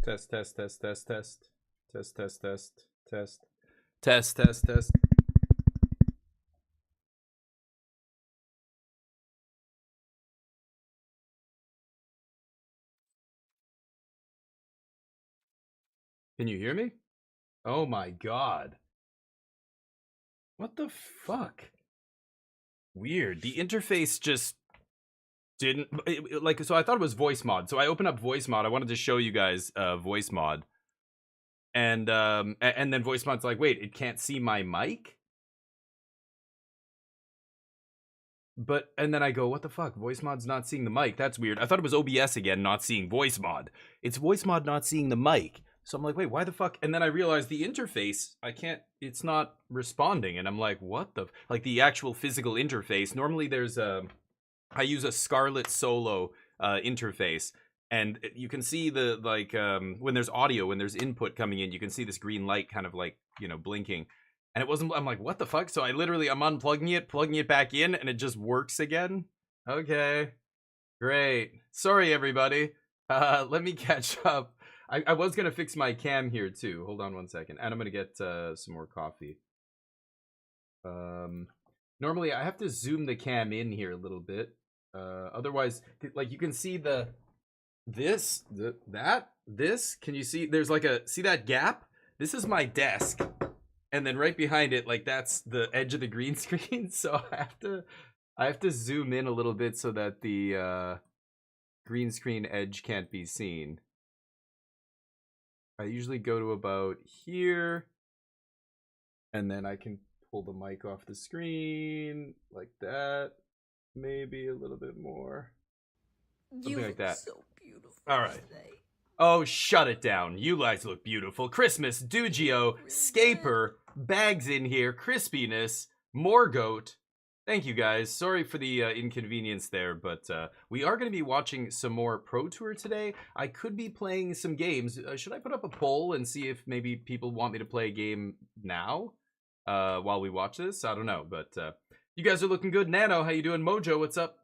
Test, test, test, test, test. Test, test, test, test. Test, test, test. Can you hear me? Oh my god. What the fuck? Weird. The interface just didn't like, so I thought it was voice mod. So I opened up voice mod. I wanted to show you guys voice mod. And then voice mod's like, "Wait, it can't see my mic?" But and then I go, "What the fuck? Voice mod's not seeing the mic. That's weird." I thought it was OBS again not seeing voice mod. It's voice mod not seeing the mic. So I'm like, "Wait, why the fuck?" And then I realized the interface, I can't, it's not responding. And I'm like, "What the like the actual physical interface. Normally there's I use a Scarlett Solo interface, and you can see the like when there's audio, when there's input coming in, you can see this green light kind of like, you know, blinking. And it wasn't, I'm like, what the fuck? So I literally, I'm unplugging it, plugging it back in, and it just works again. Okay, great. Sorry, everybody. Let me catch up. I was gonna fix my cam here too. Hold on one second, and I'm gonna get some more coffee. Normally I have to zoom the cam in here a little bit. Otherwise, like you can see this. Can you see? There's like see that gap? This is my desk, and then right behind it, like that's the edge of the green screen. So I have to zoom in a little bit so that the green screen edge can't be seen. I usually go to about here, and then I can pull the mic off the screen like that. Maybe a little bit more. Something like that. So beautiful. All right. Today. Oh, shut it down. You guys look beautiful. Christmas, Dugio, Scaper, Bags in here, Crispiness, Morgoat. Thank you guys. Sorry for the inconvenience there, but we are going to be watching some more Pro Tour today. I could be playing some games. Should I put up a poll and see if maybe people want me to play a game now while we watch this? I don't know, but you guys are looking good. Nano, how you doing? Mojo, what's up?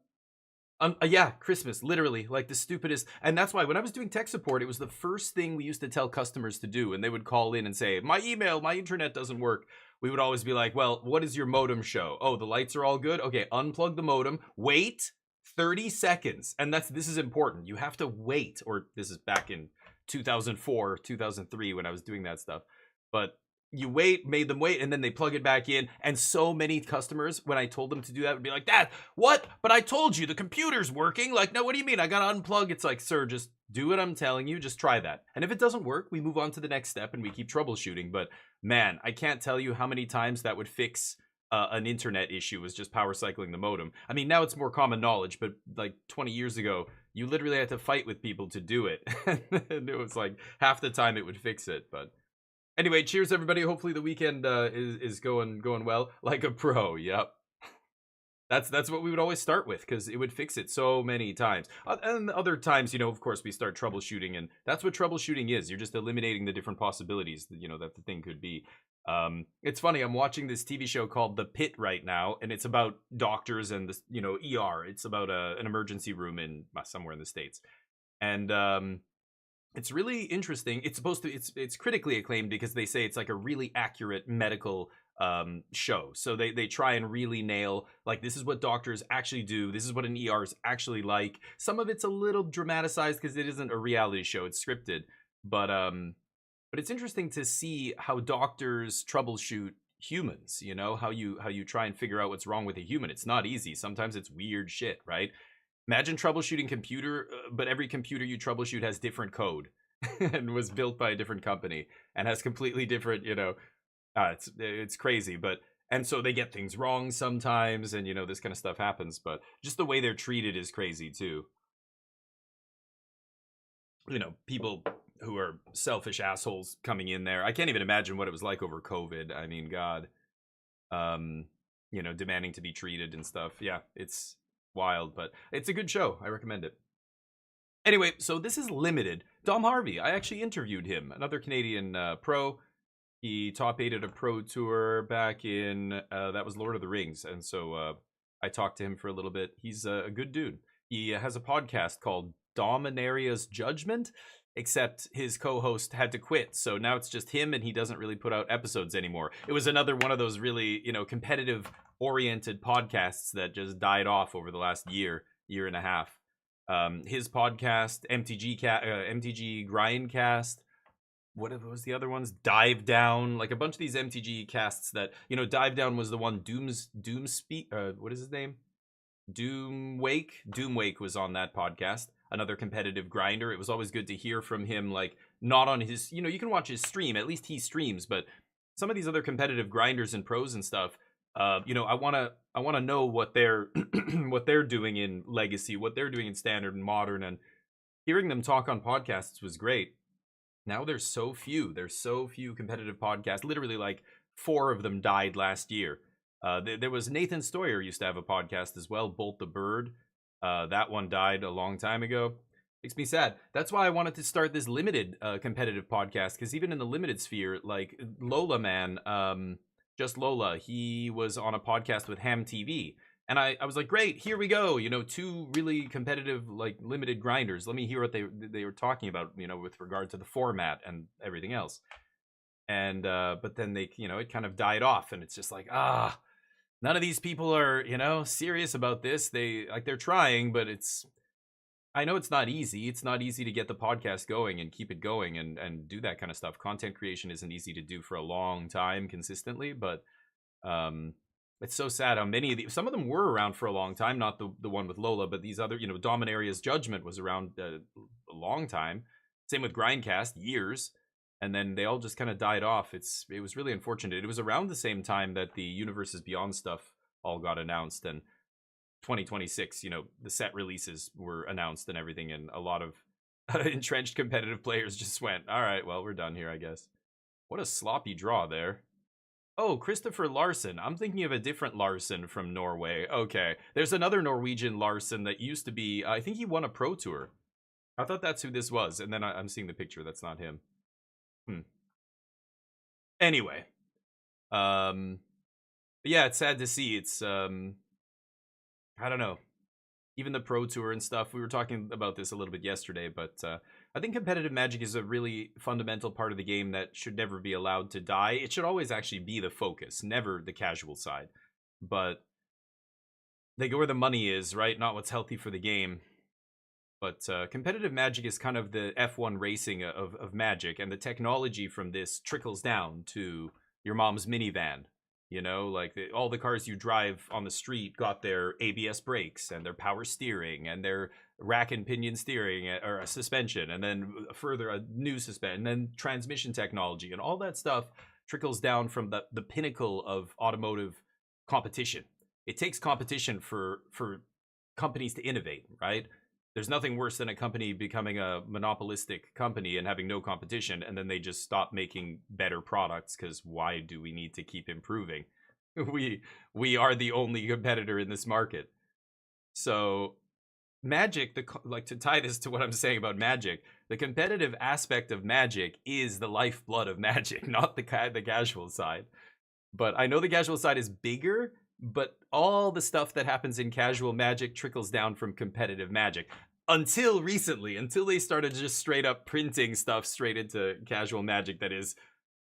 Yeah, Christmas, literally, like the stupidest. And that's why when I was doing tech support, it was the first thing we used to tell customers to do. And they would call in and say, my internet doesn't work. We would always be like, well, what does your modem show? Oh, the lights are all good. Okay, unplug the modem. Wait 30 seconds. And this is important. You have to wait. Or this is back in 2004, 2003 when I was doing that stuff. But you made them wait, and then they plug it back in. And so many customers, when I told them to do that, would be like, Dad, what? But I told you the computer's working. Like, no, what do you mean? I gotta unplug. It's like, sir, just do what I'm telling you. Just try that. And if it doesn't work, we move on to the next step and we keep troubleshooting. But man, I can't tell you how many times that would fix an internet issue, was just power cycling the modem. I mean, now it's more common knowledge, but like 20 years ago, you literally had to fight with people to do it. And it was like half the time it would fix it, but anyway, cheers everybody. Hopefully the weekend is going well. Like a pro, yep. That's what we would always start with, because it would fix it so many times. And other times, of course, we start troubleshooting, and that's what troubleshooting is. You're just eliminating the different possibilities, that the thing could be. It's funny, I'm watching this TV show called The Pit right now, and it's about doctors and the ER. It's about an emergency room in somewhere in the States. And it's really interesting. It's it's critically acclaimed because they say it's like a really accurate medical show. So they try and really nail, like, this is what doctors actually do. This is what an ER is actually like. Some of it's a little dramatized because it isn't a reality show. It's scripted. But it's interesting to see how doctors troubleshoot humans, how you try and figure out what's wrong with a human. It's not easy. Sometimes it's weird shit, right? Imagine troubleshooting computer, but every computer you troubleshoot has different code and was built by a different company and has completely different, it's crazy. And so they get things wrong sometimes, and this kind of stuff happens, but just the way they're treated is crazy too. People who are selfish assholes coming in there. I can't even imagine what it was like over COVID. I mean, God, demanding to be treated and stuff. Yeah, it's wild, but it's a good show. I recommend it. Anyway, so this is Limited. Dom Harvey, I actually interviewed him, another Canadian pro. He top 8 at a Pro Tour back in, that was Lord of the Rings, and so I talked to him for a little bit. He's a good dude. He has a podcast called Dominaria's Judgment, except his co-host had to quit, so now it's just him, and he doesn't really put out episodes anymore. It was another one of those really, competitive-oriented podcasts that just died off over the last year and a half. His podcast, MTG Grindcast, what was the other ones? Dive Down, like a bunch of these MTG casts that, Dive Down was the one. What is his name? Doomwake was on that podcast. Another competitive grinder. It was always good to hear from him, like, not on his, you can watch his stream, at least he streams, but some of these other competitive grinders and pros and stuff, I want to know what they're what they're doing in Legacy, what they're doing in Standard and Modern, and hearing them talk on podcasts was great. Now there's so few competitive podcasts. Literally, like, 4 of them died last year. There was Nathan Stoyer used to have a podcast as well, Bolt the Bird. That one died a long time ago. Makes me sad. That's why I wanted to start this Limited competitive podcast, because even in the Limited sphere, like Lola Man, just Lola, he was on a podcast with Ham TV, And I was like, great, here we go. You know, two really competitive, like limited grinders. Let me hear what they were talking about, you know, with regard to the format and everything else. And but then they, you know, it kind of died off, and it's just like, none of these people are, you know, serious about this. They're trying, but I know it's not easy. It's not easy to get the podcast going and keep it going and do that kind of stuff. Content creation isn't easy to do for a long time consistently, but it's so sad how many of these, some of them were around for a long time, not the one with Lola, but these other, you know, Dominaria's Judgment was around a long time. Same with Grindcast, years. And then they all just kind of died off. It was really unfortunate. It was around the same time that the Universes Beyond stuff all got announced, and 2026, you know, the set releases were announced and everything, and a lot of entrenched competitive players just went, all right, well, we're done here, I guess. What a sloppy draw there. Oh, Christopher Larson. I'm thinking of a different Larson from Norway. Okay. There's another Norwegian Larson that used to be, I think he won a Pro Tour. I thought that's who this was, and then I'm seeing the picture. That's not him. Anyway. Yeah, it's sad to see. It's, I don't know. Even the Pro Tour and stuff, we were talking about this a little bit yesterday, but I think competitive Magic is a really fundamental part of the game that should never be allowed to die. It should always actually be the focus, never the casual side. But they go where the money is, right? Not what's healthy for the game. But competitive Magic is kind of the F1 racing of Magic, and the technology from this trickles down to your mom's minivan. You know, like all the cars you drive on the street got their ABS brakes and their power steering and their rack and pinion steering or a suspension, and then further a new suspension, and then transmission technology, and all that stuff trickles down from the pinnacle of automotive competition. It takes competition for companies to innovate, right? There's nothing worse than a company becoming a monopolistic company and having no competition, and then they just stop making better products, because why do we need to keep improving? We are the only competitor in this market. So Magic, like, to tie this to what I'm saying about Magic, the competitive aspect of Magic is the lifeblood of Magic, not the casual side. But I know the casual side is bigger, but all the stuff that happens in casual Magic trickles down from competitive Magic. Until recently, until they started just straight up printing stuff straight into casual Magic that is,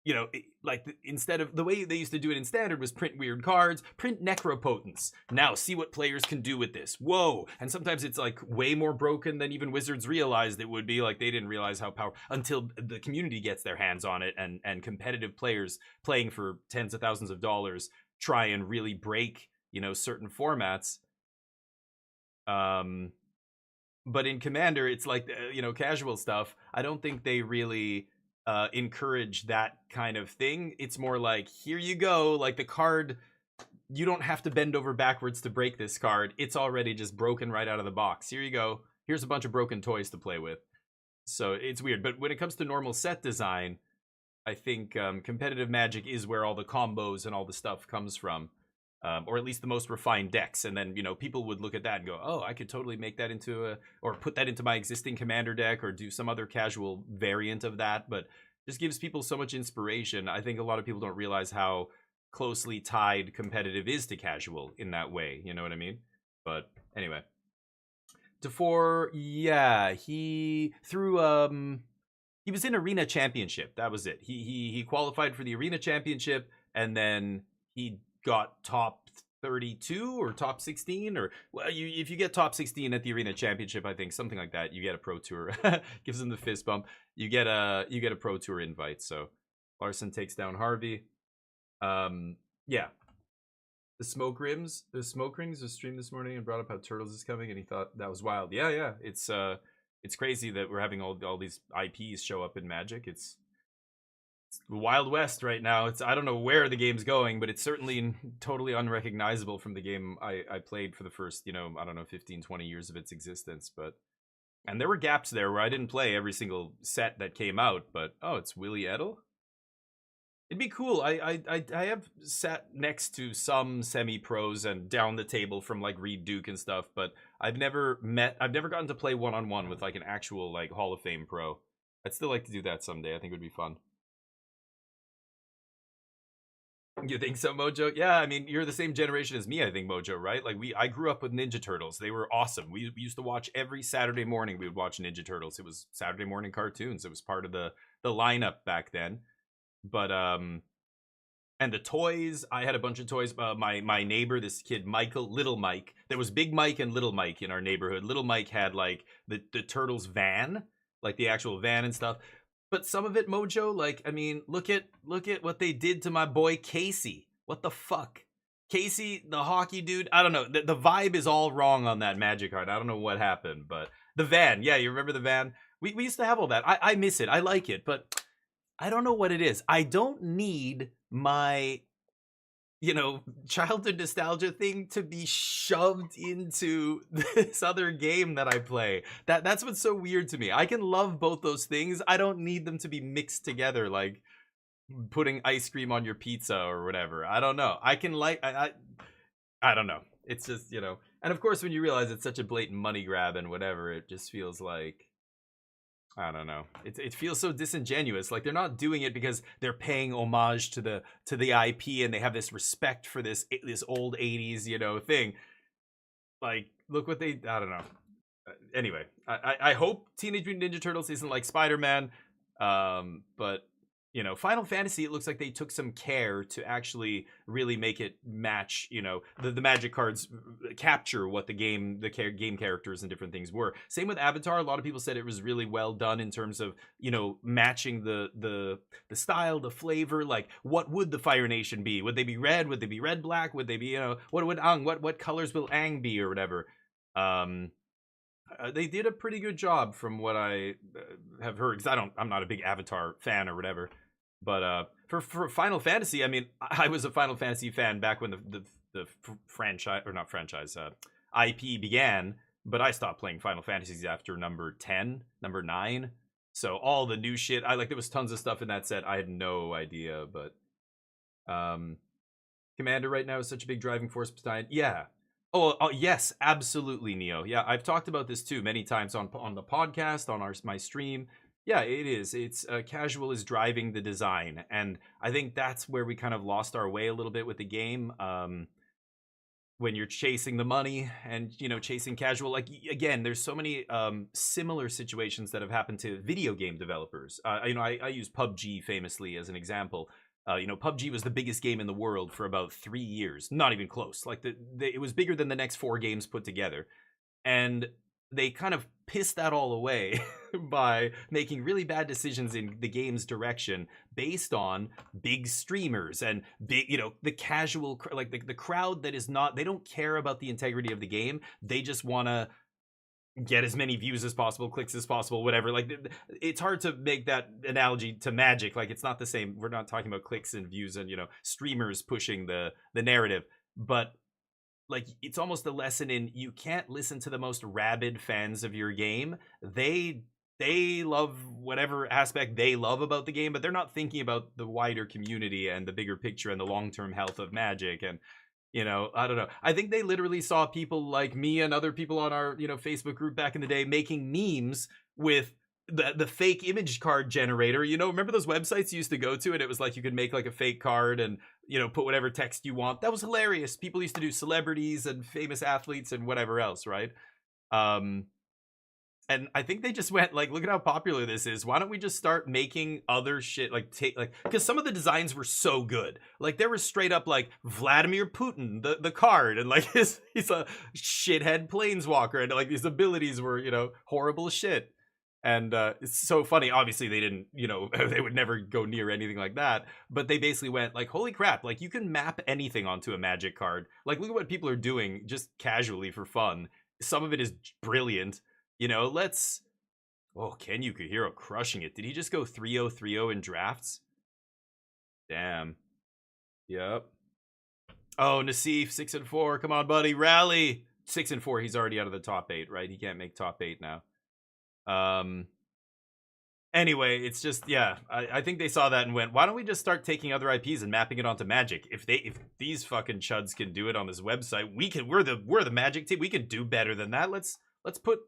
you know, like, instead of the way they used to do it in Standard was print weird cards, print Necropotence. Now see what players can do with this. Whoa. And sometimes it's like way more broken than even Wizards realized it would be. Like, they didn't realize how powerful until the community gets their hands on it, and competitive players playing for tens of thousands of dollars try and really break, you know, certain formats. But in Commander, it's like, you know, casual stuff. I don't think they really encourage that kind of thing. It's more like, here you go, like the card, you don't have to bend over backwards to break this card. It's already just broken right out of the box. Here you go. Here's a bunch of broken toys to play with. So it's weird. But when it comes to normal set design, I think competitive Magic is where all the combos and all the stuff comes from. Or at least the most refined decks. And then, you know, people would look at that and go, oh, I could totally make that into or put that into my existing Commander deck, or do some other casual variant of that. But just gives people so much inspiration. I think a lot of people don't realize how closely tied competitive is to casual in that way. You know what I mean? But anyway. Defor, yeah, he was in Arena Championship. That was it. He qualified for the Arena Championship, and then he got top 32 or top 16, or, well, if you get top 16 at the Arena Championship, I think something like that, you get a Pro Tour. Gives him the fist bump. You get a Pro Tour invite. So Larson takes down Harvey. Yeah. The Smoke Rings was streamed this morning and brought up how Turtles is coming, and he thought that was wild. Yeah. It's crazy that we're having all these IPs show up in Magic. It's the Wild West right now. I don't know where the game's going, but it's certainly totally unrecognizable from the game I played for the first, you know, I don't know, 15, 20 years of its existence. And there were gaps there where I didn't play every single set that came out, but, oh, it's Willie Edel? It'd be cool. I have sat next to some semi-pros and down the table from, like, Reed Duke and stuff, but I've never gotten to play one-on-one with, like, an actual, like, Hall of Fame pro. I'd still like to do that someday. I think it would be fun. You think so, Mojo? Yeah, I mean, you're the same generation as me, I think, Mojo, right? Like I grew up with Ninja Turtles. They were awesome. We used to watch every Saturday morning. We would watch Ninja Turtles. It was Saturday morning cartoons. It was part of the lineup back then. But and the toys, I had a bunch of toys. My neighbor, this kid Michael, Little Mike. There was Big Mike and Little Mike in our neighborhood. Little Mike had like the Turtles van, like the actual van and stuff. But some of it, Mojo, like, I mean, look at what they did to my boy Casey. What the fuck? Casey, the hockey dude, I don't know. The vibe is all wrong on that Magic card. I don't know what happened, but the van, yeah, you remember the van? We used to have all that. I miss it. I like it, but I don't know what it is. I don't need my, childhood nostalgia thing to be shoved into this other game that I play. That's what's so weird to me. I can love both those things. I don't need them to be mixed together like putting ice cream on your pizza or whatever. I don't know. I can like I don't know. It's just, and of course when you realize it's such a blatant money grab and whatever, it just feels like, I don't know. It feels so disingenuous. Like they're not doing it because they're paying homage to the IP and they have this respect for this old 80s, thing. Like, look what they, I don't know. Anyway, I hope Teenage Mutant Ninja Turtles isn't like Spider-Man. But Final Fantasy, it looks like they took some care to actually really make it match, the magic cards capture what the game characters and different things were. Same with Avatar. A lot of people said it was really well done in terms of, matching the style, the flavor. Like, what would the Fire Nation be? Would they be red? Would they be red, black? Would they be, what would Aang, what colors will Aang be or whatever? They did a pretty good job from what I have heard, because I'm not a big Avatar fan or whatever. But for Final Fantasy, I mean, I was a Final Fantasy fan back when the franchise, or not franchise, IP began. But I stopped playing Final Fantasies after number 10, number 9. So all the new shit, there was tons of stuff in that set. I had no idea, but Commander right now is such a big driving force behind. Yeah. Oh yes, absolutely, Neo. Yeah, I've talked about this too many times on the podcast, on my stream. Yeah, it is. It's casual is driving the design, and I think that's where we kind of lost our way a little bit with the game. When you're chasing the money and chasing casual, like, again, there's so many similar situations that have happened to video game developers. I use PUBG famously as an example. PUBG was the biggest game in the world for about 3 years, not even close. Like it was bigger than the next 4 games put together, and they kind of pissed that all away by making really bad decisions in the game's direction based on big streamers and big, the casual, like the crowd that is not, they don't care about the integrity of the game. They just want to get as many views as possible, clicks as possible, whatever. Like, it's hard to make that analogy to Magic. Like, it's not the same. We're not talking about clicks and views and, streamers pushing the narrative. But like, it's almost a lesson in, you can't listen to the most rabid fans of your game. They love whatever aspect they love about the game, but they're not thinking about the wider community and the bigger picture and the long-term health of Magic. And I don't know. I think they literally saw people like me and other people on our Facebook group back in the day making memes with the fake image card generator. Remember those websites you used to go to, and it was like you could make like a fake card and put whatever text you want. That was hilarious. People used to do celebrities and famous athletes and whatever else, right? And I think they just went like, look at how popular this is. Why don't we just start making other shit, because some of the designs were so good. Like, there was straight up like Vladimir Putin, the card, and like he's a shithead planeswalker, and like his abilities were horrible shit. And it's so funny. Obviously, they didn't, they would never go near anything like that. But they basically went like, holy crap, like you can map anything onto a Magic card. Like, look at what people are doing just casually for fun. Some of it is brilliant. Let's... Oh, Ken Yukihiro crushing it. Did he just go 3-0, 3-0 in drafts? Damn. Yep. Oh, Nassif, 6-4. Come on, buddy. Rally. 6-4. He's already out of the top 8, right? He can't make top 8 now. Anyway, it's just, yeah, I think they saw that and went, why don't we just start taking other IPs and mapping it onto Magic? If these fucking chuds can do it on this website, we're the Magic team. We can do better than that. Let's put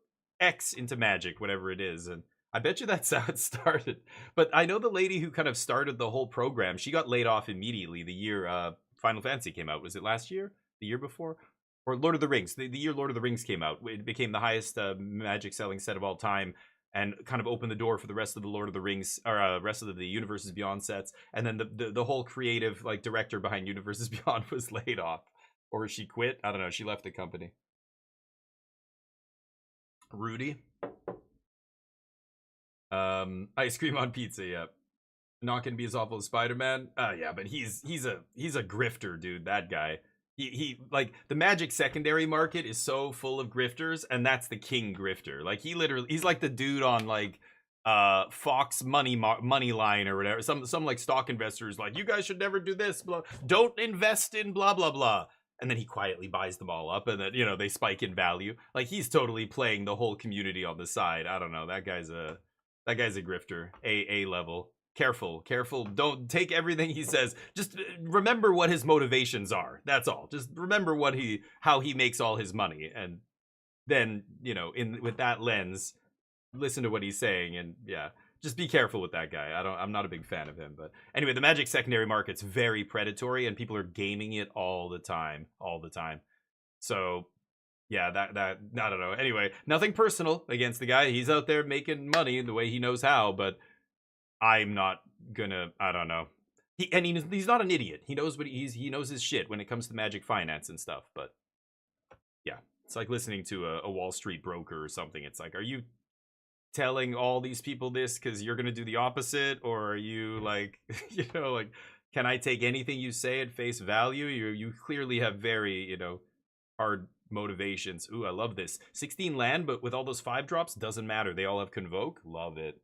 X into Magic, whatever it is. And I bet you that's how it started. But I know the lady who kind of started the whole program, she got laid off immediately the year Final Fantasy came out. Was it last year? The year before? Or Lord of the Rings. The year Lord of the Rings came out. It became the highest Magic selling set of all time and kind of opened the door for the rest of the Lord of the Rings, or rest of the Universes Beyond sets. And then the whole creative like director behind Universes Beyond was laid off. Or she quit. I don't know. She left the company. Rudy. Ice cream on pizza, yeah. Not gonna be as awful as Spider-Man. Yeah, but he's a grifter, dude. That guy. He like the Magic secondary market is so full of grifters, and that's the king grifter. Like he's like the dude on like Fox money line or whatever. Some like stock investors like, you guys should never do this. Blah. Don't invest in blah blah blah. And then he quietly buys them all up, and then they spike in value. Like he's totally playing the whole community on the side. I don't know. That guy's a grifter. A level. Careful. Don't take everything he says. Just remember what his motivations are. That's all. Just remember how he makes all his money, and then with that lens, listen to what he's saying, and yeah. Just be careful with that guy. I'm not a big fan of him, but anyway, the Magic secondary market's very predatory, and people are gaming it all the time. So, yeah, that I don't know. Anyway, nothing personal against the guy. He's out there making money the way he knows how, but I'm not gonna. I don't know. He's not an idiot. He knows he knows his shit when it comes to Magic finance and stuff. But yeah, it's like listening to a Wall Street broker or something. It's like, are you telling all these people this because you're gonna do the opposite, or are you like like, can I take anything you say at face value? You clearly have very hard motivations. Ooh, I love this 16 land, but with all those 5 drops, doesn't matter, they all have Convoke. Love it.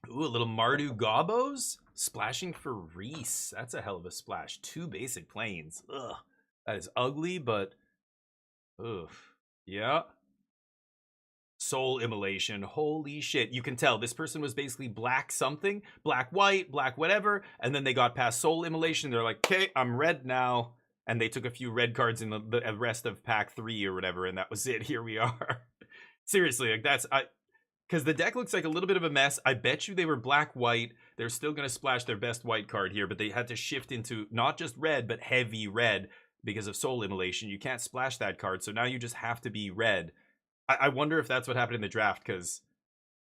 Ooh, a little Mardu Gobos splashing for Reese. That's a hell of a splash. 2 basic planes. Ugh, that is ugly, but oof. Yeah. Soul Immolation. Holy shit. You can tell this person was basically black something, black white, black whatever, and then they got past Soul Immolation. They're like, okay, I'm red now. And they took a few red cards in the rest of pack 3 or whatever, and that was it. Here we are. Seriously, like because the deck looks like a little bit of a mess. I bet you they were black white. They're still going to splash their best white card here, but they had to shift into not just red, but heavy red because of Soul Immolation. You can't splash that card, so now you just have to be red. I wonder if that's what happened in the draft, because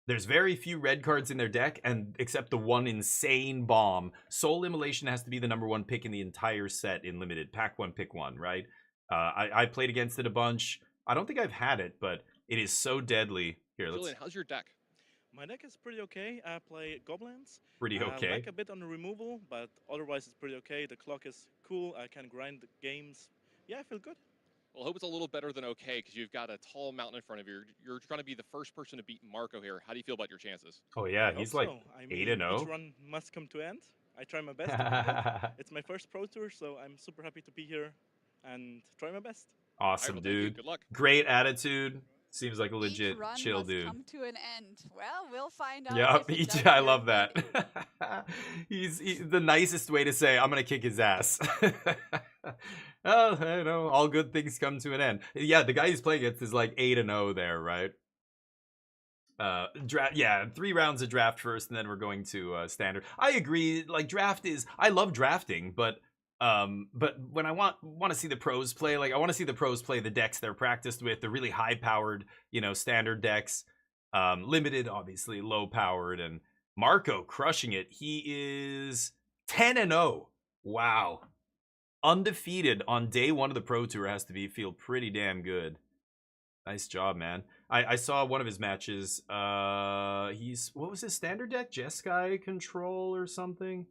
there's very few red cards in their deck, and except the one insane bomb. Soul Immolation has to be the #1 pick in the entire set in Limited. Pack 1, pick 1, right? I played against it a bunch. I don't think I've had it, but it is so deadly. Here, Julian, how's your deck? My deck is pretty okay. I play Goblins. Pretty okay. I like a bit on the removal, but otherwise it's pretty okay. The clock is cool. I can grind the games. Yeah, I feel good. Well, I hope it's a little better than okay, because you've got a tall mountain in front of you. You're trying to be the first person to beat Marco here. How do you feel about your chances? Oh yeah, he's like 8-0. Each run must come to end. I try my best to do that. It's my first Pro Tour, so I'm super happy to be here and try my best. Awesome, right, dude. Good luck. Great attitude. Seems like a legit chill dude. Come to an end. Well, we'll find out. Yeah, I love that. he's the nicest way to say I'm gonna kick his ass. Oh, all good things come to an end. Yeah, the guy he's playing against is like 8-0 there, right? Draft. Yeah, 3 rounds of draft first, and then we're going to standard. I agree. Like I love drafting, but when I want to see the pros play, like I want to see the pros play the decks they're practiced with, the really high powered, standard decks. Limited, obviously, low powered, and Marco crushing it. He is 10-0. Wow. Undefeated on day 1 of the Pro Tour has to feel pretty damn good. Nice job, man. I saw one of his matches. What was his standard deck? Jeskai Control or something?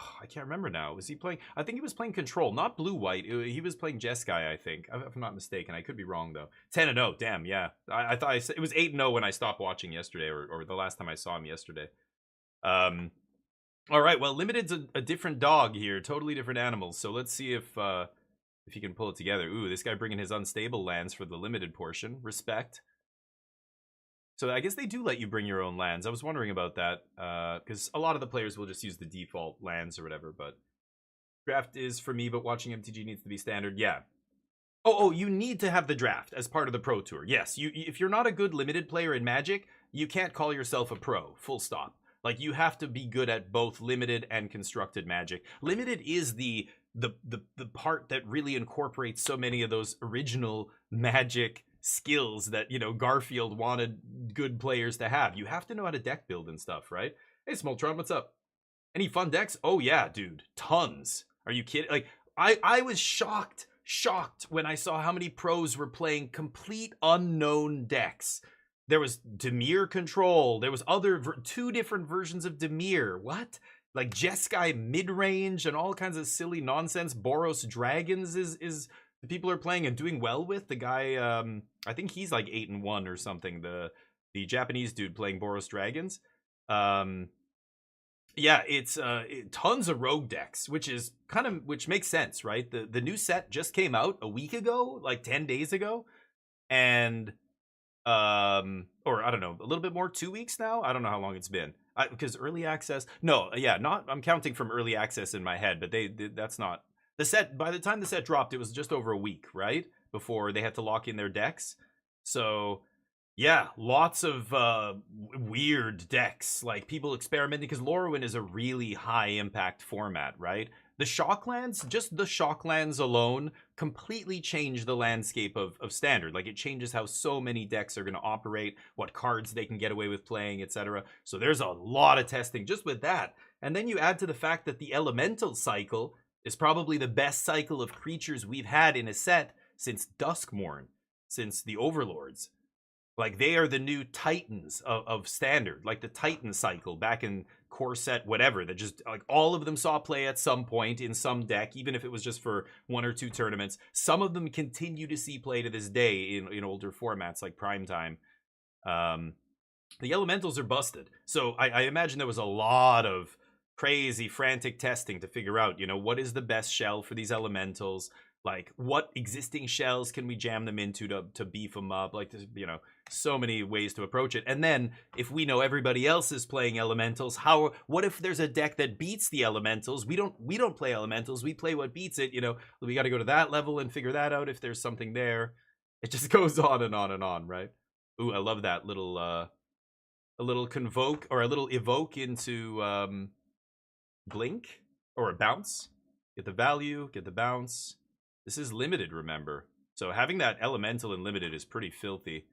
Oh, I can't remember now. Was he playing? I think he was playing Control, not blue-white. He was playing Jeskai, I think. If I'm not mistaken. I could be wrong, though. 10-0, damn, yeah. I thought it was 8-0 when I stopped watching yesterday, or the last time I saw him yesterday. All right, well, Limited's a different dog here. Totally different animals. So let's see if he can pull it together. Ooh, this guy bringing his unstable lands for the Limited portion. Respect. So I guess they do let you bring your own lands. I was wondering about that, because a lot of the players will just use the default lands or whatever, but draft is for me, but watching MTG needs to be standard. Yeah. Oh, you need to have the draft as part of the Pro Tour. Yes, if you're not a good limited player in Magic, you can't call yourself a pro. Full stop. Like, you have to be good at both limited and constructed Magic. Limited is the part that really incorporates so many of those original Magic skills that, you know, Garfield wanted good players to have. You have to know how to deck build and stuff, right? Hey, Smoltron, what's up? Any fun decks? Oh yeah, dude, tons. Are you kidding? Like, I was shocked when I saw how many pros were playing complete unknown decks. There was Dimir Control. There was two different versions of Dimir. What? Like Jeskai mid-range and all kinds of silly nonsense. Boros Dragons is the people are playing and doing well with. The guy, I think he's like 8-1 or something. The Japanese dude playing Boros Dragons. Yeah, it's tons of rogue decks, which makes sense, right? The new set just came out a week ago, like 10 days ago, and or I don't know, a little bit more, 2 weeks now. I don't know how long it's been, because early access. No, yeah, not. I'm counting from early access in my head, but that's not the set. By the time the set dropped, it was just over a week, right, before they had to lock in their decks. So yeah, lots of weird decks, like people experimenting, because Lorwyn is a really high impact format, right? The Shocklands, just the Shocklands alone, completely change the landscape of Standard. Like, it changes how so many decks are going to operate, what cards they can get away with playing, etc. So there's a lot of testing just with that. And then you add to the fact that the Elemental cycle is probably the best cycle of creatures we've had in a set since Duskmourn, since the Overlords. Like, they are the new Titans of Standard, like the Titan cycle back in core set, whatever, that just, like, all of them saw play at some point in some deck, even if it was just for 1 or 2 tournaments. Some of them continue to see play to this day in older formats like Primetime. The Elementals are busted. So I imagine there was a lot of crazy, frantic testing to figure out, you know, what is the best shell for these Elementals? Like, what existing shells can we jam them into to beef them up? Like, you know, so many ways to approach it. And then, if we know everybody else is playing Elementals, what if there's a deck that beats the Elementals? We don't play Elementals. We play what beats it. You know, we got to go to that level and figure that out if there's something there. It just goes on and on and on, right? Ooh, I love that little a little convoke or a little evoke into blink or a bounce. Get the value, get the bounce. This is limited, remember. So having that Elemental in limited is pretty filthy.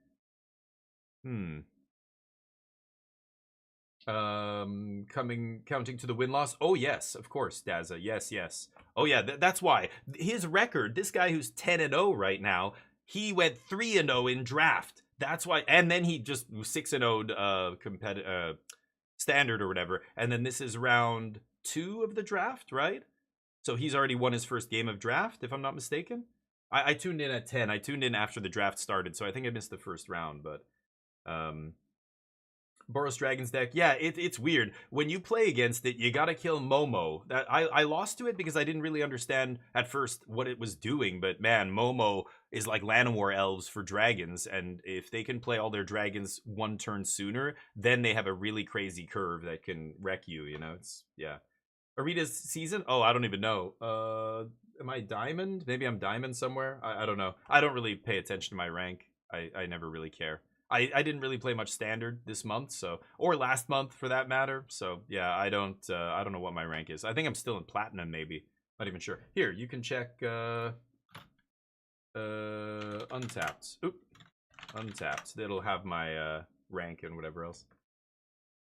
Counting to the win-loss. Oh, yes, of course, Daza. Yes. Oh, yeah, that's why. His record, this guy who's 10-0 right now, he went 3-0 in draft. That's why. And then he just 6-0'd Standard or whatever. And then this is round 2 of the draft, right? So he's already won his first game of draft, if I'm not mistaken. I tuned in at 10. I tuned in after the draft started, so I think I missed the first round. But Boros Dragons deck, yeah, it's weird. When you play against it, you gotta kill Momo. That I lost to it because I didn't really understand at first what it was doing. But man, Momo is like Llanowar elves for dragons, and if they can play all their dragons 1 turn sooner, then they have a really crazy curve that can wreck you. You know, it's yeah. Arita's season? Oh, I don't even know. Am I diamond? Maybe I'm diamond somewhere. I don't know. I don't really pay attention to my rank. I never really care. I didn't really play much Standard this month, so, or last month for that matter. So yeah, I don't know what my rank is. I think I'm still in platinum, maybe. Not even sure. Here, you can check Untapped. Oop, Untapped. That'll have my rank and whatever else.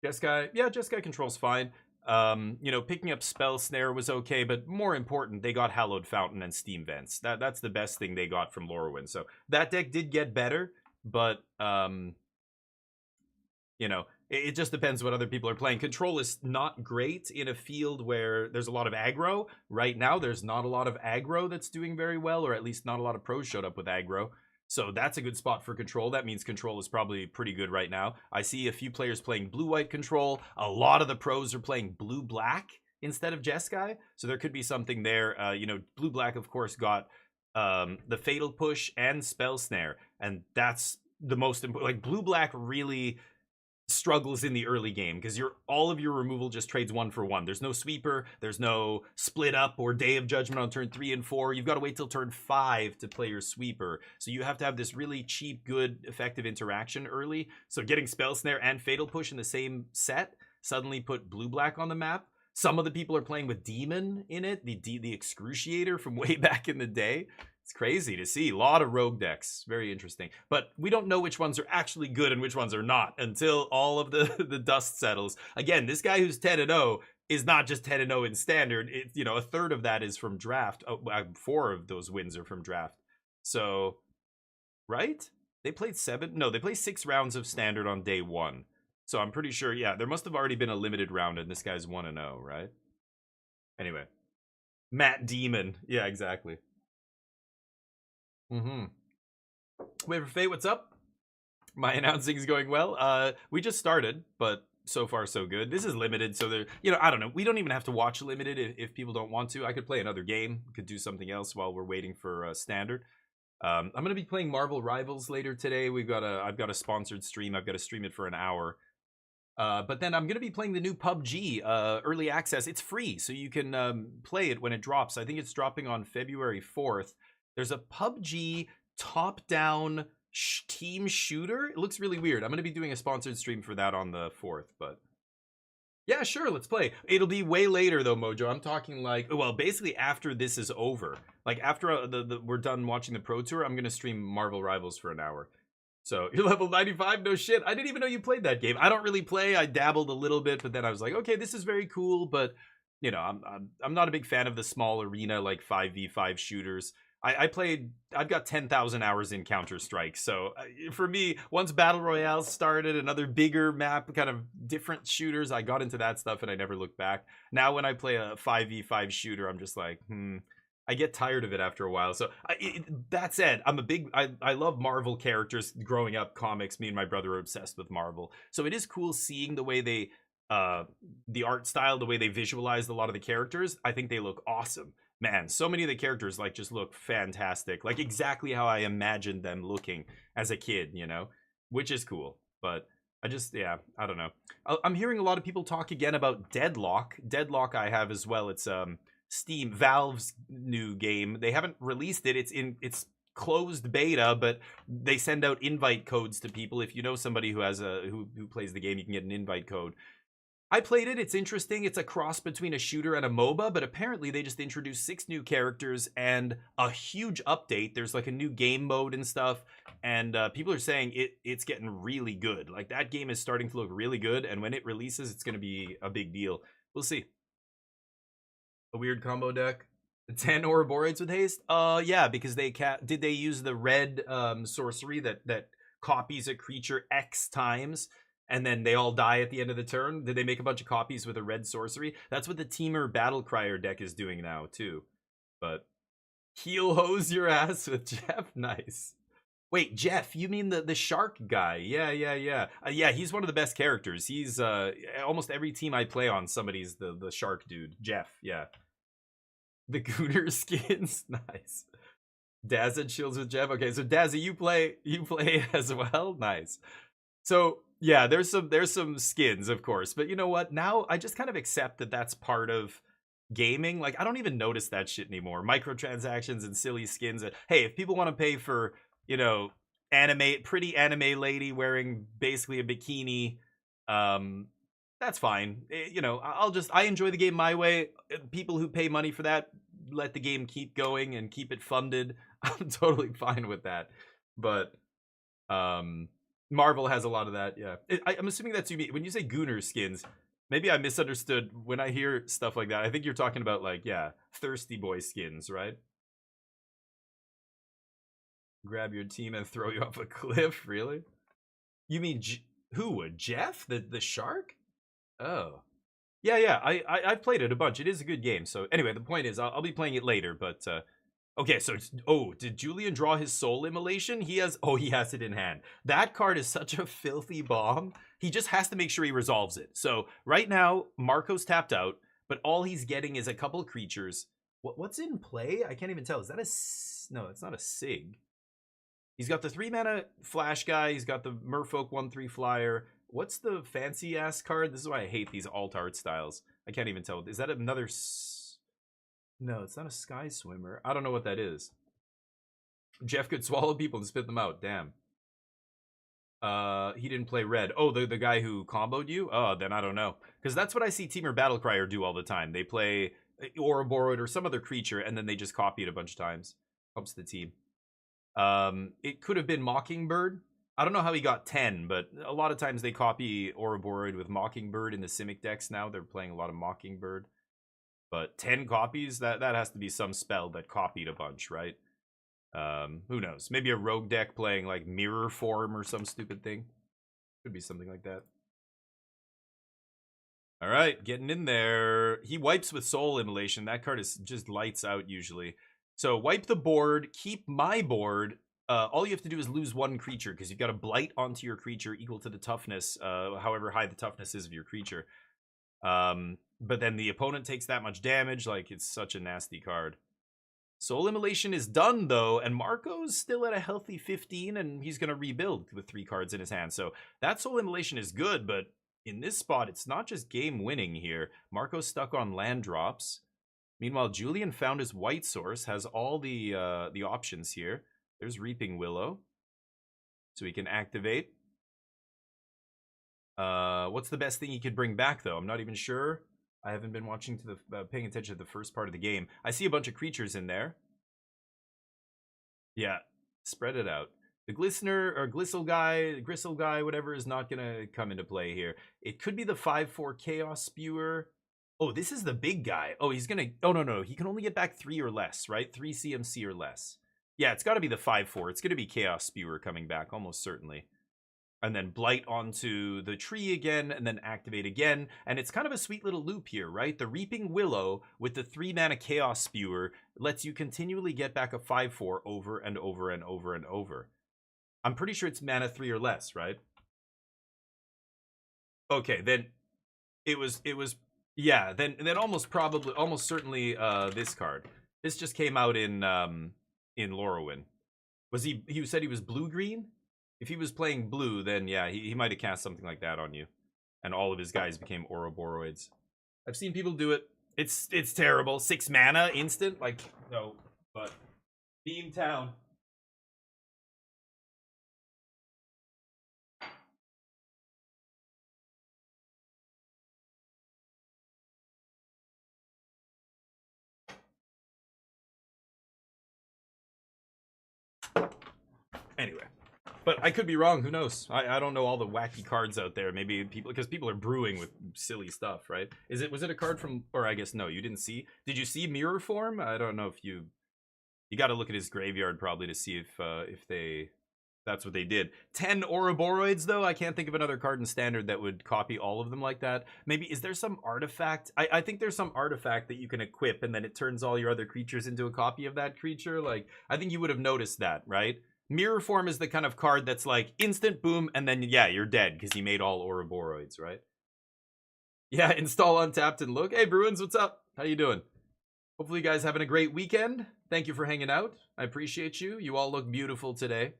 Jeskai, yeah, Jeskai control's fine. You know, picking up Spell Snare was okay, but more important, they got Hallowed Fountain and Steam Vents. That's the best thing they got from Lorwyn. So that deck did get better, but you know, it just depends what other people are playing. Control is not great in a field where there's a lot of aggro. Right now, there's not a lot of aggro that's doing very well, or at least not a lot of pros showed up with aggro. So that's a good spot for Control. That means Control is probably pretty good right now. I see a few players playing Blue-White Control. A lot of the pros are playing Blue-Black instead of Jeskai. So there could be something there. You know, Blue-Black, of course, got the Fatal Push and Spell Snare. And that's the most important. Like, Blue-Black really struggles in the early game because all of your removal just trades 1 for 1. There's no sweeper, there's no split up or Day of Judgment on turn 3 and 4. You've got to wait till turn 5 to play your sweeper. So you have to have this really cheap, good, effective interaction early. So getting Spell Snare and Fatal Push in the same set suddenly put blue-black on the map. Some of the people are playing with Demon in it, the Excruciator from way back in the day. It's crazy to see. A lot of rogue decks. Very interesting. But we don't know which ones are actually good and which ones are not until all of the dust settles. Again, this guy who's 10-0 is not just 10-0 in standard. It's, you know, a third of that is from draft. 4 of those wins are from draft. So, right? They played 7? No, they played 6 rounds of standard on day 1. So I'm pretty sure, yeah, there must have already been a limited round and this guy's 1-0, right? Anyway. Matt Demon. Yeah, exactly. Wait for Fate, what's up? My announcing is going well. We just started, but so far so good. This is limited, so there, you know, I don't know. We don't even have to watch limited if people don't want to. I could play another game, could do something else while we're waiting for standard. I'm gonna be playing Marvel Rivals later today. I've got a sponsored stream. I've got to stream it for an hour. But then I'm gonna be playing the new PUBG early access. It's free, so you can play it when it drops. I think it's dropping on February 4th. There's a PUBG top-down team shooter. It looks really weird. I'm going to be doing a sponsored stream for that on the 4th, but yeah, sure, let's play. It'll be way later though, Mojo. I'm talking like, well, basically after this is over. Like after we're done watching the Pro Tour, I'm going to stream Marvel Rivals for an hour. So you're level 95? No shit. I didn't even know you played that game. I don't really play. I dabbled a little bit, but then I was like, okay, this is very cool, but you know, I'm not a big fan of the small arena like 5v5 shooters. I've got 10,000 hours in Counter-Strike, so for me, once Battle Royale started, another bigger map, kind of different shooters, I got into that stuff and I never looked back. Now when I play a 5v5 shooter, I'm just like, I get tired of it after a while. So that said, I love Marvel characters. Growing up, comics, me and my brother are obsessed with Marvel. So it is cool seeing the way they, the art style, the way they visualized a lot of the characters. I think they look awesome. Man, so many of the characters like just look fantastic, like exactly how I imagined them looking as a kid, you know, which is cool. But I don't know. I'm hearing a lot of people talk again about Deadlock. Deadlock I have as well. It's Steam, Valve's new game. They haven't released it. It's closed beta, but they send out invite codes to people. If you know somebody who has who plays the game, you can get an invite code. I played it. It's interesting. It's a cross between a shooter and a MOBA, but apparently they just introduced 6 new characters and a huge update. There's like a new game mode and stuff, and people are saying it's getting really good. Like that game is starting to look really good, and when it releases, it's going to be a big deal. We'll see. A weird combo deck. 10 Ouroboros with haste? Yeah, because did they use the red sorcery that copies a creature X times? And then they all die at the end of the turn? Did they make a bunch of copies with a red sorcery? That's what the Teamer Battle Crier deck is doing now, too. But heel hose your ass with Jeff? Nice. Wait, Jeff, you mean the shark guy? Yeah. Yeah, he's one of the best characters. He's, almost every team I play on, somebody's the shark dude. Jeff, yeah. The Gooner skins? Nice. Dazza chills with Jeff? Okay, so Dazza, you play as well? Nice. So... yeah, there's some skins, of course, but you know what? Now I just kind of accept that that's part of gaming. Like I don't even notice that shit anymore. Microtransactions and silly skins. Hey, if people want to pay for, you know, pretty anime lady wearing basically a bikini, that's fine. You know, I enjoy the game my way. People who pay money for that, let the game keep going and keep it funded. I'm totally fine with that. But Marvel has a lot of that, yeah. I'm assuming that's you mean when you say Gooner skins. Maybe I misunderstood. When I hear stuff like that, I think you're talking about like, yeah, Thirsty Boy skins, right? Grab your team and throw you off a cliff, really? You mean who would? Jeff, the shark? Oh, yeah. I've played it a bunch. It is a good game. So anyway, the point is, I'll be playing it later, but. Okay, so, did Julian draw his soul immolation? He has it in hand. That card is such a filthy bomb. He just has to make sure he resolves it. So, right now, Marco's tapped out, but all he's getting is a couple creatures. What's in play? I can't even tell. Is that no, it's not a Sig. He's got the 3-mana Flash guy. He's got the Merfolk 1/3 flyer. What's the fancy ass card? This is why I hate these alt art styles. I can't even tell. Is that another? No, it's not a sky swimmer. I don't know what that is. Jeff could swallow people and spit them out. Damn. He didn't play red. Oh, the guy who comboed you? Oh, then I don't know. Because that's what I see Teamer Battlecryer do all the time. They play Ouroboros or some other creature, and then they just copy it a bunch of times. Helps the team. It could have been Mockingbird. I don't know how he got 10, but a lot of times they copy Ouroboros with Mockingbird in the Simic decks now. They're playing a lot of Mockingbird. But 10 copies? That has to be some spell that copied a bunch, right? Who knows? Maybe a rogue deck playing like Mirror Form or some stupid thing. Could be something like that. All right, getting in there. He wipes with Soul Immolation. That card is just lights out usually. So wipe the board, keep my board. All you have to do is lose one creature because you've got a blight onto your creature equal to the toughness, however high the toughness is of your creature. But then the opponent takes that much damage. Like, it's such a nasty card. Soul Immolation is done, though, and Marco's still at a healthy 15, and he's going to rebuild with 3 cards in his hand. So that Soul Immolation is good, but in this spot, it's not just game-winning here. Marco's stuck on land drops. Meanwhile, Julian found his white source, has all the options here. There's Reaping Willow, so he can activate. What's the best thing he could bring back, though? I'm not even sure. I haven't been watching to the paying attention to the first part of the game. I see a bunch of creatures in there. Yeah, spread it out. The Glistener or Gristle guy, whatever, is not gonna come into play here. It could be the 5/4 Chaos Spewer. Oh, this is the big guy. Oh, he's gonna. Oh no, he can only get back 3 or less, right? 3 CMC or less. Yeah, it's got to be the 5/4. It's gonna be Chaos Spewer coming back, almost certainly. And then blight onto the tree again, and then activate again. And it's kind of a sweet little loop here, right? The Reaping Willow with the 3-mana Chaos Spewer lets you continually get back a 5/4 over and over and over and over. I'm pretty sure it's mana 3 or less, right? Okay, then it was yeah, then almost certainly this card. This just came out in Lorwyn. Was he said he was blue-green? If he was playing blue, then yeah, he might have cast something like that on you. And all of his guys became Ouroboros. I've seen people do it. It's terrible. 6 mana instant, like no, but Beam Town. Anyway. But I could be wrong. Who knows? I don't know all the wacky cards out there. Maybe people are brewing with silly stuff, right? Was it a card from? Or I guess no, you didn't see. Did you see Mirror Form? I don't know if you got to look at his graveyard probably to see if that's what they did. 10 Ouroboros though. I can't think of another card in Standard that would copy all of them like that. Maybe is there some artifact? I think there's some artifact that you can equip and then it turns all your other creatures into a copy of that creature. Like I think you would have noticed that, right? Mirror Form is the kind of card that's like instant boom and then yeah, you're dead because he made all Ouroboros, right? Yeah, install Untapped and look. Hey Bruins, what's up? How you doing? Hopefully you guys having a great weekend. Thank you for hanging out. I appreciate you. You all look beautiful today.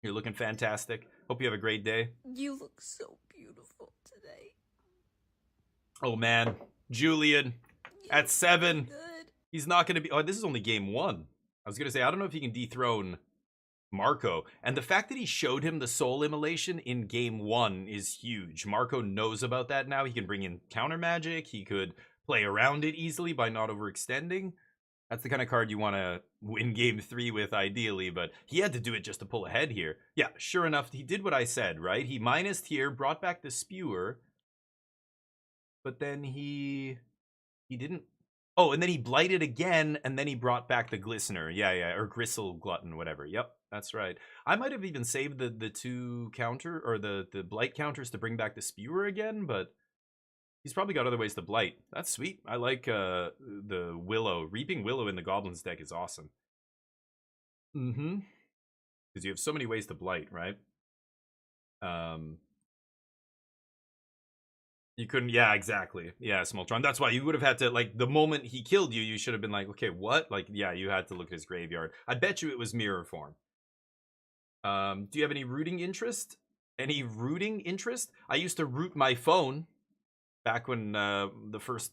You're looking fantastic. Hope you have a great day. You look so beautiful today. Oh man, Julian at 7. Good. He's not going to be. Oh, this is only game 1. I was going to say I don't know if he can dethrone Marco, and the fact that he showed him the Soul Immolation in game 1 is huge. Marco knows about that now. He can bring in counter magic. He could play around it easily by not overextending. That's the kind of card you want to win game 3 with ideally, but he had to do it just to pull ahead here. Yeah, sure enough, he did what I said, right? He minused here, brought back the Spewer, but then he didn't. Oh, and then he blighted again, and then he brought back the Glistener. Yeah, or Gristle Glutton, whatever. Yep, that's right. I might have even saved the 2 counter, or the blight counters to bring back the Spewer again, but he's probably got other ways to blight. That's sweet. I like the Willow. Reaping Willow in the Goblins deck is awesome. Mm-hmm. Because you have so many ways to blight, right? You couldn't, yeah, exactly. Yeah, Smoltron. That's why you would have had to, like, the moment he killed you, you should have been like, okay, what? Like, yeah, you had to look at his graveyard. I bet you it was Mirror Form. Do you have any rooting interest? Any rooting interest? I used to root my phone back when the first,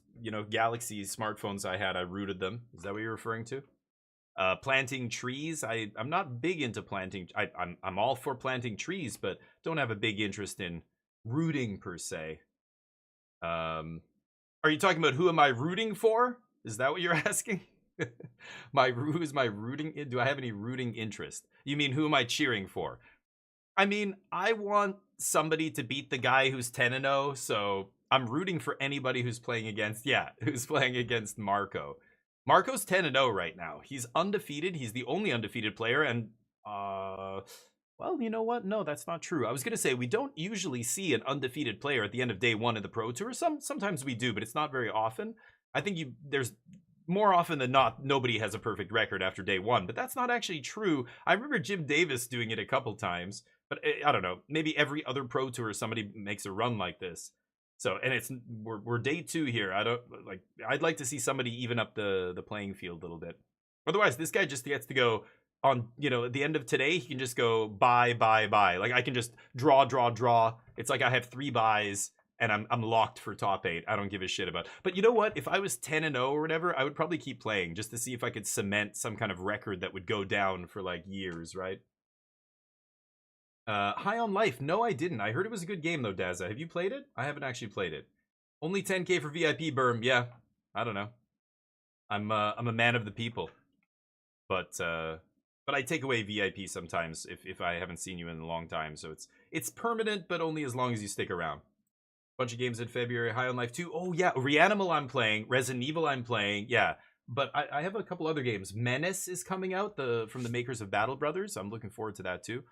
Galaxy smartphones I had, I rooted them. Is that what you're referring to? Planting trees. I'm not big into planting. I'm all for planting trees, but don't have a big interest in rooting per se. Are you talking about who am I rooting for? Is that what you're asking? Who is my rooting? Do I have any rooting interest? You mean who am I cheering for? I mean, I want somebody to beat the guy who's 10-0, so I'm rooting for anybody who's playing against Marco. Marco's 10-0 right now. He's undefeated. He's the only undefeated player, and well, you know what? No, that's not true. I was gonna say we don't usually see an undefeated player at the end of day one of the Pro Tour. Sometimes we do, but it's not very often. I think there's more often than not, nobody has a perfect record after day one, but that's not actually true. I remember Jim Davis doing it a couple times, but I don't know. Maybe every other Pro Tour somebody makes a run like this. So, and we're day two here. I'd like to see somebody even up the playing field a little bit. Otherwise, this guy just gets to go on, at the end of today, he can just go buy. Like I can just draw. It's like I have 3 buys and I'm locked for top 8. I don't give a shit about. But you know what? If I was 10-0 or whatever, I would probably keep playing just to see if I could cement some kind of record that would go down for like years, right? High on Life. No, I didn't. I heard it was a good game though, Dazza. Have you played it? I haven't actually played it. Only 10k for VIP Berm. Yeah. I don't know. I'm a man of the people. But I take away VIP sometimes if I haven't seen you in a long time. So it's permanent, but only as long as you stick around. Bunch of games in February. High on Life 2. Oh yeah, Reanimal I'm playing. Resident Evil I'm playing. Yeah. But I have a couple other games. Menace is coming out from the makers of Battle Brothers. I'm looking forward to that too.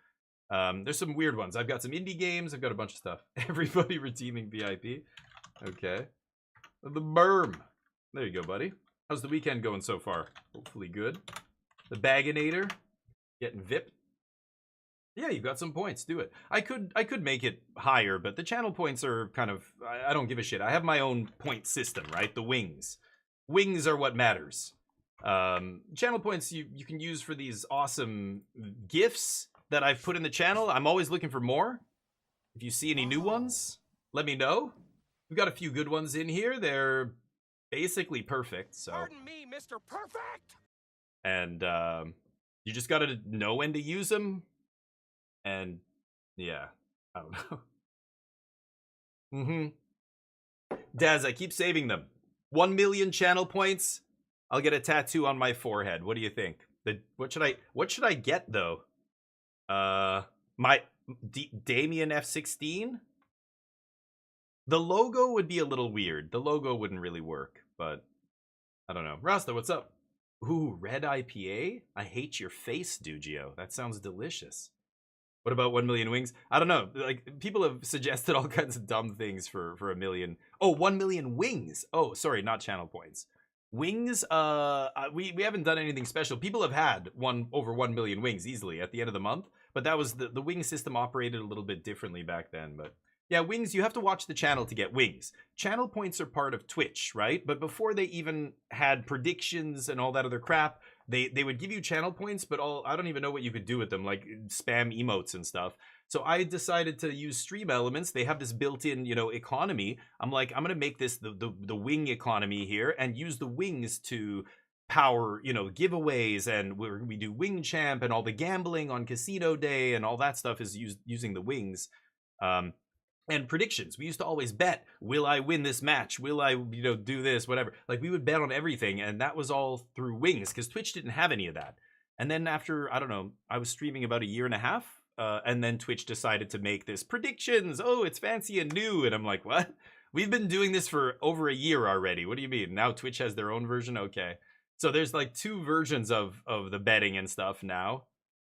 There's some weird ones. I've got some indie games. I've got a bunch of stuff. Everybody redeeming VIP. Okay. The Berm. There you go, buddy. How's the weekend going so far? Hopefully good. The Baginator. Getting VIP. Yeah, you've got some points. Do it. I could make it higher, but the channel points are kind of... I don't give a shit. I have my own point system, right? The wings. Wings are what matters. Channel points you can use for these awesome gifts that I've put in the channel. I'm always looking for more. If you see any new ones, let me know. We've got a few good ones in here. They're basically perfect, so. Pardon me, Mr. Perfect. And you just gotta know when to use them. And yeah, I don't know. Daz, I keep saving them. 1 million channel points. I'll get a tattoo on my forehead. What do you think? What should I get though? My Damien F16. The logo would be a little weird. The logo wouldn't really work, but I don't know. Rasta, what's up? Ooh, red IPA? I hate your face, Dugio. That sounds delicious. What about 1 million wings? I don't know. Like, people have suggested all kinds of dumb things for a million. Oh, 1 million wings. Oh, sorry, not channel points. Wings, we haven't done anything special. People have had over 1 million wings easily at the end of the month, but that was the wing system operated a little bit differently back then. But yeah, wings, you have to watch the channel to get wings. Channel points are part of Twitch, right? But before they even had predictions and all that other crap, they would give you channel points, but I don't even know what you could do with them, like spam emotes and stuff. So I decided to use Stream Elements. They have this built-in, economy. I'm like, I'm gonna make this the wing economy here and use the wings to power, giveaways, and we do Wing Champ, and all the gambling on Casino Day and all that stuff is using the wings. And predictions. We used to always bet, will I win this match? Will I, do this, whatever. Like, we would bet on everything, and that was all through wings, because Twitch didn't have any of that. And then after, I don't know, I was streaming about 1.5 years, and then Twitch decided to make this predictions. Oh, it's fancy and new. And I'm like, what? We've been doing this for over 1 year already. What do you mean? Now Twitch has their own version? Okay. So there's like 2 versions of the betting and stuff now.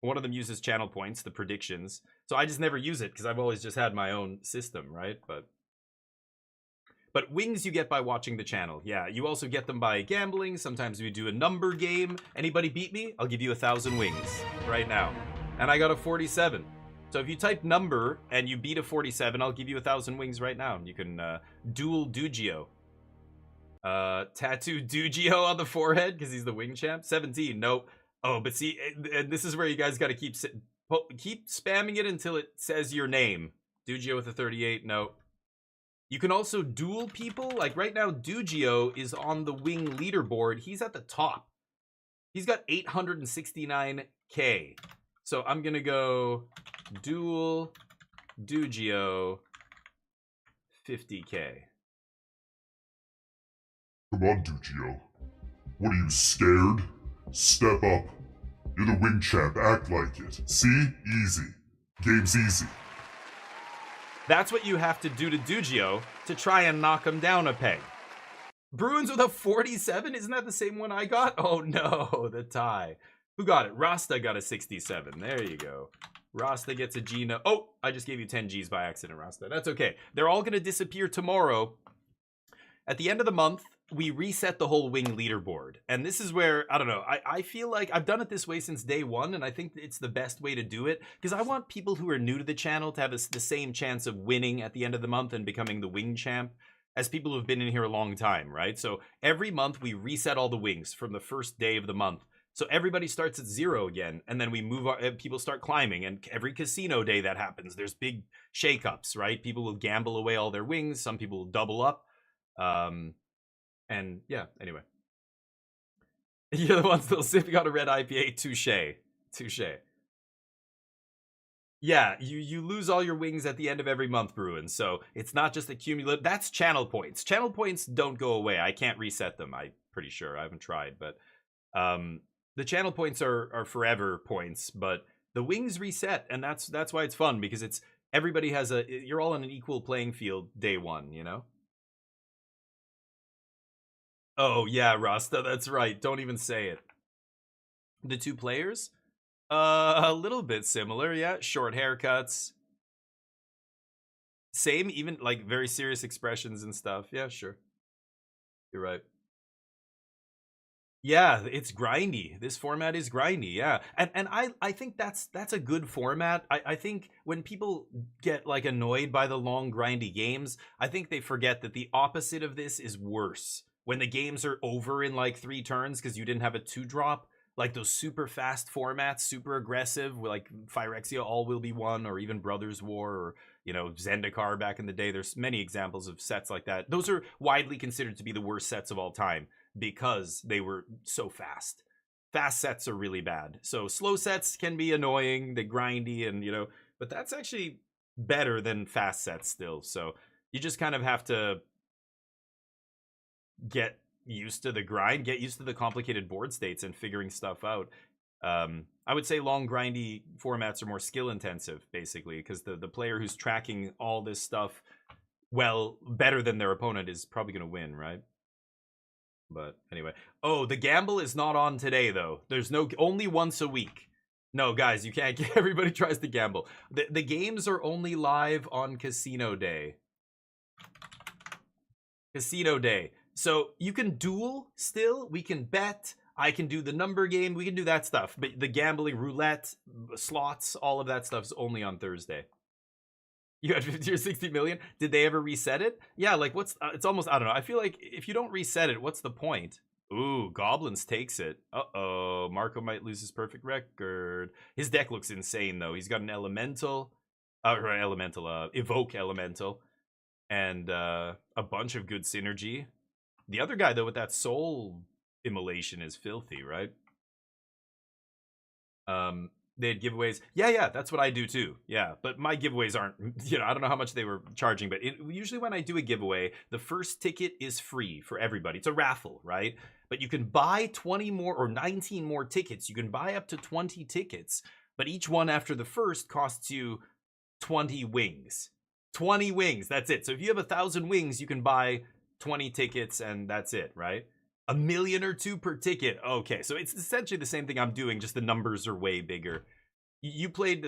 One of them uses channel points, the predictions. So I just never use it because I've always just had my own system, right? But wings you get by watching the channel. Yeah, you also get them by gambling. Sometimes we do a number game. Anybody beat me? I'll give you 1,000 wings right now. And I got a 47. So if you type number and you beat a 47, I'll give you 1,000 wings right now. You can duel Dugio. Tattoo Dugio on the forehead because he's the wing champ. 17, nope. Oh, but see, and this is where you guys got to keep Keep spamming it until it says your name. Dugio with a 38. No. You can also duel people. Like right now, Dugio is on the wing leaderboard. He's at the top. He's got 869k. So I'm going to go duel Dugio 50k. Come on, Dugio. What are you, scared? Step up. You're the wing champ, act like it. See? Easy. Game's easy. That's what you have to do to Dugio to try and knock him down a peg. Bruins with a 47? Isn't that the same one I got? Oh no, the tie. Who got it? Rasta got a 67. There you go. Rasta gets a G. No. Oh, I just gave you 10 Gs by accident, Rasta. That's okay. They're all going to disappear tomorrow. At the end of the month, we reset the whole wing leaderboard. And this is where, I don't know, I feel like I've done it this way since day one, and I think it's the best way to do it, because I want people who are new to the channel to have the same chance of winning at the end of the month and becoming the wing champ as people who have been in here a long time, right? So every month we reset all the wings from the first day of the month. So everybody starts at 0 again, and then we move on, people start climbing, and every casino day that happens, there's big shakeups, right? People will gamble away all their wings, some people will double up. And yeah, anyway. You're the one still sipping on a red IPA. Touche. Yeah, you lose all your wings at the end of every month, Bruin. So it's not just accumulative. That's channel points. Channel points don't go away. I can't reset them. I'm pretty sure. I haven't tried, but the channel points are forever points. But the wings reset, and that's why it's fun, because it's everybody has you're all on an equal playing field day one. You know. Oh, yeah, Rasta, that's right. Don't even say it. The two players? A little bit similar, yeah. Short haircuts. Same, even, like, very serious expressions and stuff. Yeah, sure. You're right. Yeah, it's grindy. This format is grindy, yeah. And I think that's a good format. I think when people get, like, annoyed by the long, grindy games, I think they forget that the opposite of this is worse. When the games are over in like 3 turns because you didn't have a 2-drop, like those super fast formats, super aggressive, like Phyrexia All Will Be One, or even Brothers War, or, you know, Zendikar back in the day. There's many examples of sets like that. Those are widely considered to be the worst sets of all time because they were so fast. Fast sets are really bad. So slow sets can be annoying, they're grindy, and, you know, but that's actually better than fast sets still. So you just kind of have to get used to the grind, get used to the complicated board states and figuring stuff out. I would say long grindy formats are more skill intensive, basically, because the player who's tracking all this stuff well better than their opponent is probably going to win, right? But anyway. Oh, the gamble is not on today, though. There's only once a week. No, guys, you can't. Everybody tries to gamble. The games are only live on Casino Day. Casino Day. So you can duel still, we can bet, I can do the number game, we can do that stuff. But the gambling, roulette, slots, all of that stuff's only on Thursday. You had 50 or 60 million? Did they ever reset it? Yeah, like what's, it's almost, I don't know. I feel like if you don't reset it, what's the point? Ooh, Goblins takes it. Uh-oh, Marco might lose his perfect record. His deck looks insane though. He's got an Elemental, Evoke Elemental, and a bunch of good synergy. The other guy, though, with that soul immolation is filthy, right? They had giveaways. Yeah, that's what I do too. Yeah, but my giveaways aren't, you know, I don't know how much they were charging, but usually when I do a giveaway, the first ticket is free for everybody. It's a raffle, right? But you can buy 20 more or 19 more tickets. You can buy up to 20 tickets, but each one after the first costs you 20 wings. 20 wings, that's it. So if you have 1,000 wings, you can buy 20 tickets and that's it, right? $1 million or 2 per ticket. Okay, so it's essentially the same thing I'm doing, just the numbers are way bigger. You played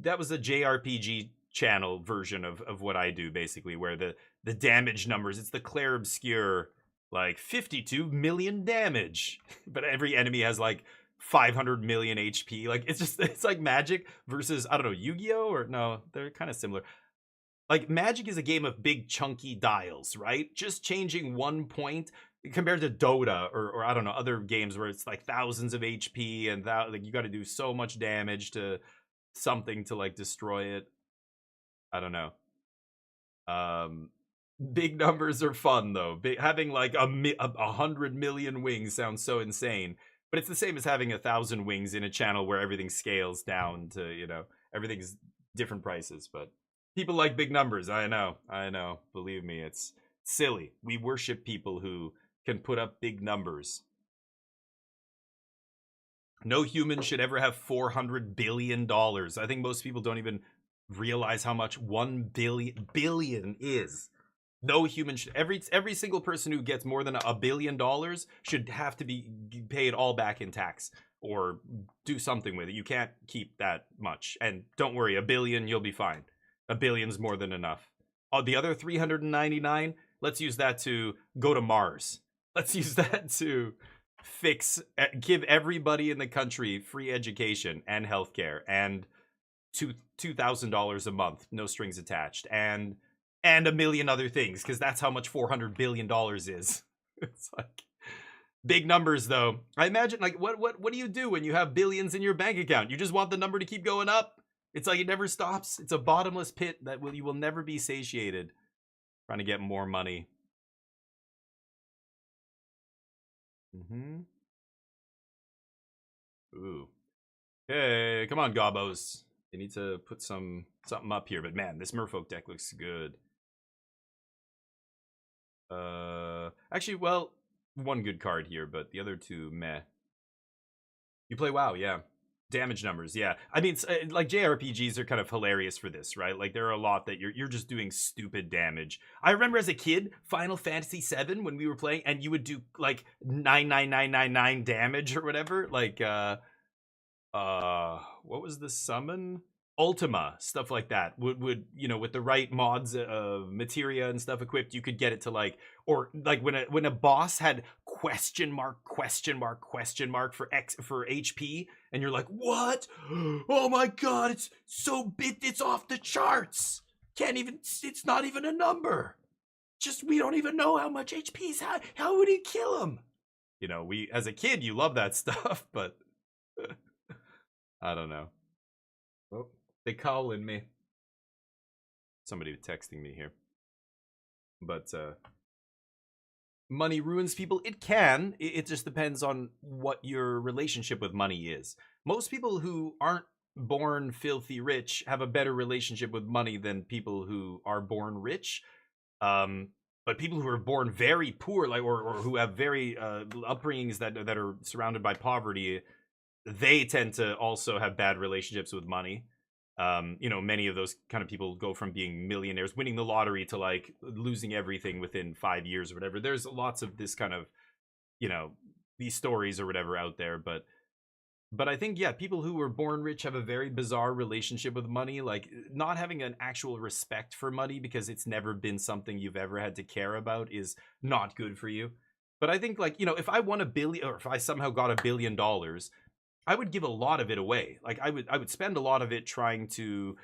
that was a JRPG channel version of what I do, basically, where the damage numbers, it's the Claire Obscure, like 52 million damage, but every enemy has like 500 million HP. Like it's like Magic versus, I don't know, Yu-Gi-Oh, or no, they're kind of similar. Like, Magic is a game of big, chunky dials, right? Just changing 1 point compared to Dota or I don't know, other games where it's like thousands of HP and like you got to do so much damage to something to like destroy it. I don't know. Big numbers are fun though. Having like 100 million wings sounds so insane, but it's the same as having 1,000 wings in a channel where everything scales down to, you know, everything's different prices. But people like big numbers. I know. Believe me, it's silly. We worship people who can put up big numbers. No human should ever have $400 billion. I think most people don't even realize how much 1 billion is. No human should, every single person who gets more than $1 billion should have to be paid all back in tax or do something with it. You can't keep that much. And don't worry, 1 billion, you'll be fine. 1 billion's more than enough. The other 399, let's use that to go to Mars. Let's use that to give everybody in the country free education and healthcare and $2,000 a month, no strings attached, and a million other things, because that's how much $400 billion is. It's like big numbers, though. I imagine, like, what do you do when you have billions in your bank account? You just want the number to keep going up. It's like it never stops. It's a bottomless pit that you will never be satiated. Trying to get more money. Ooh. Hey, come on, Gobbos. You need to put something up here. But man, this Merfolk deck looks good. Actually, well, one good card here, but the other two, meh. You play WoW, yeah. Damage numbers, yeah. I mean, like JRPGs are kind of hilarious for this, right? Like there are a lot that you're just doing stupid damage. I remember as a kid, Final Fantasy VII when we were playing, and you would do like 99999 damage or whatever. Like what was the summon? Ultima, stuff like that would you know, with the right mods of materia and stuff equipped, you could get it to like, or like when a boss had question mark for HP, and you're like, what? Oh my god, it's so big, it's off the charts. Can't even, it's not even a number. Just, we don't even know how much HP he's had. How would he kill him? You know, we, as a kid, you love that stuff, but I don't know. Oh, they calling me. Somebody texting me here. But money ruins people. It can. It just depends on what your relationship with money is. Most people who aren't born filthy rich have a better relationship with money than people who are born rich. But people who are born very poor, like or who have very upbringings that are surrounded by poverty, they tend to also have bad relationships with money. You know, many of those kind of people go from being millionaires, winning the lottery, to like losing everything within 5 years or whatever. There's lots of this kind of, you know, these stories or whatever out there. But I think, yeah, people who were born rich have a very bizarre relationship with money, like not having an actual respect for money because it's never been something you've ever had to care about is not good for you. But I think, like, you know, if I won $1 billion, or if I somehow got $1 billion, I would give a lot of it away. Like I would spend a lot of it trying to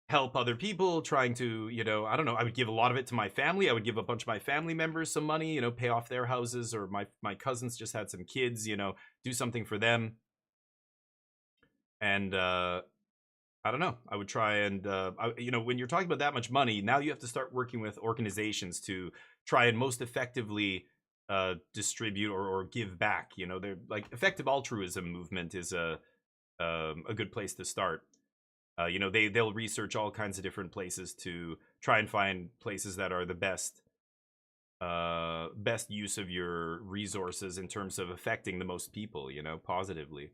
help other people, trying to, you know, I don't know, I would give a lot of it to my family. I would give a bunch of my family members some money, you know, pay off their houses, or my cousins just had some kids, you know, do something for them. And I don't know, I would try and you know, when you're talking about that much money, now you have to start working with organizations to try and most effectively distribute or give back. You know, they're like, effective altruism movement is a good place to start. You know, they'll research all kinds of different places to try and find places that are the best use of your resources in terms of affecting the most people, you know, positively.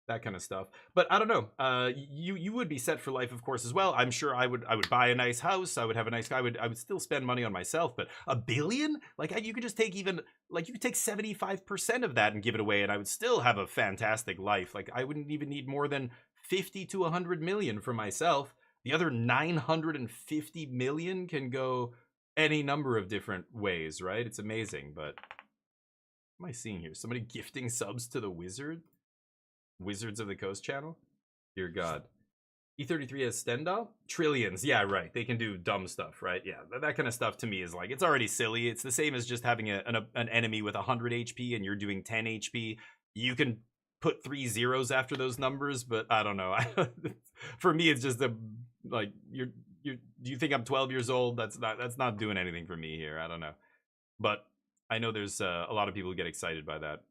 That kind of stuff. But I don't know. You would be set for life, of course, as well. I'm sure I would buy a nice house. I would have a nice. I would still spend money on myself. But $1 billion, like, you could just take even, like, you could take 75% of that and give it away, and I would still have a fantastic life. Like, I wouldn't even need more than 50 to 100 million for myself. The other 950 million can go any number of different ways, right? It's amazing. But what am I seeing here? Somebody gifting subs to the Wizards of the Coast channel? Dear God. E33 has Stendhal? Trillions. Yeah, right. They can do dumb stuff, right? Yeah, that kind of stuff to me is like, it's already silly. It's the same as just having an enemy with 100 HP and you're doing 10 HP. You can put 3 zeros after those numbers, but I don't know. For me, it's just like do you think I'm 12 years old? That's not doing anything for me here. I don't know, but I know there's a lot of people who get excited by that.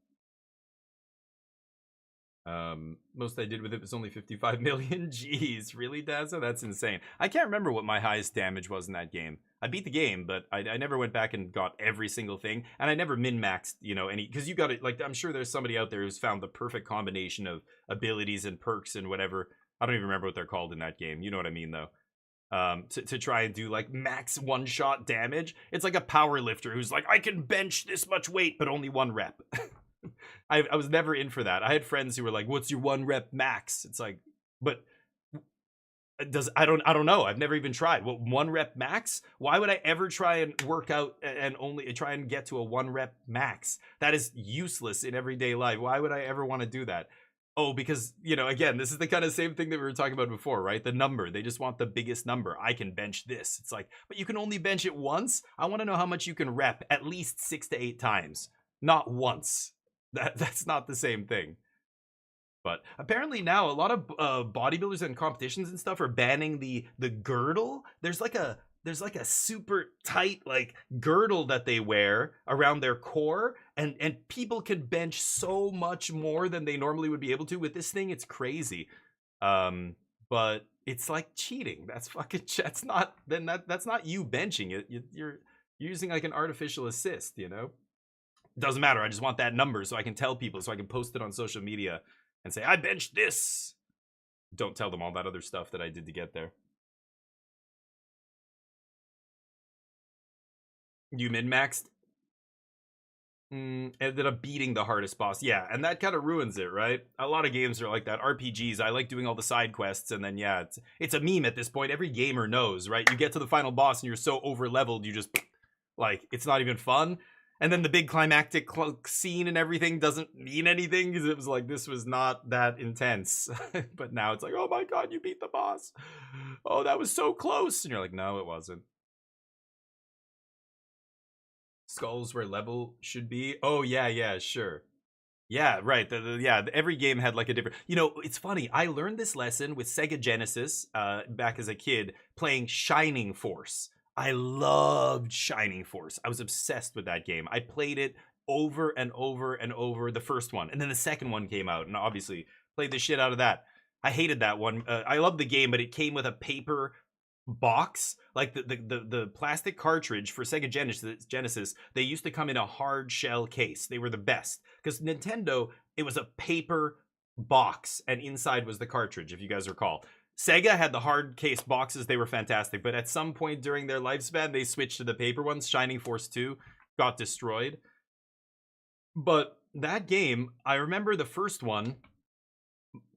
Most I did with it was only 55 million. Jeez, really, Dazza? That's insane. I can't remember what my highest damage was in that game. I beat the game, but I never went back and got every single thing, and I never min-maxed, any, because you got it, like, I'm sure there's somebody out there who's found the perfect combination of abilities and perks and whatever. I don't even remember what they're called in that game. You know what I mean, though. To try and do, like, max one-shot damage. It's like a power lifter who's like, I can bench this much weight, but only 1 rep. I was never in for that. I had friends who were like, what's your 1 rep max? It's like, but I don't know. I've never even tried. What, 1 rep max? Why would I ever try and work out and only try and get to a 1 rep max? That is useless in everyday life. Why would I ever want to do that? Oh, because, again, this is the kind of same thing that we were talking about before, right? The number. They just want the biggest number. I can bench this. It's like, but you can only bench it once? I want to know how much you can rep at least 6 to 8 times. Not once. That's not the same thing. But apparently now a lot of bodybuilders and competitions and stuff are banning the girdle. There's like a super tight like girdle that they wear around their core, and people can bench so much more than they normally would be able to with this thing. It's crazy. But it's like cheating. That's not you benching it. You're using like an artificial assist, Doesn't matter. I just want that number so I can tell people, so I can post it on social media and say, I benched this. Don't tell them all that other stuff that I did to get there. You min-maxed? Ended up beating the hardest boss. Yeah, and that kind of ruins it, right? A lot of games are like that. RPGs, I like doing all the side quests, and then, yeah, it's a meme at this point. Every gamer knows, right? You get to the final boss, and you're so over-leveled, you just, like, it's not even fun. And then the big climactic scene and everything doesn't mean anything because it was like, this was not that intense. But now it's like, oh my god, you beat the boss. Oh, that was so close. And you're like, no, it wasn't. Skulls where level should be. Oh, yeah, sure. Yeah, right. Every game had like a different... it's funny. I learned this lesson with Sega Genesis back as a kid playing Shining Force. I loved Shining Force. I was obsessed with that game. I played it over and over and over, the first one. And then the second one came out, and obviously played the shit out of that. I hated that one. I loved the game, but it came with a paper box. Like the plastic cartridge for Sega Genesis, they used to come in a hard shell case. They were the best. Because Nintendo, it was a paper box, and inside was the cartridge, if you guys recall. Sega had the hard case boxes. They were fantastic. But at some point during their lifespan, they switched to the paper ones. Shining Force 2 got destroyed. But that game, I remember the first one,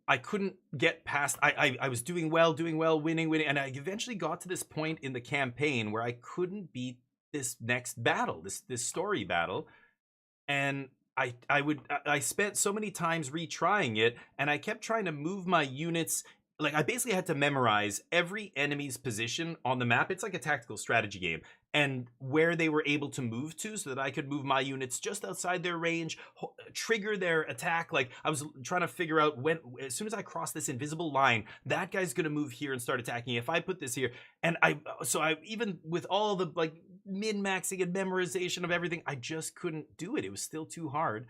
I couldn't get past... I was doing well, winning. And I eventually got to this point in the campaign where I couldn't beat this next battle, this story battle. And I spent so many times retrying it, and I kept trying to move my units... Like, I basically had to memorize every enemy's position on the map. It's like a tactical strategy game. And where they were able to move to so that I could move my units just outside their range, trigger their attack. Like, I was trying to figure out when, as soon as I cross this invisible line, that guy's going to move here and start attacking. If I put this here, and I even with all the, like, min-maxing and memorization of everything, I just couldn't do it. It was still too hard.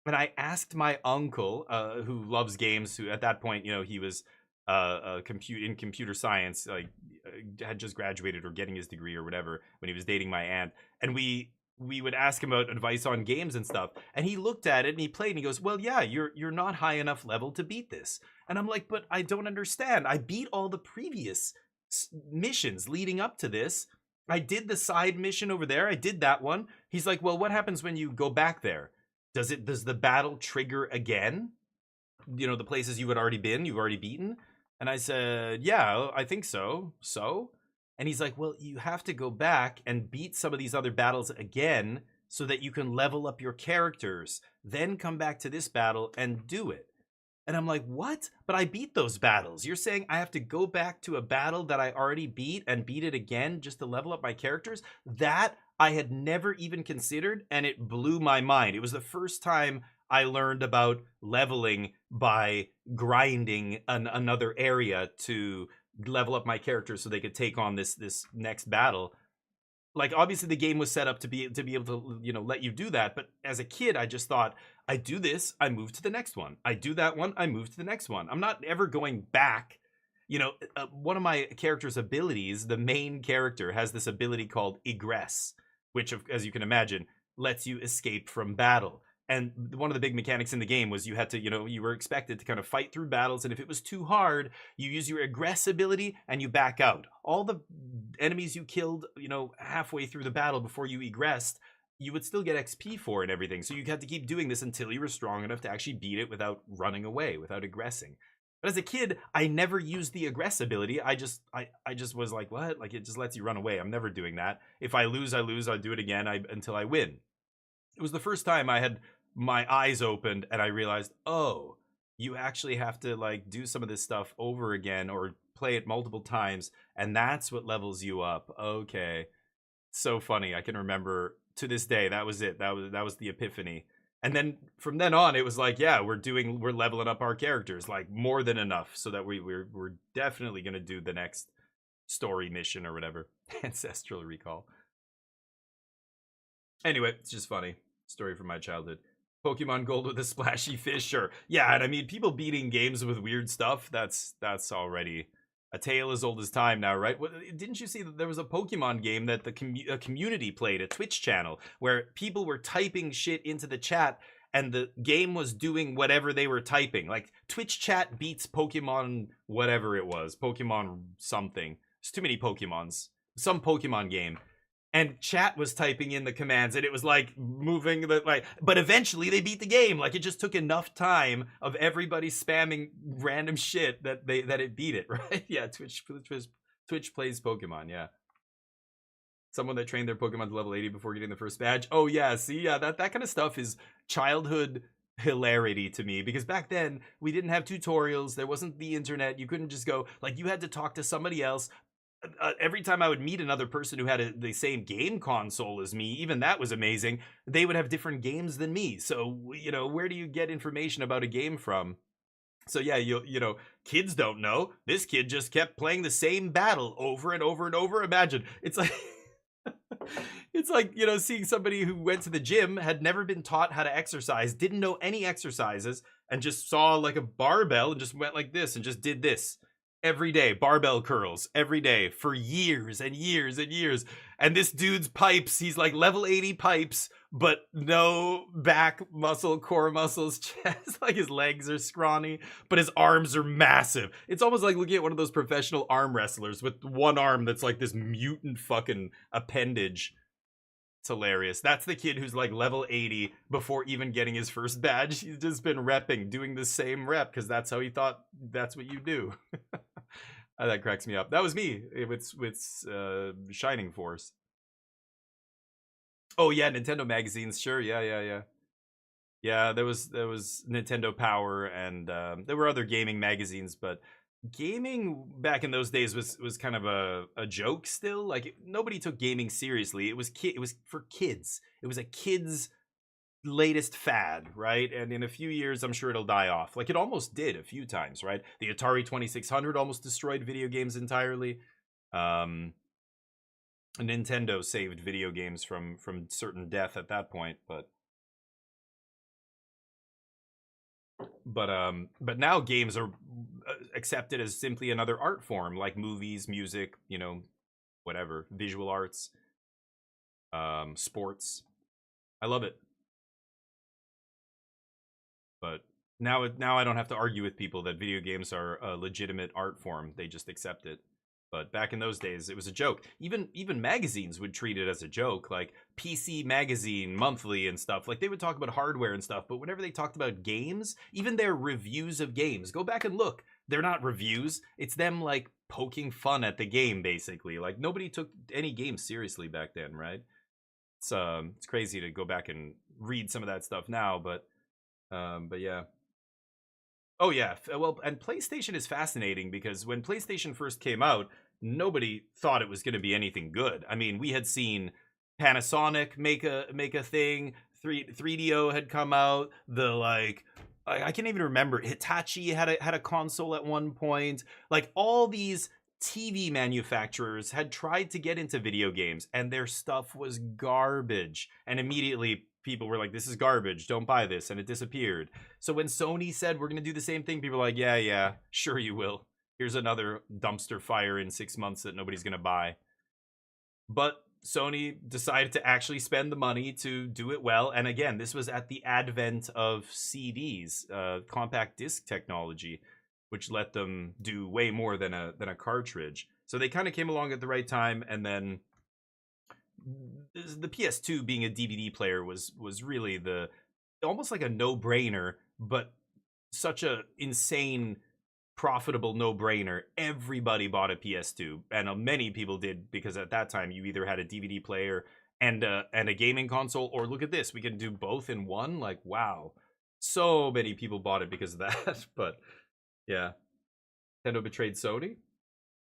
And I asked my uncle, who loves games, who at that point, he was... in computer science, like had just graduated or getting his degree or whatever when he was dating my aunt, and we would ask him about advice on games and stuff, and he looked at it and he played and he goes, well, yeah, you're not high enough level to beat this. And I'm like, but I don't understand. I beat all the previous missions leading up to this. I did the side mission over there. I did that one. He's like, well, what happens when you go back there? Does the battle trigger again? The places you had already been, you've already beaten? And I said, yeah, I think so. So? And he's like, well, you have to go back and beat some of these other battles again so that you can level up your characters. Then come back to this battle and do it. And I'm like, what? But I beat those battles. You're saying I have to go back to a battle that I already beat and beat it again just to level up my characters? That I had never even considered, and it blew my mind. It was the first time I learned about leveling by grinding another area to level up my character so they could take on this next battle. Like, obviously the game was set up to be able to, you know, let you do that, but as a kid I just thought, I do this, I move to the next one, I do that one, I move to the next one. I'm not ever going back. You know, one of my character's abilities, the main character has this ability called egress, which, as you can imagine, lets you escape from battle. And one of the big mechanics in the game was you had to, you know, you were expected to kind of fight through battles, and if it was too hard, you use your egress ability and you back out. All the enemies you killed, you know, halfway through the battle before you egressed, you would still get XP for and everything. So you had to keep doing this until you were strong enough to actually beat it without running away, without egressing. But as a kid, I never used the egress ability. I just was like, what? Like, it just lets you run away. I'm never doing that. If I lose, I lose. I do it again until I win. It was the first time I had my eyes opened and I realized, oh, you actually have to like do some of this stuff over again or play it multiple times, and that's what levels you up. Okay. So funny. I can remember to this day, that was it. That was the epiphany. And then from then on, it was like, yeah, we're leveling up our characters like more than enough so that we're definitely going to do the next story mission or whatever. Ancestral recall. Anyway, it's just funny. Story from my childhood. Pokemon Gold with a splashy fish, sure. Yeah, and I mean, people beating games with weird stuff, that's already a tale as old as time now, right? Didn't you see that there was a Pokemon game that the community played, a Twitch channel, where people were typing shit into the chat and the game was doing whatever they were typing? Like, Twitch chat beats Pokemon whatever it was. Pokemon something. There's too many Pokemons. Some Pokemon game. And chat was typing in the commands, and it was like moving the like. But eventually, they beat the game. Like, it just took enough time of everybody spamming random shit that it beat it, right? Yeah, Twitch plays Pokemon. Yeah, someone that trained their Pokemon to level 80 before getting the first badge. Oh yeah, see, yeah, that kind of stuff is childhood hilarity to me, because back then we didn't have tutorials. There wasn't the internet. You couldn't just go like, you had to talk to somebody else. Every time I would meet another person who had the same game console as me, even that was amazing, they would have different games than me. So, you know, where do you get information about a game from? So yeah, you know, kids don't know. This kid just kept playing the same battle over and over and over. Imagine, it's like it's like, you know, seeing somebody who went to the gym, had never been taught how to exercise, didn't know any exercises, and just saw like a barbell and just went like this and just did this every day, barbell curls every day for years and years and years. And this dude's pipes, he's like level 80 pipes, but no back muscle, core muscles, chest. Like, his legs are scrawny, but his arms are massive. It's almost like looking at one of those professional arm wrestlers with one arm that's like this mutant fucking appendage. It's hilarious. That's the kid who's like level 80 before even getting his first badge. He's just been repping, doing the same rep because that's how he thought that's what you do. That cracks me up. That was me with Shining Force. Oh yeah, Nintendo magazines. Sure, yeah. Yeah, there was Nintendo Power, and there were other gaming magazines, but gaming back in those days was kind of a joke still. Like, nobody took gaming seriously. It was for kids. It was a kid's latest fad, right? And in a few years, I'm sure it'll die off. Like, it almost did a few times, right? The Atari 2600 almost destroyed video games entirely. Nintendo saved video games from certain death at that point, but now games are accepted as simply another art form, like movies, music, you know, whatever, visual arts, sports. I love it. But now I don't have to argue with people that video games are a legitimate art form. They just accept it. But back in those days, it was a joke. Even magazines would treat it as a joke, like PC Magazine Monthly and stuff. Like, they would talk about hardware and stuff, but whenever they talked about games, even their reviews of games, go back and look. They're not reviews. It's them, like, poking fun at the game, basically. Like, nobody took any game seriously back then, right? It's crazy to go back and read some of that stuff now, but yeah. Oh yeah, well, and PlayStation is fascinating because when PlayStation first came out, nobody thought it was going to be anything good. I mean, we had seen Panasonic make a thing, 3DO had come out. The like I can't even remember. Hitachi had a console at one point. Like all these TV manufacturers had tried to get into video games and their stuff was garbage. And immediately people were like, this is garbage, don't buy this, and it disappeared. So when Sony said we're gonna do the same thing, people were like, yeah, sure you will. Here's another dumpster fire in 6 months that nobody's gonna buy. But Sony decided to actually spend the money to do it well. And again, this was at the advent of CDs, compact disc technology, which let them do way more than a cartridge. So they kind of came along at the right time. And then the PS2 being a DVD player was really almost like a no-brainer, but such a insane profitable no-brainer. Everybody bought a PS2, and many people did, because at that time you either had a DVD player and a gaming console, or look at this, we can do both in one. Like, wow, so many people bought it because of that. But yeah, Nintendo betrayed Sony.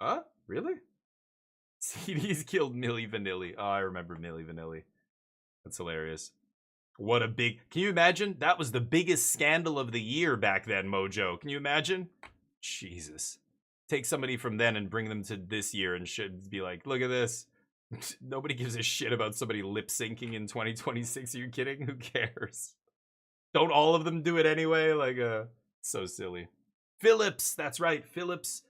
Huh? Really? CDs killed Milli Vanilli. Oh, I remember Milli Vanilli. That's hilarious. What a big... Can you imagine? That was the biggest scandal of the year back then, Mojo. Can you imagine? Jesus. Take somebody from then and bring them to this year and should be like, look at this. Nobody gives a shit about somebody lip syncing in 2026. Are you kidding? Who cares? Don't all of them do it anyway? Like, so silly. Philips, that's right. Philips.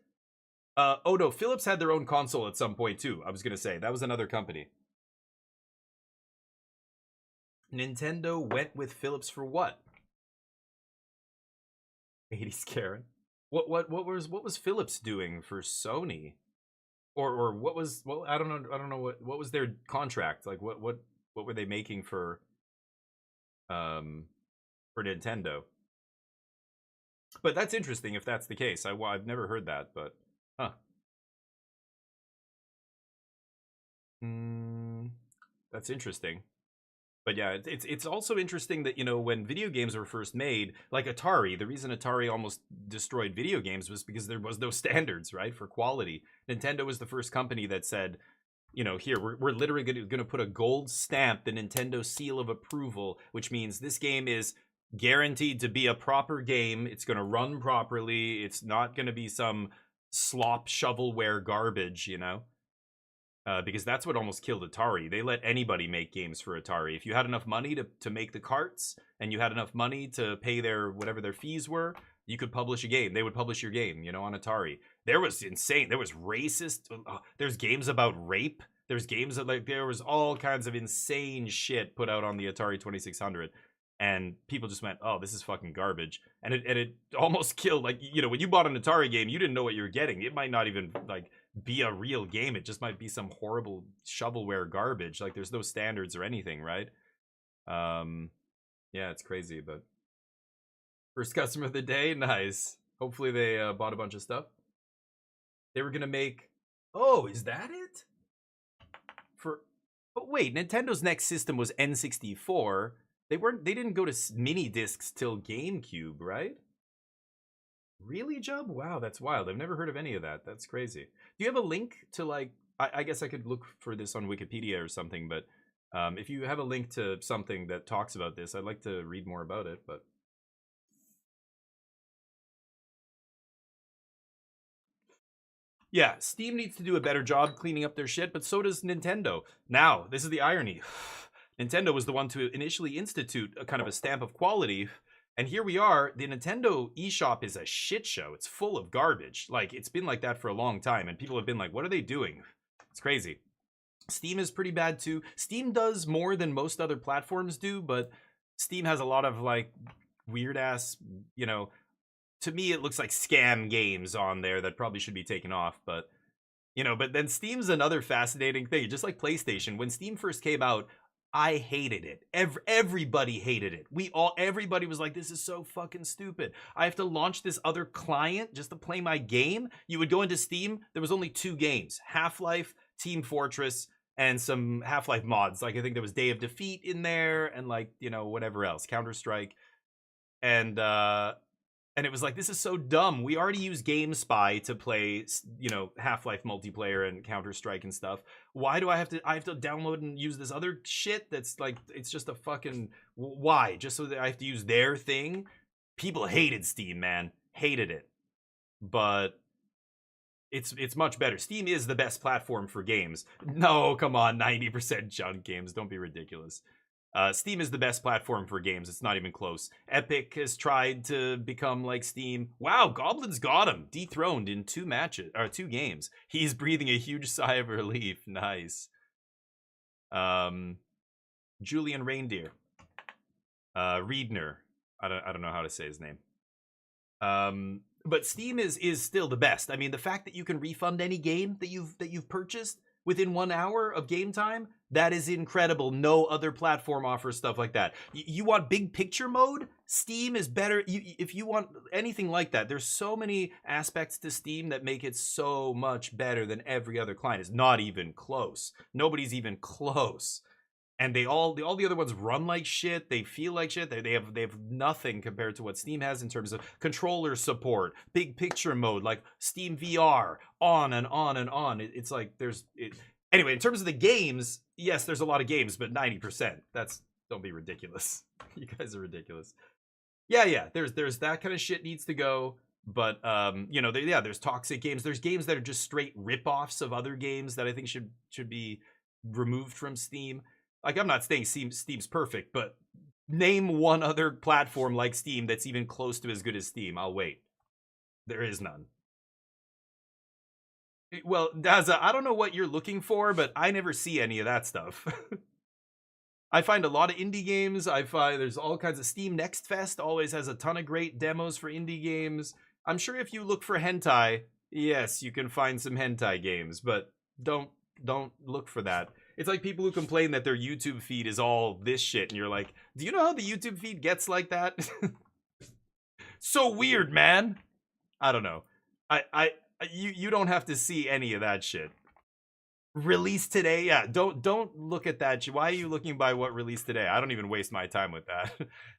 Oh no, Philips had their own console at some point too. I was gonna say that was another company. Nintendo went with Philips for what? 80s Karen. What was Philips doing for Sony? Or what was, well, I don't know what was their contract? Like what were they making for Nintendo? But that's interesting if that's the case. I've never heard that, but huh. That's interesting. But yeah, it's also interesting that, you know, when video games were first made, like Atari, the reason Atari almost destroyed video games was because there was no standards, right, for quality. Nintendo was the first company that said, you know, here, we're literally going to put a gold stamp, the Nintendo seal of approval, which means this game is guaranteed to be a proper game. It's going to run properly. It's not going to be some slop shovelware garbage, you know? Because that's what almost killed Atari. They let anybody make games for Atari. If you had enough money to make the carts, and you had enough money to pay their whatever their fees were, you could publish a game. They would publish your game, you know, on Atari. There was insane. There was racist. There's games about rape. There's games that, like, there was all kinds of insane shit put out on the Atari 2600. And people just went, oh, this is fucking garbage. And it almost killed, like, you know, when you bought an Atari game, you didn't know what you were getting. It might not even, like, be a real game. It just might be some horrible shovelware garbage. Like, there's no standards or anything, right? Yeah, it's crazy, but first customer of the day, nice. Hopefully they bought a bunch of stuff. They were gonna make... Oh, is that it? But wait, Nintendo's next system was N64. They didn't go to mini discs till GameCube, right? Really, Jub? Wow, that's wild. I've never heard of any of that. That's crazy. Do you have a link to, like, I guess I could look for this on Wikipedia or something, but if you have a link to something that talks about this, I'd like to read more about it, but... Yeah, Steam needs to do a better job cleaning up their shit, but so does Nintendo. Now, this is the irony. Nintendo was the one to initially institute a kind of a stamp of quality, and here we are. The Nintendo eShop is a shit show. It's full of garbage. Like, it's been like that for a long time, and people have been like, what are they doing? It's crazy. Steam is pretty bad too. Steam does more than most other platforms do, but Steam has a lot of, like, weird ass, you know, to me it looks like scam games on there that probably should be taken off, but, you know, but then Steam's another fascinating thing. Just like PlayStation, when Steam first came out, I hated it. Everybody hated it. Everybody was like, this is so fucking stupid. I have to launch this other client just to play my game. You would go into Steam, there was only 2 games, Half-Life, Team Fortress, and some Half-Life mods. Like, I think there was Day of Defeat in there, and, like, you know, whatever else, Counter-Strike. And And it was like, this is so dumb. We already use GameSpy to play, you know, Half-Life multiplayer and Counter-Strike and stuff. Why do I have to download and use this other shit that's like, it's just a fucking, why? Just so that I have to use their thing? People hated Steam, man. Hated it. But it's much better. Steam is the best platform for games. No, come on, 90% junk games. Don't be ridiculous. Steam is the best platform for games. It's not even close. Epic has tried to become like Steam. Wow, Goblin's got him. Dethroned in 2 games. He's breathing a huge sigh of relief. Nice. Julian Reindeer. Riedner. I don't know how to say his name. But Steam is still the best. I mean, the fact that you can refund any game that you've purchased within 1 hour of game time, that is incredible. No other platform offers stuff like that. You want big picture mode? Steam is better. If you want anything like that, there's so many aspects to Steam that make it so much better than every other client. It's not even close. Nobody's even close. And all the other ones run like shit. They feel like shit. They have nothing compared to what Steam has in terms of controller support, big picture mode, like Steam VR, on and on and on. It's like anyway. In terms of the games, yes, there's a lot of games, but 90%. Don't be ridiculous. You guys are ridiculous. Yeah. There's that kind of shit needs to go. But you know, there's toxic games. There's games that are just straight rip-offs of other games that I think should be removed from Steam. Like, I'm not saying Steam's perfect, but name one other platform like Steam that's even close to as good as Steam. I'll wait. There is none. Well, Daza, I don't know what you're looking for, but I never see any of that stuff. I find a lot of indie games. I find there's all kinds of Steam Next Fest always has a ton of great demos for indie games. I'm sure if you look for hentai, yes, you can find some hentai games, but don't look for that. It's like people who complain that their YouTube feed is all this shit, and you're like, do you know how the YouTube feed gets like that? So weird, man. I don't know. You don't have to see any of that shit. Release today? Yeah, don't look at that. Why are you looking by what released today? I don't even waste my time with that.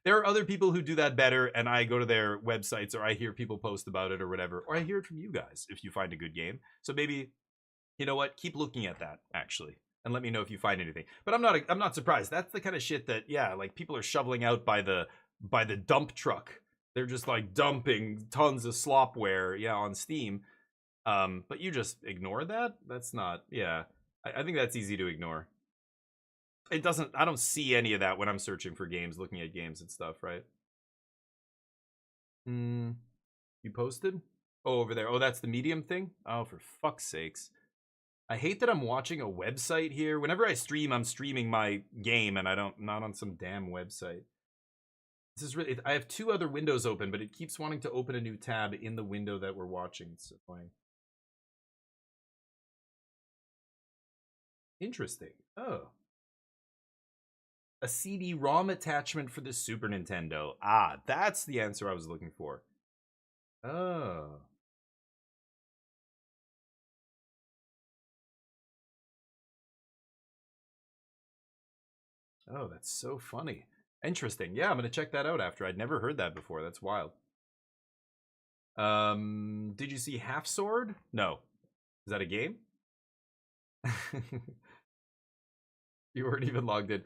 There are other people who do that better, and I go to their websites, or I hear people post about it or whatever, or I hear it from you guys if you find a good game. So maybe, you know what? Keep looking at that, actually. And let me know if you find anything. But I'm not surprised. That's the kind of shit that, yeah, like people are shoveling out by the dump truck. They're just like dumping tons of slopware, yeah, on Steam. But you just ignore that? That's not, yeah. I think that's easy to ignore. I don't see any of that when I'm searching for games, looking at games and stuff, right? You posted? Oh, over there. Oh, that's the Medium thing? Oh, for fuck's sakes. I hate that I'm watching a website here. Whenever I stream, I'm streaming my game, and not on some damn website. This is really. I have 2 other windows open, but it keeps wanting to open a new tab in the window that we're watching. It's annoying. Interesting. Oh. A CD-ROM attachment for the Super Nintendo. Ah, that's the answer I was looking for. Oh. Oh, that's so funny. Interesting. Yeah, I'm going to check that out after. I'd never heard that before. That's wild. Did you see Half Sword? No. Is that a game? You weren't even logged in.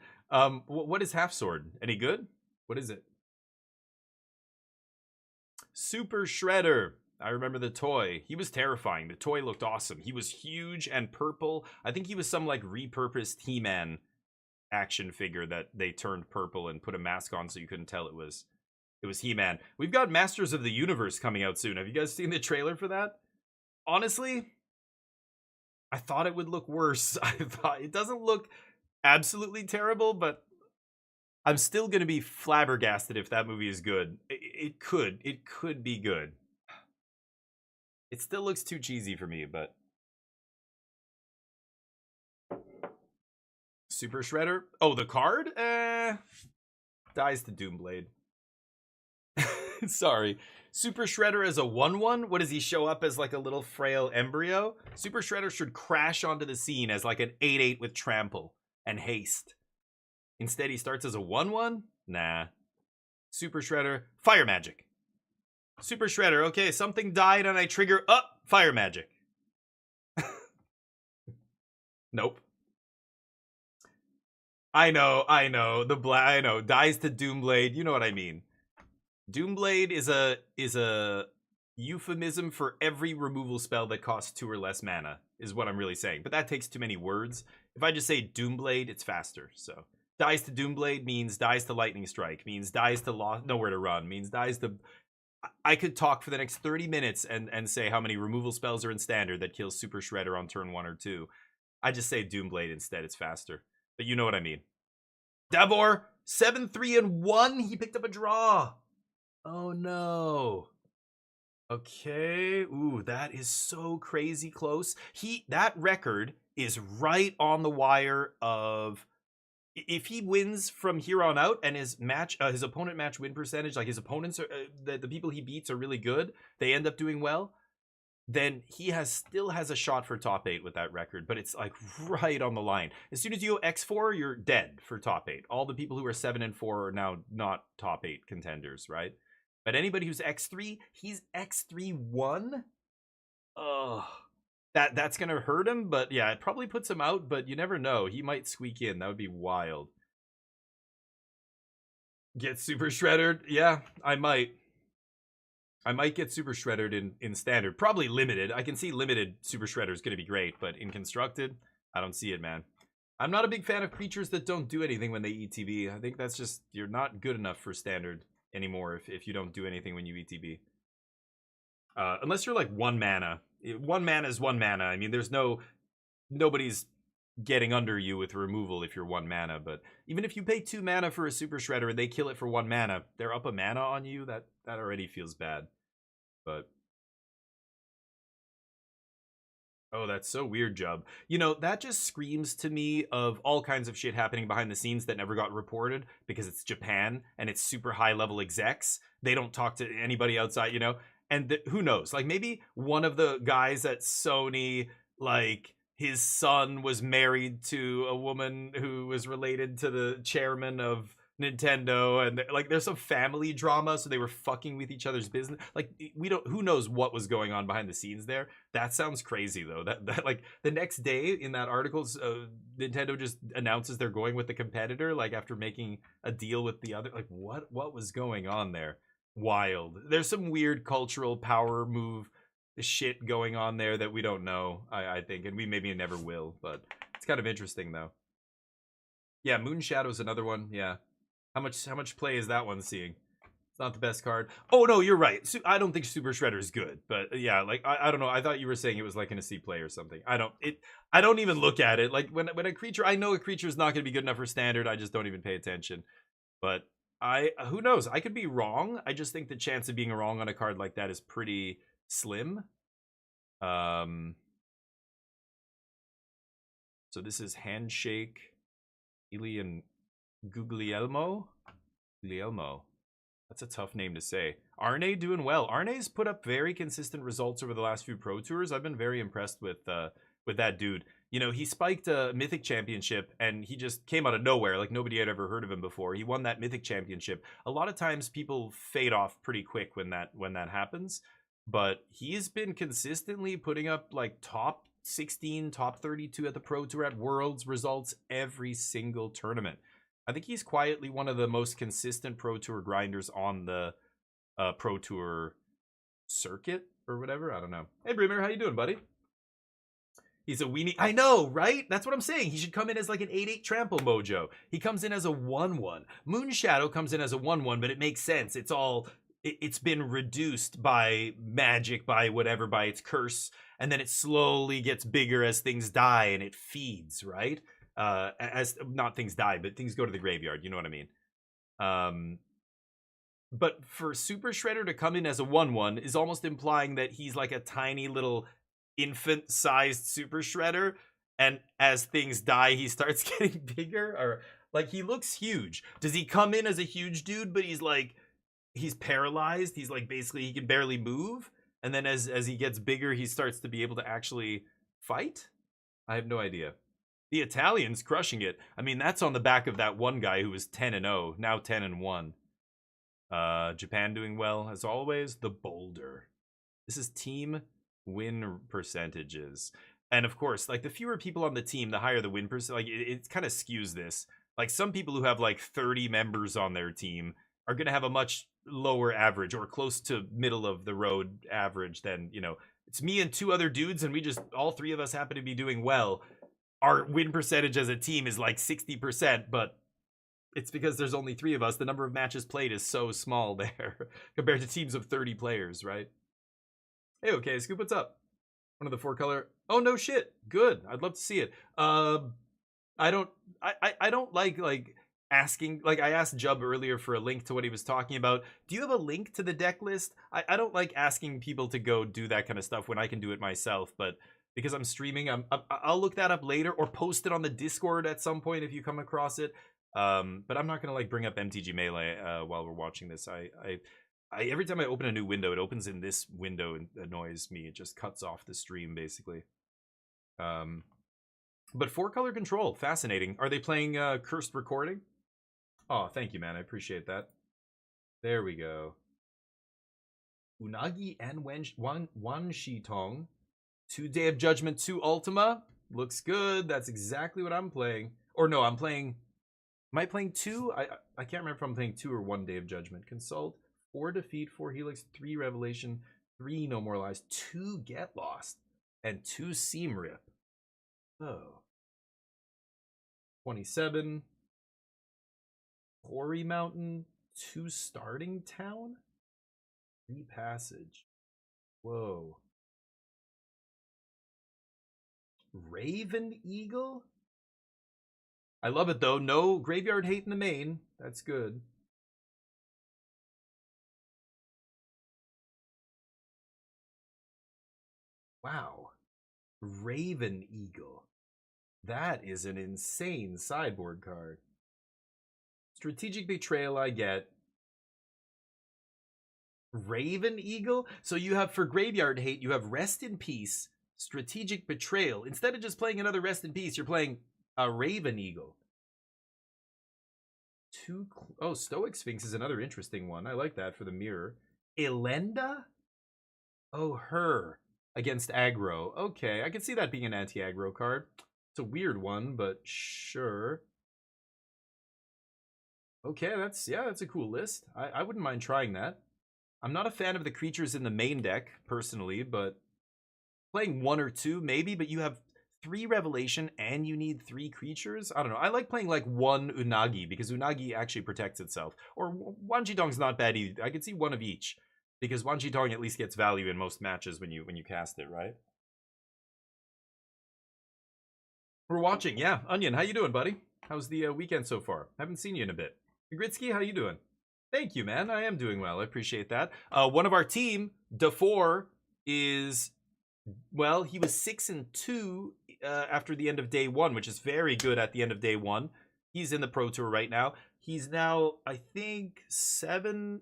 What is Half Sword? Any good? What is it? Super Shredder. I remember the toy. He was terrifying. The toy looked awesome. He was huge and purple. I think he was some like repurposed He-Man action figure that they turned purple and put a mask on so you couldn't tell it was He-Man. We've got Masters of the Universe coming out soon. Have you guys seen the trailer for that? Honestly, I thought it would look worse. I thought it doesn't look absolutely terrible, but I'm still going to be flabbergasted if that movie is good. It could be good. It still looks too cheesy for me, but Super Shredder? Oh, the card? Dies to Doomblade. Sorry. Super Shredder is a 1/1? What does he show up as, like a little frail embryo? Super Shredder should crash onto the scene as like an 8/8 with trample and haste. Instead, he starts as a 1/1? Nah. Super Shredder. Fire magic. Super Shredder. Okay, something died and I trigger up fire magic. Nope. I know. I know. Dies to Doomblade. You know what I mean. Doomblade is a euphemism for every removal spell that costs 2 or less mana, is what I'm really saying. But that takes too many words. If I just say Doomblade, it's faster. So dies to Doomblade means dies to Lightning Strike, means dies to Nowhere to Run, means dies to... I could talk for the next 30 minutes and say how many removal spells are in Standard that kills Super Shredder on turn 1 or 2. I just say Doomblade instead, it's faster. But you know what I mean. Davor, 7-3-1, he picked up a draw. Oh no. Okay. Ooh, that is so crazy close. That record is right on the wire of... If he wins from here on out and his opponent match win percentage, like his opponents are the people he beats are really good, they end up doing well, then he still has a shot for top 8 with that record, but it's like right on the line. As soon as you go X4, you're dead for top 8. All the people who are 7 and 4 are now not top 8 contenders, right? But anybody who's X3, he's X3-1. Ugh. That's gonna hurt him, but yeah, it probably puts him out, but you never know. He might squeak in. That would be wild. Get Super Shreddered? Yeah, I might. I might get Super Shreddered in Standard. Probably Limited. I can see Limited Super Shredder is gonna be great, but in Constructed, I don't see it, man. I'm not a big fan of creatures that don't do anything when they ETB. I think that's just... You're not good enough for Standard anymore if you don't do anything when you ETB. Unless you're like 1 mana. 1 mana is 1 mana. I mean, there's nobody's getting under you with removal if you're 1 mana. But even if you pay 2 mana for a Super Shredder and they kill it for 1 mana, they're up a mana on you. That already feels bad. But oh, that's so weird, Jub. You know, that just screams to me of all kinds of shit happening behind the scenes that never got reported because it's Japan and it's super high level execs. They don't talk to anybody outside, you know. And who knows, like maybe one of the guys at Sony, like his son was married to a woman who was related to the chairman of Nintendo, and like there's some family drama, so they were fucking with each other's business. Like who knows what was going on behind the scenes there. That sounds crazy though. That like the next day in that article, Nintendo just announces they're going with the competitor, like after making a deal with the other. Like what was going on there? Wild. There's some weird cultural power move shit going on there that we don't know, I think, and we maybe never will, but it's kind of interesting though. Yeah, Moon Shadow's another one. Yeah. How much play is that one seeing? It's not the best card. Oh no, you're right. I don't think Super Shredder is good, but yeah, like I don't know. I thought you were saying it was like in a C play or something. I don't even look at it. Like when a creature, I know a creature is not going to be good enough for Standard. I just don't even pay attention. But who knows? I could be wrong. I just think the chance of being wrong on a card like that is pretty slim. So this is Handshake, Ely and Guglielmo. That's a tough name to say. Arne doing well. Arne's put up very consistent results over the last few Pro Tours. I've been very impressed with that dude. You know, he spiked a Mythic Championship and he just came out of nowhere. Like nobody had ever heard of him before. He won that Mythic Championship. A lot of times people fade off pretty quick when that happens. But he's been consistently putting up like top 16, top 32 at the Pro Tour, at Worlds results every single tournament. I think he's quietly one of the most consistent Pro Tour grinders on the Pro Tour circuit or whatever. I don't know. Hey, Brimmer, how you doing, buddy? He's a weenie. I know, right? That's what I'm saying. He should come in as like an 8-8 trample mojo. He comes in as a 1-1. Moon Shadow comes in as a 1-1, but it makes sense. It's been reduced by magic, by whatever, by its curse, and then it slowly gets bigger as things die and it feeds, right? As not things die, but things go to the graveyard. You know what I mean? But for Super Shredder to come in as a 1-1 is almost implying that he's like a tiny little infant-sized Super Shredder, and as things die, he starts getting bigger, or like he looks huge. Does he come in as a huge dude, but he's paralyzed? He's like basically he can barely move, and then as he gets bigger, he starts to be able to actually fight? I have no idea. The Italians crushing it. I mean, that's on the back of that one guy who was 10-0, now 10-1. Japan doing well as always. The Boulder. This is team win percentages. And of course, like the fewer people on the team, the higher the win percent. Like it kind of skews this. Like some people who have like 30 members on their team are going to have a much lower average or close to middle of the road average than, you know, it's me and two other dudes and we just, all three of us happen to be doing well. Our win percentage as a team is like 60%, but it's because there's only three of us. The number of matches played is so small there compared to teams of 30 players, right? Hey, okay, Scoop, what's up? One of the 4-color. Oh, no shit. Good. I'd love to see it. I don't like asking, like I asked Jub earlier for a link to what he was talking about. Do you have a link to the deck list? I don't like asking people to go do that kind of stuff when I can do it myself, but because I'm streaming, I'll look that up later or post it on the Discord at some point if you come across it. But I'm not gonna like bring up MTG Melee while we're watching this. I every time I open a new window, it opens in this window and annoys me. It just cuts off the stream basically. But 4-color control, fascinating. Are they playing Cursed Recording? Oh, thank you, man. I appreciate that. There we go. Unagi and Wan Shitong. 2 Day of Judgment 2 Ultima. Looks good. That's exactly what I'm playing. Or no, I'm playing... Am I playing 2? I can't remember if I'm playing 2 or 1 Day of Judgment. Consult. 4 Defeat, 4 Helix, 3 Revelation, 3 No More Lies, 2 Get Lost, and 2 Seam Rip. Oh. 27. Quarry Mountain, 2 Starting Town, 3 Passage. Whoa. Raven Eagle? I love it though. No graveyard hate in the main. That's good. Wow. Raven Eagle. That is an insane sideboard card. Strategic Betrayal I get. Raven Eagle? So you have, for graveyard hate, you have Rest in Peace, Strategic Betrayal. Instead of just playing another Rest in Peace, you're playing a Raven Eagle. Oh, Stoic Sphinx is another interesting one. I like that for the mirror. Elenda? Oh, her. Against aggro. Okay, I can see that being an anti-aggro card. It's a weird one, but sure. Okay, that's a cool list. I wouldn't mind trying that. I'm not a fan of the creatures in the main deck, personally, but playing 1 or 2, maybe, but you have 3 Revelation and you need 3 creatures? I don't know. I like playing like 1 Unagi, because Unagi actually protects itself. Or Wanjidong's not bad either. I could see 1 of each, because Wanjidong at least gets value in most matches when you cast it, right? We're watching, yeah. Onion, how you doing, buddy? How's the weekend so far? Haven't seen you in a bit. Gritsky, how you doing? Thank you, man. I am doing well. I appreciate that. One of our team, DeFore, is, well, he was 6-2 after the end of day 1, which is very good at the end of day 1. He's in the Pro Tour right now. He's now, I think, 7-3-1.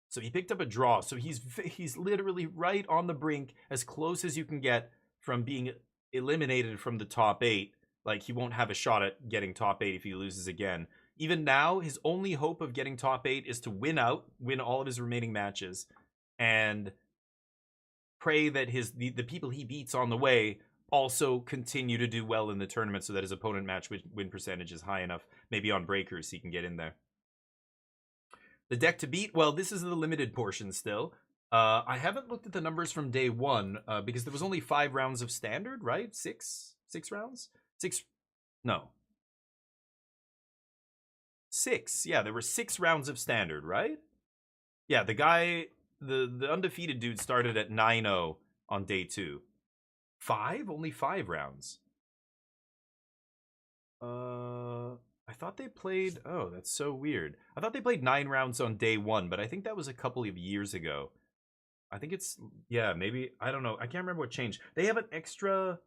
So he picked up a draw. So he's literally right on the brink, as close as you can get from being eliminated from the top 8. Like, he won't have a shot at getting top 8 if he loses again. Even now, his only hope of getting top 8 is to win all of his remaining matches, and pray that the people he beats on the way also continue to do well in the tournament, so that his opponent match win percentage is high enough, maybe on breakers, he can get in there. The deck to beat, well, this is the limited portion still. I haven't looked at the numbers from day 1, because there was only 5 rounds of standard, right? 6 rounds? 6. Yeah, there were 6 rounds of standard, right? Yeah, the guy, the undefeated dude started at 9-0 on day 2. 5? Only 5 rounds. I thought they played, oh, that's so weird. I thought they played 9 rounds on day 1, but I think that was a couple of years ago. I think it's, yeah, maybe, I don't know. I can't remember what changed. They have an extra,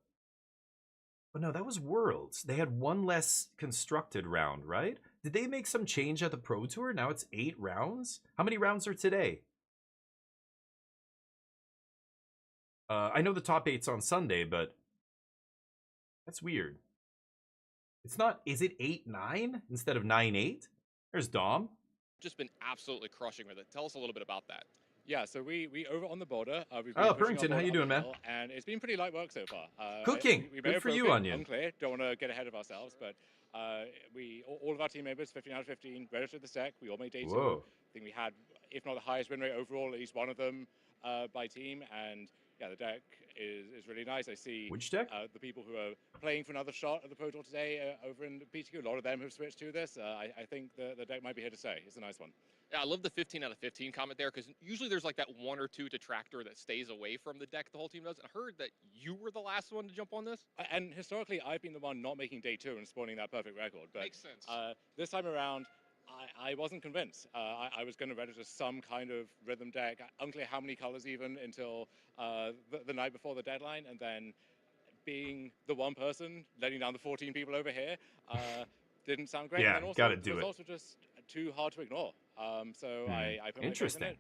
oh no, that was Worlds. They had 1 less constructed round, right? Did they make some change at the Pro Tour? Now it's 8 rounds? How many rounds are today? I know the top 8's on Sunday, but that's weird. It's not, is it 8-9 instead of 9-8? There's Dom. Just been absolutely crushing with it. Tell us a little bit about that. Yeah, so we over on the border. We've Oh, been pushing Purrington, our how you border doing, up man? the hill, and it's been pretty light work so far. Cooking. We may Good have for you, broken, Onion. Unclear. Don't want to get ahead of ourselves, but all of our team members, 15 out of 15, registered the deck. We all made day 2. Whoa. I think we had, if not the highest win rate overall, at least one of them by team. And yeah, the deck is really nice. I see Which deck? the people who are playing for another shot at the Pro Tour today over in PTQ. A lot of them have switched to this. I think the deck might be here to stay. It's a nice one. Yeah, I love the 15 out of 15 comment there, because usually there's like that 1 or 2 detractor that stays away from the deck the whole team does. I heard that you were the last one to jump on this. And historically, I've been the one not making day 2 and spawning that perfect record. But Makes sense. this time around, I wasn't convinced. I was going to register some kind of rhythm deck, unclear how many colors even, until the night before the deadline, and then being the one person letting down the 14 people over here didn't sound great. Yeah, and then also, gotta do it was it. also just too hard to ignore. So I put my faith in Interesting. it,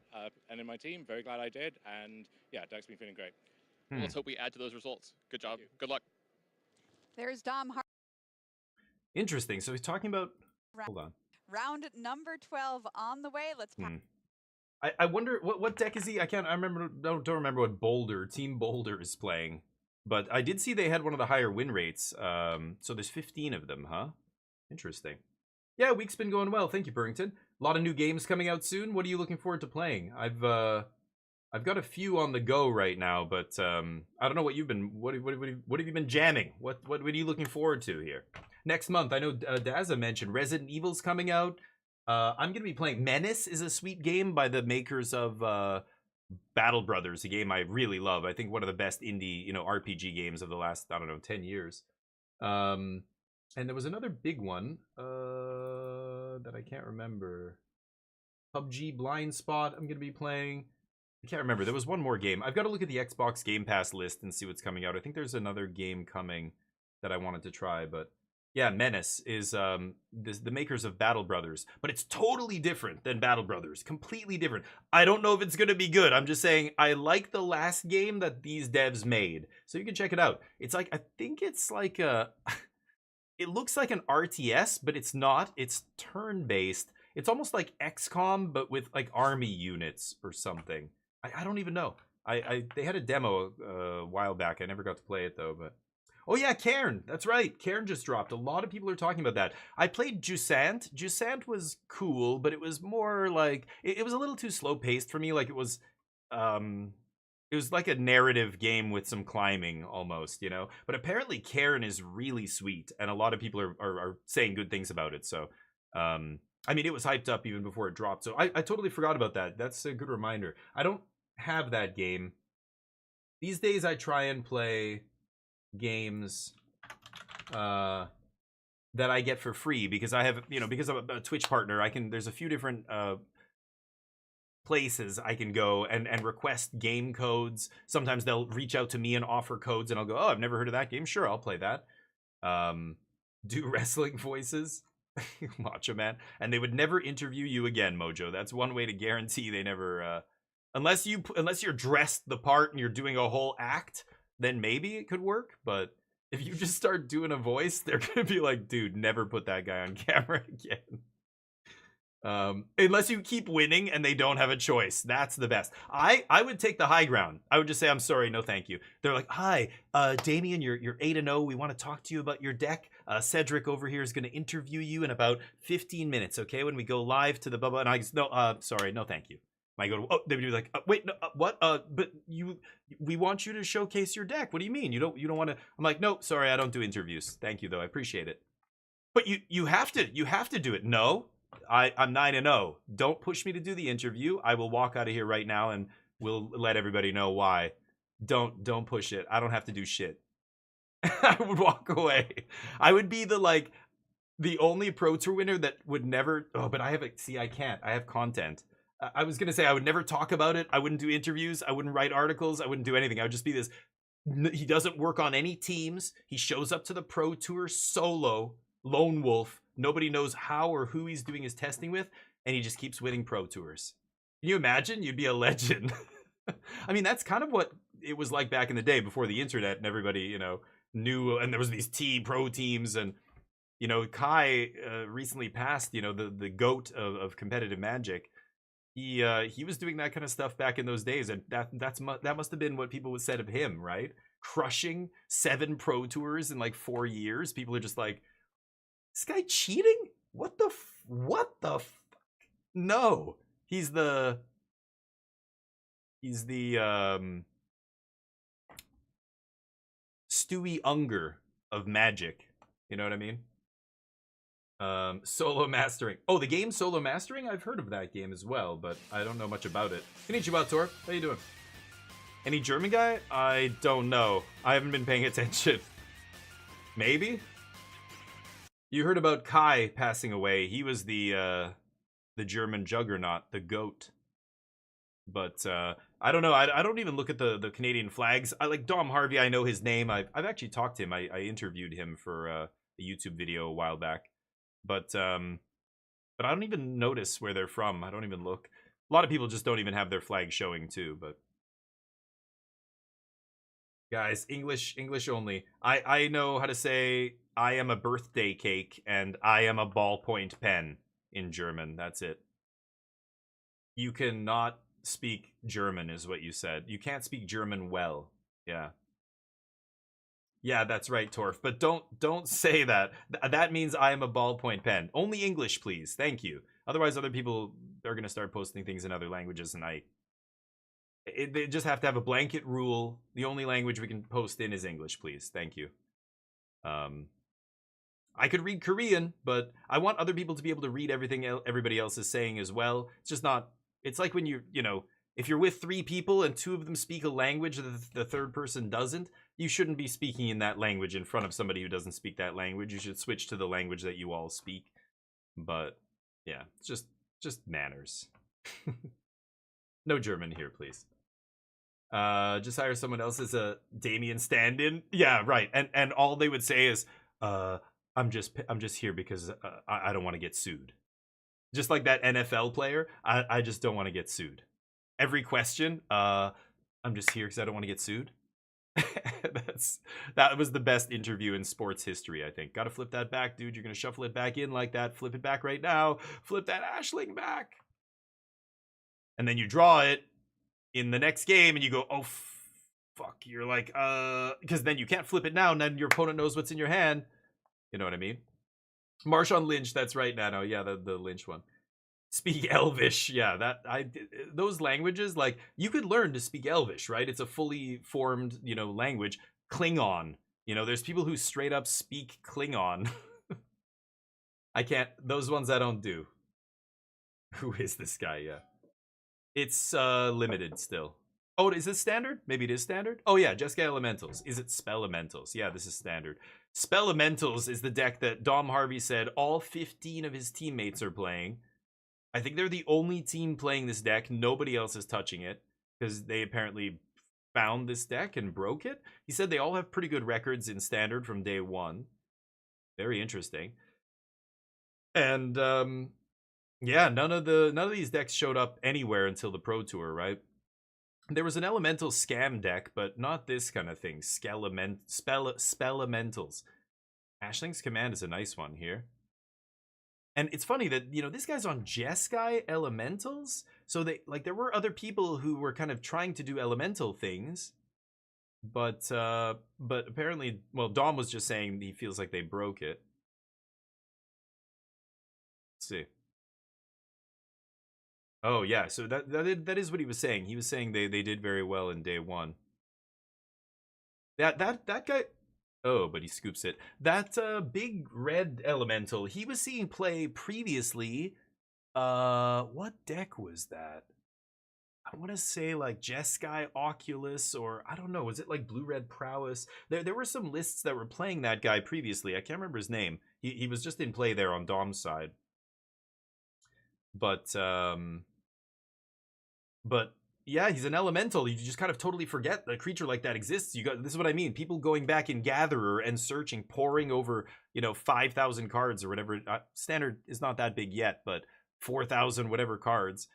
and in my team, very glad I did. And yeah, deck's been feeling great. Well, let's hope we add to those results. Good job. Good luck. There's Dom Hart. Interesting. So he's talking about. Hold on. Round number 12 on the way. Let's pass. I wonder what deck is he? I remember. Don't remember what Boulder Team Boulder is playing. But I did see they had one of the higher win rates. So there's 15 of them, huh? Interesting. Yeah, week's been going well. Thank you, Burrington. A lot of new games coming out soon. What are you looking forward to playing? I've got a few on the go right now, but I don't know what you've been. What have you been jamming? What are you looking forward to here? Next month, I know Daza mentioned Resident Evil's coming out. I'm gonna be playing Menace. Is a sweet game by the makers of Battle Brothers, a game I really love. I think one of the best indie RPG games of the last 10 years. And there was another big one that I can't remember. PUBG Blind Spot I'm going to be playing. I can't remember. There was one more game. I've got to look at the Xbox Game Pass list and see what's coming out. I think there's another game coming that I wanted to try. But yeah, Menace is the makers of Battle Brothers. But it's totally different than Battle Brothers. Completely different. I don't know if it's going to be good. I'm just saying I like the last game that these devs made. So you can check it out. It's like, I think it's like a... It looks like an RTS, but it's not. It's turn-based. It's almost like XCOM, but with like army units or something. I don't even know. They had a demo a while back. I never got to play it though. But oh yeah, Cairn. That's right. Cairn just dropped. A lot of people are talking about that. I played Jusant. Jusant was cool, but it was more like it was a little too slow-paced for me. Like it was like a narrative game with some climbing almost, But apparently Cairn is really sweet, and a lot of people are saying good things about it. So, I mean, it was hyped up even before it dropped. So I totally forgot about that. That's a good reminder. I don't have that game. These days I try and play games that I get for free because I have, because I'm a Twitch partner, there's a few different places I can go and request game codes. Sometimes they'll reach out to me and offer codes, and I'll go, oh, I've never heard of that game. Sure, I'll play that. Do wrestling voices. Macho Man. And they would never interview you again, Mojo. That's one way to guarantee they never... Unless you're dressed the part and you're doing a whole act, then maybe it could work. But if you just start doing a voice, they're going to be like, dude, never put that guy on camera again. Unless you keep winning and they don't have a choice. That's the best. I would take the high ground. I would just say, I'm sorry, no thank you. They're like, hi, Damien, you're 8-0. We want to talk to you about your deck. Cedric over here is going to interview you in about 15 minutes, okay? When we go live to the bubba. And I go, no, sorry, no thank you. And I go, oh, they'd be like, wait, no, what? But we want you to showcase your deck. What do you mean? You don't want to? I'm like, no, sorry, I don't do interviews. Thank you, though. I appreciate it. But you have to do it. No. I'm 9-0. Don't push me to do the interview. I will walk out of here right now and we'll let everybody know why. Don't push it. I don't have to do shit. I would walk away. I would be the only Pro Tour winner that would never. Oh, but I can't. I have content. I was gonna say I would never talk about it. I wouldn't do interviews. I wouldn't write articles. I wouldn't do anything. I would just be this. He doesn't work on any teams. He shows up to the Pro Tour solo, lone wolf. Nobody knows how or who he's doing his testing with, and he just keeps winning Pro Tours. Can you imagine? You'd be a legend. I mean, that's kind of what it was like back in the day before the internet and everybody, knew, and there was these pro teams, and You know, Kai recently passed, you know, the goat of competitive Magic. He was doing that kind of stuff back in those days, and that must have been what people said of him, right? Crushing 7 Pro Tours in like 4 years. People are just like, this guy cheating? What the no. He's the Stewie Unger of Magic. You know what I mean? Solo mastering. Oh, the game Solo Mastering? I've heard of that game as well, but I don't know much about it. Konnichiwa, Tor. How you doing? Any German guy? I don't know. I haven't been paying attention. Maybe? You heard about Kai passing away. He was the German juggernaut, the GOAT. But I don't know. I don't even look at the Canadian flags. I like Dom Harvey. I know his name. I've actually talked to him. I interviewed him for a YouTube video a while back. But I don't even notice where they're from. I don't even look. A lot of people just don't even have their flag showing too. But guys, English only. I know how to say I am a birthday cake and I am a ballpoint pen in German. That's it. You cannot speak German is what you said. You can't speak German well. Yeah. Yeah, that's right, Torf. But don't say that. That means I am a ballpoint pen. Only English, please. Thank you. Otherwise, other people are going to start posting things in other languages, and they just have to have a blanket rule. The only language we can post in is English, please. Thank you. I could read Korean, but I want other people to be able to read everything everybody else is saying as well. It's just not... It's like when you know, if you're with 3 people and 2 of them speak a language that the third person doesn't, you shouldn't be speaking in that language in front of somebody who doesn't speak that language. You should switch to the language that you all speak. But yeah, it's just manners. No German here, please. Just hire someone else as a Damien stand-in. Yeah, right. And all they would say is, I'm just here because I don't want to get sued. Just like that NFL player, I just don't want to get sued. Every question, I'm just here because I don't want to get sued. That was the best interview in sports history, I think. Gotta flip that back, dude. You're gonna shuffle it back in like that. Flip it back right now. Flip that Ashling back. And then you draw it in the next game and you go, oh, fuck. You're like, because then you can't flip it now and then your opponent knows what's in your hand. You know what I mean? Marshawn Lynch, that's right, Nano. Yeah, the Lynch one. Speak Elvish. Yeah, those languages, like, you could learn to speak Elvish, right? It's a fully formed, you know, language. Klingon. You know, there's people who straight up speak Klingon. I can't, those ones I don't do. Who is this guy? Yeah. It's limited still. Oh, is this standard? Maybe it is standard? Oh yeah, Jeskai Elementals. Is it Spelementals? Yeah, this is standard. Spelementals is the deck that Dom Harvey said all 15 of his teammates are playing. I think they're the only team playing this deck. Nobody else is touching it because they apparently found this deck and broke it. He said they all have pretty good records in standard from day 1. Very interesting. And yeah, none of these decks showed up anywhere until the Pro Tour, right? There was an elemental scam deck, but not this kind of thing. Spelementals. Ashling's Command is a nice one here. And it's funny that, you know, this guy's on Jeskai Elementals. So there were other people who were kind of trying to do elemental things. But apparently, well, Dom was just saying he feels like they broke it. Let's see. Oh yeah, so that is what he was saying. He was saying they did very well in day 1. That guy. Oh, but he scoops it. That big red elemental he was seeing play previously. What deck was that? I want to say like Jeskai Oculus, or I don't know. Was it like Blue Red Prowess? There were some lists that were playing that guy previously. I can't remember his name. He was just in play there on Dom's side. But yeah, he's an elemental. You just kind of totally forget a creature like that exists. This is what I mean. People going back in Gatherer and searching, poring over, you know, 5,000 cards or whatever. Standard is not that big yet, but 4,000 whatever cards,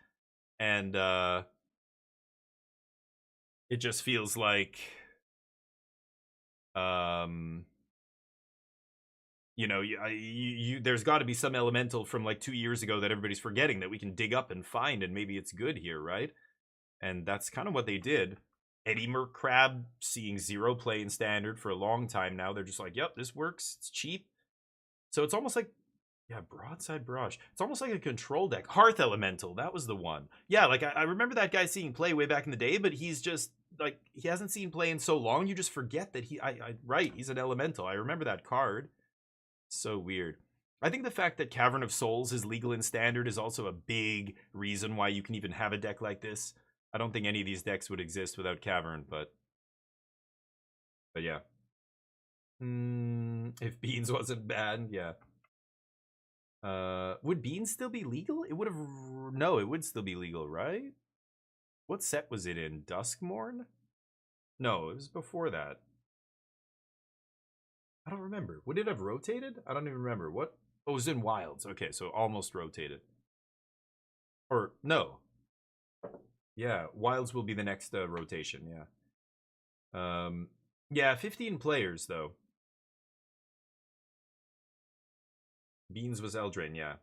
and it just feels like, you You know, there's got to be some elemental from like 2 years ago that everybody's forgetting that we can dig up and find, and maybe it's good here, right? And that's kind of what they did. Eddie Mercrab seeing 0 play in standard for a long time now. They're just like, yep, this works. It's cheap. So it's almost like, yeah, Broadside Barrage. It's almost like a control deck. Hearth Elemental, that was the one. Yeah, like I remember that guy seeing play way back in the day, but he's just like, he hasn't seen play in so long, you just forget that right, he's an elemental. I remember that card. So weird. I think the fact that Cavern of Souls is legal in standard is also a big reason why you can even have a deck like this. I don't think any of these decks would exist without Cavern, but yeah. If Beans wasn't banned, yeah. Would Beans still be legal? It would have... No, it would still be legal, right? What set was it in? Duskmorn? No, it was before that. I don't remember. Would it have rotated? I don't even remember. What? Oh, it was in Wilds. Okay, so almost rotated. Or, no. Yeah, Wilds will be the next rotation, yeah. Yeah, 15 players, though. Beans was Eldraine, yeah.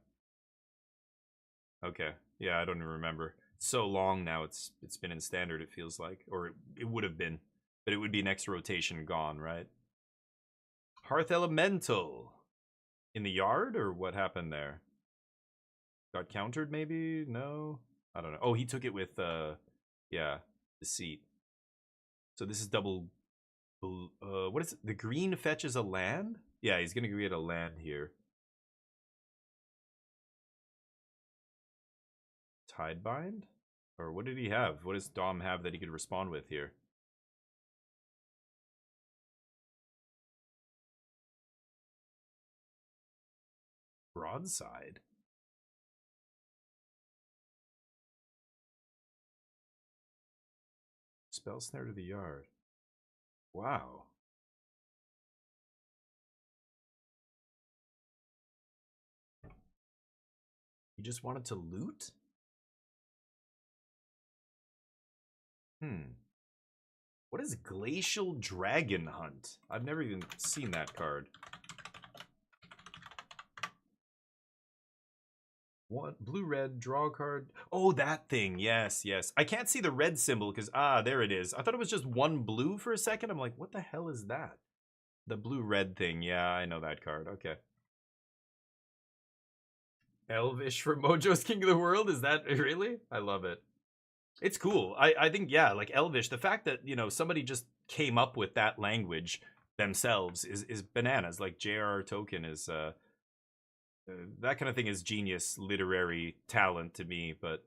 Okay, yeah, I don't even remember. It's so long now, it's been in standard, it feels like. Or it would have been. But it would be next rotation gone, right? Hearth Elemental. In the yard, or what happened there? Got countered, maybe? No? I don't know. Oh, he took it with, yeah, Deceit. So this is double... what is it? The green fetches a land? Yeah, he's gonna get a land here. Tidebind? Or what did he have? What does Dom have that he could respond with here? Broadside? Spell Snare to the yard. Wow. You just wanted to loot? What is Glacial Dragon Hunt? I've never even seen that card. What? Blue-red, draw a card. Oh, that thing. Yes, yes. I can't see the red symbol because, there it is. I thought it was just one blue for a second. I'm like, what the hell is that? The blue-red thing. Yeah, I know that card. Okay. Elvish for Mojo's King of the World? Is that really? I love it. It's cool. I think, yeah, like Elvish, the fact that, you know, somebody just came up with that language themselves is bananas. Like J.R.R. Tolkien is, that kind of thing is genius literary talent to me, but,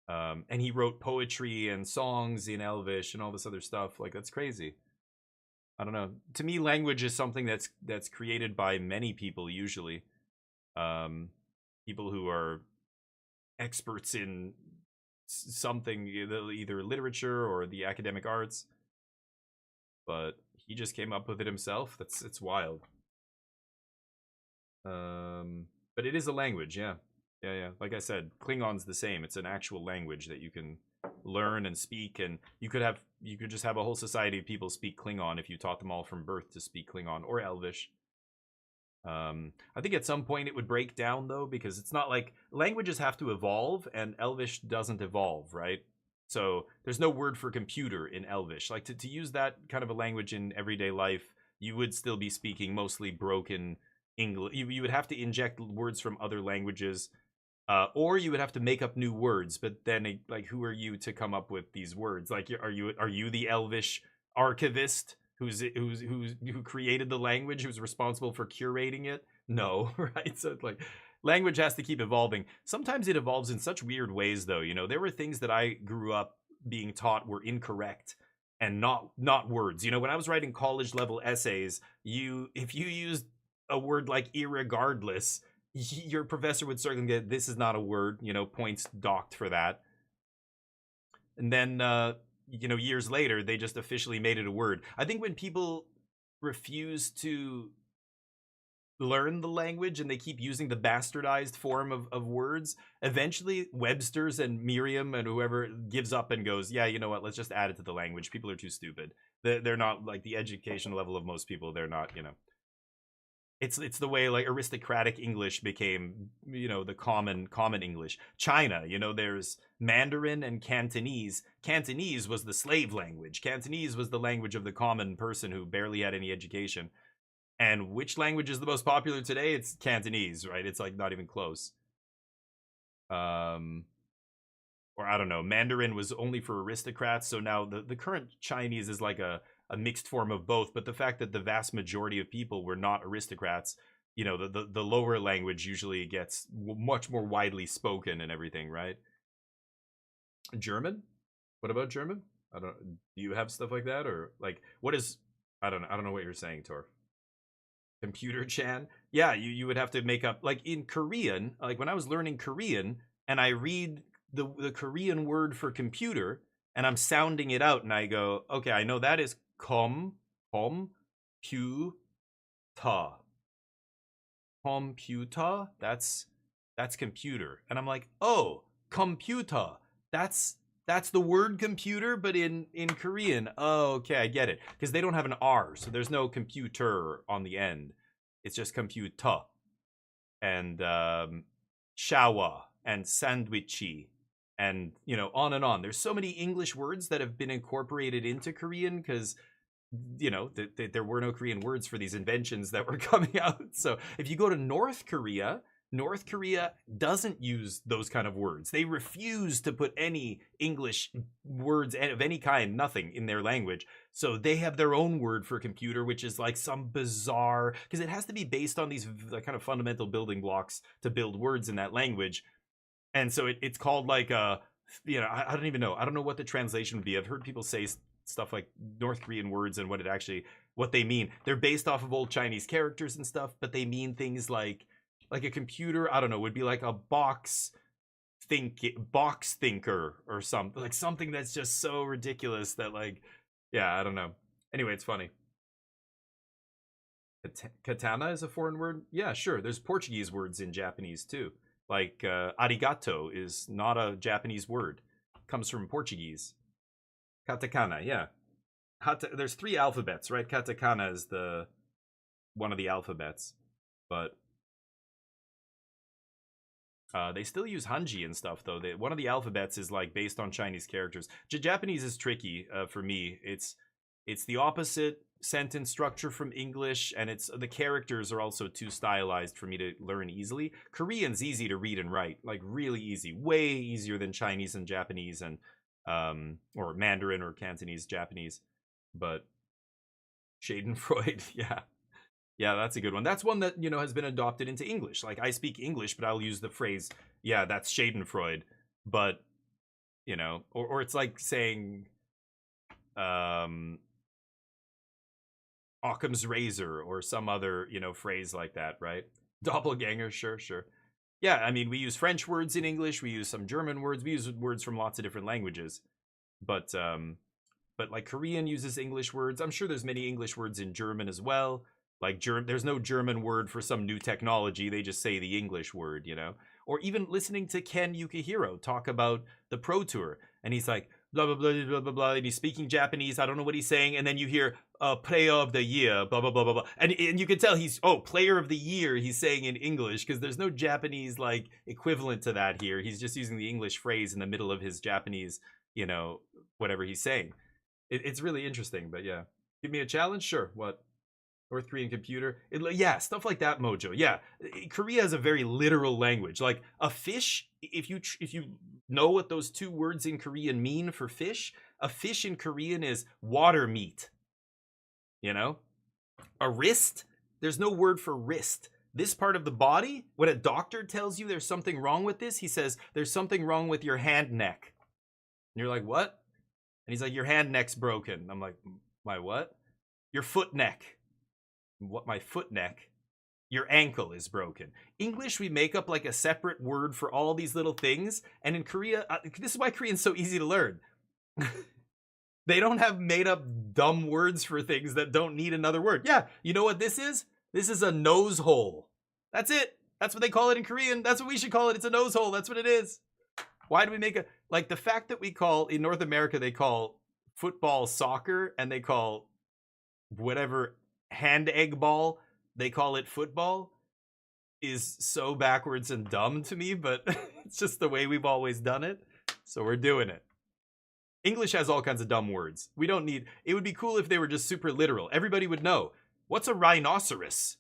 and he wrote poetry and songs in Elvish and all this other stuff. Like, that's crazy. I don't know. To me, language is something that's created by many people, usually. People who are experts in something, either literature or the academic arts, but he just came up with it himself. It's wild. But it is a language, yeah. Like I said, Klingon's the same. It's an actual language that you can learn and speak, and you could just have a whole society of people speak Klingon if you taught them all from birth to speak Klingon or Elvish. I think at some point it would break down, though, because it's not like languages have to evolve, and Elvish doesn't evolve, right? So there's no word for computer in Elvish. Like to use that kind of a language in everyday life, you would still be speaking mostly broken English. You would have to inject words from other languages, or you would have to make up new words. But then, like, who are you to come up with these words? Like, are you the Elvish archivist who created the language, who's responsible for curating it? No, right? So it's like, language has to keep evolving. Sometimes it evolves in such weird ways, though. You know, there were things that I grew up being taught were incorrect and not words. You know, when I was writing college level essays, if you used a word like irregardless, your professor would certainly get, this is not a word, you know, points docked for that. And then you know, years later, they just officially made it a word. I think when people refuse to learn the language and they keep using the bastardized form of words, eventually Webster's and Merriam and whoever gives up and goes, yeah, you know what, let's just add it to the language. People are too stupid. They're not, like, the education level of most people. They're not, you know. It's the way like aristocratic English became, you know, the common English. China, you know, there's Mandarin and Cantonese. Cantonese was the slave language. Cantonese was the language of the common person who barely had any education. And which language is the most popular today? It's Cantonese, right? It's like not even close. Or I don't know. Mandarin was only for aristocrats, so now the current Chinese is like a mixed form of both. But the fact that the vast majority of people were not aristocrats, you know, the lower language usually gets much more widely spoken and everything, right? German? What about German? Do you have stuff like that, or like what is? I don't know what you're saying, Torf. Computer Chan? Yeah, you would have to make up, like in Korean, like when I was learning Korean and I read the Korean word for computer and I'm sounding it out and I go, okay, I know that is computer. That's computer. And I'm like, oh, computer. That's the word computer, but in Korean. Oh, okay, I get it. Because they don't have an R, so there's no computer on the end. It's just computer. And shower and sandwichy. And, you know, on and on. There's so many English words that have been incorporated into Korean because, you know, there were no Korean words for these inventions that were coming out. So if you go to North Korea doesn't use those kind of words. They refuse to put any English words of any kind, nothing in their language. So they have their own word for computer, which is like some bizarre, because it has to be based on these kind of fundamental building blocks to build words in that language. And so it's called like a, you know, I don't even know. I don't know what the translation would be. I've heard people say stuff like North Korean words and what they mean. They're based off of old Chinese characters and stuff, but they mean things like a computer, I don't know, would be like a box thinker or something, like something that's just so ridiculous that, like, yeah, I don't know. Anyway, it's funny. Katana is a foreign word? Yeah, sure. There's Portuguese words in Japanese too. Like arigato is not a Japanese word. It comes from Portuguese. Katakana, yeah. There's 3 alphabets, right? Katakana is one of the alphabets, but they still use Hanji and stuff, though. One of the alphabets is like based on Chinese characters. Japanese is tricky for me. It's the opposite sentence structure from English, and the characters are also too stylized for me to learn easily. Korean's easy to read and write, like really easy, way easier than Chinese and Japanese and or Mandarin or Cantonese Japanese. But Schadenfreude, yeah. Yeah, that's a good one. That's one that, you know, has been adopted into English. Like, I speak English, but I'll use the phrase, yeah, that's Schadenfreude. But, you know, or it's like saying Occam's razor or some other, you know, phrase like that, right? Doppelganger, sure. Yeah, I mean, we use French words in English, we use some German words, we use words from lots of different languages. But like Korean uses English words. I'm sure there's many English words in German as well. Like, there's no German word for some new technology. They just say the English word, you know? Or even listening to Ken Yukihiro talk about the Pro Tour. And he's like, blah, blah, blah, blah, blah, blah. And he's speaking Japanese. I don't know what he's saying. And then you hear, player of the year, blah, blah, blah, blah, blah. And you can tell he's, player of the year, he's saying in English. Because there's no Japanese, like, equivalent to that here. He's just using the English phrase in the middle of his Japanese, you know, whatever he's saying. It's really interesting. But, yeah. Give me a challenge? Sure. What? North Korean computer, yeah, stuff like that, Mojo. Yeah, Korea has a very literal language. Like a fish, if you know what those 2 words in Korean mean for fish, a fish in Korean is water meat. You know, a wrist. There's no word for wrist. This part of the body, when a doctor tells you there's something wrong with this, he says there's something wrong with your hand neck. And you're like, what? And he's like, your hand neck's broken. I'm like, my what? Your foot neck. What, my foot neck? Your ankle is broken. English, we make up like a separate word for all these little things. And in Korea, this is why Korean's so easy to learn. They don't have made up dumb words for things that don't need another word. Yeah, you know what this is? This is a nose hole. That's it. That's what they call it in Korean. That's what we should call it. It's a nose hole. That's what it is. Why do we make like the fact that we call, in North America, they call football soccer and they call whatever hand egg ball they call it football is so backwards and dumb to me, but it's just the way we've always done it. So we're doing it. English has all kinds of dumb words. We don't need, it would be cool if they were just super literal. Everybody would know. What's a rhinoceros?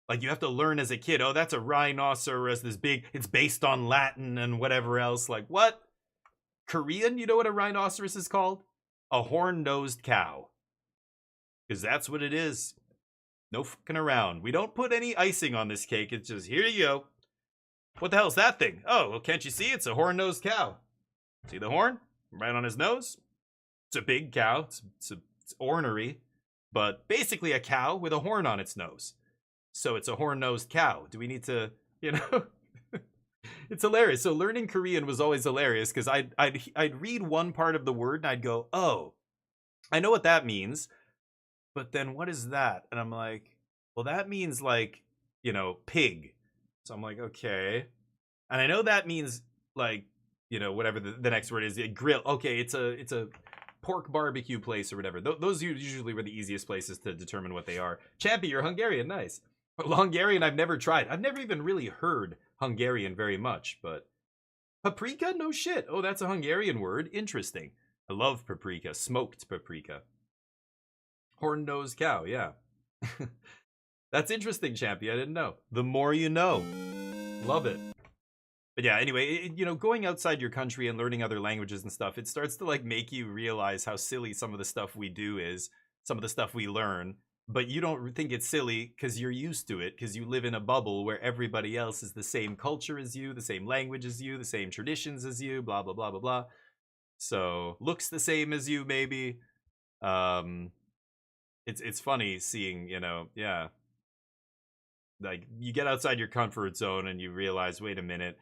Like you have to learn as a kid, oh, that's a rhinoceros, this big, it's based on Latin and whatever else. Like what? Korean, you know what a rhinoceros is called? A horn-nosed cow. Because that's what it is. No fucking around. We don't put any icing on this cake. It's just, here you go. What the hell's that thing? Oh, well, can't you see? It's a horn-nosed cow. See the horn? Right on his nose? It's a big cow. It's ornery. But basically a cow with a horn on its nose. So it's a horn-nosed cow. Do we need to, you know? It's hilarious. So learning Korean was always hilarious because I'd read one part of the word and I'd go, oh, I know what that means. But then what is that? And I'm like, well, that means like, you know, pig. So I'm like, okay. And I know that means like, you know, whatever the next word is, grill. Okay, it's a pork barbecue place or whatever. Those usually were the easiest places to determine what they are. Champy, you're Hungarian, nice. But Hungarian I've never tried. I've never even really heard Hungarian very much, but paprika? No shit. Oh, that's a Hungarian word. Interesting. I love paprika. Smoked paprika. Horn-nosed cow, yeah. That's interesting, Champy. I didn't know. The more you know. Love it. But yeah, anyway, you know, going outside your country and learning other languages and stuff, it starts to like make you realize how silly some of the stuff we do is, some of the stuff we learn. But you don't think it's silly because you're used to it, because you live in a bubble where everybody else is the same culture as you, the same language as you, the same traditions as you, blah, blah, blah, blah, blah. So looks the same as you, maybe. It's funny seeing, you know, yeah. Like you get outside your comfort zone and you realize, wait a minute,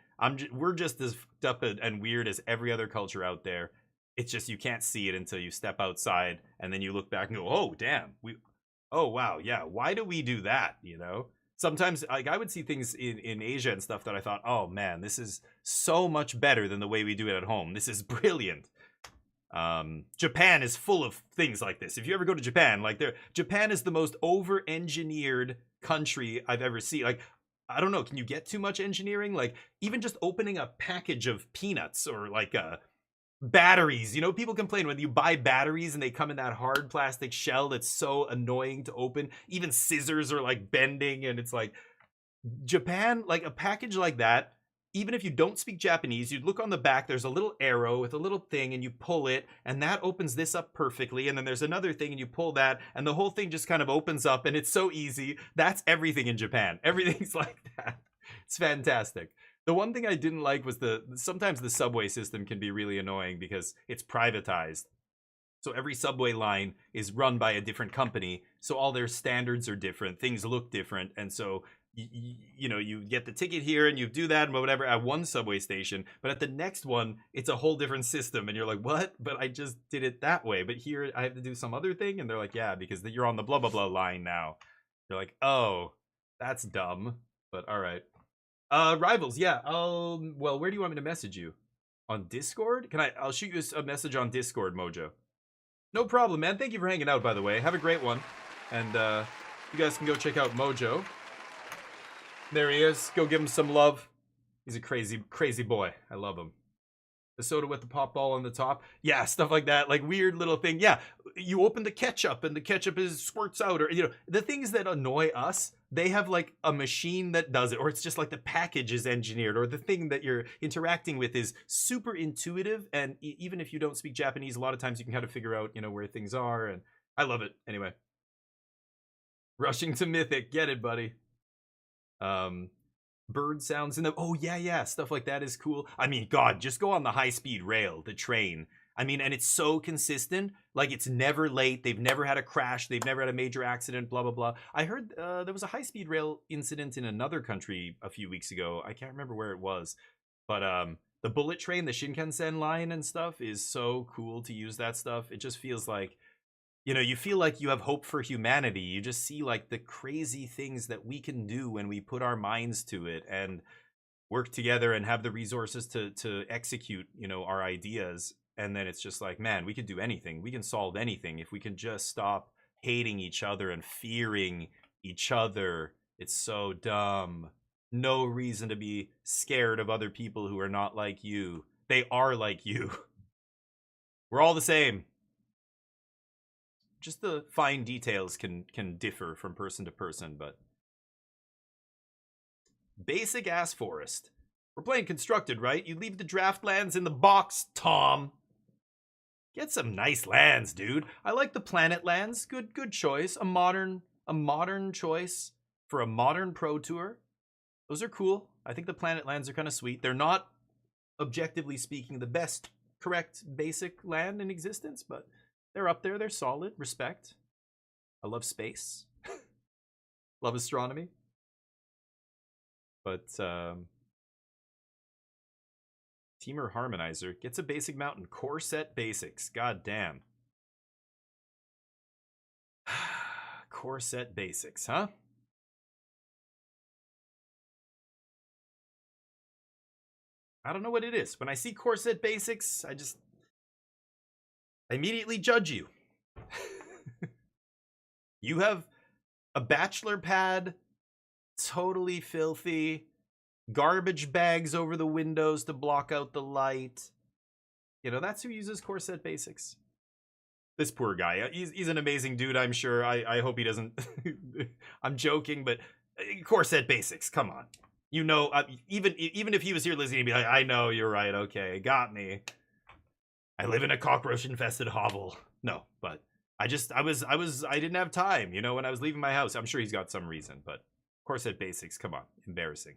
we're just as fucked up and weird as every other culture out there. It's just you can't see it until you step outside and then you look back and go, oh damn, oh wow, yeah, why do we do that, you know? Sometimes like I would see things in Asia and stuff that I thought, oh man, this is so much better than the way we do it at home. This is brilliant. Japan is full of things like this. If you ever go to Japan, like Japan is the most over-engineered country I've ever seen. Like, I don't know, can you get too much engineering? Like, even just opening a package of peanuts or like batteries, you know, people complain when you buy batteries and they come in that hard plastic shell that's so annoying to open. Even scissors are like bending, and it's like Japan, like a package like that, even if you don't speak Japanese, you'd look on the back, there's a little arrow with a little thing and you pull it and that opens this up perfectly. And then there's another thing and you pull that and the whole thing just kind of opens up and it's so easy. That's everything in Japan. Everything's like that. It's fantastic. The one thing I didn't like was sometimes the subway system can be really annoying because it's privatized. So every subway line is run by a different company. So all their standards are different. Things look different. And so you know, you get the ticket here and you do that and whatever at one subway station, but at the next one it's a whole different system and you're like, what? But I just did it that way, but here I have to do some other thing. And they're like, yeah, because you're on the blah blah blah line now. You're like, oh, that's dumb. But all right. Rivals, yeah. Well, where do you want me to message you? On Discord? I'll shoot you a message on Discord, Mojo. No problem, man. Thank you for hanging out, by the way. Have a great one. And you guys can go check out Mojo. There he is. Go give him some love. He's a crazy, crazy boy. I love him. The soda with the pop ball on the top. Yeah, stuff like that. Like weird little thing. Yeah, you open the ketchup and the ketchup squirts out. Or, you know, the things that annoy us, they have like a machine that does it. Or it's just like the package is engineered. Or the thing that you're interacting with is super intuitive. And even if you don't speak Japanese, a lot of times you can kind of figure out, you know, where things are. And I love it. Anyway. Rushing to Mythic. Get it, buddy. Bird sounds in the yeah, stuff like that is cool. I mean, god, just go on the high-speed rail, the train. I mean, and it's so consistent, like it's never late, they've never had a crash, they've never had a major accident, blah blah blah. I heard there was a high-speed rail incident in another country a few weeks ago. I can't remember where it was, but the bullet train, the Shinkansen line and stuff is so cool to use that stuff. It just feels like, you know, you feel like you have hope for humanity. You just see like the crazy things that we can do when we put our minds to it and work together and have the resources to execute, you know, our ideas. And then it's just like, man, we could do anything. We can solve anything if we can just stop hating each other and fearing each other It's so dumb. No reason to be scared of other people who are not like you. They are like you. We're all the same. Just the fine details can differ from person to person, but basic ass forest. We're playing constructed, right? You leave the draft lands in the box, Tom. Get some nice lands, dude. I like the planet lands. Good choice. A modern choice for a modern Pro Tour. Those are cool. I think the planet lands are kind of sweet. They're not, objectively speaking, the best correct basic land in existence, but they're up there. They're solid. Respect. I love space. Love astronomy. But Teamer Harmonizer gets a basic mountain. Core set basics. God damn. Core set basics, huh? I don't know what it is. When I see core set basics, I immediately judge you. You have a bachelor pad, totally filthy, garbage bags over the windows to block out the light. You know, that's who uses core set basics. This poor guy. He's an amazing dude, I'm sure. I hope he doesn't... I'm joking, but core set basics, come on. You know, even if he was here listening, he'd be like, I know, you're right, okay, got me. I live in a cockroach-infested hovel. No, but I didn't have time, you know, when I was leaving my house. I'm sure he's got some reason, but core set basics, come on, embarrassing.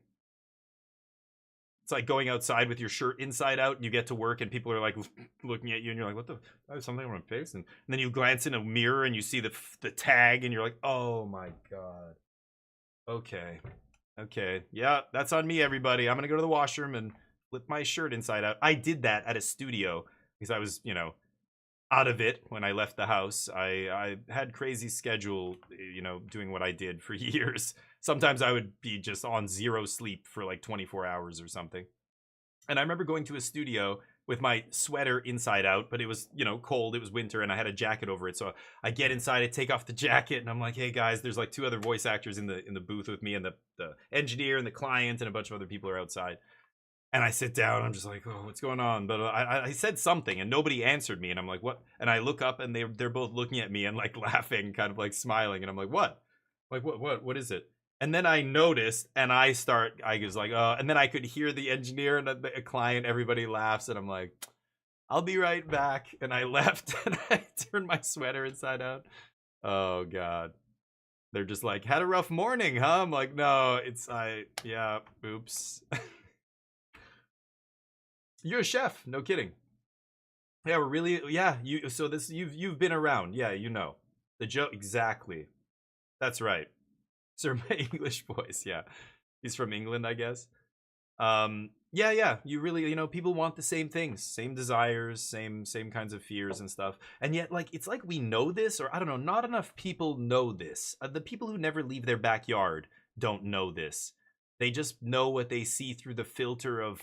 It's like going outside with your shirt inside out, and you get to work, and people are like looking at you, and you're like, "What the? I have something on my face." And then you glance in a mirror, and you see the tag, and you're like, "Oh my god." Okay, yeah, that's on me, everybody. I'm gonna go to the washroom and flip my shirt inside out. I did that at a studio because I was, you know, out of it when I left the house. I had crazy schedule, you know, doing what I did for years. Sometimes I would be just on zero sleep for like 24 hours or something. And I remember going to a studio with my sweater inside out, but it was, you know, cold. It was winter, and I had a jacket over it. So I get inside, I take off the jacket, and I'm like, hey guys, there's like 2 other voice actors in the booth with me, and the engineer and the client and a bunch of other people are outside. And I sit down, I'm just like, oh, what's going on? But I said something, and nobody answered me, and I'm like, what? And I look up, and they're both looking at me and like laughing, kind of like smiling, and I'm like, what? Like, what is it? And then I noticed, and I was like, oh, and then I could hear the engineer and a client, everybody laughs, and I'm like, I'll be right back. And I left, and I turned my sweater inside out. Oh, God. They're just like, had a rough morning, huh? I'm like, no, yeah, oops. You're a chef, no kidding. Yeah, we're really, yeah, you've been around. Yeah, you know. The joke, exactly. That's right. Sir, my English voice, yeah. He's from England, I guess. Yeah, you really, you know, people want the same things, same desires, same kinds of fears and stuff. And yet, like, it's like we know this, or I don't know, not enough people know this. The people who never leave their backyard don't know this. They just know what they see through the filter of,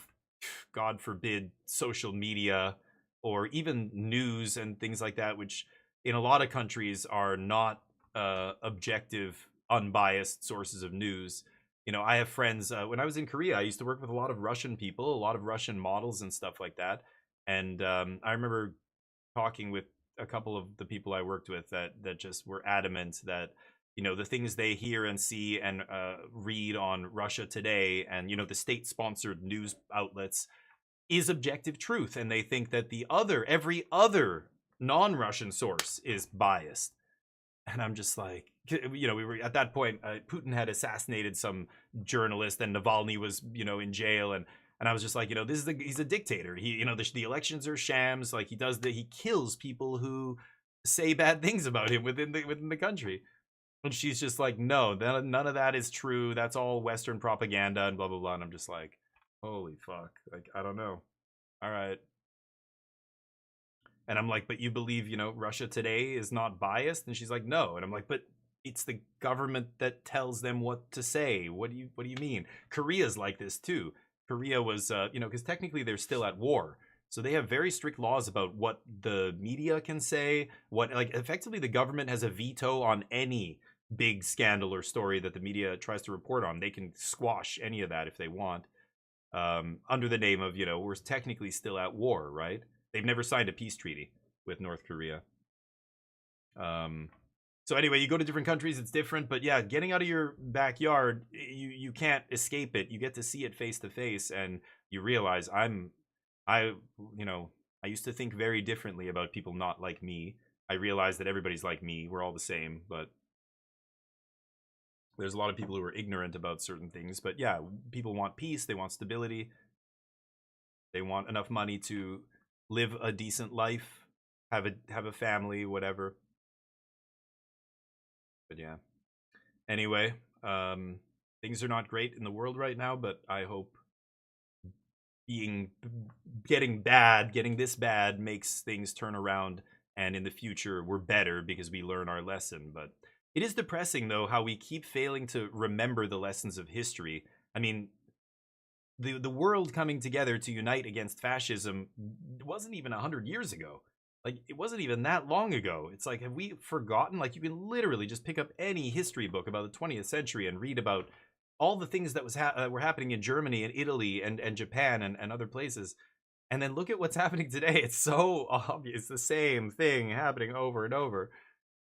God forbid, social media, or even news and things like that, which in a lot of countries are not objective, unbiased sources of news. You know, I have friends, when I was in Korea, I used to work with a lot of Russian people, a lot of Russian models and stuff like that. And I remember talking with a couple of the people I worked with that just were adamant that, you know, the things they hear and see and read on Russia Today and, you know, the state-sponsored news outlets is objective truth. And they think that every other non-Russian source is biased. And I'm just like, you know, we were at that point, Putin had assassinated some journalist, and Navalny was, you know, in jail. And I was just like, you know, he's a dictator. He, you know, the elections are shams. Like he kills people who say bad things about him within the country. And she's just like, no, none of that is true. That's all Western propaganda and blah, blah, blah. And I'm just like, holy fuck. Like, I don't know. All right. And I'm like, but you believe, you know, Russia Today is not biased? And she's like, no. And I'm like, but it's the government that tells them what to say. What do you mean? Korea's like this too. Korea was, you know, because technically they're still at war. So they have very strict laws about what the media can say. What, like, effectively the government has a veto on any big scandal or story that the media tries to report on. They can squash any of that if they want, under the name of, we're technically still at war, right? They've never signed a peace treaty with North Korea. So anyway, you go to different countries, it's different, but yeah, getting out of your backyard, you can't escape it. You get to see it face to face, and you realize I used to think very differently about people not like me. I realize that everybody's like me. We're all the same, but there's a lot of people who are ignorant about certain things. But yeah, people want peace, they want stability, they want enough money to live a decent life, have a family, whatever. But yeah. Anyway, things are not great in the world right now, but I hope getting this bad makes things turn around, and in the future we're better because we learn our lesson. But it is depressing, though, how we keep failing to remember the lessons of history. I mean, the world coming together to unite against fascism wasn't even 100 years ago. Like, it wasn't even that long ago. It's like, have we forgotten? Like, you can literally just pick up any history book about the 20th century and read about all the things that were happening in Germany and Italy and Japan and other places. And then look at what's happening today. It's so obvious, the same thing happening over and over.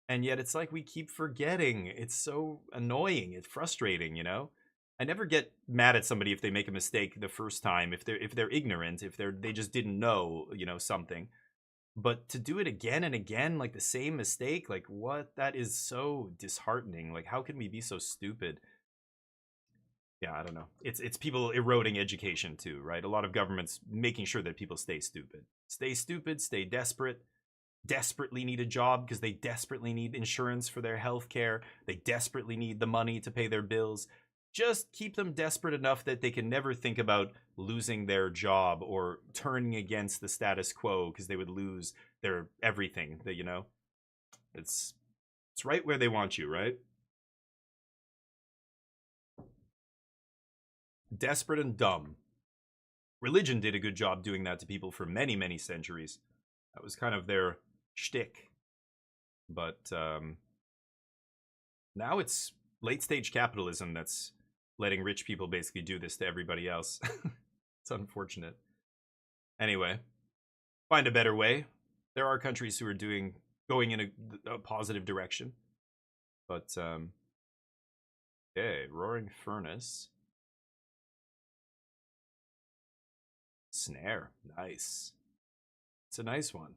And yet it's like we keep forgetting. It's so annoying. It's frustrating, I never get mad at somebody if they make a mistake the first time, if they're ignorant, if they just didn't know, something. But to do it again and again, like the same mistake, like what? That is so disheartening. Like, how can we be so stupid? Yeah, I don't know. It's people eroding education too, right? A lot of governments making sure that people stay stupid, stay desperate, desperately need a job because they desperately need insurance for their health care. They desperately need the money to pay their bills. Just keep them desperate enough that they can never think about losing their job or turning against the status quo because they would lose their everything. It's right where they want you, right? Desperate and dumb. Religion did a good job doing that to people for many, many centuries. That was kind of their shtick. But now it's late stage capitalism that's letting rich people basically do this to everybody else. It's unfortunate. Anyway, find a better way. There are countries who are going in a positive direction. But okay, Roaring Furnace. Snare, nice. It's a nice one.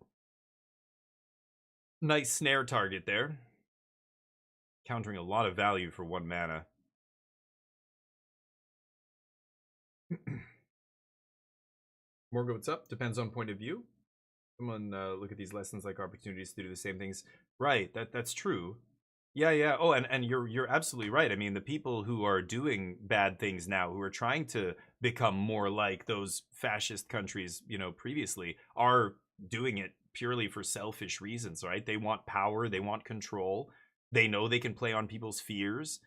Nice snare target there. Countering a lot of value for 1 mana. Morgan, what's up? Depends on point of view. Someone look at these lessons like opportunities to do the same things. Right, that's true. Yeah. Oh, and you're absolutely right. I mean, the people who are doing bad things now, who are trying to become more like those fascist countries, previously, are doing it purely for selfish reasons, right? They want power, they want control. They know they can play on people's fears.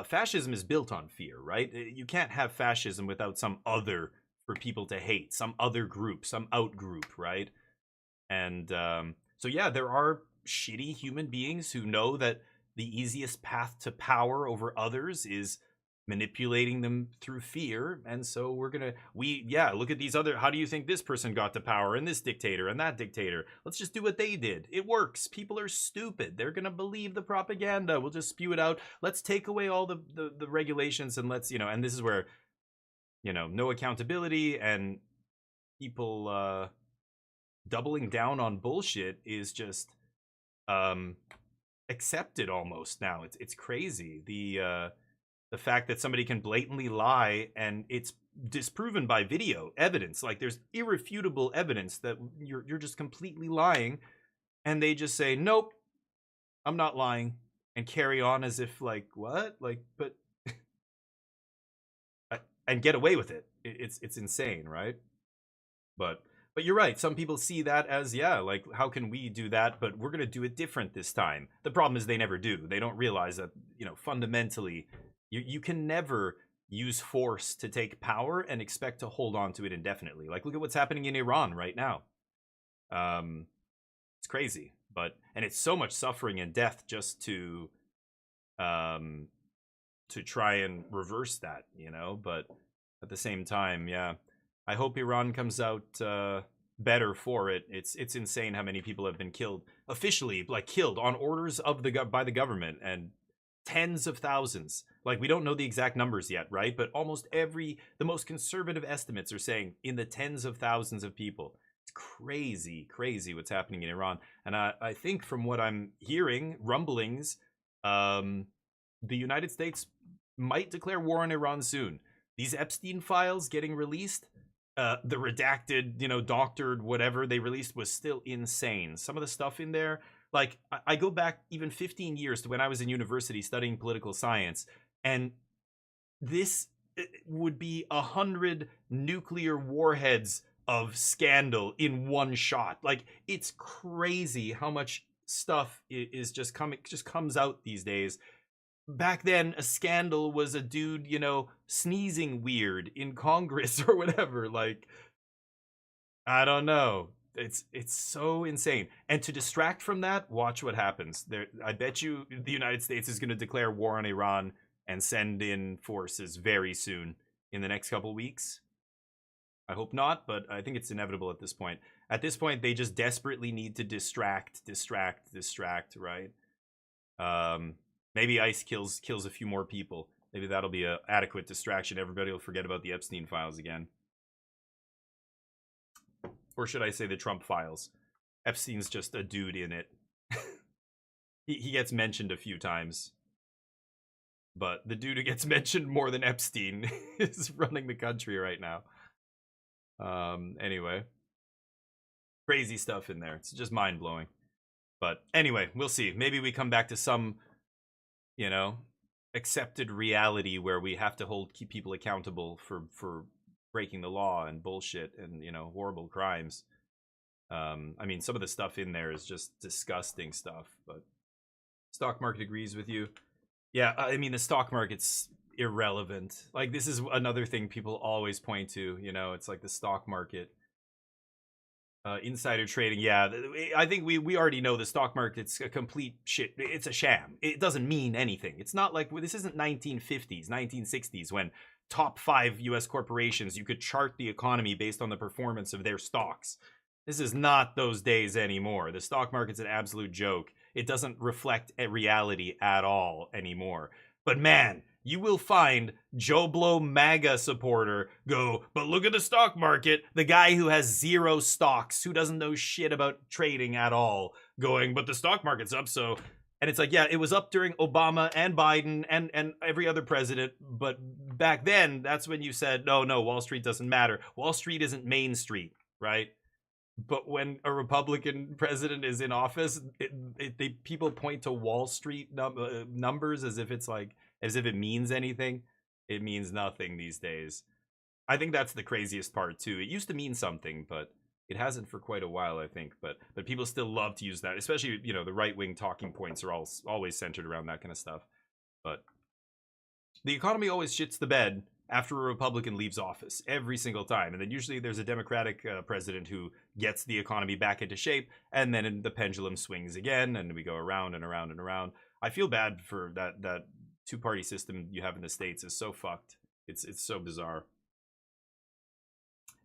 Fascism is built on fear, right? You can't have fascism without some other for people to hate, some other group, some out group, right? And so yeah, there are shitty human beings who know that the easiest path to power over others is manipulating them through fear. And so look at these other, how do you think this person got to power, and this dictator and that dictator? Let's just do what they did. It works. People are stupid. They're gonna believe the propaganda. We'll just spew it out. Let's take away all the regulations, and let's, and this is where, no accountability, and people doubling down on bullshit is just accepted almost now. It's crazy. The fact that somebody can blatantly lie and it's disproven by video evidence, like there's irrefutable evidence that you're just completely lying, and they just say, nope, I'm not lying, and carry on as if like, what? Like, but and get away with it. It's insane, right? But you're right. Some people see that as, like, how can we do that? But we're going to do it different this time. The problem is they never do. They don't realize that, fundamentally, you can never use force to take power and expect to hold on to it indefinitely. Like, look at what's happening in Iran right now. It's crazy. And it's so much suffering and death just to to try and reverse that, you know. But at the same time, yeah, I hope Iran comes out better for it. It's insane how many people have been killed officially, like killed on orders of by the government, and tens of thousands. Like, we don't know the exact numbers yet, right? But almost the most conservative estimates are saying in the tens of thousands of people. It's crazy what's happening in Iran. And I think from what I'm hearing, rumblings, the United States might declare war on Iran soon. These Epstein files getting released, the redacted, you know, doctored, whatever they released was still insane. Some of the stuff in there, like, I go back even 15 years to when I was in university studying political science, and this would be 100 nuclear warheads of scandal in one shot. Like, it's crazy how much stuff is just comes out these days. Back then, a scandal was a dude, you know, sneezing weird in Congress or whatever. Like, I don't know. It's so insane. And to distract from that, watch what happens. I bet you the United States is going to declare war on Iran and send in forces very soon in the next couple weeks. I hope not, but I think it's inevitable at this point. At this point, they just desperately need to distract, right? Maybe ICE kills a few more people. Maybe that'll be an adequate distraction. Everybody will forget about the Epstein files again. Or should I say the Trump files? Epstein's just a dude in it. He gets mentioned a few times. But the dude who gets mentioned more than Epstein is running the country right now. Anyway. Crazy stuff in there. It's just mind-blowing. But anyway, we'll see. Maybe we come back to some, you know, accepted reality where we have to keep people accountable for breaking the law and bullshit and, you know, horrible crimes. I mean, some of the stuff in there is just disgusting stuff, but stock market agrees with you. Yeah, I mean, the stock market's irrelevant. Like, this is another thing people always point to, you know, it's like the stock market. Insider trading, yeah, I think we already know the stock market's a complete shit. It's a sham. It doesn't mean anything. It's not like, this isn't 1950s, 1960s when top 5 US corporations, you could chart the economy based on the performance of their stocks. This is not those days anymore. The stock market's an absolute joke. It doesn't reflect a reality at all anymore. But man, you will find Joe Blow MAGA supporter go, but look at the stock market. The guy who has 0 stocks, who doesn't know shit about trading at all, going, but the stock market's up, so... And it's like, yeah, it was up during Obama and Biden and every other president. But back then, that's when you said, no, Wall Street doesn't matter. Wall Street isn't Main Street, right? But when a Republican president is in office, people point to Wall Street numbers as if it means anything. It means nothing these days. I think that's the craziest part too. It used to mean something, but it hasn't for quite a while, I think. But people still love to use that, especially, you know, the right-wing talking points are always centered around that kind of stuff. But the economy always shits the bed after a Republican leaves office every single time. And then usually there's a Democratic president who gets the economy back into shape, and then the pendulum swings again, and we go around and around and around. I feel bad for that two-party system you have in the States is so fucked. It's so bizarre.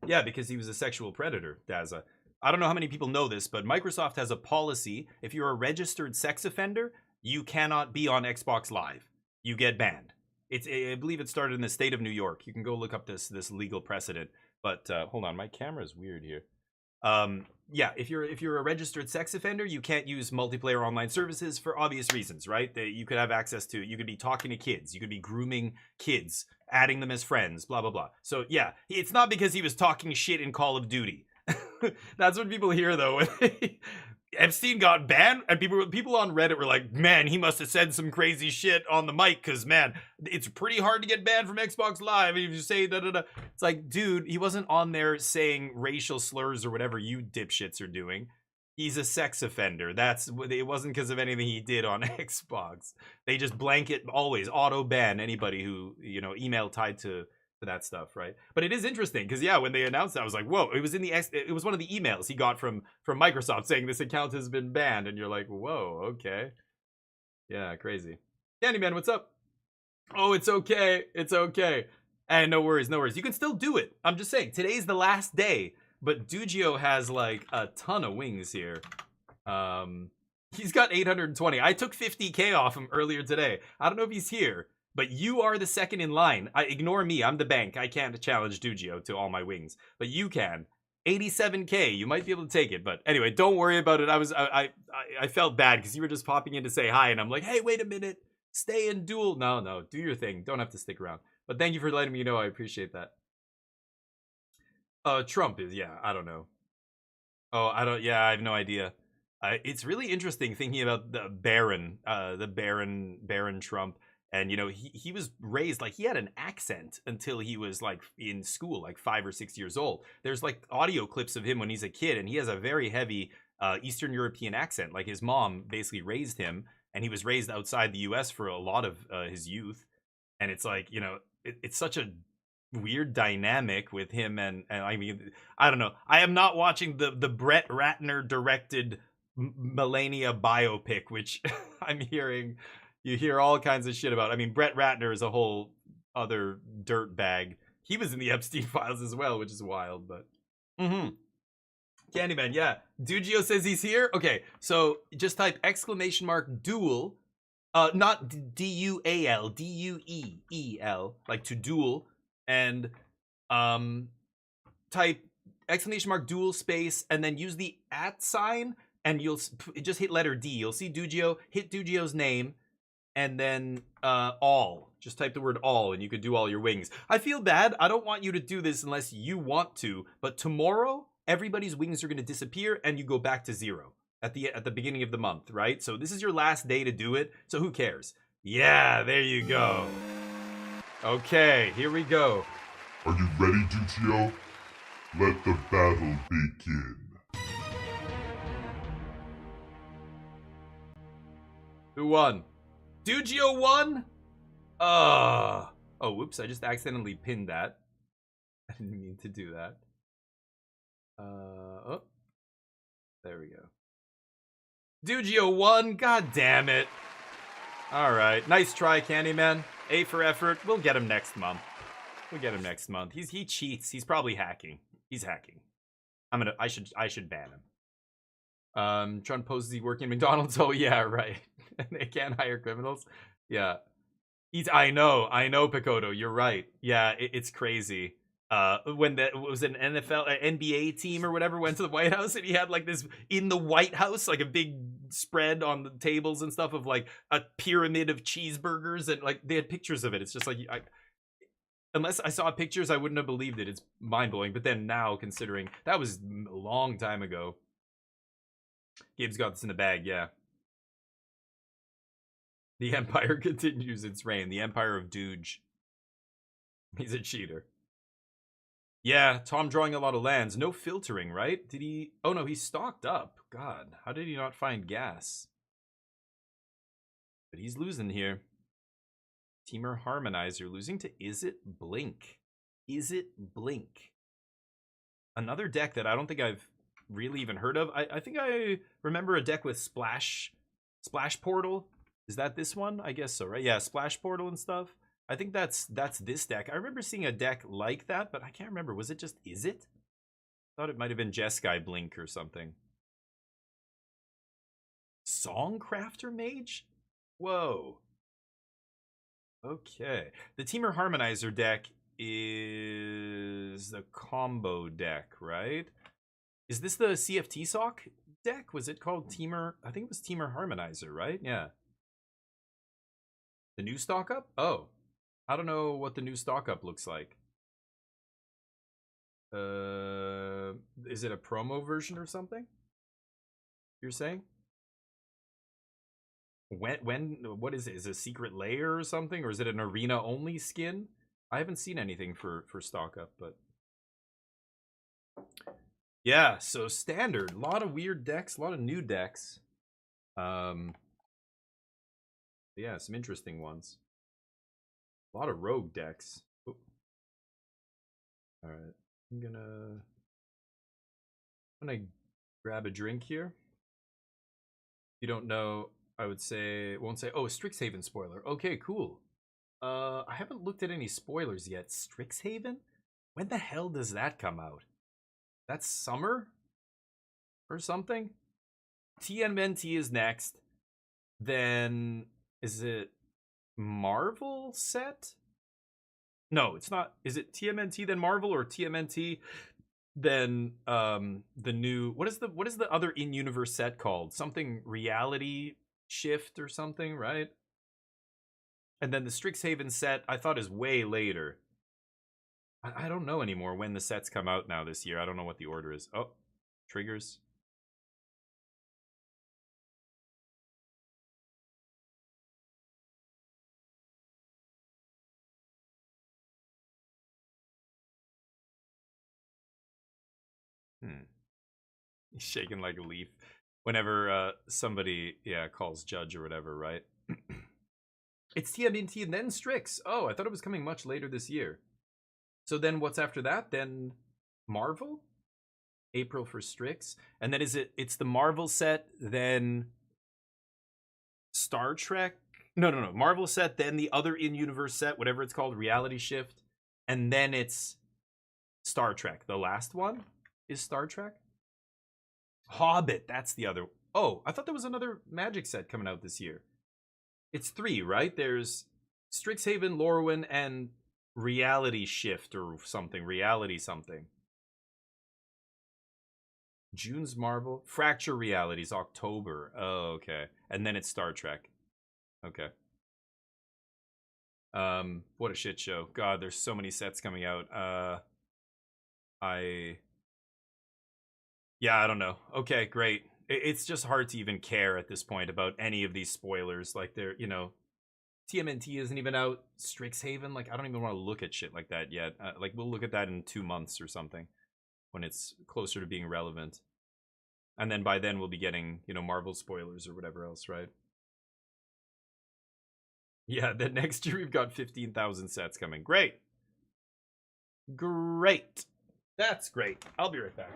Yeah, because he was a sexual predator, Daza. I don't know how many people know this, but Microsoft has a policy. If you're a registered sex offender, you cannot be on Xbox Live. You get banned. I believe it started in the state of New York. You can go look up this legal precedent. But hold on, my camera's weird here. Yeah, if you're a registered sex offender, you can't use multiplayer online services for obvious reasons, right? You could have access to, you could be talking to kids, you could be grooming kids, adding them as friends, blah blah blah. So yeah, it's not because he was talking shit in Call of Duty. That's what people hear though. Epstein got banned, and people on Reddit were like, man, he must have said some crazy shit on the mic, because man, it's pretty hard to get banned from Xbox Live if you say da-da-da. It's like, dude, he wasn't on there saying racial slurs or whatever you dipshits are doing. He's a sex offender. It wasn't because of anything he did on Xbox. They just blanket, always auto ban anybody who, you know, email tied to that stuff, right? But it is interesting because yeah, when they announced that, I was like, whoa, it was it was one of the emails he got from Microsoft saying this account has been banned, and you're like, whoa, okay, yeah, crazy. Candyman, what's up? Oh, it's okay. It's okay. And no worries, no worries. You can still do it. I'm just saying, today's the last day. But Dugio has like a ton of wings here. He's got 820. I took 50k off him earlier today. I don't know if he's here, but you are the second in line. Ignore me. I'm the bank. I can't challenge Dugio to all my wings, but you can. 87k. You might be able to take it, but anyway, don't worry about it. I felt bad because you were just popping in to say hi, and I'm like, hey, wait a minute. Stay in duel. No, do your thing. Don't have to stick around. But thank you for letting me know. I appreciate that. Trump is, yeah, I don't know. Yeah, I have no idea. It's really interesting thinking about the Baron Trump. And, you know, he was raised, like, he had an accent until he was, like, in school, like 5 or 6 years old. There's, like, audio clips of him when he's a kid, and he has a very heavy Eastern European accent. Like, his mom basically raised him, and he was raised outside the U.S. for a lot of his youth. And it's like, you know, it's such a weird dynamic with him and I mean, I don't know. I am not watching the Brett Ratner directed Melania biopic, which I'm hearing you hear all kinds of shit about. I mean, Brett Ratner is a whole other dirt bag. He was in the Epstein files as well, which is wild, but Candyman, yeah. Dugio says he's here. Okay, so just type !duel. Not D-U-A-L, D-U-E-E-L, like to duel, and type !duel space, and then use the @ sign, and you'll just hit letter D. You'll see Dugio, hit Dugio's name, and then all. Just type the word all, and you could do all your wings. I feel bad. I don't want you to do this unless you want to, but tomorrow, everybody's wings are going to disappear, and you go back to 0. At the beginning of the month, right? So this is your last day to do it, so who cares? Yeah, there you go. Okay, here we go. Are you ready, Dugio? Let the battle begin. Who won? Dugio won? Oh, whoops, I just accidentally pinned that. I didn't mean to do that. Oh, there we go. Dugio won. God damn it. All right. Nice try, Candyman. A for effort. We'll get him next month. He cheats. He's probably hacking. He's hacking. I should ban him. Trump poses he working at McDonald's. Oh yeah, right. They can't hire criminals. Yeah. I know, Picoto. You're right. Yeah, it's crazy. When that was an NBA team or whatever went to the White House, and he had like this in the White House, like a big spread on the tables and stuff of like a pyramid of cheeseburgers, and like they had pictures of it. It's just like unless I saw pictures, I wouldn't have believed it. It's mind blowing. But then now, considering that was a long time ago, Gabe's got this in the bag. Yeah. The Empire continues its reign. The Empire of Dooge. He's a cheater. Yeah, Tom drawing a lot of lands. No filtering, right? Did he... Oh, no, he's stocked up. God, how did he not find gas? But he's losing here. Teamer Harmonizer losing to Is It Blink. Is It Blink? Another deck that I don't think I've really even heard of. I think I remember a deck with Splash Portal. Is that this one? I guess so, right? Yeah, Splash Portal and stuff. I think that's this deck. I remember seeing a deck like that, but I can't remember. Was it just Is It? I thought it might have been Jeskai Blink or something. Songcrafter Mage? Whoa. Okay. The Teamer Harmonizer deck is the combo deck, right? Is this the CFT Sock deck? Was it called Teamer? I think it was Teamer Harmonizer, right? Yeah. The new stock up? Oh. I don't know what the new stock up looks like. Is it a promo version or something? You're saying? What is it? Is it a secret layer or something? Or is it an arena only skin? I haven't seen anything for stock up, but yeah, so standard. A lot of weird decks, a lot of new decks. Yeah, some interesting ones. A lot of rogue decks. All right, I'm gonna grab a drink here. If you don't know, I would say, won't say, oh, Strixhaven spoiler. Okay, cool. I haven't looked at any spoilers yet. Strixhaven? When the hell does that come out? That's summer? Or something? TMNT is next. Then, is it Marvel set? No, it's not. Is it TMNT then Marvel, or TMNT then the new, what is the other in-universe set called? Something Reality Shift or something, right? And then the Strixhaven set, I thought, is way later. I don't know anymore when the sets come out now this year. I don't know what the order is. Oh, triggers. He's shaking like a leaf whenever somebody, calls Judge or whatever, right? It's TMNT and then Strix. Oh, I thought it was coming much later this year. So then what's after that? Then Marvel? April for Strix. And then it's the Marvel set, then Star Trek? No. Marvel set, then the other in-universe set, whatever it's called, Reality Shift. And then it's Star Trek. The last one is Star Trek? Hobbit, that's the other. Oh, I thought there was another Magic set coming out this year. It's 3, right? There's Strixhaven, Lorwyn, and Reality Shift or something. Reality something. June's Marvel. Fracture Realities, October. Oh, okay. And then it's Star Trek. Okay. What a shit show. God, there's so many sets coming out. I don't know. Okay, great. It's just hard to even care at this point about any of these spoilers. Like, they're, TMNT isn't even out. Strixhaven, like, I don't even want to look at shit like that yet. Like, we'll look at that in 2 months or something when it's closer to being relevant. And then by then we'll be getting, Marvel spoilers or whatever else, right? Yeah, then next year we've got 15,000 sets coming. Great. Great. That's great. I'll be right back.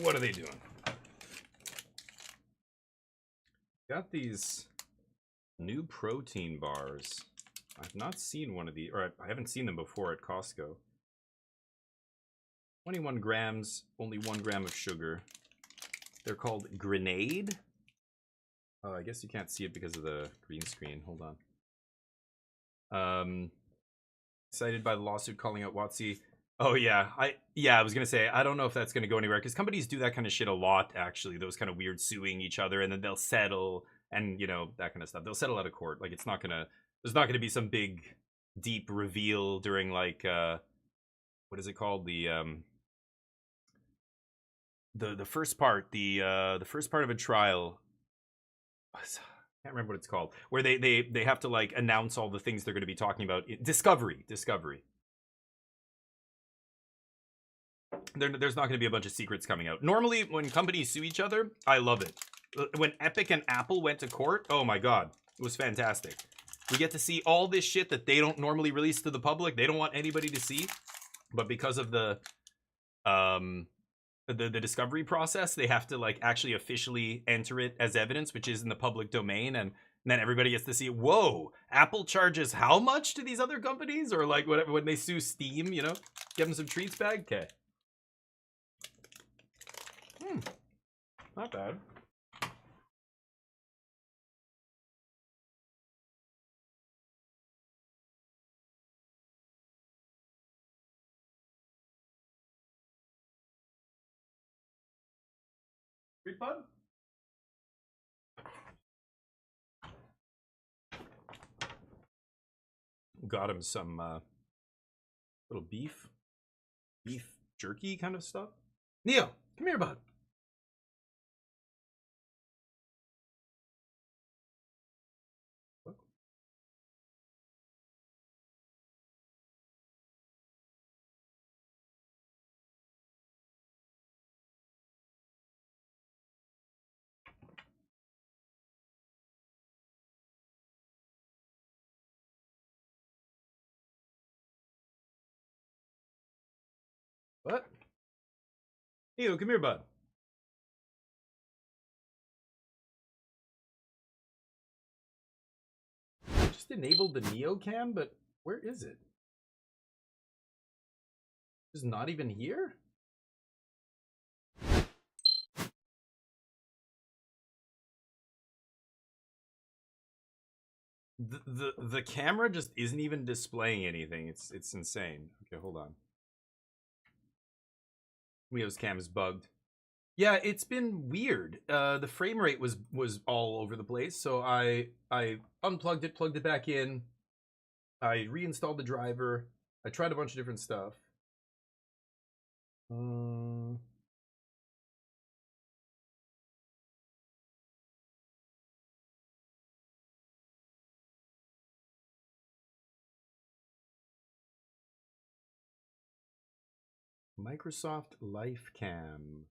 What are they doing? Got these new protein bars. I've not seen one of these, or I haven't seen them before at Costco. 21 grams, only 1 gram of sugar. They're called Grenade. Oh, I guess you can't see it because of the green screen. Hold on. Excited by the lawsuit calling out WotC. Oh yeah, I was gonna say, I don't know if that's gonna go anywhere, because companies do that kind of shit a lot, actually. Those kind of weird suing each other, and then they'll settle, and that kind of stuff. They'll settle out of court. Like, there's not gonna be some big deep reveal during, like, what is it called, the first part, the first part of a trial. I can't remember what it's called, where they have to, like, announce all the things they're going to be talking about. Discovery. There's not going to be a bunch of secrets coming out. Normally, when companies sue each other, I love it. When Epic and Apple went to court, oh my god, it was fantastic. We get to see all this shit that they don't normally release to the public. They don't want anybody to see, but because of the discovery process, they have to, like, actually officially enter it as evidence, which is in the public domain, and And then everybody gets to see, whoa, Apple charges how much to these other companies? Or like whatever, when they sue Steam, you know, give them some treats back. Okay. Not bad. Pretty fun. Got him some little beef jerky kind of stuff. Neo, come here, bud. What? Neo, come here, bud. I just enabled the Neo cam, but where is it? It's not even here? The camera just isn't even displaying anything. It's insane. Okay, hold on. Neo's cam is bugged. Yeah, it's been weird. The frame rate was all over the place, so I unplugged it, plugged it back in. I reinstalled the driver. I tried a bunch of different stuff. Microsoft LifeCam.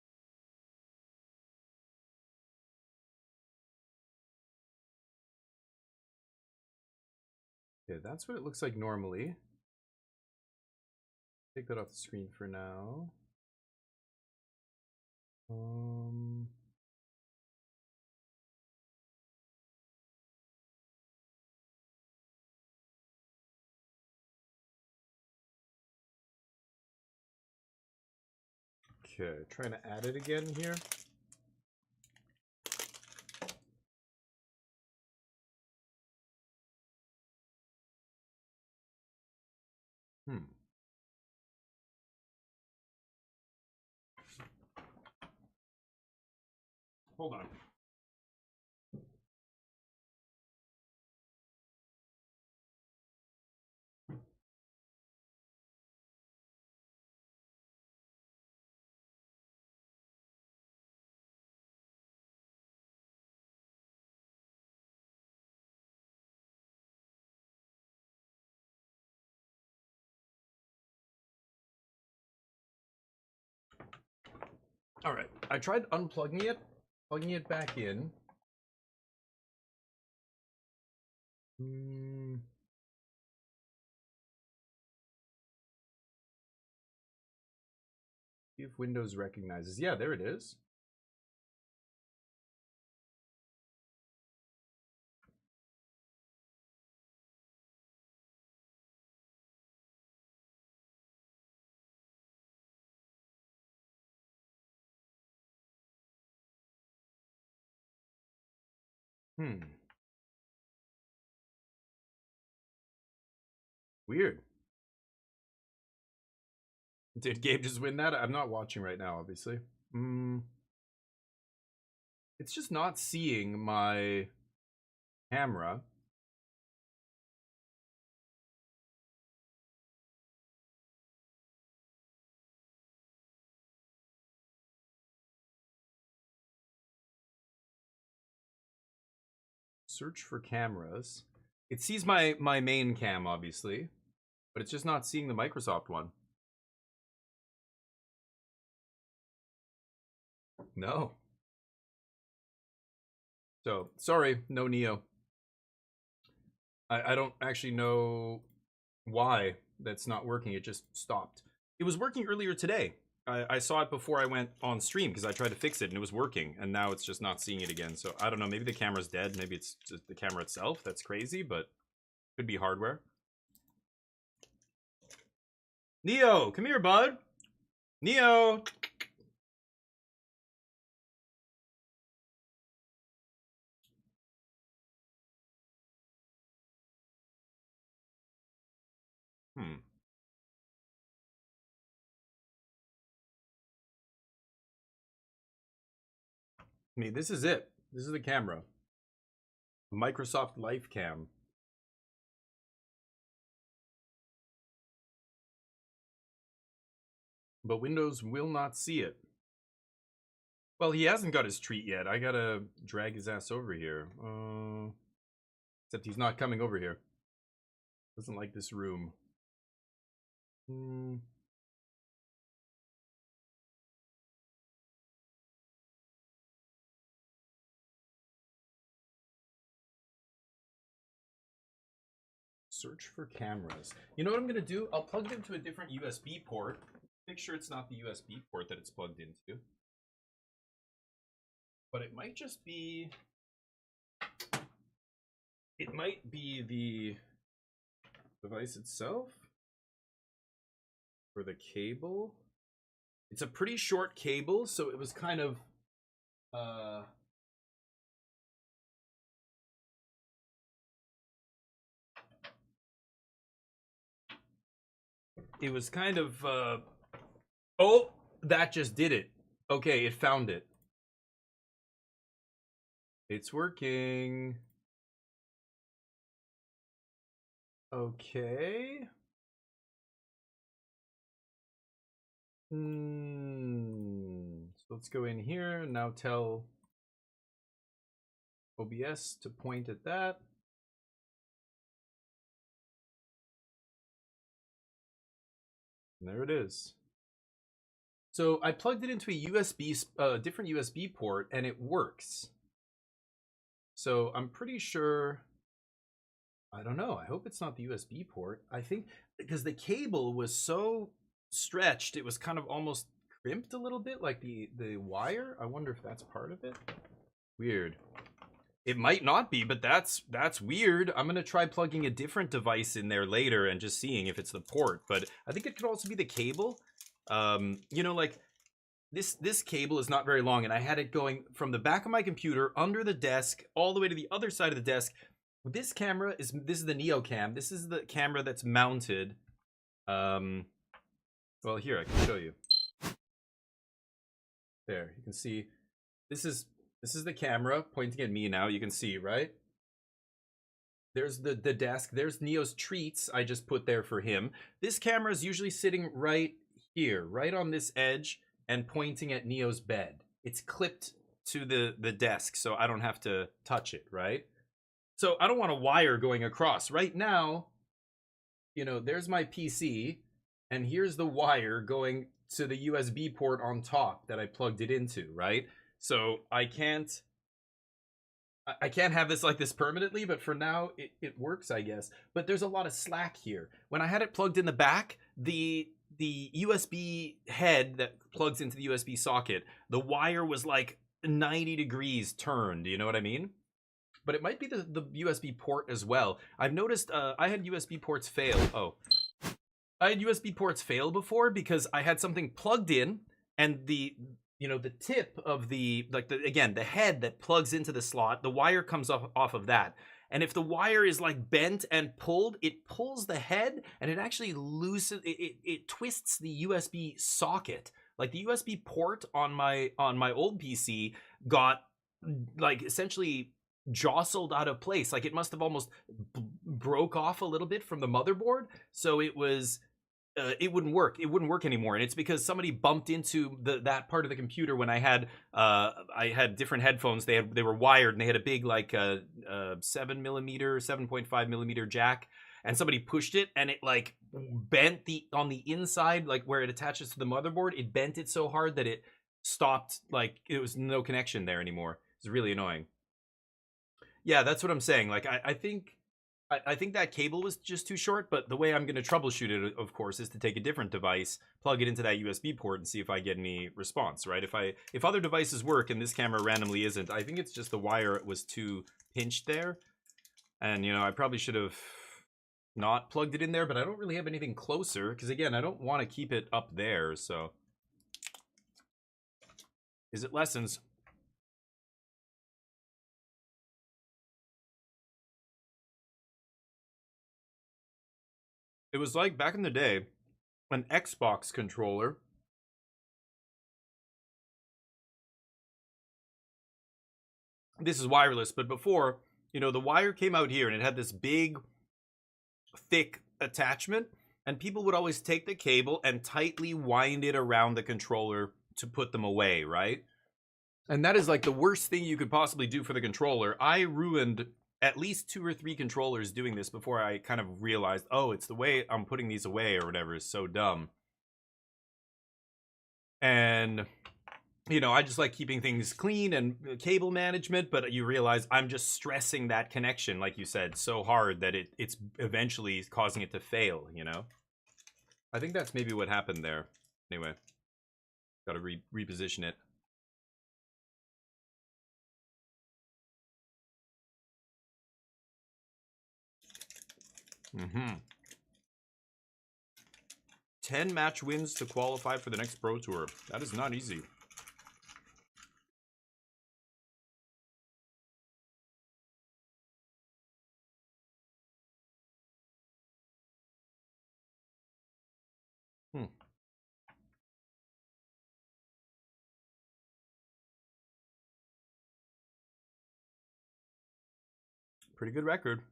Okay, that's what it looks like normally. Take that off the screen for now. Okay, trying to add it again here. Hold on. All right, I tried unplugging it, plugging it back in. See if Windows recognizes. Yeah, there it is. Weird. Did Gabe just win that? I'm not watching right now, obviously. It's just not seeing my camera. Search for cameras. It sees my main cam, obviously, but it's just not seeing the Microsoft one. No. So, sorry, no Neo. I don't actually know why that's not working. It just stopped. It was working earlier today. I saw it before I went on stream because I tried to fix it and it was working, and now it's just not seeing it again. So I don't know. Maybe the camera's dead. Maybe it's just the camera itself. That's crazy, but could be hardware. Neo, come here, bud. Neo. I mean, this is it. This is the camera. Microsoft LifeCam. But Windows will not see it. Well, he hasn't got his treat yet. I gotta drag his ass over here. Except he's not coming over here. Doesn't like this room. Search for cameras. You know what I'm gonna do? I'll plug it into a different USB port. Make sure it's not the USB port that it's plugged into. But it might just be... It might be the device itself. For the cable. It's a pretty short cable, so it was kind of... It was kind of, oh, that just did it. Okay, it found it. It's working. Okay. So let's go in here and now tell OBS to point at that. And there it is. So I plugged it into a USB, different USB port, and it works. So I'm pretty sure, I don't know, I hope it's not the USB port. I think, because the cable was so stretched, it was kind of almost crimped a little bit, like the wire. I wonder if that's part of it. Weird. It might not be, but that's weird. I'm gonna try plugging a different device in there later and just seeing if it's the port. But I think it could also be the cable. You know, like this cable is not very long, and I had it going from the back of my computer under the desk all the way to the other side of the desk. This camera is the NeoCam. This is the camera that's mounted. Well, here I can show you. There, you can see. This is the camera pointing at me now. You can see, right? There's the desk. There's Neo's treats I just put there for him. This camera is usually sitting right here, right on this edge, and pointing at Neo's bed. It's clipped to the desk, so I don't have to touch it, right? So I don't want a wire going across. Right now, you know, there's my PC, and here's the wire going to the USB port on top that I plugged it into, right? So I can't have this like this permanently, but for now it works, I guess. But there's a lot of slack here. When I had it plugged in the back, the USB head that plugs into the USB socket, the wire was like 90 degrees turned, you know what I mean? But it might be the USB port as well. I've noticed I had USB ports fail. Oh. I had USB ports fail before because I had something plugged in and the tip of the head that plugs into the slot, the wire comes off of that. And if the wire is like bent and pulled, it pulls the head and it actually loosens, it twists the USB socket. Like the USB port on my old PC got like essentially jostled out of place. Like it must have almost broke off a little bit from the motherboard. So it was... it wouldn't work. It wouldn't work anymore, and it's because somebody bumped into that part of the computer when I had different headphones. They were wired, and they had a big like 7.5 millimeter jack, and somebody pushed it, and it like bent on the inside, like where it attaches to the motherboard. It bent it so hard that it stopped. Like it was no connection there anymore. It's really annoying. Yeah, that's what I'm saying. Like I think I think that cable was just too short, but the way I'm going to troubleshoot it, of course, is to take a different device, plug it into that USB port, and see if I get any response, right? If other devices work and this camera randomly isn't, I think it's just the wire was too pinched there. And, you know, I probably should have not plugged it in there, but I don't really have anything closer, because, again, I don't want to keep it up there, so... Is it lessons? It was like back in the day, an Xbox controller. This is wireless, but before, you know, the wire came out here and it had this big, thick attachment, and people would always take the cable and tightly wind it around the controller to put them away, right? And that is like the worst thing you could possibly do for the controller. I ruined at least 2 or 3 controllers doing this before I kind of realized, oh, it's the way I'm putting these away or whatever is so dumb. And, you know, I just like keeping things clean and cable management, but you realize I'm just stressing that connection, like you said, so hard that it's eventually causing it to fail, you know? I think that's maybe what happened there. Anyway, gotta reposition it. Mm-hmm. 10 match wins to qualify for the next Pro Tour. That is not easy. Pretty good record.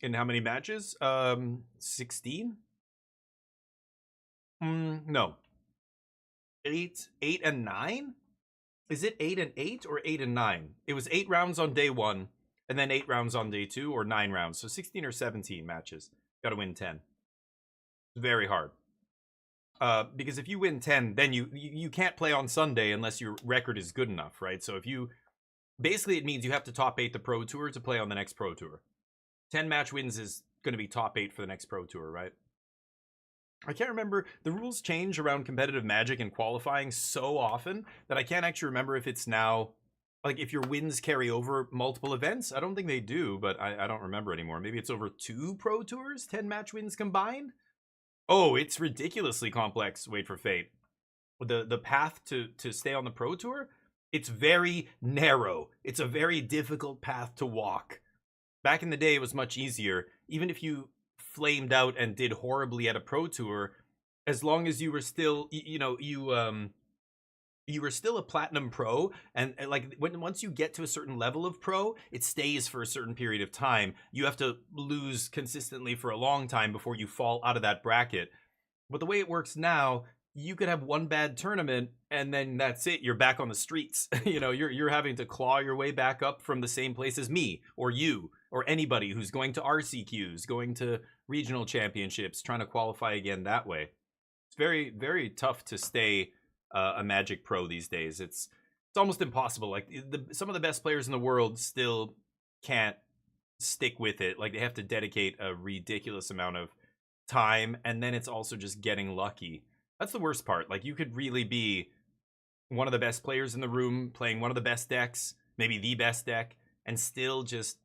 In how many matches? 16? No. 8 and 9? Is it 8 and 8 or 8 and 9? It was 8 rounds on day 1, and then 8 rounds on day 2, or 9 rounds. So 16 or 17 matches. Gotta win 10. Very hard. Because if you win 10, then you can't play on Sunday unless your record is good enough, right? So if you... Basically, it means you have to top 8 the Pro Tour to play on the next Pro Tour. 10 match wins is going to be top 8 for the next Pro Tour, right? I can't remember. The rules change around competitive Magic and qualifying so often that I can't actually remember if it's now... Like, if your wins carry over multiple events. I don't think they do, but I don't remember anymore. Maybe it's over 2 Pro Tours? 10 match wins combined? Oh, it's ridiculously complex. Wait for Fate. The path to stay on the Pro Tour, it's very narrow. It's a very difficult path to walk. Back in the day, it was much easier. Even if you flamed out and did horribly at a Pro Tour, as long as you were still, you were still a Platinum Pro, and like once you get to a certain level of Pro, it stays for a certain period of time. You have to lose consistently for a long time before you fall out of that bracket. But the way it works now, you could have one bad tournament and then that's it. You're back on the streets. You're having to claw your way back up from the same place as me or you or anybody who's going to RCQs, going to regional championships, trying to qualify again that way. It's very, very tough to stay a Magic Pro these days. It's almost impossible. Like some of the best players in the world still can't stick with it. Like they have to dedicate a ridiculous amount of time, and then it's also just getting lucky. That's the worst part. Like you could really be one of the best players in the room, playing one of the best decks, maybe the best deck, and still just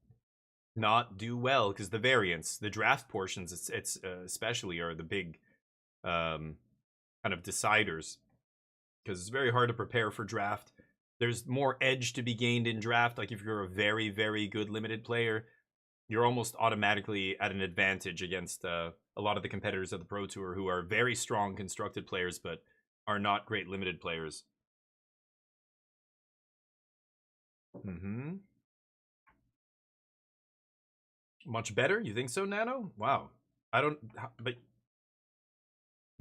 not do well because the variance, the draft portions, it's especially are the big kind of deciders. Because it's very hard to prepare for draft. There's more edge to be gained in draft. Like if you're a very, very good limited player, you're almost automatically at an advantage against a lot of the competitors of the Pro Tour who are very strong constructed players, but are not great limited players. Much better? You think so, Nano? Wow. I don't... But...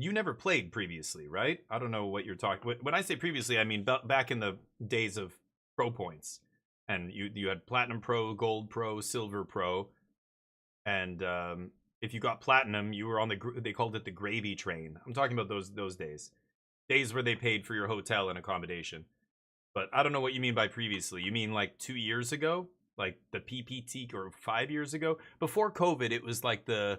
You never played previously, right? I don't know what you're talking... When I say previously, I mean back in the days of Pro Points. And you had Platinum Pro, Gold Pro, Silver Pro. And if you got platinum, you were on they called it the gravy train. I'm talking about those days. Days where they paid for your hotel and accommodation. But I don't know what you mean by previously. You mean like 2 years ago? Like the PPT, or 5 years ago? Before COVID, it was like they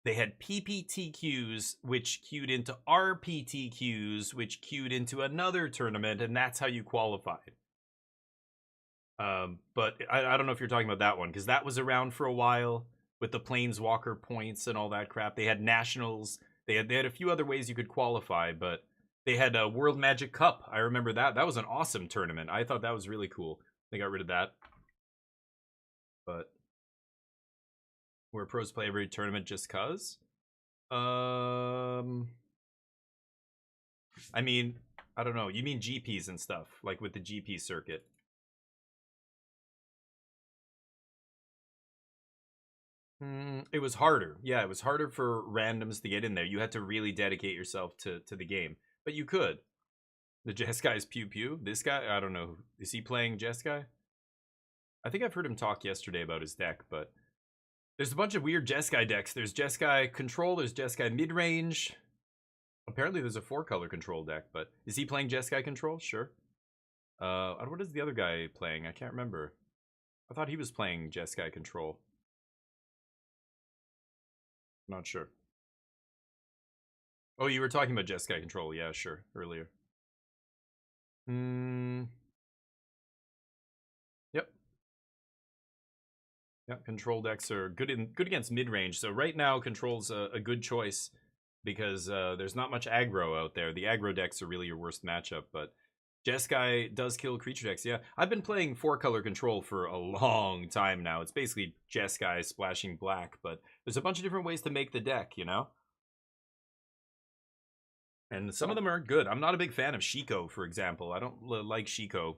had PPT queues, which queued into RPT queues, which queued into another tournament, and that's how you qualified. But I don't know if you're talking about that one, because that was around for a while with the Planeswalker points and all that crap. They had nationals. They had a few other ways you could qualify, but they had a World Magic Cup. I remember that. That was an awesome tournament. I thought that was really cool. They got rid of that. But where pros play every tournament just cuz? I mean, I don't know. You mean GPs and stuff, like with the GP circuit. It was harder. Yeah, it was harder for randoms to get in there. You had to really dedicate yourself to the game. But you could. The Jeskai Pew Pew. This guy, I don't know. Is he playing Jeskai? I think I've heard him talk yesterday about his deck, but there's a bunch of weird Jeskai decks. There's Jeskai Control, there's Jeskai Midrange. Apparently there's a 4-color control deck, but is he playing Jeskai Control? Sure. What is the other guy playing? I can't remember. I thought he was playing Jeskai Control. Not sure. Oh, you were talking about Jeskai Control. Yeah, sure. Earlier. Yep. Yep. Control decks are good against mid range. So right now, Control's a good choice because there's not much aggro out there. The aggro decks are really your worst matchup, but Jeskai does kill creature decks. Yeah, I've been playing 4-color Control for a long time now. It's basically Jeskai splashing black, but there's a bunch of different ways to make the deck, you know? And some of them are good. I'm not a big fan of Shiko, for example. I don't like Shiko.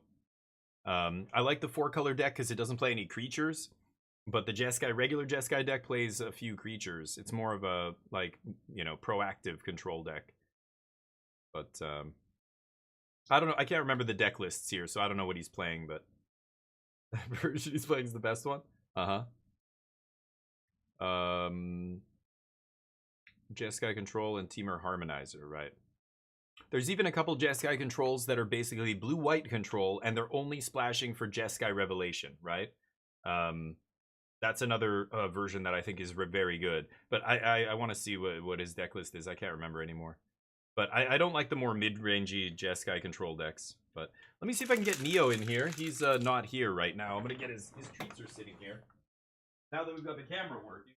I like the 4-color deck because it doesn't play any creatures, but the regular Jeskai deck plays a few creatures. It's more of a, like, you know, proactive control deck. But, I don't know. I can't remember the deck lists here, so I don't know what he's playing, but the version he's playing is the best one. Jeskai Control and Temur Harmonizer, right? There's even a couple Jeskai controls that are basically blue-white control, and they're only splashing for Jeskai Revelation, right? That's another version that I think is very good. But I want to see what his deck list is. I can't remember anymore. But I don't like the more mid-rangey Jeskai control decks. But let me see if I can get Neo in here. He's not here right now. I'm going to get his treats are sitting here. Now that we've got the camera working.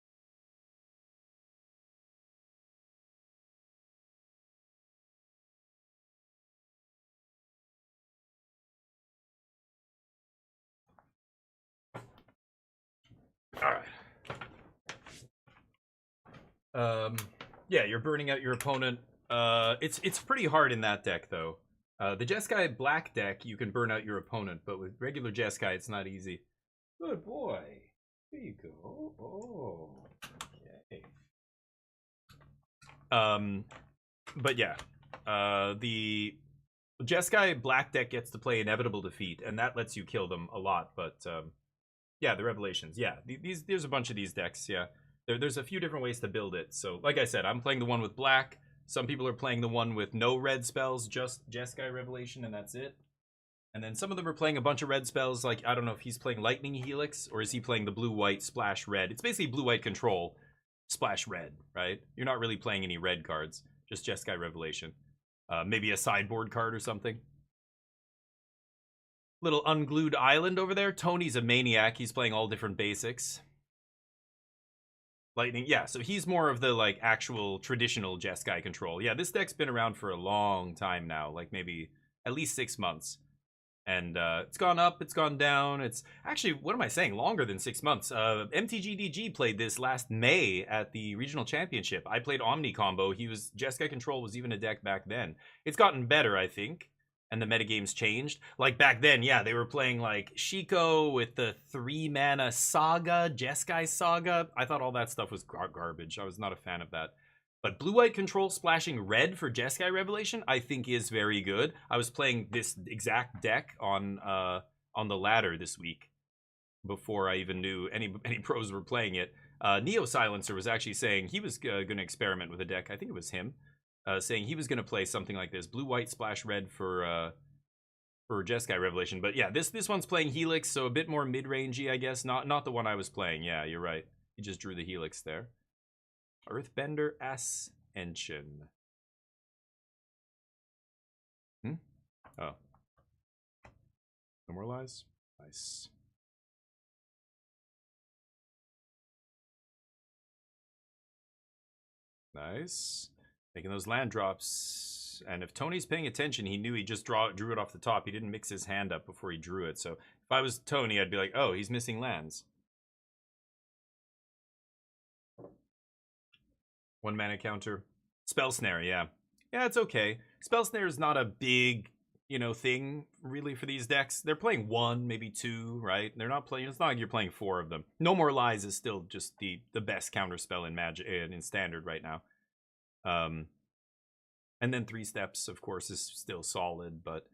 Alright. Yeah, you're burning out your opponent. It's pretty hard in that deck, though. The Jeskai black deck, you can burn out your opponent, but with regular Jeskai, it's not easy. Good boy. There you go. Oh, okay. But yeah, the Jeskai black deck gets to play Inevitable Defeat, and that lets you kill them a lot, but, yeah, the Revelations, yeah. There's a bunch of these decks, yeah. There's a few different ways to build it. So, like I said, I'm playing the one with black. Some people are playing the one with no red spells, just Jeskai Revelation, and that's it. And then some of them are playing a bunch of red spells, like, I don't know if he's playing Lightning Helix, or is he playing the blue-white splash red. It's basically blue-white control, splash red, right? You're not really playing any red cards, just Jeskai Revelation. Maybe a sideboard card or something. Little unglued island over there. Tony's a maniac. He's playing all different basics. Lightning, yeah, so he's more of the, like, actual traditional Jeskai control. Yeah, this deck's been around for a long time now, like maybe at least 6 months. And it's gone up, it's gone down. It's actually, what am I saying, longer than 6 months. MTGDG played this last May at the Regional Championship. I played Omni Combo. Jeskai Control was even a deck back then. It's gotten better, I think. And the metagame's changed. Like, back then, yeah, they were playing, like, Shiko with the 3-mana Saga, Jeskai Saga. I thought all that stuff was garbage. I was not a fan of that. But blue-white control splashing red for Jeskai Revelation, I think is very good. I was playing this exact deck on the ladder this week before I even knew any pros were playing it. Neo Silencer was actually saying he was going to experiment with a deck. I think it was him saying he was going to play something like this: blue, white, splash red for Jeskai Revelation. But yeah, this one's playing Helix, so a bit more mid-rangey, I guess. Not the one I was playing. Yeah, you're right. He just drew the Helix there. Earthbender Ascension. Oh. Demoralize? Nice. Nice. Making those land drops. And if Tony's paying attention, he knew he just drew it off the top. He didn't mix his hand up before he drew it. So if I was Tony, I'd be like, oh, he's missing lands. 1 mana counter. Spell Snare, yeah. Yeah, it's okay. Spell Snare is not a big, thing really for these decks. They're playing 1, maybe 2, right? They're not playing, it's not like you're playing 4 of them. No More Lies is still just the best counter spell in Magic in Standard right now. And then 3 Steps, of course, is still solid, but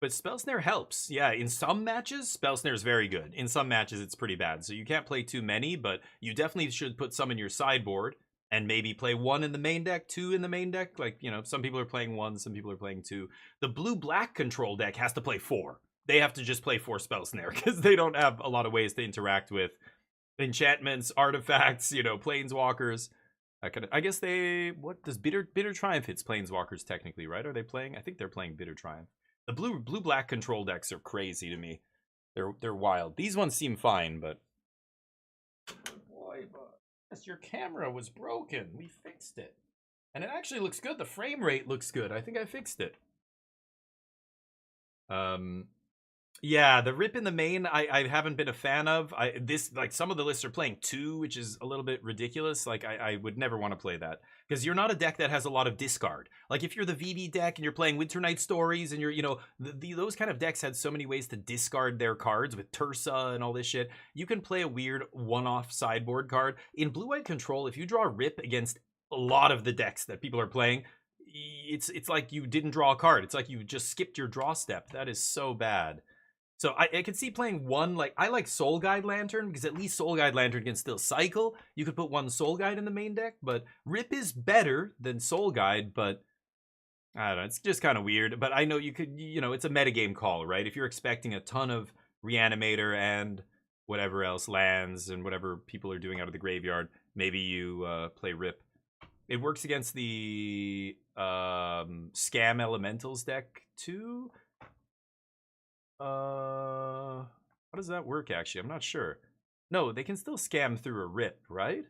Spell Snare helps. Yeah, in some matches, Spell Snare is very good. In some matches, it's pretty bad. So you can't play too many, but you definitely should put some in your sideboard and maybe play 1 in the main deck, 2 in the main deck. Like, some people are playing 1, some people are playing 2. The blue-black control deck has to play 4. They have to just play 4 Spell Snare because they don't have a lot of ways to interact with enchantments, artifacts, planeswalkers. I guess what does Bitter Triumph hits planeswalkers technically, right? Are they playing? I think they're playing Bitter Triumph. The blue-black control decks are crazy to me. They're wild. These ones seem fine, but boy, yes, your camera was broken. We fixed it. And it actually looks good. The frame rate looks good. I think I fixed it. Yeah, the rip in the main, I haven't been a fan of. Some of the lists are playing 2, which is a little bit ridiculous. Like, I would never want to play that. Because you're not a deck that has a lot of discard. Like, if you're the VV deck and you're playing Winter Night Stories and you're, those kind of decks had so many ways to discard their cards with Tursa and all this shit. You can play a weird one-off sideboard card. In Blue-White Control, if you draw rip against a lot of the decks that people are playing, it's like you didn't draw a card. It's like you just skipped your draw step. That is so bad. So I could see playing 1, I like Soul Guide Lantern, because at least Soul Guide Lantern can still cycle. You could put 1 Soul Guide in the main deck, but Rip is better than Soul Guide, but I don't know, it's just kind of weird. But I know you could, it's a metagame call, right? If you're expecting a ton of Reanimator and whatever else, lands and whatever people are doing out of the graveyard, maybe you play Rip. It works against the Scam Elementals deck too. How does that work actually? I'm not sure. No, they can still scam through a rip, right?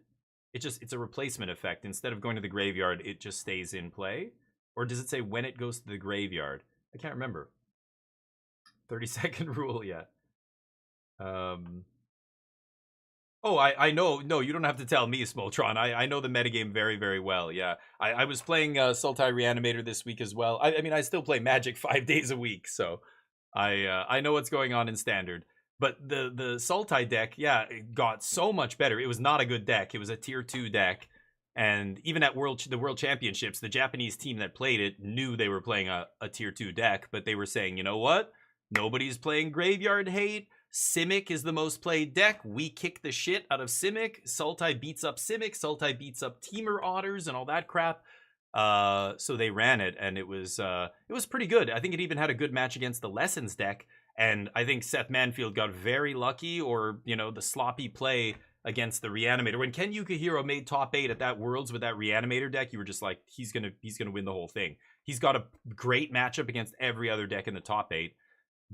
It's a replacement effect. Instead of going to the graveyard, it just stays in play. Or does it say when it goes to the graveyard? I can't remember. 30-second rule, yeah. Oh, I know. No, you don't have to tell me, Smoltron. I know the metagame very, very well. Yeah, I was playing Sultai Reanimator this week as well. I mean, I still play Magic 5 days a week, so I know what's going on in Standard. But the Sultai deck, yeah, it got so much better. It was not a good deck. It was a tier 2 deck. And even at the World Championships, the Japanese team that played it knew they were playing a tier 2 deck, but they were saying, you know what? Nobody's playing Graveyard Hate. Simic is the most played deck. We kick the shit out of Simic. Sultai beats up Simic. Sultai beats up Temur Otters and all that crap. So they ran it, and it was pretty good. I think it even had a good match against the Lessons deck, and I think Seth Manfield got very lucky, or the sloppy play against the Reanimator. When Ken Yukihiro made top 8 at that Worlds with that Reanimator deck, you were just like, he's gonna win the whole thing. He's got a great matchup against every other deck in the top 8,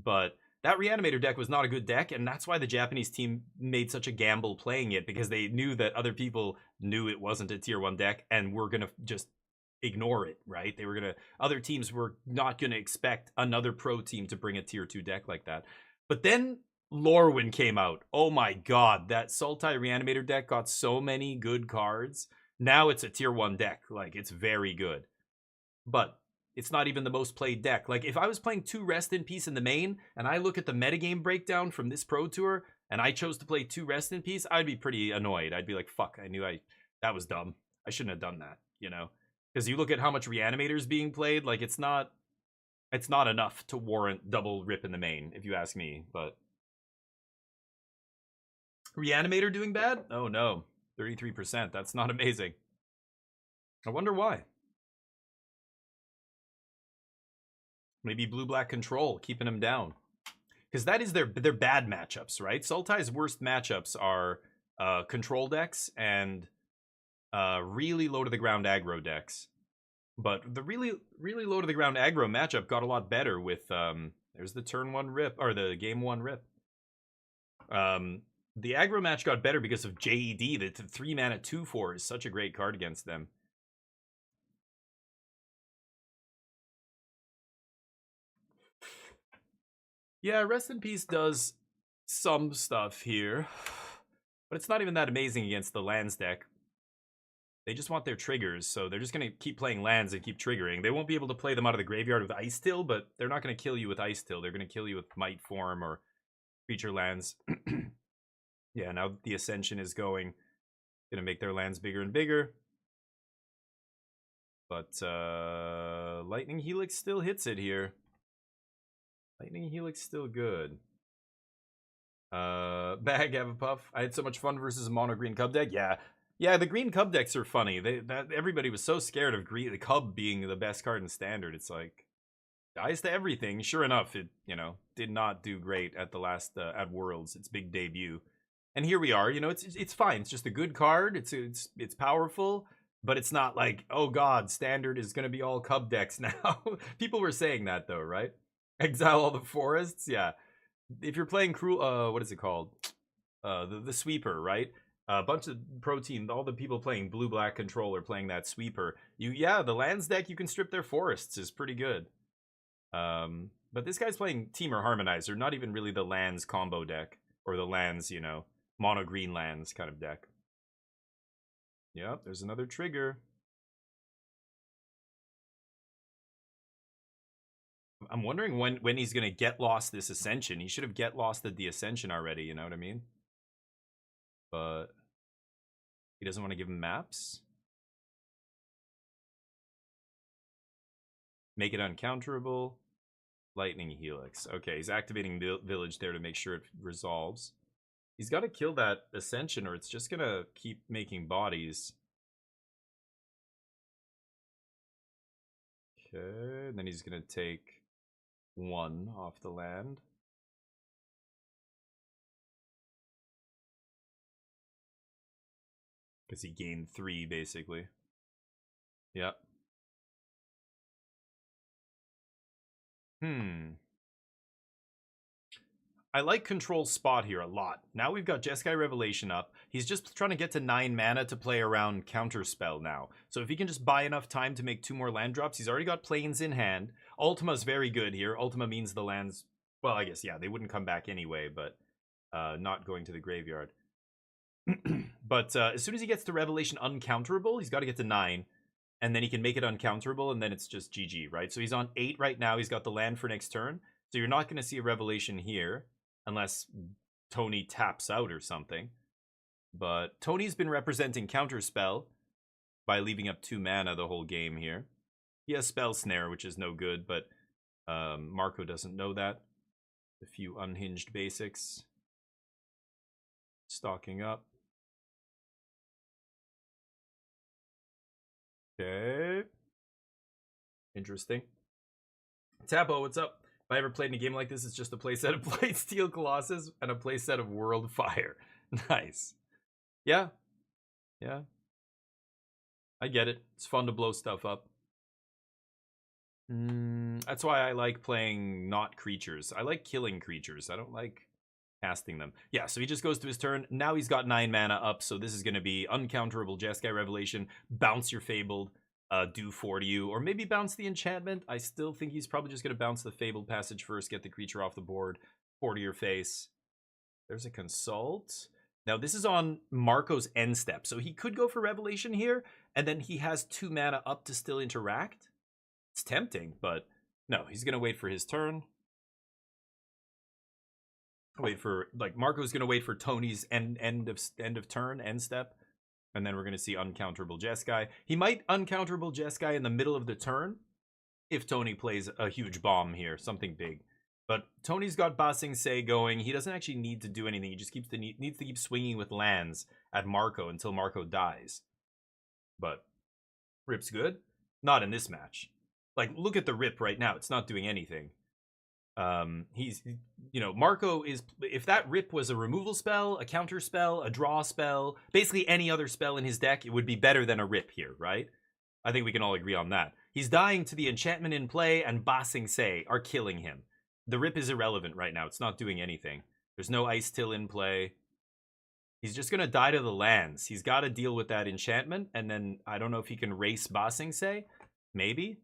but that Reanimator deck was not a good deck, and that's why the Japanese team made such a gamble playing it, because they knew that other people knew it wasn't a tier 1 deck and were gonna just ignore it, right? Other teams were not gonna expect another pro team to bring a tier 2 deck like that. But then Lorwyn came out. Oh my god, that Sultai Reanimator deck got so many good cards. Now it's a tier 1 deck. Like, it's very good. But it's not even the most played deck. Like, if I was playing 2 Rest in Peace in the main, and I look at the metagame breakdown from this Pro Tour, and I chose to play 2 Rest in Peace, I'd be pretty annoyed. I'd be like, fuck, that was dumb. I shouldn't have done that, Because you look at how much Reanimator is being played, like, it's not enough to warrant double rip in the main, if you ask me, but Reanimator doing bad? Oh no. 33%. That's not amazing. I wonder why. Maybe blue-black control keeping him down. Because that is their bad matchups, right? Sultai's worst matchups are control decks and really low-to-the-ground aggro decks. But the really low-to-the-ground aggro matchup got a lot better with... there's the turn 1 rip, or the game 1 rip. The aggro match got better because of JED. The 3-mana 2/4 is such a great card against them. Yeah, Rest in Peace does some stuff here, but it's not even that amazing against the lands deck. They just want their triggers, so they're just going to keep playing lands and keep triggering. They won't be able to play them out of the graveyard with Ice Till, but they're not going to kill you with Ice Till. They're going to kill you with Might Form or Creature Lands. Yeah, now the Ascension is going to make their lands bigger and bigger. But Lightning Helix still hits it here. Lightning Helix still good. Bag Avapuff. I had so much fun versus a mono green Cub deck. Yeah, the green Cub decks are funny. Everybody was so scared of the Cub being the best card in Standard. It's like dies to everything. Sure enough, it did not do great at the last at Worlds, its big debut. And here we are. It's fine. It's just a good card. It's powerful, but it's not like, oh god, Standard is gonna be all Cub decks now. People were saying that though, right? Exile all the forests, yeah. If you're playing Cruel, what is it called? The Sweeper, right? A bunch of protein, all the people playing blue-black control are playing that Sweeper. The lands deck, you can strip their forests is pretty good. But this guy's playing Temur Harmonizer, not even really the lands combo deck. Or the lands, mono green lands kind of deck. Yep, there's another trigger. I'm wondering when he's going to get lost this Ascension. He should have get losted the Ascension already, you know what I mean? But he doesn't want to give him maps. Make it uncounterable. Lightning Helix. Okay, he's activating Village there to make sure it resolves. He's got to kill that Ascension or it's just going to keep making bodies. Okay, and then he's going to take 1 off the land. Because he gained 3, basically. Yep. I like Control's spot here a lot. Now we've got Jeskai Revelation up. He's just trying to get to 9 mana to play around Counterspell now. So if he can just buy enough time to make 2 more land drops, he's already got Plains in hand. Ultima's very good here. Ultima means the lands... Well, I guess, yeah, they wouldn't come back anyway, but not going to the graveyard. But as soon as he gets to Revelation uncounterable, he's got to get to 9. And then he can make it uncounterable, and then it's just GG, right? So he's on 8 right now. He's got the land for next turn. So you're not going to see a Revelation here, unless Tony taps out or something. But Tony's been representing Counterspell by leaving up 2 mana the whole game here. He has Spell Snare, which is no good, but Marco doesn't know that. A few unhinged basics. Stocking up. Okay. Interesting. Tapo, what's up? If I ever played in a game like this, it's just a playset of Blightsteel Colossus and a playset of World Fire. Nice. Yeah. Yeah. I get it. It's fun to blow stuff up. That's why I like playing not creatures. I like killing creatures. I don't like casting them. Yeah, so he just goes to his turn. Now he's got 9 mana up, so this is going to be uncounterable Jeskai Revelation. Bounce your Fabled. Do 4 to you, or maybe bounce the enchantment. I still think he's probably just going to bounce the Fabled Passage first, get the creature off the board, 4 to your face. There's a Consult. Now, this is on Marco's end step, so he could go for Revelation here, and then he has 2 mana up to still interact. It's tempting, but no, he's going to wait for his turn. Marco's going to wait for Tony's end of turn, end step. And then we're going to see uncounterable Jeskai. He might uncounterable Jeskai in the middle of the turn if Tony plays a huge bomb here, something big. But Tony's got Ba Sing Se going. He doesn't actually need to do anything. He just needs to keep swinging with lands at Marco until Marco dies. But Rip's good. Not in this match. Like, look at the Rip right now. It's not doing anything. He's, you know, Marco is, if that Rip was a removal spell, a counter spell, a draw spell, basically any other spell in his deck, it would be better than a Rip here, right? I think we can all agree on that. He's dying to the enchantment in play, and Ba Sing Se are killing him. The Rip is irrelevant right now. It's not doing anything. There's no Ice Till in play. He's just going to die to the lands. He's got to deal with that enchantment, and then I don't know if he can race Ba Sing Se. Maybe.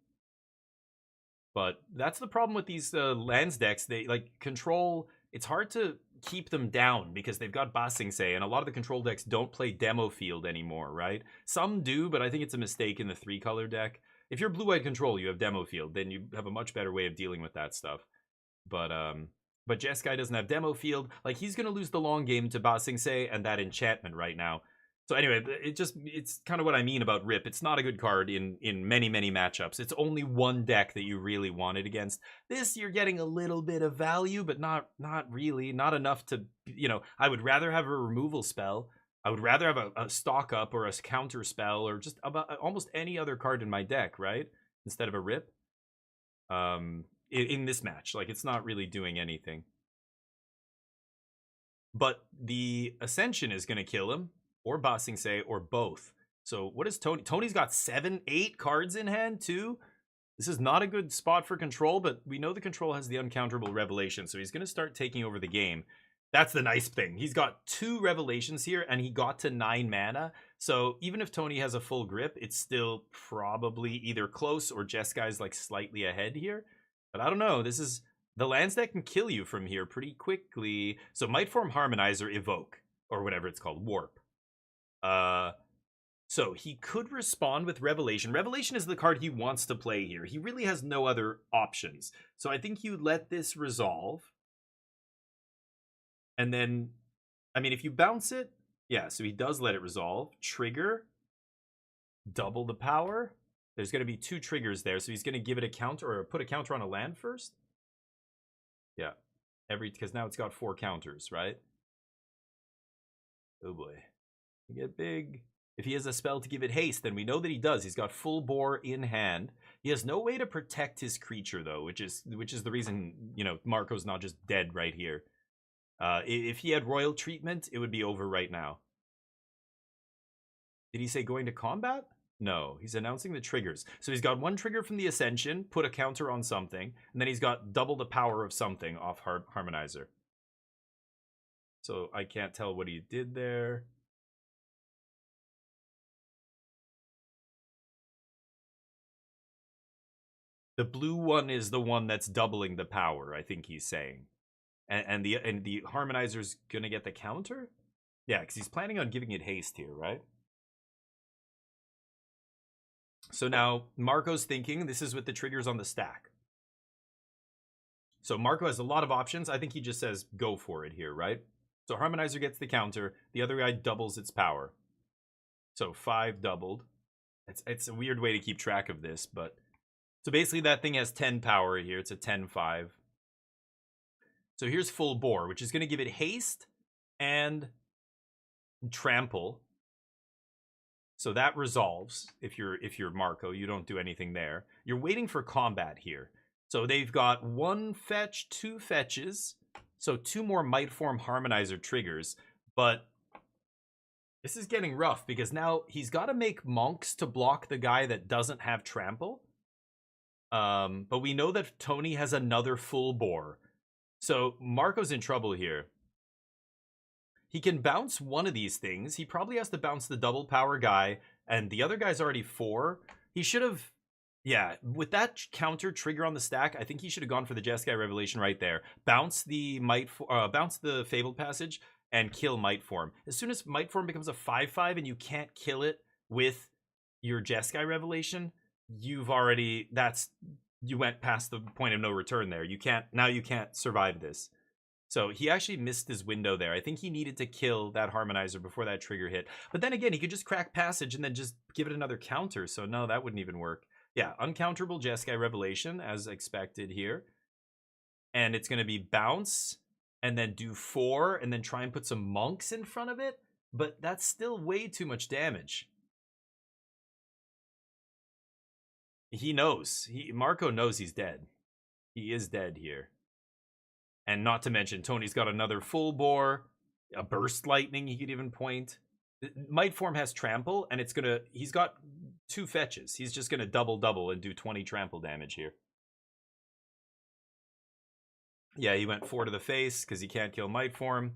But that's the problem with these lands decks. They, like, control... It's hard to keep them down because they've got Ba Sing Se, and a lot of the control decks don't play Demo Field anymore, right? Some do, but I think it's a mistake in the 3-color deck. If you're blue-white control, you have Demo Field, then you have a much better way of dealing with that stuff. But Jeskai doesn't have Demo Field. Like, he's going to lose the long game to Ba Sing Se and that enchantment right now. So anyway, it's kind of what I mean about Rip. It's not a good card in many, many matchups. It's only one deck that you really want it against. This, you're getting a little bit of value, but not really. Not enough to, you know, I would rather have a removal spell. I would rather have a stock up or a counter spell or just about almost any other card in my deck, right? Instead of a Rip. In this match, like, it's not really doing anything. But the Ascension is going to kill him, or Ba Sing Se, or both. So what is Tony? Tony's got 7, 8 cards in hand too. This is not a good spot for control, but we know the control has the uncounterable Revelation, so he's going to start taking over the game. That's the nice thing. He's got 2 Revelations here, and he got to 9 mana. So even if Tony has a full grip, it's still probably either close or Jeskai's like slightly ahead here. But I don't know. This is... The lands that can kill you from here pretty quickly. So Mightform Harmonizer, Evoke, or whatever it's called, Warp. So he could respond with Revelation. Revelation is the card he wants to play here. He really has no other options. So I think you let this resolve. And then, I mean, if you bounce it, yeah, so he does let it resolve. Trigger. Double the power. There's going to be 2 triggers there, so he's going to give it a counter, or put a counter on a land first. Yeah, because now it's got 4 counters, right? Oh boy, we get big. If he has a spell to give it haste, then we know that he does. He's got full bore in hand. He has no way to protect his creature though, which is the reason, you know, Marco's not just dead right here. If he had royal treatment, it would be over right now. Did he say going to combat? No, he's announcing the triggers. So he's got 1 trigger from the Ascension, put a counter on something, and then he's got double the power of something off Harmonizer. So I can't tell what he did there. The blue one is the one that's doubling the power, I think he's saying. And the Harmonizer's gonna get the counter? Yeah, because he's planning on giving it haste here, right? So now Marco's thinking this is with the triggers on the stack. So Marco has a lot of options. I think he just says go for it here, right? So Harmonizer gets the counter. The other guy doubles its power. So 5 doubled. It's a weird way to keep track of this, but... So basically that thing has 10 power here. It's a 10-5. So here's full bore, which is going to give it haste and trample. So that resolves. If you're Marco, you don't do anything there. You're waiting for combat here. So they've got 1 fetch, 2 fetches. So 2 more Mightform Harmonizer triggers. But this is getting rough because now he's got to make monks to block the guy that doesn't have trample. But we know that Tony has another full bore. So Marco's in trouble here. He can bounce one of these things. He probably has to bounce the double power guy, and the other guy's already 4. He should have, yeah, with that counter trigger on the stack, I think he should have gone for the Jeskai Revelation right there. Bounce the bounce the Fabled Passage and kill Mightform. As soon as Mightform becomes a 5/5 and you can't kill it with your Jeskai Revelation, you've already, you went past the point of no return there. You can't survive this. So he actually missed his window there. I think he needed to kill that Harmonizer before that trigger hit. But then again, he could just crack Passage and then just give it another counter. So no, that wouldn't even work. Yeah, uncounterable Jeskai Revelation as expected here. and it's going to be bounce and then do 4 and then try and put some monks in front of it, but that's still way too much damage. He knows. Marco knows he's dead. He is dead here. And not to mention, Tony's got another full bore, a burst lightning he could even point. Might Form has trample, and he's got 2 fetches. He's just gonna double and do 20 trample damage here. Yeah, he went 4 to the face because he can't kill Might Form.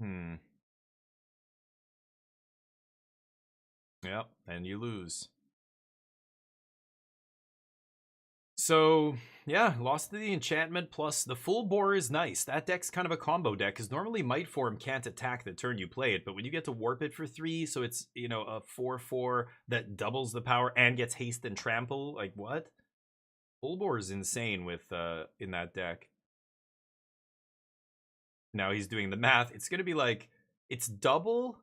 Yep, and you lose. So, yeah, lost to the enchantment, plus the full bore is nice. That deck's kind of a combo deck, because normally Might Form can't attack the turn you play it, but when you get to warp it for 3, so it's, you know, a 4/4 that doubles the power and gets haste and trample, like, what? Full bore is insane with, in that deck. Now he's doing the math. It's going to be like, it's double...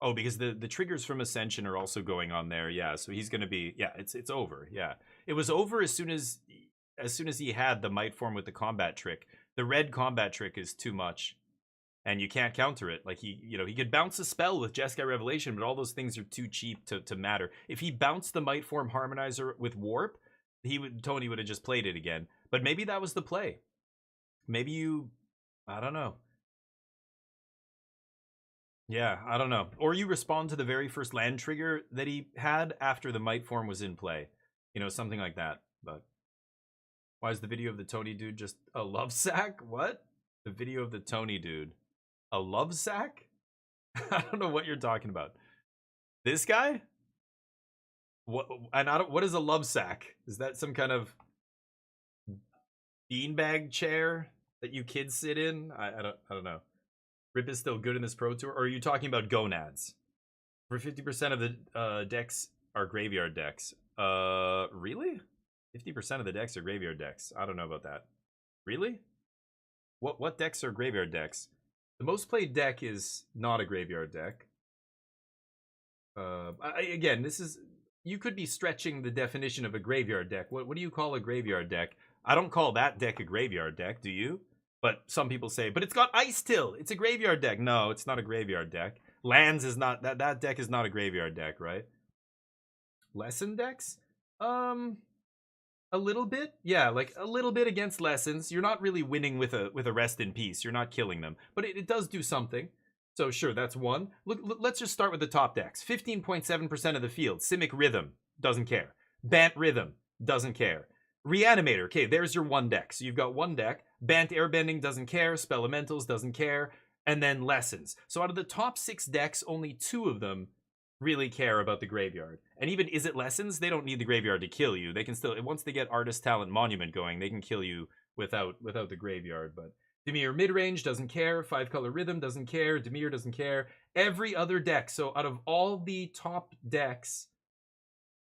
Oh, because the triggers from Ascension are also going on there. Yeah, so he's going to be... Yeah, it's over. Yeah. It was over as soon as he had the Might Form with the combat trick. The red combat trick is too much, and you can't counter it. Like, he could bounce a spell with Jeskai Revelation, but all those things are too cheap to matter. If he bounced the Might Form Harmonizer with Warp, Tony would have just played it again. But maybe that was the play. Maybe I don't know. Yeah, I don't know. Or you respond to the very first land trigger that he had after the Might Form was in play. You know, something like that. But why is the video of the Tony dude just a love sack? What? The video of the Tony dude. A love sack? I don't know what you're talking about. This guy? What is a love sack? Is that some kind of beanbag chair that you kids sit in? I don't know. Rip is still good in this Pro Tour, or are you talking about gonads? For 50% of the decks are graveyard decks. Really? 50% of the decks are graveyard decks. I don't know about that. Really? What decks are graveyard decks? The most played deck is not a graveyard deck. Again, this is... You could be stretching the definition of a graveyard deck. What do you call a graveyard deck? I don't call that deck a graveyard deck, do you? But some people say, but it's got Ice Till. It's a graveyard deck. No, it's not a graveyard deck. Lands is not... That deck is not a graveyard deck, right? Lesson decks? A little bit? Yeah, like a little bit against Lessons. You're not really winning with a Rest in Peace. You're not killing them. But it does do something. So sure, that's one. Look, let's just start with the top decks. 15.7% of the field. Simic Rhythm. Doesn't care. Bant Rhythm. Doesn't care. Reanimator. Okay, there's your one deck. So you've got one deck. Bant Airbending doesn't care. Spelementals doesn't care. And then Lessons. So out of the top 6 decks, only 2 of them really care about the graveyard. And even Is It Lessons? They don't need the graveyard to kill you. They can still, once they get Artist Talent Monument going, they can kill you without the graveyard. But Dimir Midrange doesn't care. 5-color Rhythm doesn't care. Dimir doesn't care. Every other deck. So out of all the top decks,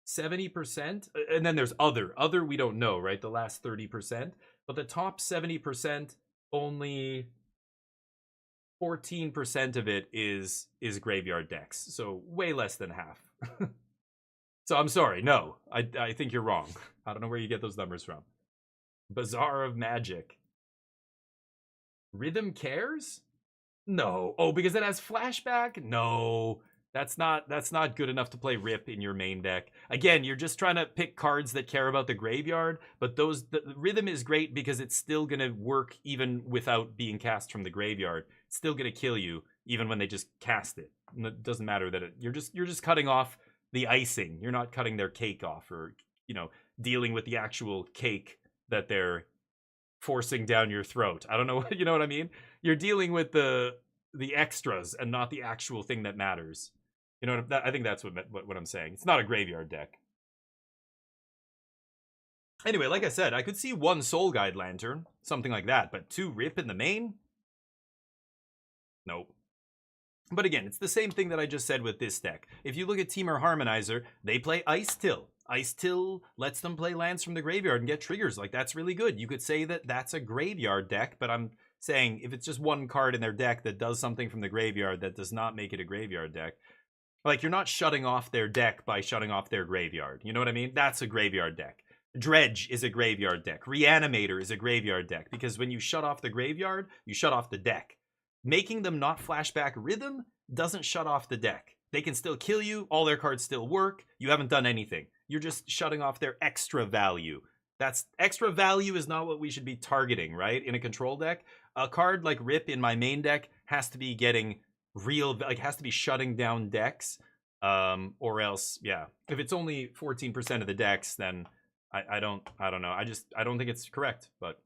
70%, and then there's other we don't know, right? The last 30%, but the top 70%, only 14% of it is graveyard decks, so way less than half. So I'm sorry, no, I think you're wrong. I don't know where you get those numbers from. Bazaar of Magic. Rhythm cares? No. Oh, because it has flashback? No. That's not good enough to play Rip in your main deck. Again, you're just trying to pick cards that care about the graveyard, but the Rhythm is great because it's still going to work even without being cast from the graveyard. It's still going to kill you even when they just cast it. It doesn't matter that you're just cutting off the icing. You're not cutting their cake off, or, you know, dealing with the actual cake that they're forcing down your throat. I don't know, you know what I mean? You're dealing with the extras and not the actual thing that matters. You know, I think that's what I'm saying. It's not a graveyard deck. Anyway, like I said, I could see 1 Soul Guide Lantern, something like that, but 2 Rip in the main? Nope. But again, it's the same thing that I just said with this deck. If you look at Temur Harmonizer, they play Ice Till. Ice Till lets them play lands from the graveyard and get triggers. Like, that's really good. You could say that that's a graveyard deck, but I'm saying if it's just 1 card in their deck that does something from the graveyard, that does not make it a graveyard deck. Like, you're not shutting off their deck by shutting off their graveyard. You know what I mean? That's a graveyard deck. Dredge is a graveyard deck. Reanimator is a graveyard deck, because when you shut off the graveyard, you shut off the deck. Making them not flashback Rhythm doesn't shut off the deck. They can still kill you. All their cards still work. You haven't done anything. You're just shutting off their extra value. That's extra value is not what we should be targeting, right? In a control deck, a card like Rip in my main deck has to be getting has to be shutting down decks, or else, yeah. If it's only 14% of the decks, then I don't know. I don't think it's correct. But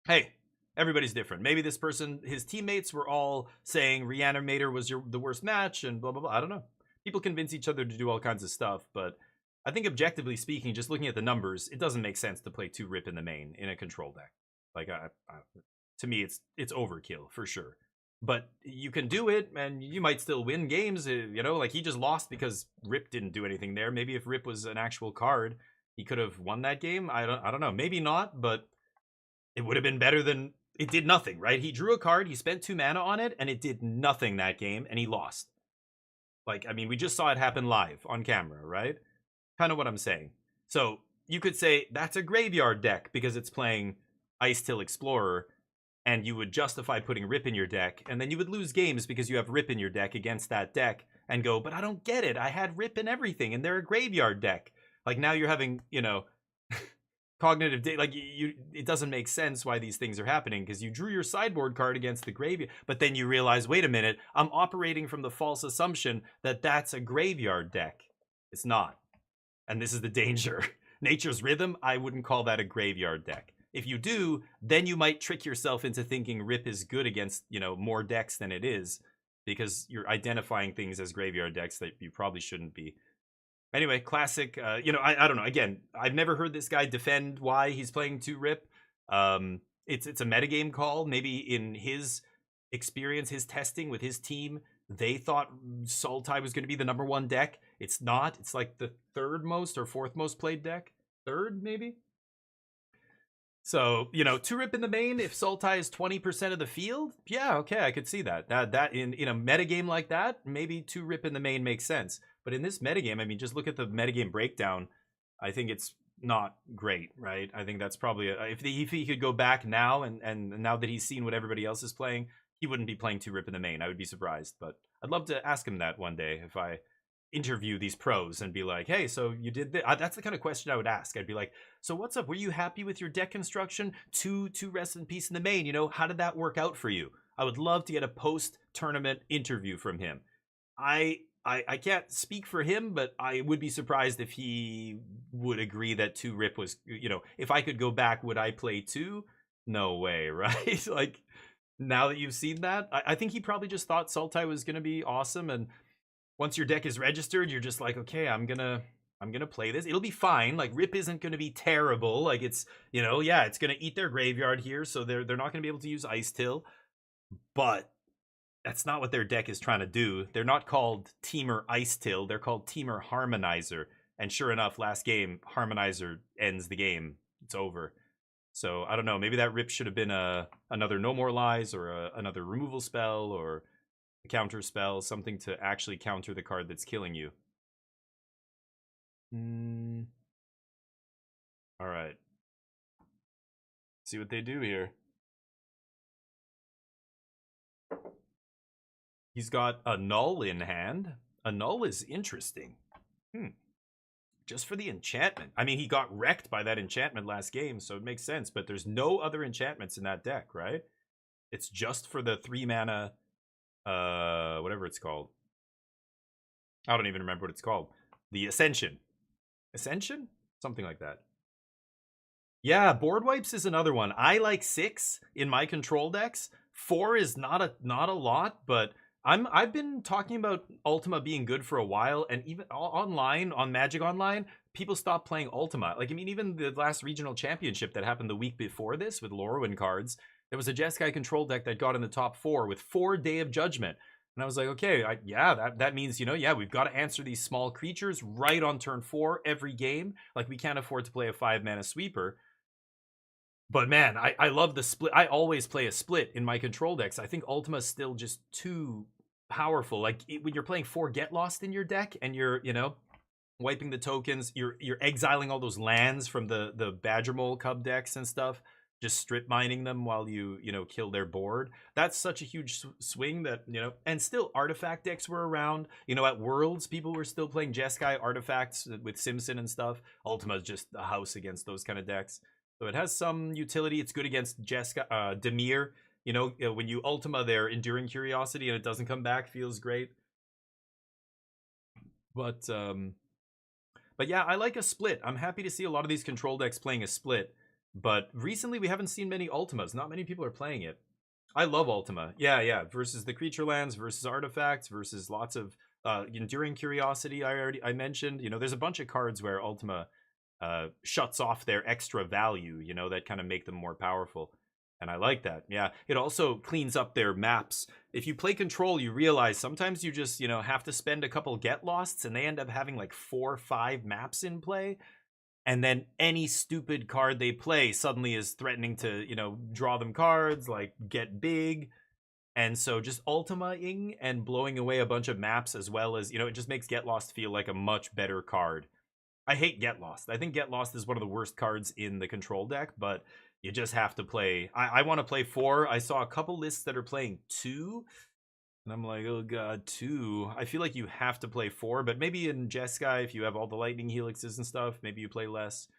hey, everybody's different. Maybe this person, his teammates were all saying Reanimator was the worst match and blah blah blah. I don't know. People convince each other to do all kinds of stuff, but I think objectively speaking, just looking at the numbers, it doesn't make sense to play 2 Rip in the main in a control deck. Like, to me, it's overkill for sure. But you can do it, and you might still win games. You know, like, he just lost because Rip didn't do anything there. Maybe if Rip was an actual card, he could have won that game. I don't know. Maybe not, but it would have been better than it did nothing, right? He drew a card, he spent 2 mana on it, and it did nothing that game, and he lost. Like, I mean, we just saw it happen live on camera, right? Kind of what I'm saying. So you could say that's a graveyard deck because it's playing Ice-Till Explorer, and you would justify putting Rip in your deck, and then you would lose games because you have Rip in your deck against that deck, and go, but I don't get it. I had Rip in everything, and they're a graveyard deck. Like, now you're having, you know, cognitive like, it doesn't make sense why these things are happening, because you drew your sideboard card against the graveyard, but then you realize, wait a minute, I'm operating from the false assumption that that's a graveyard deck. It's not. And this is the danger. Nature's Rhythm, I wouldn't call that a graveyard deck. If you do, then you might trick yourself into thinking Rip is good against, you know, more decks than it is, because you're identifying things as graveyard decks that you probably shouldn't be. Anyway, classic, you know, I don't know. Again, I've never heard this guy defend why he's playing 2 Rip. It's a metagame call. Maybe in his experience, his testing with his team, they thought Sultai was going to be the #1 deck. It's not. It's like the 3rd most or 4th most played deck. 3rd, maybe? So, you know, 2 Rip in the main, if Sultai is 20% of the field, yeah, okay, I could see that. That in a metagame like that, maybe 2 Rip in the main makes sense. But in this metagame, I mean, just look at the metagame breakdown. I think it's not great, right? I think that's probably if he could go back now and now that he's seen what everybody else is playing, he wouldn't be playing 2 Rip in the main. I would be surprised, but I'd love to ask him that one day if I interview these pros and be like, hey, so you did this? That's the kind of question I would ask. I'd be like, so what's up? Were you happy with your deck construction? Two Rest in Peace in the main, you know, how did that work out for you? I would love to get a post-tournament interview from him. I can't speak for him, but I would be surprised if he would agree that 2 Rip was, you know, if I could go back, would I play 2? No way, right? Like, now that you've seen that, I think he probably just thought Sultai was going to be awesome, and once your deck is registered, you're just like, okay, I'm gonna play this. It'll be fine. Like, Rip isn't gonna be terrible. Like, it's, you know, yeah, it's gonna eat their graveyard here, so they're not gonna be able to use Ice-Till. But that's not what their deck is trying to do. They're not called Teamer Ice-Till. They're called Teamer Harmonizer. And sure enough, last game, Harmonizer ends the game. It's over. So I don't know. Maybe that Rip should have been another No More Lies or another removal spell or a counter spell, something to actually counter the card that's killing you. All right. See what they do here. He's got a Null in hand. A Null is interesting. Just for the enchantment. I mean, he got wrecked by that enchantment last game, so it makes sense. But there's no other enchantments in that deck, right? It's just for the 3 mana... whatever it's called. I don't even remember what it's called. The Ascension. Ascension? Something like that. Yeah, board wipes is another one. I like 6 in my control decks. 4 is not a lot, but I've been talking about Ultima being good for a while, and even online, on Magic Online, people stopped playing Ultima. Like, I mean, even the last regional championship that happened the week before this with Lorwyn cards, there was a Jeskai control deck that got in the top 4 with 4 Day of Judgment. And I was like, okay, that means, you know, yeah, we've got to answer these small creatures right on turn 4 every game. Like, we can't afford to play a 5-mana sweeper. But man, I love the split. I always play a split in my control decks. I think Ultima's still just too powerful. Like when you're playing 4 Get Lost in your deck and you're, you know, wiping the tokens, you're exiling all those lands from the Badger Mole Cub decks and stuff, just strip mining them while you know, kill their board. That's such a huge swing that, you know, and still artifact decks were around. You know, at Worlds, people were still playing Jeskai artifacts with Simpson and stuff. Ultima's just a house against those kind of decks. So it has some utility. It's good against Jeskai, Dimir. You know, when you Ultima their Enduring Curiosity and it doesn't come back, feels great. But yeah, I like a split. I'm happy to see a lot of these control decks playing a split. But recently we haven't seen many Ultimas. Not many people are playing it. I love Ultima. Yeah. Versus the creature lands, versus artifacts, versus lots of Enduring Curiosity I mentioned. You know, there's a bunch of cards where Ultima shuts off their extra value, you know, that kind of make them more powerful. And I like that. Yeah, it also cleans up their maps. If you play Control, you realize sometimes you just, you know, have to spend a couple Get Losts and they end up having like 4 or 5 maps in play. And then any stupid card they play suddenly is threatening to, you know, draw them cards, like get big. And so just Ultima-ing and blowing away a bunch of maps as well as, you know, it just makes Get Lost feel like a much better card. I hate Get Lost. I think Get Lost is one of the worst cards in the Control deck, but you just have to play. I want to play 4. I saw a couple lists that are playing 2. And I'm like, oh god, 2. I feel like you have to play 4, but maybe in Jeskai, if you have all the Lightning Helixes and stuff, maybe you play less.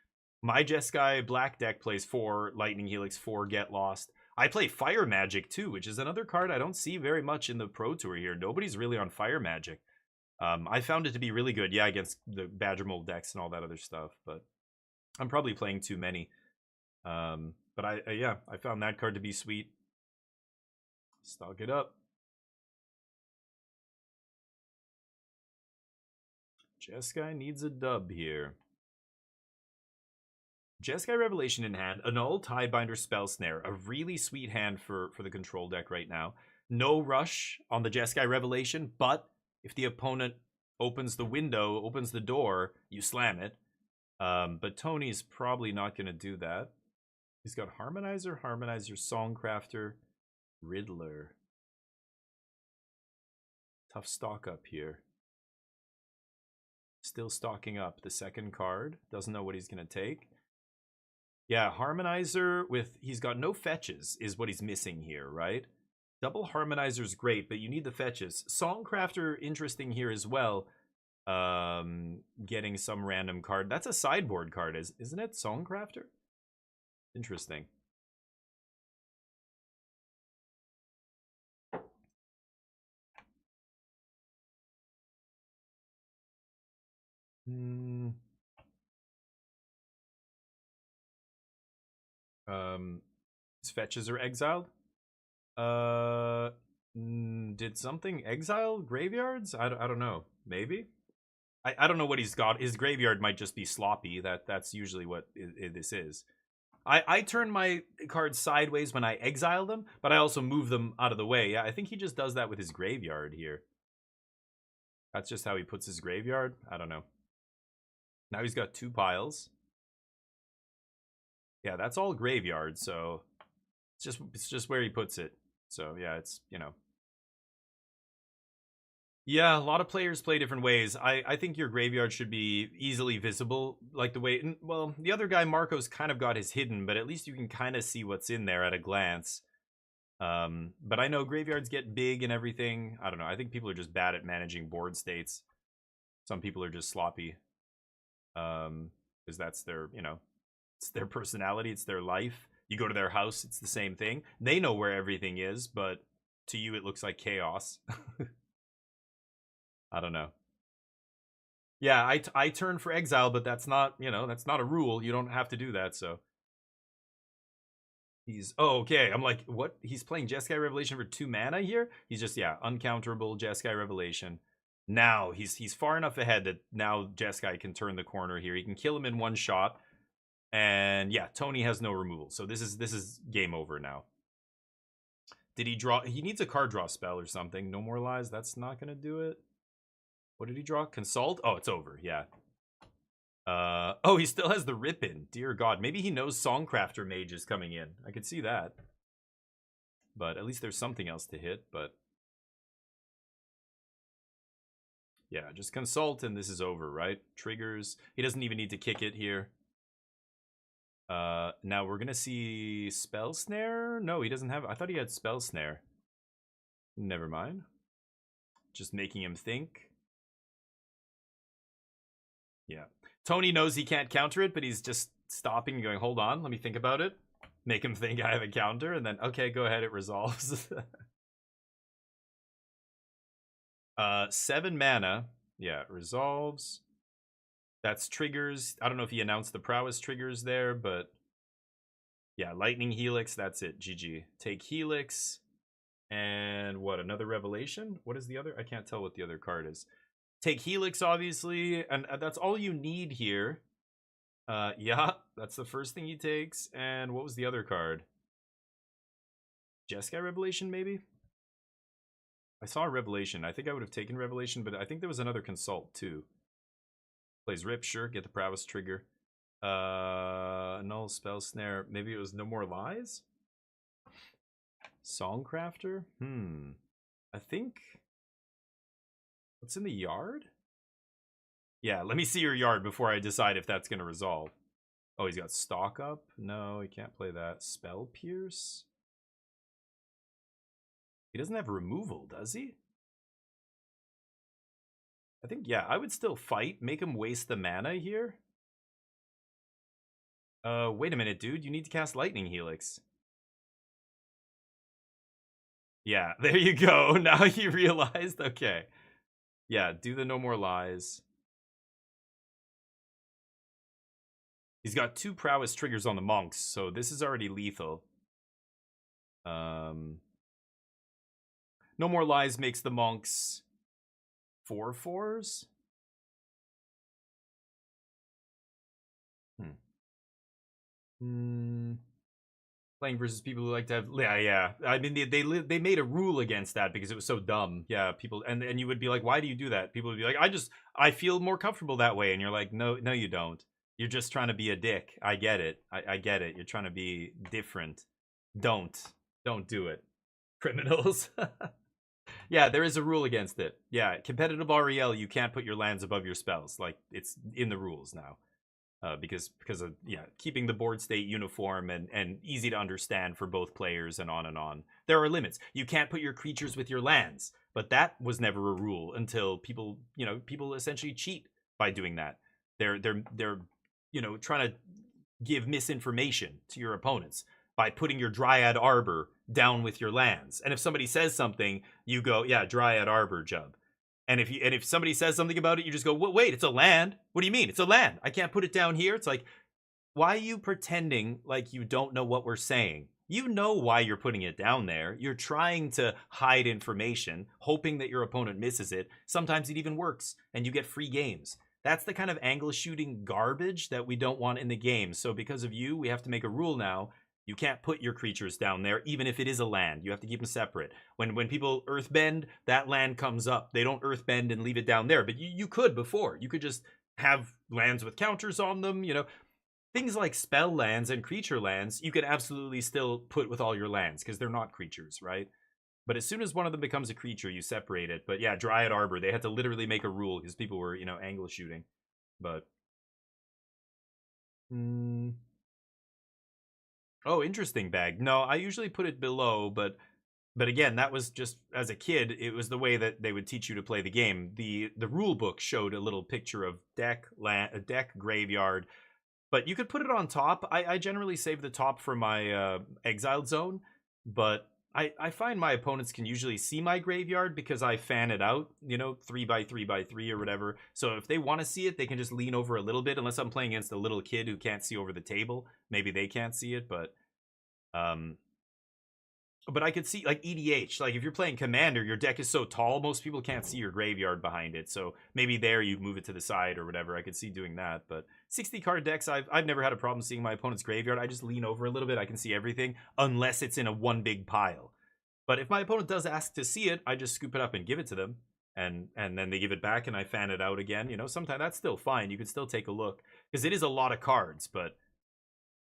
My Jeskai Black deck plays 4 Lightning Helix, 4 Get Lost. I play Fire Magic too, which is another card I don't see very much in the Pro Tour here. Nobody's really on Fire Magic. I found it to be really good, yeah, against the Badger Mold decks and all that other stuff, but I'm probably playing too many. But I found that card to be sweet. Stock it up. Jeskai needs a dub here. Jeskai Revelation in hand, Annul, Tidebinder, Spell Snare, a really sweet hand for the Control deck right now. No rush on the Jeskai Revelation, but if the opponent opens the window, opens the door, you slam it. But Tony's probably not going to do that. He's got Harmonizer, Songcrafter, Riddler. Tough stock up here. Still stocking up. The second card. Doesn't know what he's going to take. Yeah, Harmonizer with... He's got no fetches is what he's missing here, right? Double Harmonizer's great, but you need the fetches. Songcrafter, interesting here as well. Getting some random card. That's a sideboard card, isn't it? Songcrafter? Interesting. His fetches are exiled. Did something exile graveyards? I don't know. Maybe. I don't know what he's got. His graveyard might just be sloppy. That's usually what this is. I turn my cards sideways when I exile them, but I also move them out of the way. Yeah, I think he just does that with his graveyard here. That's just how he puts his graveyard. I don't know. Now he's got 2 piles. Yeah, that's all graveyard, so it's just where he puts it. So yeah, it's, you know. Yeah, a lot of players play different ways. I think your graveyard should be easily visible, like the way... Well, the other guy, Marco's, kind of got his hidden, but at least you can kind of see what's in there at a glance. But I know graveyards get big and everything. I don't know. I think people are just bad at managing board states. Some people are just sloppy. Because that's their, you know, it's their personality. It's their life. You go to their house, it's the same thing. They know where everything is, but to you it looks like chaos. I don't know. Yeah, I turn for exile, but that's not, you know, that's not a rule. You don't have to do that, so. He's, oh, okay. I'm like, what? He's playing Jeskai Revelation for 2 mana here? He's just, yeah, uncounterable Jeskai Revelation. Now, he's far enough ahead that now Jeskai can turn the corner here. He can kill him in 1 shot. And yeah, Tony has no removal. So this is game over now. Did he draw? He needs a card draw spell or something. No more lies. That's not going to do it. What did he draw? Consult? Oh, it's over. Yeah. Oh, he still has the Rip-In. Dear God. Maybe he knows Songcrafter Mage is coming in. I could see that. But at least there's something else to hit. But Yeah, just consult and this is over, right? Triggers. He doesn't even need to kick it here. Now we're gonna see Spell Snare? No, he doesn't have... I thought he had Spell Snare. Never mind. Just making him think. Yeah. Tony knows he can't counter it, but he's just stopping and going, hold on, let me think about it. Make him think I have a counter, and then, okay, go ahead, it resolves. 7 mana. Yeah, it resolves. That's triggers. I don't know if he announced the prowess triggers there, but yeah, Lightning Helix, that's it. GG. Take Helix. And what, another Revelation? What is the other? I can't tell what the other card is. Take Helix, obviously, and that's all you need here. Yeah, that's the first thing he takes. And what was the other card? Jeskai Revelation, maybe? I saw a Revelation. I think I would have taken Revelation, but I think there was another Consult, too. Plays Rip, sure, get the Prowess trigger. Null, Spell Snare. Maybe it was No More Lies? Songcrafter? I think... What's in the yard? Yeah, let me see your yard before I decide if that's going to resolve. Oh, he's got Stock Up? No, he can't play that. Spell Pierce? He doesn't have removal, does he? I think, yeah, I would still fight. Make him waste the mana here. Wait a minute, dude. You need to cast Lightning Helix. Yeah, there you go. Now you realized. Okay. Yeah, do the No More Lies. He's got 2 prowess triggers on the monks, so this is already lethal. No More Lies makes the monks 4/4s. Playing versus people who like to have... Yeah. I mean, they made a rule against that because it was so dumb. Yeah, people... And you would be like, why do you do that? People would be like, I feel more comfortable that way. And you're like, no, you don't. You're just trying to be a dick. I get it. I get it. You're trying to be different. Don't do it. Criminals. Yeah, there is a rule against it. Yeah, competitive REL, you can't put your lands above your spells. Like, it's in the rules now. Because of, yeah, keeping the board state uniform and easy to understand for both players and on and on. There are limits. You can't put your creatures with your lands. But that was never a rule until people essentially cheat by doing that. They're trying to give misinformation to your opponents by putting your Dryad Arbor down with your lands. And if somebody says something, you go, yeah, Dryad Arbor, Jub. And if somebody says something about it, you just go, wait, it's a land? What do you mean? It's a land. I can't put it down here? It's like, why are you pretending like you don't know what we're saying? You know why you're putting it down there. You're trying to hide information, hoping that your opponent misses it. Sometimes it even works, and you get free games. That's the kind of angle shooting garbage that we don't want in the game. So because of you, we have to make a rule now. You can't put your creatures down there, even if it is a land. You have to keep them separate. When people earthbend, that land comes up. They don't earthbend and leave it down there. But you could before. You could just have lands with counters on them, Things like spell lands and creature lands, you could absolutely still put with all your lands, because they're not creatures, right? But as soon as one of them becomes a creature, you separate it. But yeah, Dryad Arbor, they had to literally make a rule because people were, angle shooting. But... Oh, interesting, Bag. No, I usually put it below, but again, that was just, as a kid, it was the way that they would teach you to play the game. The rule book showed a little picture of deck, graveyard, but you could put it on top. I generally save the top for my exiled zone, but I find my opponents can usually see my graveyard because I fan it out, 3x3x3 or whatever. So if they want to see it, they can just lean over a little bit, unless I'm playing against a little kid who can't see over the table. Maybe they can't see it, but I could see, like, EDH, like if you're playing Commander, your deck is so tall, most people can't see your graveyard behind it. So maybe there you move it to the side or whatever. I could see doing that, but 60 card decks, I've never had a problem seeing my opponent's graveyard. I just lean over a little bit. I can see everything unless it's in a one big pile. But if my opponent does ask to see it, I just scoop it up and give it to them. And then they give it back and I fan it out again. Sometimes that's still fine. You can still take a look because it is a lot of cards, but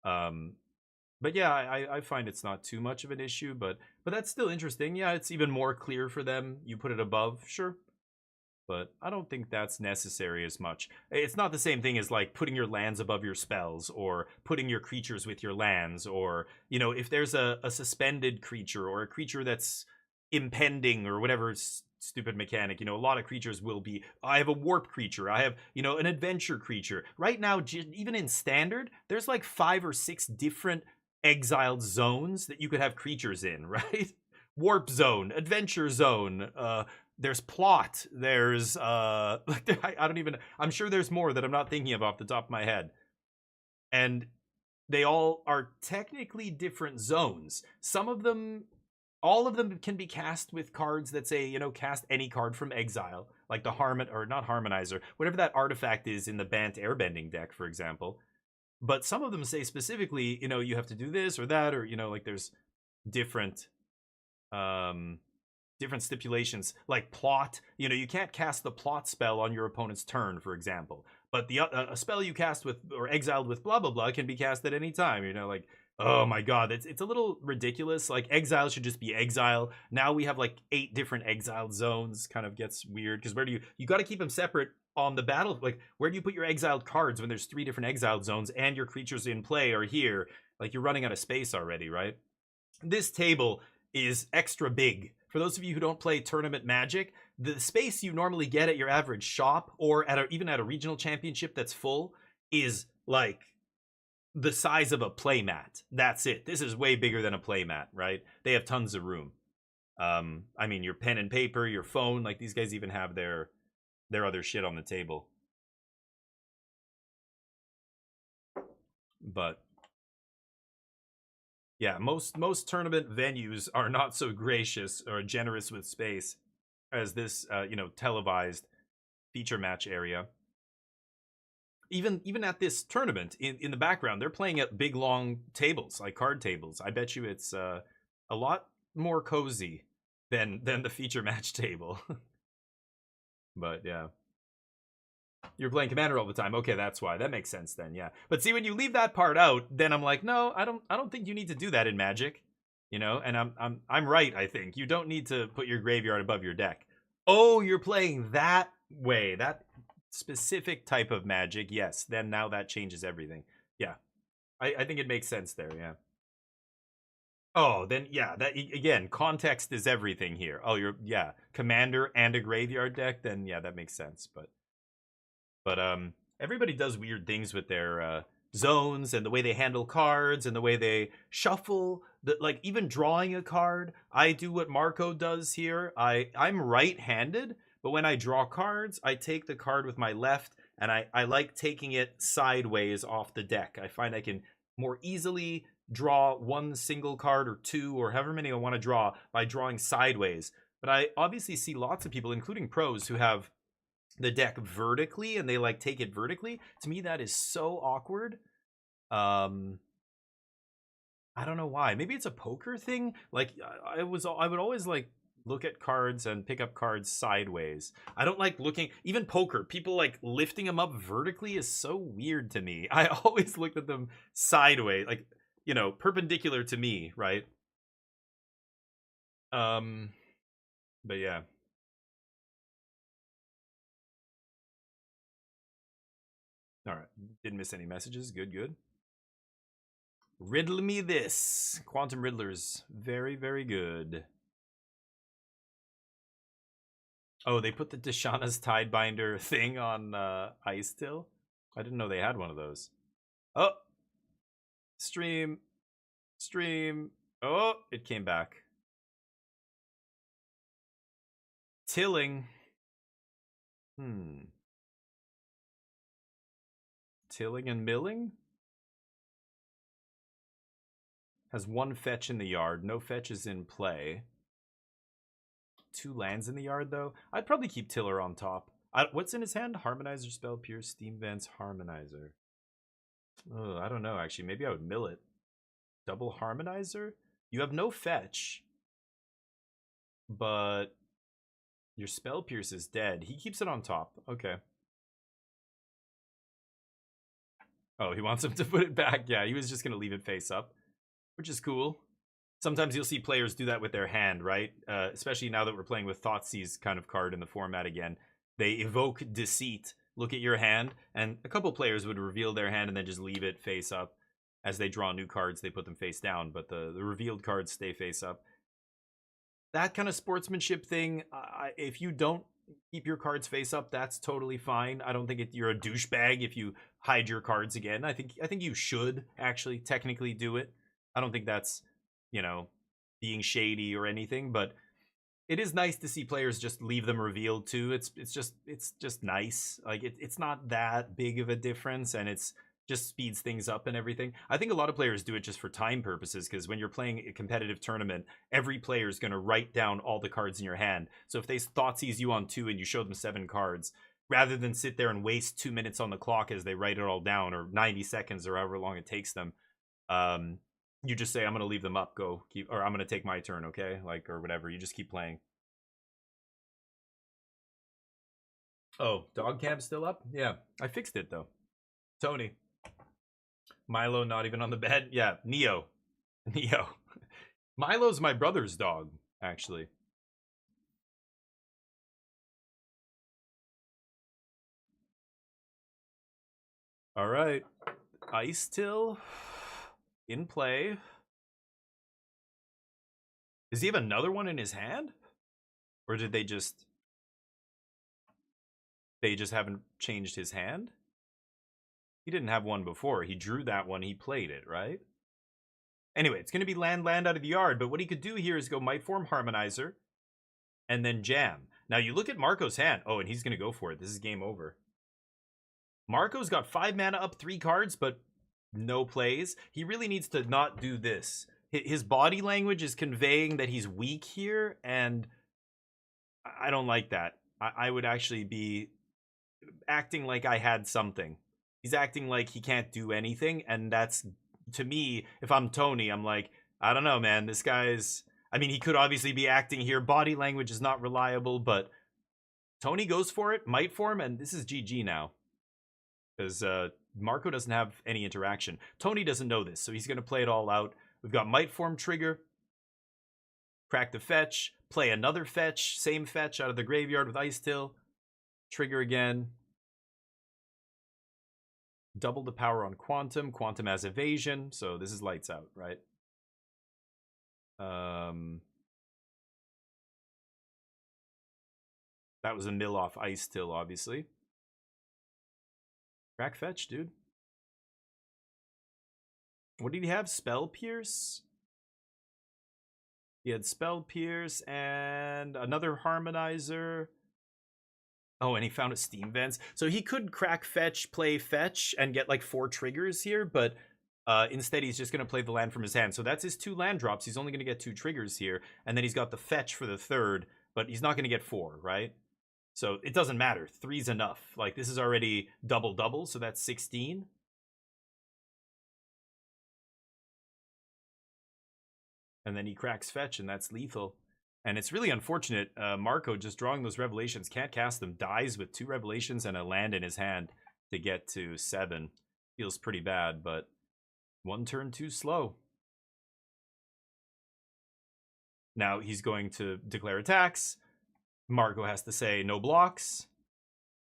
yeah, I find it's not too much of an issue, but that's still interesting. Yeah, it's even more clear for them. You put it above, sure. but I don't think that's necessary as much. It's not the same thing as like putting your lands above your spells, or putting your creatures with your lands, or, you know, if there's a suspended creature or a creature that's impending or whatever stupid mechanic, you know, a lot of creatures will be, I have a warp creature, I have, you know, an adventure creature. Right now, even in standard, there's like 5 or 6 different exiled zones that you could have creatures in, right? Warp zone, adventure zone, there's plot, there's like I don't even, I'm sure there's more that I'm not thinking of off the top of my head. And they all are technically different zones. Some of them, all of them can be cast with cards that say, you know, cast any card from exile, like the Harmonizer, whatever that artifact is in the Bant Airbending deck, for example. But some of them say specifically, you know, you have to do this or that, or, you know, like there's different different stipulations, like plot. You know, you can't cast the plot spell on your opponent's turn, for example. But the a spell you cast with or exiled with blah blah blah can be cast at any time. You know, like, oh my god, it's a little ridiculous. Like, exile should just be exile. Now we have like 8 different exiled zones. Kind of gets weird, because where do you got to keep them separate on the battle. Like, where do you put your exiled cards when there's 3 different exiled zones and your creatures in play are here? Like, you're running out of space already, right? This table is extra big. For those of you who don't play tournament Magic, the space you normally get at your average shop, or even at a regional championship that's full, is like the size of a playmat. That's it. This is way bigger than a playmat, right? They have tons of room. I mean, your pen and paper, your phone, like these guys even have their other shit on the table. But yeah, most tournament venues are not so gracious or generous with space as this, you know, televised feature match area. Even at this tournament, in the background, they're playing at big long tables, like card tables. I bet you it's a lot more cozy than the feature match table. But yeah. You're playing Commander all the time. Okay, that's why. That makes sense then, yeah. But see, when you leave that part out, then I'm like, no, I don't think you need to do that in Magic. You know, and I'm right, I think. You don't need to put your graveyard above your deck. Oh, you're playing that way, that specific type of Magic, yes. Then now that changes everything. Yeah. I think it makes sense there, yeah. Oh, then yeah, that again, context is everything here. Oh, yeah, Commander and a graveyard deck, then yeah, that makes sense. But everybody does weird things with their zones and the way they handle cards and the way they shuffle. Like, even drawing a card, I do what Marco does here. I'm right-handed, but when I draw cards, I take the card with my left, and I like taking it sideways off the deck. I find I can more easily draw one single card or 2 or however many I want to draw by drawing sideways. But I obviously see lots of people, including pros, who have the deck vertically and they like take it vertically. To me, that is so awkward. I don't know why. Maybe it's a poker thing. Like, I would always like look at cards and pick up cards sideways. I don't like looking, even poker, people like lifting them up vertically is so weird to me. I always looked at them sideways, like, you know, perpendicular to me, right? But yeah. All right, didn't miss any messages. Good. Riddle me this. Quantum Riddlers, very, very good. Oh, they put the Deshana's Tidebinder thing on Ice Till? I didn't know they had one of those. Oh, stream. Oh, it came back. Tilling. Tilling and milling? Has 1 fetch in the yard. No fetches in play. 2 lands in the yard, though. I'd probably keep Tiller on top. What's in his hand? Harmonizer, Spell Pierce, Steam Vents, Harmonizer. Oh, I don't know, actually. Maybe I would mill it. Double Harmonizer? You have no fetch. But your Spell Pierce is dead. He keeps it on top. Okay. Oh, he wants him to put it back. Yeah, he was just going to leave it face up, which is cool. Sometimes you'll see players do that with their hand, right? Especially now that we're playing with Thoughtseize kind of card in the format again. They evoke deceit. Look at your hand, and a couple players would reveal their hand and then just leave it face up. As they draw new cards, they put them face down, but the revealed cards stay face up. That kind of sportsmanship thing, if you don't keep your cards face up, that's totally fine. I don't think you're a douchebag if you hide your cards again. I think you should actually technically do it. I don't think that's, you know, being shady or anything, but it is nice to see players just leave them revealed too. It's just nice. Like it's not that big of a difference, and it's just speeds things up and everything. I think a lot of players do it just for time purposes, because when you're playing a competitive tournament, every player is going to write down all the cards in your hand. So if they Thoughtseize you on 2 and you show them 7 cards, rather than sit there and waste 2 minutes on the clock as they write it all down, or 90 seconds or however long it takes them, you just say, I'm going to leave them up, go keep, or I'm going to take my turn, okay? Like, or whatever. You just keep playing. Oh, dog cam's still up? Yeah, I fixed it though. Tony. Milo not even on the bed? Yeah, Neo. Neo. Milo's my brother's dog, actually. All right. Ice Till in play. Does he have another one in his hand? Or did they just haven't changed his hand? He didn't have one before. He drew that one. He played it, right? Anyway, it's going to be land out of the yard. But what he could do here is go Might Form Harmonizer and then jam. Now, you look at Marco's hand. Oh, and he's going to go for it. This is game over. Marco's got 5 mana up 3 cards, but no plays. He really needs to not do this. His body language is conveying that he's weak here, and I don't like that. I would actually be acting like I had something. He's acting like he can't do anything, and that's, to me, if I'm Tony, I'm like, I don't know, man. This guy's... I mean, he could obviously be acting here. Body language is not reliable, but Tony goes for it, Might Form, and this is GG now. Because Marco doesn't have any interaction. Tony doesn't know this, so he's going to play it all out. We've got Might Form trigger. Crack the fetch. Play another fetch. Same fetch out of the graveyard with Ice Till. Trigger again. Double the power on Quantum. Quantum has evasion, so this is lights out, right? That was a mill off Ice Till, obviously. Crack fetch, dude. What did he have? Spell Pierce? He had Spell Pierce and another Harmonizer. Oh, and he found a Steam Vents. So he could crack fetch, play fetch, and get like 4 triggers here, but instead he's just going to play the land from his hand. So that's his 2 land drops. He's only going to get 2 triggers here, and then he's got the fetch for the 3rd, but he's not going to get 4, right? So it doesn't matter. 3's enough. Like, this is already double-double, so that's 16. And then he cracks fetch, and that's lethal. And it's really unfortunate. Marco, just drawing those Revelations, can't cast them. Dies with 2 Revelations and a land in his hand to get to 7. Feels pretty bad, but 1 turn too slow. Now he's going to declare attacks. Marco has to say no blocks.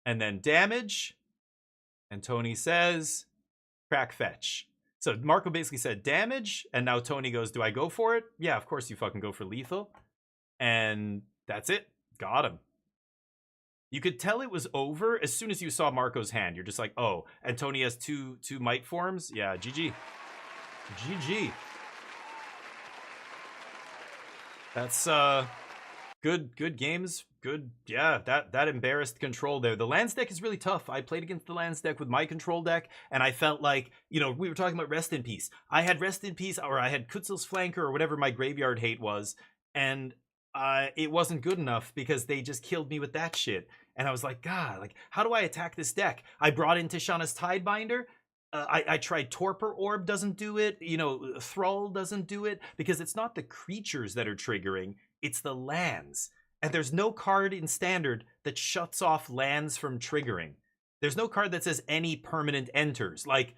And then damage. And Tony says, crack fetch. So Marco basically said damage, and now Tony goes, do I go for it? Yeah, of course you fucking go for lethal. And that's it. Got him. You could tell it was over as soon as you saw Marco's hand. You're just like, oh, and Tony has two Might Forms? Yeah, GG. GG. That's good games. Good, yeah, that embarrassed control there. The lands deck is really tough. I played against the lands deck with my control deck, and I felt like, you know, we were talking about Rest in Peace. I had Rest in Peace, or I had Kutzel's Flanker, or whatever my graveyard hate was, and it wasn't good enough because they just killed me with that shit. And I was like, God, like, how do I attack this deck? I brought in Tishana's Tidebinder. I tried Torpor Orb, doesn't do it. You know, Thrall doesn't do it, because it's not the creatures that are triggering, it's the lands. And there's no card in Standard that shuts off lands from triggering. There's no card that says any permanent enters, like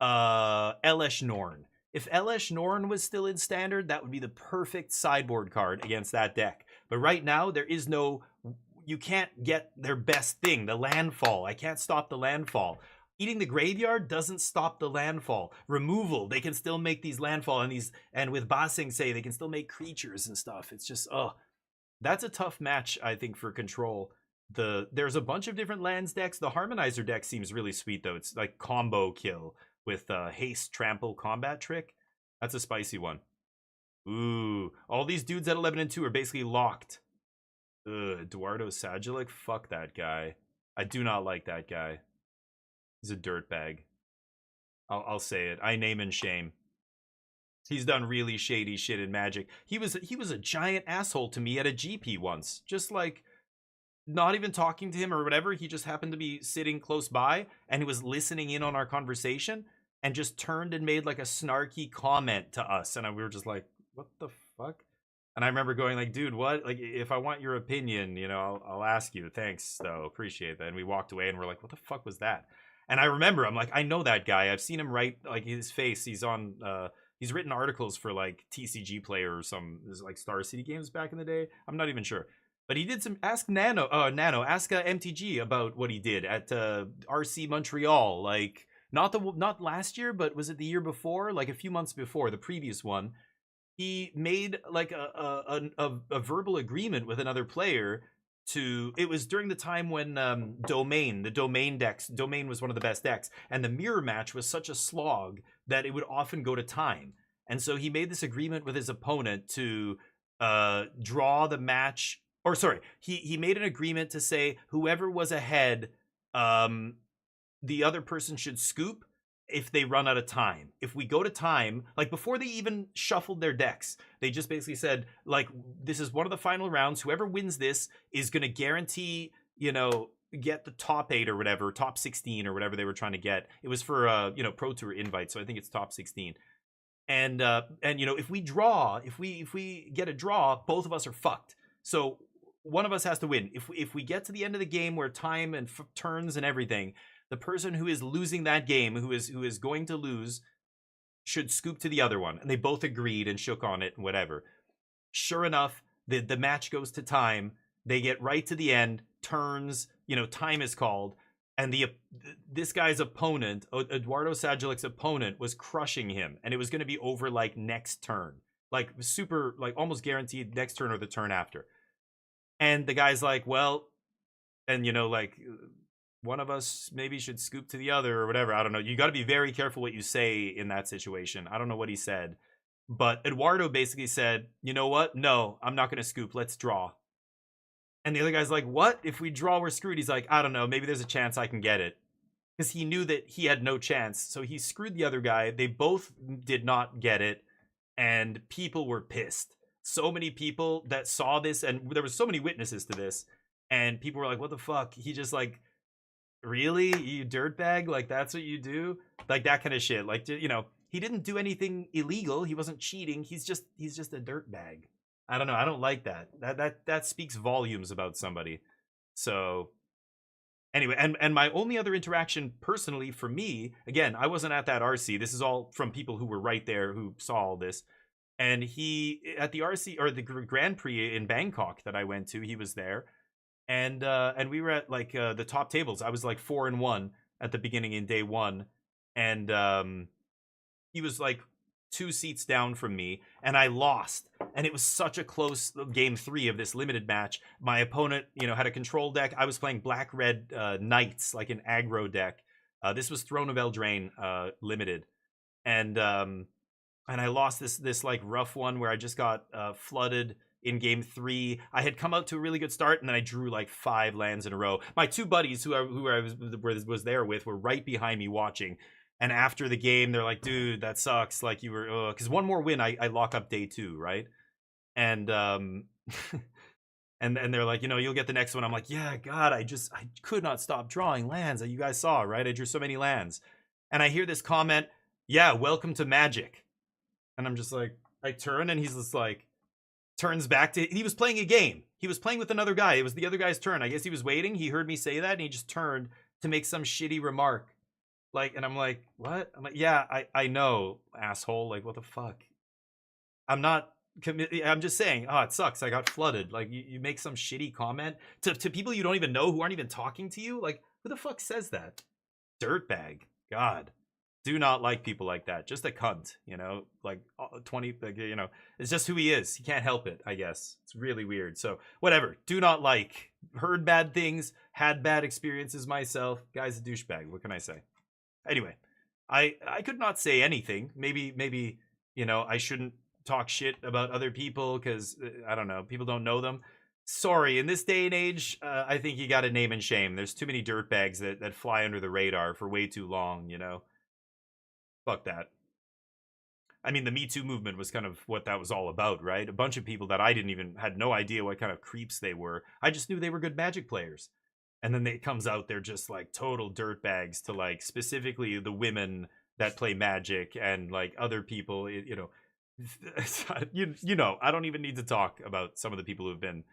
Elesh Norn. If Elesh Norn was still in Standard, that would be the perfect sideboard card against that deck. But right now, there is no, you can't get their best thing, the landfall. I can't stop the landfall. Eating the graveyard doesn't stop the landfall. Removal, they can still make these landfall, and with Ba Sing Se, they can still make creatures and stuff. It's just, that's a tough match, I think, for Control. There's a bunch of different lands decks. The Harmonizer deck seems really sweet, though. It's like combo kill with haste, trample, combat trick. That's a spicy one. Ooh, all these dudes at 11 and 2 are basically locked. Eduardo Sajilik, fuck that guy. I do not like that guy. He's a dirtbag. I'll say it. I name and shame. He's done really shady shit in Magic. He was a giant asshole to me at a GP once. Just like, not even talking to him or whatever. He just happened to be sitting close by and he was listening in on our conversation and just turned and made like a snarky comment to us. And we were just like, what the fuck? And I remember going like, dude, what? Like, if I want your opinion, you know, I'll ask you. Thanks, though. Appreciate that. And we walked away and we're like, what the fuck was that? And I remember, I'm like, I know that guy. I've seen him write, like, his face. He's on, he's written articles for, like, TCG Player or some, like, Star City Games back in the day. I'm not even sure. But he did some, ask MTG about what he did at RC Montreal. Like, not last year, but was it the year before? Like, a few months before, the previous one. He made, like, a verbal agreement with another player it was during the time when the Domain was one of the best decks, and the mirror match was such a slog that it would often go to time. And so he made this agreement with his opponent to draw the match, or sorry, he made an agreement to say whoever was ahead, the other person should scoop if they run out of time. If we go to time, like before they even shuffled their decks, they just basically said, like, this is one of the final rounds. Whoever wins this is going to guarantee, you know, get the top 8 or whatever, top 16 or whatever they were trying to get. It was for, you know, Pro Tour invite. So I think it's top 16. And you know, if we get a draw, both of us are fucked. So one of us has to win. If we get to the end of the game where time and turns and everything, the person who is losing that game, who is going to lose, should scoop to the other one. And they both agreed and shook on it and whatever. Sure enough, the match goes to time. They get right to the end, turns, you know, time is called. And this guy's opponent, Eduardo Sajilik's opponent, was crushing him. And it was going to be over, like, next turn. Like, super, like, almost guaranteed next turn or the turn after. And the guy's like, well, and, you know, like, one of us maybe should scoop to the other or whatever. I don't know. You got to be very careful what you say in that situation. I don't know what he said. But Eduardo basically said, you know what? No, I'm not going to scoop. Let's draw. And the other guy's like, what? If we draw, we're screwed. He's like, I don't know. Maybe there's a chance I can get it. Because he knew that he had no chance. So he screwed the other guy. They both did not get it. And people were pissed. So many people that saw this. And there were so many witnesses to this. And people were like, what the fuck? He just like, really? You dirtbag? Like, that's what you do? Like, that kind of shit. Like, you know, he didn't do anything illegal. He wasn't cheating. He's just a dirtbag. I don't know. I don't like that. That speaks volumes about somebody. So anyway, and my only other interaction personally for me, again, I wasn't at that RC. This is all from people who were right there who saw all this. And he, at the RC, or the Grand Prix in Bangkok that I went to, he was there. And we were at, like, the top tables. I was, like, 4-1 at the beginning in day 1. And he was, like, 2 seats down from me. And I lost. And it was such a close game 3 of this limited match. My opponent, you know, had a control deck. I was playing black-red knights, like an aggro deck. This was Throne of Eldraine limited. And I lost this like, rough one where I just got flooded in game 3. I had come out to a really good start, and then I drew like 5 lands in a row. My 2 buddies who I was there with were right behind me watching. And after the game, they're like, dude, that sucks. Like, you were, because one more win, I lock up day 2, right? And and they're like, you know, you'll get the next one. I'm like, yeah, God, I could not stop drawing lands. You guys saw, right? I drew so many lands. And I hear this comment, yeah, welcome to Magic. And I'm just like, I turn, and he's just like, turns back to, he was playing a game. He was playing with another guy. It was the other guy's turn. I guess he was waiting. He heard me say that, and he just turned to make some shitty remark. Like, and I'm like, what? I'm like, yeah, I know, asshole. Like, what the fuck? I'm not I'm just saying, oh, it sucks. I got flooded. Like, you make some shitty comment to people you don't even know who aren't even talking to you. Like, who the fuck says that? Dirtbag. God. Do not like people like that. Just a cunt, you know? Like, 20, like, you know, it's just who he is. He can't help it, I guess. It's really weird. So, whatever. Do not like. Heard bad things. Had bad experiences myself. Guy's a douchebag. What can I say? Anyway, I could not say anything. Maybe, you know, I shouldn't talk shit about other people because, I don't know, people don't know them. Sorry, in this day and age, I think you got to name and shame. There's too many dirtbags that fly under the radar for way too long, you know? Fuck that. I mean, the Me Too movement was kind of what that was all about, right? A bunch of people that I had no idea what kind of creeps they were. I just knew they were good Magic players. And then it comes out they're just like total dirtbags to like specifically the women that play Magic and like other people, you know. You know, I don't even need to talk about some of the people who've been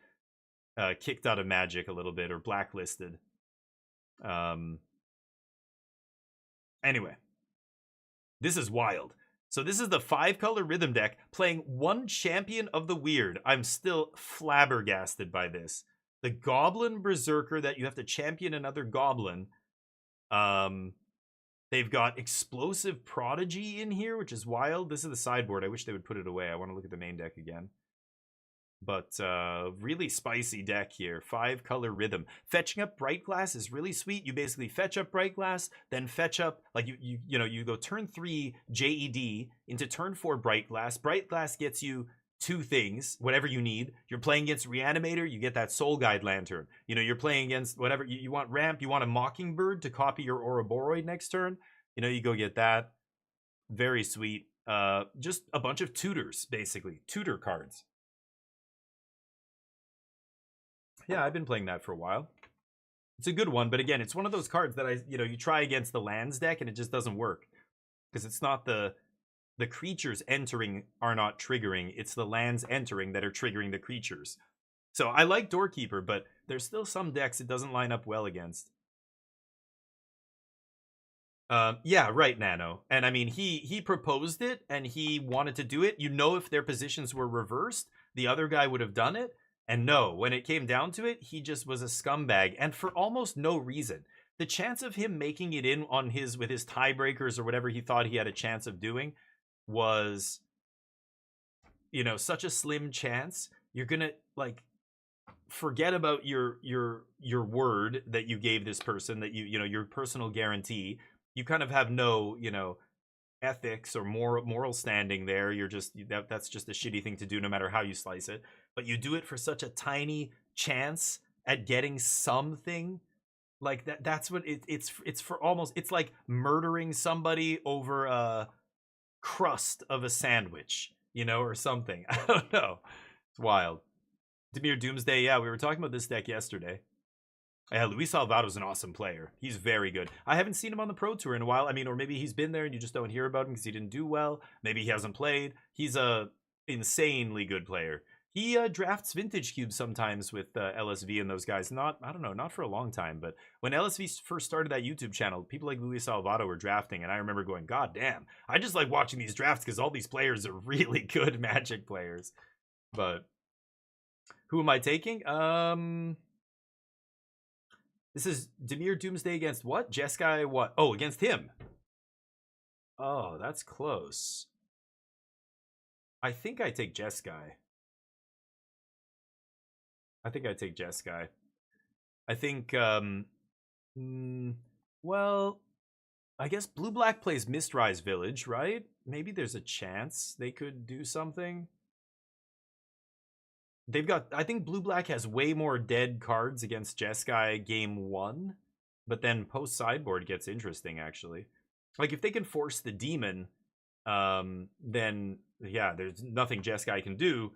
kicked out of Magic a little bit or blacklisted. Anyway. This is wild. So this is the 5-color rhythm deck playing one champion of the weird. I'm still flabbergasted by this. The Goblin Berserker that you have to champion another Goblin. They've got Explosive Prodigy in here, which is wild. This is the sideboard. I wish they would put it away. I want to look at the main deck again. But really spicy deck here. 5-color rhythm. Fetching up Bright Glass is really sweet. You basically fetch up Bright Glass, then fetch up, like you know, you go turn 3 JED into turn 4 Bright Glass. Bright Glass gets you 2 things, whatever you need. You're playing against Reanimator, you get that Soul Guide Lantern. You know, you're playing against whatever, you want Ramp, you want a Mockingbird to copy your Ouroboros next turn. You know, you go get that. Very sweet. Just a bunch of tutors, basically. Tutor cards. Yeah, I've been playing that for a while. It's a good one, but again, it's one of those cards that you try against the lands deck and it just doesn't work. Because it's not the creatures entering are not triggering, it's the lands entering that are triggering the creatures. So I like Doorkeeper, but there's still some decks it doesn't line up well against. Yeah, right, Nano. And I mean, he proposed it and he wanted to do it. You know, if their positions were reversed, the other guy would have done it. And no, when it came down to it, he just was a scumbag, and for almost no reason. The chance of him making it in on with his tiebreakers or whatever he thought he had a chance of doing was, you know, such a slim chance. You're gonna like forget about your word that you gave this person, that you know, your personal guarantee. You kind of have no, you know, ethics or moral standing there. You're just that's just a shitty thing to do no matter how you slice it. But you do it for such a tiny chance at getting something like that. That's what it's for. Almost, it's like murdering somebody over a crust of a sandwich, you know, or something. I don't know. It's wild. Dimir Doomsday. Yeah, we were talking about this deck yesterday. Yeah, Luis Salvado's an awesome player. He's very good. I haven't seen him on the Pro Tour in a while. I mean, or maybe he's been there and you just don't hear about him because he didn't do well. Maybe he hasn't played. He's a insanely good player. He drafts Vintage Cubes sometimes with LSV and those guys. I don't know, not for a long time, but when LSV first started that YouTube channel, people like Luis Salvado were drafting, and I remember going, God damn, I just like watching these drafts because all these players are really good Magic players. But who am I taking? This is Dimir Doomsday against what? Jeskai what? Oh, against him. Oh, that's close. I think I take Jeskai. I think I think, well, I guess Blue-Black plays Mistrise Village, right? Maybe there's a chance they could do something. They've got, I think Blue-Black has way more dead cards against Jeskai game 1, but then post-sideboard gets interesting, actually. Like, if they can force the Demon, then, yeah, there's nothing Jeskai can do.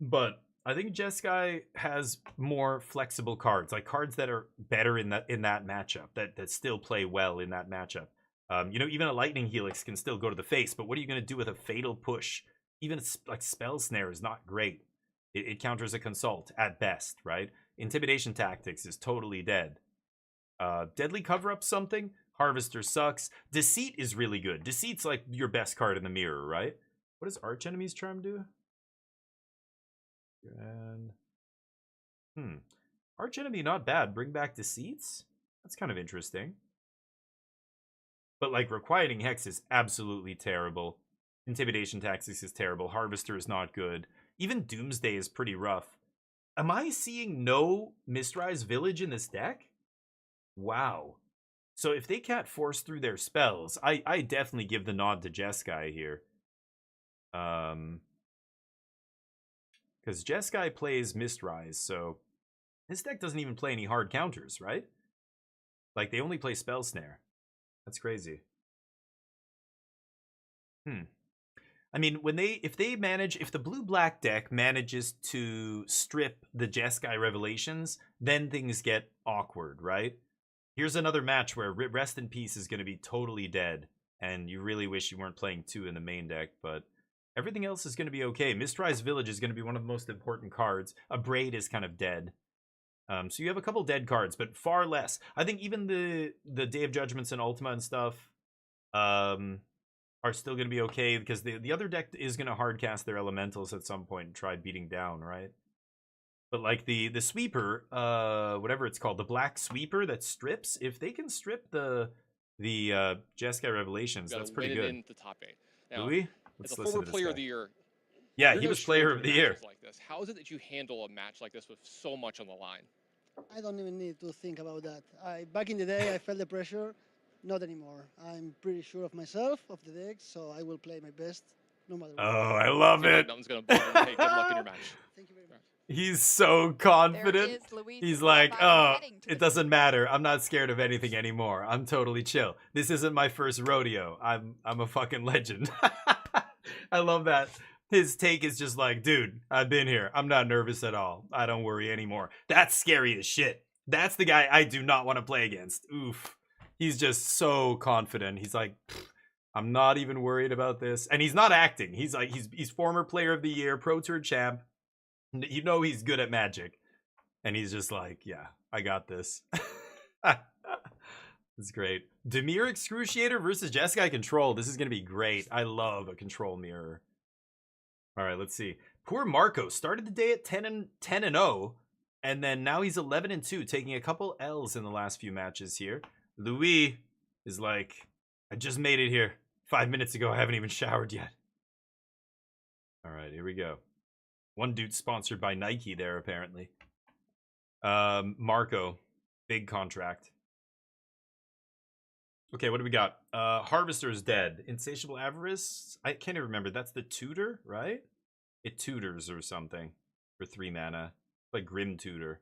But I think Jeskai has more flexible cards, like cards that are better in that matchup, that still play well in that matchup. You know, even a Lightning Helix can still go to the face, but what are you going to do with a Fatal Push? Even like Spell Snare is not great. It counters a Consult at best, right? Intimidation Tactics is totally dead. Deadly Cover-Up something. Harvester sucks. Deceit is really good. Deceit's like your best card in the mirror, right? What does Arch Enemy's Charm do? And Arch Enemy not bad. Bring back Deceits? That's kind of interesting. But like Requiting Hex is absolutely terrible. Intimidation Tactics is terrible. Harvester is not good. Even Doomsday is pretty rough. Am I seeing no Mistrise Village in this deck? Wow. So if they can't force through their spells, I definitely give the nod to Jeskai here. Because Jeskai plays Mistrise, so this deck doesn't even play any hard counters, right? Like, they only play Spell Snare. That's crazy. I mean, if the blue-black deck manages to strip the Jeskai Revelations, then things get awkward, right? Here's another match where Rest in Peace is going to be totally dead, and you really wish you weren't playing 2 in the main deck, but everything else is going to be okay. Mistrise Village is going to be one of the most important cards. A Braid is kind of dead. So you have a couple dead cards, but far less. I think even the Day of Judgments and Ultima and stuff are still going to be okay, because the other deck is going to hardcast their elementals at some point and try beating down, right? But like the sweeper, whatever it's called, the black sweeper that strips, if they can strip the Jeskai Revelations, that's pretty good. In the top 8. Now, Louis? as a former player of the year, yeah, you're he no was player stranger of to the year. matches like this. How is it that you handle a match like this with so much on the line? I don't even need to think about that. Back in the day, I felt the pressure. Not anymore. I'm pretty sure of myself, of the deck, so I will play my best, no matter what. Oh, I love it. Nothing's gonna bother you. Hey, good luck in your match. Thank you very much. He's so confident. There is Luis He's like, Salvador oh, heading to it the doesn't matter. I'm not scared of anything anymore. I'm totally chill. This isn't my first rodeo. I'm a fucking legend. I love that. His take is just like, dude, I've been here. I'm not nervous at all. I don't worry anymore. That's scary as shit. That's the guy I do not want to play against. Oof. He's just so confident. He's like, I'm not even worried about this. And he's not acting. He's like, he's former player of the year, Pro Tour champ. You know he's good at Magic. And he's just like, yeah, I got this. It's great. Dimir Excruciator versus Jeskai Control. This is going to be great. I love a control mirror. All right, let's see. Poor Marco started the day at 10-0, and then now he's 11-2, taking a couple L's in the last few matches here. Louis is like, I just made it here 5 minutes ago. I haven't even showered yet. All right, here we go. One dude sponsored by Nike there, apparently. Marco, big contract. Okay, what do we got? Harvester's dead. Insatiable Avarice? I can't even remember. That's the tutor, right? It tutors or something for 3 mana. Like Grim Tutor.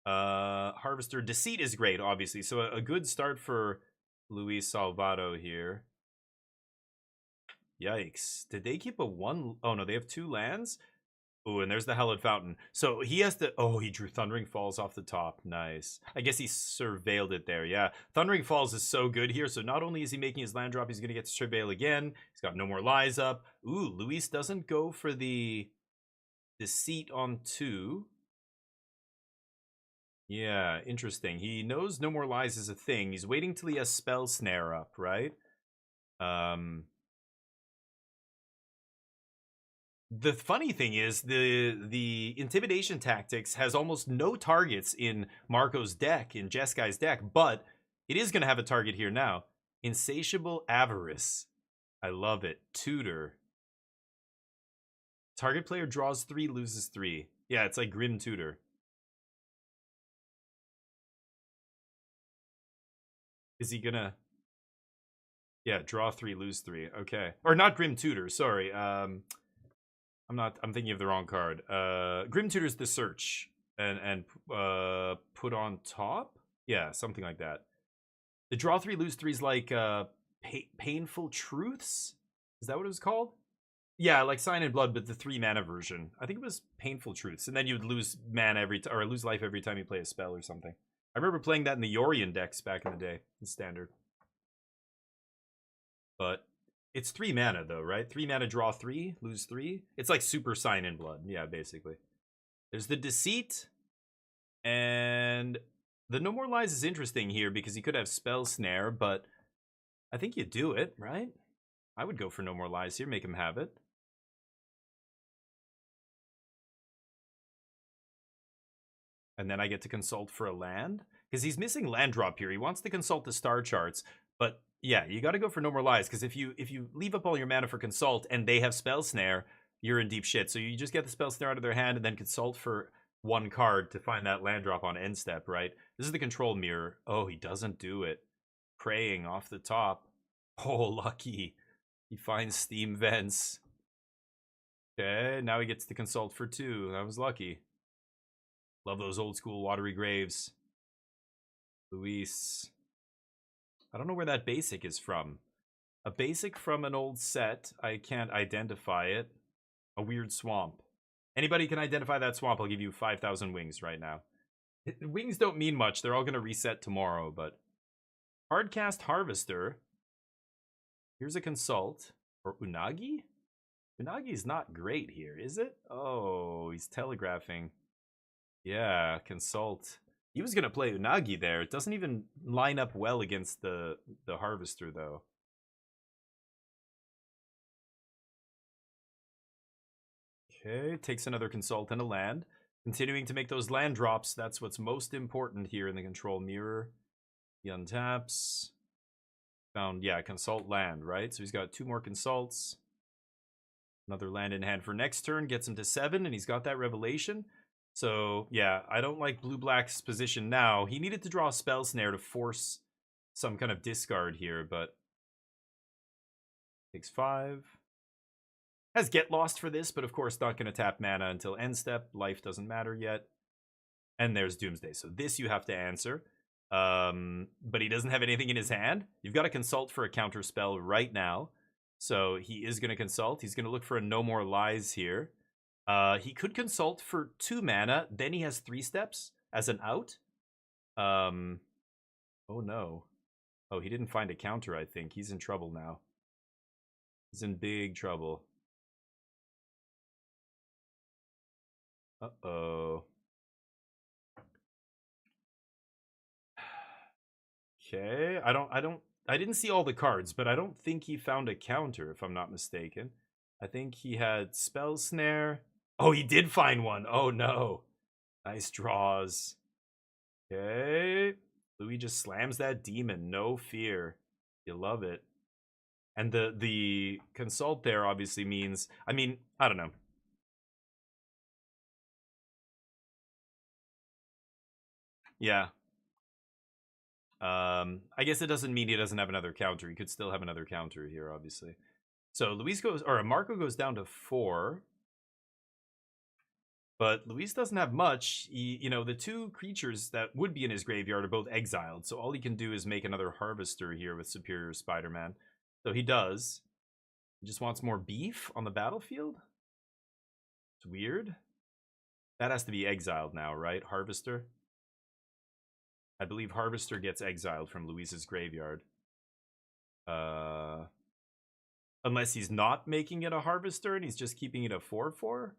Harvester. Deceit is great, obviously. So a good start for Luis Salvado here. Yikes. Did they keep a 1? Oh, no, they have 2 lands? Oh, and there's the Hallowed Fountain. So he has to... Oh, he drew Thundering Falls off the top. Nice. I guess he surveilled it there. Yeah. Thundering Falls is so good here. So not only is he making his land drop, he's going to get to surveil again. He's got No More Lies up. Ooh, Luis doesn't go for the Deceit on 2. Yeah, interesting. He knows No More Lies is a thing. He's waiting till he has Spell Snare up, right? The funny thing is the Intimidation Tactics has almost no targets in Marco's deck, in Jeskai's deck, but it is going to have a target here now. Insatiable Avarice. I love it. Tutor. Target player draws 3, loses 3. Yeah, it's like Grim Tutor. Is he gonna... Yeah, draw 3, lose 3. Okay. Or not Grim Tutor, sorry. I'm thinking of the wrong card. Grim Tutor's the search. And put on top? Yeah, something like that. The draw 3, lose 3 is like Painful Truths? Is that what it was called? Yeah, like Sign in Blood, but the 3 mana version. I think it was Painful Truths. And then you would lose mana every time, or lose life every time you play a spell or something. I remember playing that in the Yorion decks back in the day, in Standard. But it's 3 mana though, right? 3 mana, draw 3, lose 3. It's like Super Sign in Blood, yeah, basically. There's the Deceit, and the No More Lies is interesting here because you could have Spell Snare, but I think you do it, right? I would go for No More Lies here, make him have it. And then I get to consult for a land? Because he's missing land drop here. He wants to consult the star charts. But yeah, you got to go for No More Lies. Because if you leave up all your mana for consult and they have Spell Snare, you're in deep shit. So you just get the Spell Snare out of their hand and then consult for one card to find that land drop on end step, right? This is the control mirror. Oh, he doesn't do it. Praying off the top. Oh, lucky. He finds Steam Vents. Okay, now he gets to consult for 2. That was lucky. Love those old school watery graves. Luis. I don't know where that basic is from. A basic from an old set. I can't identify it. A weird swamp. Anybody can identify that swamp, I'll give you 5,000 wings right now. Wings don't mean much. They're all going to reset tomorrow, but... Hardcast Harvester. Here's a consult. Or Unagi? Unagi's not great here, is it? Oh, he's telegraphing. Yeah, consult. He was going to play Unagi there. It doesn't even line up well against the Harvester, though. Okay, takes another consult and a land. Continuing to make those land drops. That's what's most important here in the control mirror. He untaps. Found, yeah, consult land, right? So he's got 2 more consults. Another land in hand for next turn. Gets him to 7, and he's got that revelation. So, yeah, I don't like Blue-Black's position now. He needed to draw a Spell Snare to force some kind of discard here, but... Takes 5. Has Get Lost for this, but of course not going to tap mana until end step. Life doesn't matter yet. And there's Doomsday. So this you have to answer. But he doesn't have anything in his hand. You've got to consult for a counter spell right now. So he is going to consult. He's going to look for a No More Lies here. He could consult for 2 mana. Then he has 3 steps as an out. Oh no. Oh, he didn't find a counter, I think. He's in trouble now. He's in big trouble. Uh-oh. Okay, I didn't see all the cards, but I don't think he found a counter, if I'm not mistaken. I think he had Spell Snare. Oh, he did find one. Oh, no. Nice draws. Okay. Louis just slams that demon. No fear. You love it. And the consult there obviously means... I mean, I don't know. Yeah. I guess it doesn't mean he doesn't have another counter. He could still have another counter here, obviously. So Luis goes, or Marco goes down to 4. But Luis doesn't have much. He, you know, the 2 creatures that would be in his graveyard are both exiled. So all he can do is make another Harvester here with Superior Spider-Man. So he does. He just wants more beef on the battlefield? It's weird. That has to be exiled now, right? Harvester? I believe Harvester gets exiled from Luis's graveyard. Unless he's not making it a Harvester and he's just keeping it a 4/4?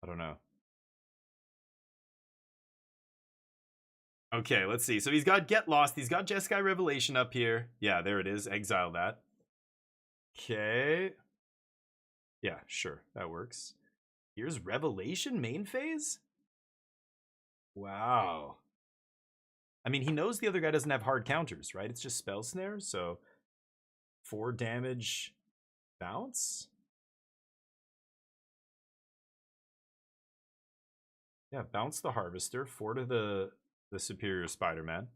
I don't know. Okay, let's see. So he's got Get Lost. He's got Jeskai Revelation up here. Yeah, there it is. Exile that. Okay. Yeah, sure. That works. Here's Revelation main phase? Wow. I mean, he knows the other guy doesn't have hard counters, right? It's just Spell Snare, so 4 damage bounce? Yeah, bounce the Harvester, 4 to the Superior Spider-Man.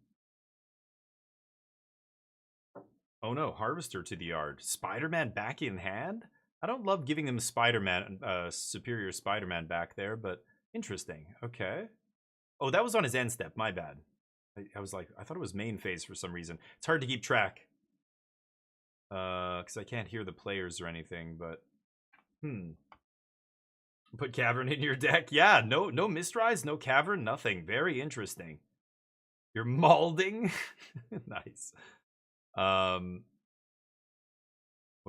Oh no, Harvester to the yard. Spider-Man back in hand? I don't love giving them Spider-Man, Superior Spider-Man back there, but interesting. Okay. Oh, that was on his end step. My bad. I was like, I thought it was main phase for some reason. It's hard to keep track. Because I can't hear the players or anything, but... Put Cavern in your deck? Yeah, no Mistrise, no Cavern, nothing. Very interesting. You're maulding? Nice. What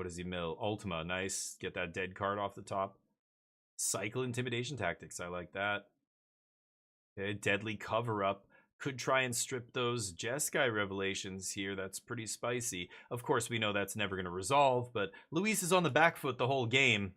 does he mill? Ultima, nice. Get that dead card off the top. Cycle Intimidation Tactics, I like that. Okay, Deadly Cover-Up. could try and strip those Jeskai revelations here. That's pretty spicy. Of course, we know that's never going to resolve, but Luis is on the back foot the whole game.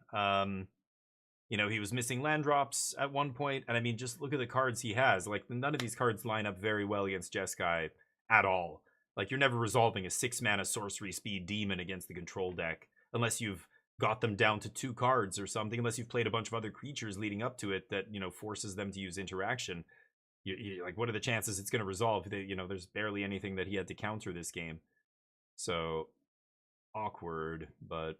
You know, he was missing land drops at one point, and I mean, just look at the cards he has. Like, none of these cards line up very well against Jeskai at all. Like, you're never resolving a 6-mana sorcery speed demon against the control deck unless you've got them down to 2 cards or something, unless you've played a bunch of other creatures leading up to it that, you know, forces them to use interaction. Like, what are the chances it's going to resolve? You know, there's barely anything that he had to counter this game. So, awkward, but...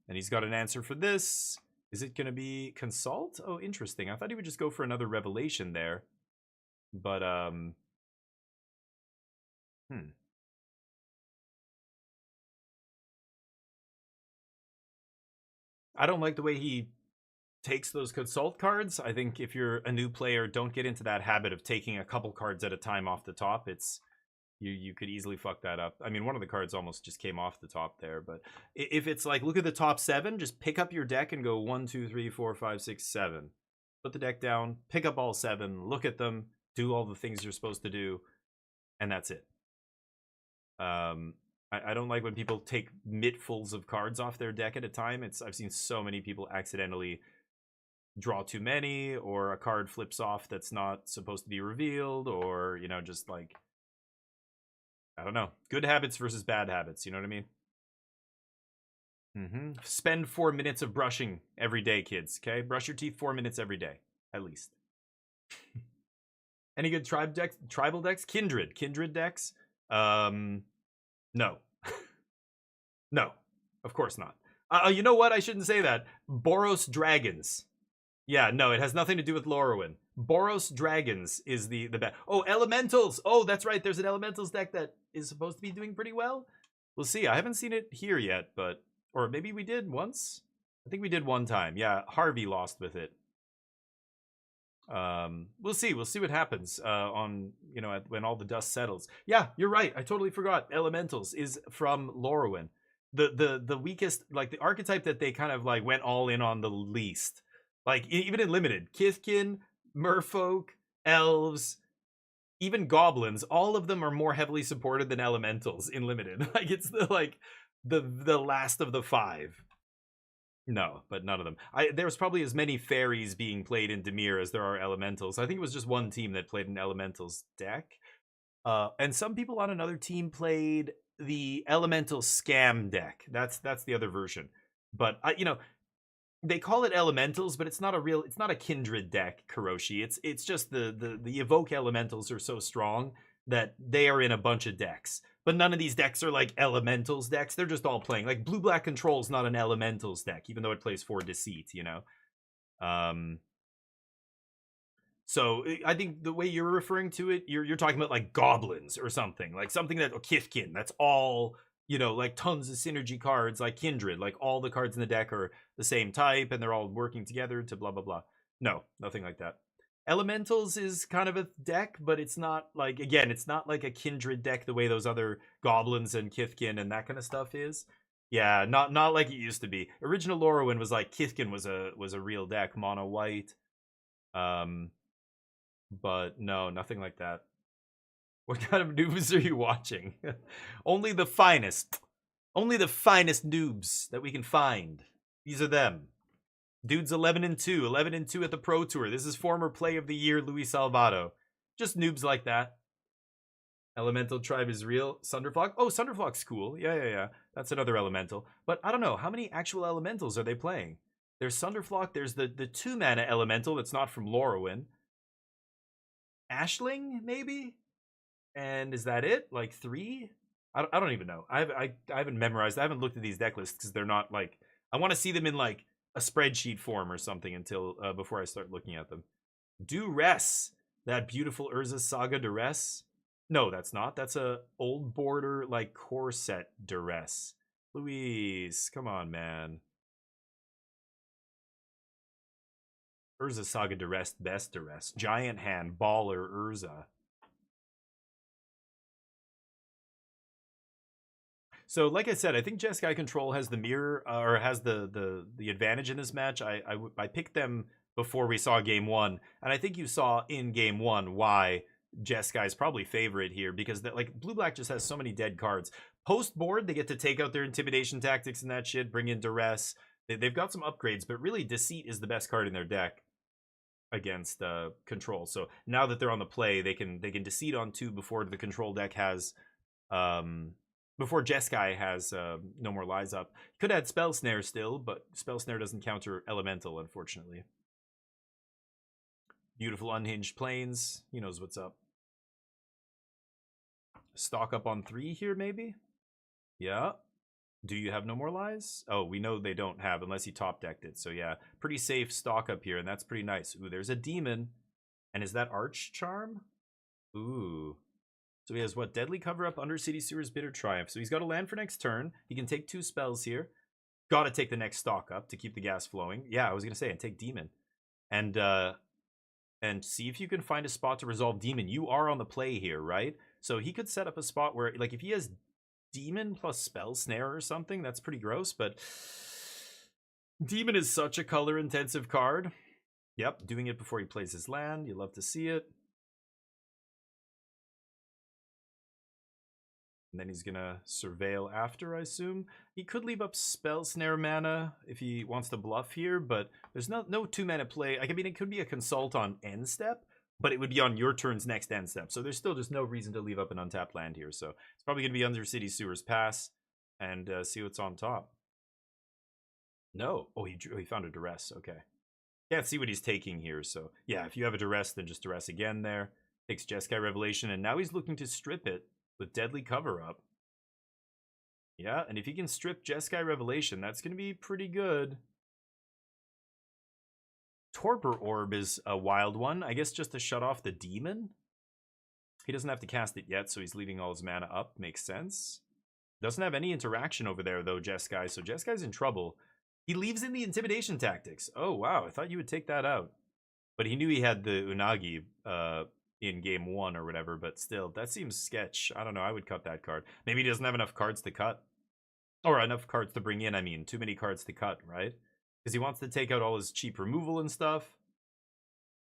And he's got an answer for this. Is it going to be Consult? Oh, interesting. I thought he would just go for another Revelation there. But, I don't like the way he takes those Consult cards. I think if you're a new player, don't get into that habit of taking a couple cards at a time off the top. It's... You could easily fuck that up. I mean, one of the cards almost just came off the top there, but if it's like, look at the top 7, just pick up your deck and go 1, 2, 3, 4, 5, 6, 7. Put the deck down, pick up all 7, look at them, do all the things you're supposed to do, and that's it. I don't like when people take mittfuls of cards off their deck at a time. I've seen so many people accidentally draw too many, or a card flips off that's not supposed to be revealed, or, you know, just like... I don't know. Good habits versus bad habits. You know what I mean? Spend 4 minutes of brushing every day, kids. Okay? Brush your teeth 4 minutes every day. At least. Any good tribal decks? Kindred decks? No. No. Of course not. You know what? I shouldn't say that. Boros Dragons. Yeah, no, it has nothing to do with Lorwyn. Boros Dragons is the best. Oh, Elementals! Oh, that's right. There's an Elementals deck that is supposed to be doing pretty well. We'll see. I haven't seen it here yet, but... Or maybe we did once? I think we did one time. Yeah, Harvey lost with it. We'll see. We'll see what happens on, you know, when all the dust settles. Yeah, you're right. I totally forgot. Elementals is from Lorwyn. The weakest, like, the archetype that they kind of, like, went all in on the least. Like, even in Limited. Kithkin, Merfolk, Elves, even Goblins, all of them are more heavily supported than Elementals in Limited. Like, it's the last of the 5. No, but none of them. There's probably as many fairies being played in Dimir as there are Elementals. I think it was just one team that played an Elementals deck. And some people on another team played the Elemental Scam deck. That's the other version. But, you know... They call it Elementals, but it's not a Kindred deck, Kuroshi. It's just the Evoke Elementals are so strong that they are in a bunch of decks. But none of these decks are like Elementals decks. They're just all playing. Like, Blue-Black Control's not an Elementals deck, even though it plays for Deceit, you know? So, I think the way you're referring to it, you're talking about, like, Goblins or something. Like, something that... Or Kithkin, that's all... You know, like tons of synergy cards, like Kindred, like all the cards in the deck are the same type and they're all working together to blah, blah, blah. No, nothing like that. Elementals is kind of a deck, but it's not like, again, it's not like a Kindred deck the way those other Goblins and Kithkin and that kind of stuff is. Yeah, not like it used to be. Original Lorwyn was like, Kithkin was a real deck, mono white. But no, nothing like that. What kind of noobs are you watching? Only the finest. Only the finest noobs that we can find. These are them. Dude's 11-2. 11-2 at the Pro Tour. This is former Play of the Year Luis Salvato. Just noobs like that. Elemental Tribe is real. Sunderflock. Oh, Sunderflock's cool. Yeah. That's another Elemental. But I don't know. How many actual Elementals are they playing? There's Sunderflock. There's the 2-mana Elemental that's not from Lorwyn. Ashling, maybe? And is that it? Like 3? I don't even know. I haven't memorized. I haven't looked at these deck lists because they're not like... I want to see them in like a spreadsheet form or something until before I start looking at them. Duress. That beautiful Urza Saga Duress. No, that's not. That's a old border like core set Duress. Luis, come on, man. Urza Saga Duress, best Duress. Giant Hand, Baller, Urza. So, like I said, I think Jeskai Control has the mirror, or has the advantage in this match. I picked them before we saw Game 1, and I think you saw in Game 1 why Jeskai's probably favorite here because like blue-black just has so many dead cards. Post-board, they get to take out their intimidation tactics and that shit, bring in duress. They've got some upgrades, but really Deceit is the best card in their deck against control. So now that they're on the play, they can Deceit on 2 before the control deck has before Jeskai has No More Lies up. Could add Spell Snare still, but Spell Snare doesn't counter Elemental, unfortunately. Beautiful Unhinged Plains. He knows what's up. Stock up on 3 here, maybe? Yeah. Do you have No More Lies? Oh, we know they don't have, unless he top decked it. So yeah, pretty safe stock up here, and that's pretty nice. Ooh, there's a demon. And is that Arch Charm? Ooh. So he has what? Deadly Cover Up, Undercity Sewers, Bitter Triumph. So he's got a land for next turn. He can take 2 spells here. Gotta take the next stock up to keep the gas flowing. Yeah, I was gonna say, and take Demon. And see if you can find a spot to resolve Demon. You are on the play here, right? So he could set up a spot where, like, if he has Demon plus Spell Snare or something, that's pretty gross, but Demon is such a color-intensive card. Yep, doing it before he plays his land. You love to see it. And then he's gonna Surveil after, I assume. He could leave up Spell Snare mana if he wants to bluff here, but there's no 2-mana play. Like, I mean, it could be a Consult on end step, but it would be on your turn's next end step. So there's still just no reason to leave up an untapped land here. So it's probably going to be Undercity Sewers Pass and see what's on top. No. Oh, he found a Duress. Okay. Can't see what he's taking here. So yeah, if you have a Duress, then just Duress again there. Takes Jeskai Revelation, and now he's looking to strip it with Deadly Cover Up. Yeah, and if he can strip Jeskai Revelation, that's going to be pretty good. Torpor Orb is a wild one. I guess just to shut off the demon. He doesn't have to cast it yet, so he's leaving all his mana up. Makes sense. Doesn't have any interaction over there, though, Jeskai. So Jeskai's in trouble. He leaves in the intimidation tactics. Oh, wow. I thought you would take that out. But he knew he had the Unagi in game 1 or whatever. But still, that seems sketch. I don't know. I would cut that card. Maybe he doesn't have enough cards to cut. Or enough cards to bring in, I mean. Too many cards to cut, right? Because he wants to take out all his cheap removal and stuff.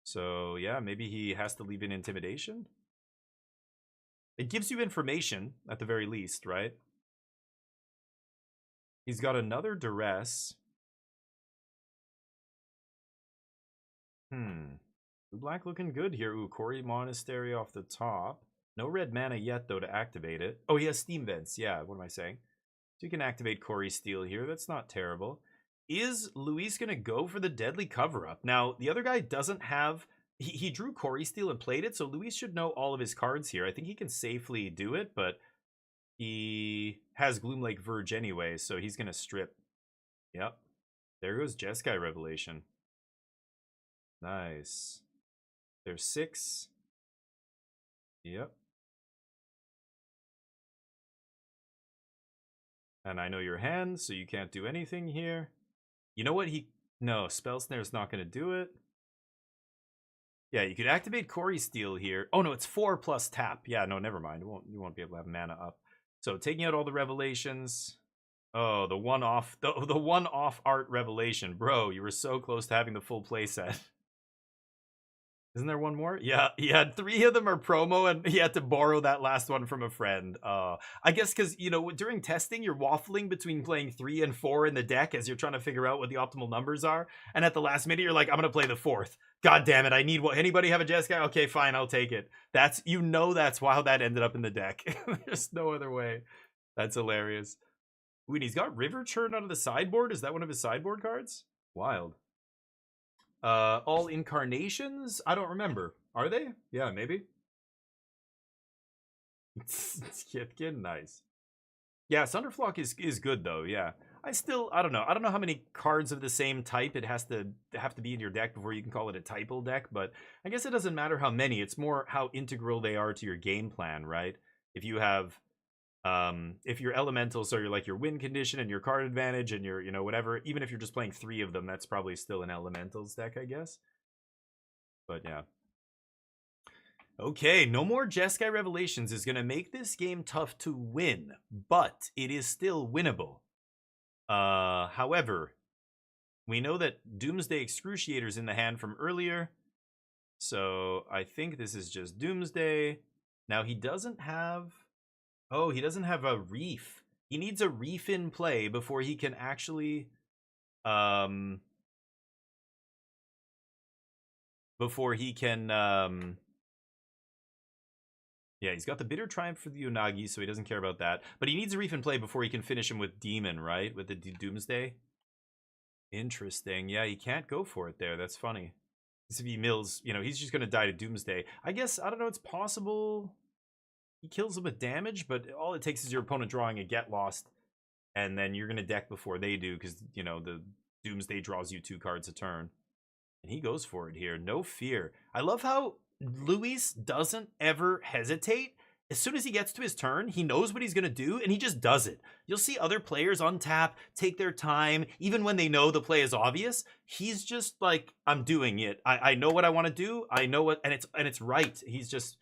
So, yeah, maybe he has to leave in intimidation. It gives you information, at the very least, right? He's got another Duress. Blue-black looking good here. Ooh, Quarry Monastery off the top. No red mana yet, though, to activate it. Oh, he has Steam Vents. Yeah, what am I saying? So you can activate Quarry Steel here. That's not terrible. Is Luis going to go for the Deadly Cover-Up? Now, the other guy doesn't have... He drew Quarry Steel and played it, so Luis should know all of his cards here. I think he can safely do it, but he has Gloomlake Verge anyway, so he's going to strip. Yep. There goes Jeskai Revelation. Nice. There's 6. Yep. And I know your hand, so you can't do anything here. You know what? No, Spell Snare's not going to do it. Yeah, you could activate Quarry Steel here. Oh, no, it's 4 plus tap. Yeah, no, never mind. You won't be able to have mana up. So taking out all the Revelations. Oh, the one-off art Revelation. Bro, you were so close to having the full playset. Isn't there one more? Yeah, he had 3 of them are promo, and he had to borrow that last one from a friend. I guess because, you know, during testing, you're waffling between playing 3 and 4 in the deck as you're trying to figure out what the optimal numbers are. And at the last minute, you're like, I'm going to play the 4th. God damn it, I need what? Anybody have a Jeskai? Okay, fine, I'll take it. That's why that ended up in the deck. There's no other way. That's hilarious. Ooh, and he's got River Churn out of the sideboard. Is that one of his sideboard cards? Wild. All Incarnations? I don't remember. Are they? Yeah, maybe. Kithkin, nice. Yeah, Sunderflock is good though, yeah. I don't know. I don't know how many cards of the same type it have to be in your deck before you can call it a typal deck, but I guess it doesn't matter how many. It's more how integral they are to your game plan, right? If you have if your elementals are your win condition and your card advantage and your, you know, whatever, even if you're just playing 3 of them, that's probably still an elementals deck, I guess. But yeah. Okay, no more Jeskai Revelations is going to make this game tough to win, but it is still winnable. However, we know that Doomsday Excruciator's in the hand from earlier, So I think this is just Doomsday. Now he doesn't have... Oh, he doesn't have a Reef. He needs a Reef in play before he can actually... Before he can... Yeah, he's got the Bitter Triumph for the Unagi, so he doesn't care about that. But he needs a Reef in play before he can finish him with Demon, right? With the Doomsday. Interesting. Yeah, he can't go for it there. That's funny. If he mills, you know, he's just going to die to Doomsday. I guess, I don't know, it's possible he kills him with damage, but all it takes is your opponent drawing a Get Lost, and then you're going to deck before they do, because, you know, the Doomsday draws you 2 cards a turn. And he goes for it here. No fear. I love how Luis doesn't ever hesitate. As soon as he gets to his turn, he knows what he's going to do, and he just does it. You'll see other players untap, take their time, even when they know the play is obvious. He's just like, I'm doing it. I know what I want to do. I know what, and it's right. He's just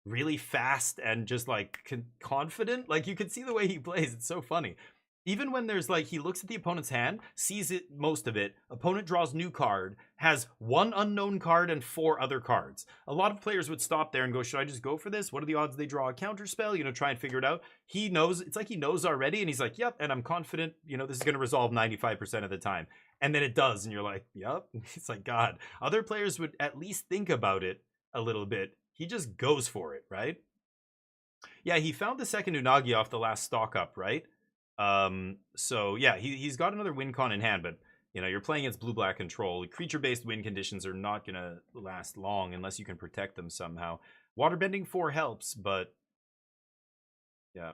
really fast and just like confident. Like, you can see the way he plays. It's so funny. Even when there's like, he looks at the opponent's hand, sees it, most of it, opponent draws new card, has 1 unknown card and 4 other cards. A lot of players would stop there and go, should I just go for this? What are the odds they draw a counter spell? You know, try and figure it out. He knows, it's like he knows already, and he's like, yep, and I'm confident, you know, this is going to resolve 95% of the time. And then it does, and you're like, yep. It's like, God. Other players would at least think about it a little bit. He just goes for it, right? Yeah, he found the second Unagi off the last stock up, right? So yeah, he's got another win con in hand, but you know, you're playing against blue-black control. Creature-based win conditions are not gonna last long unless you can protect them somehow. Waterbending 4 helps, but yeah.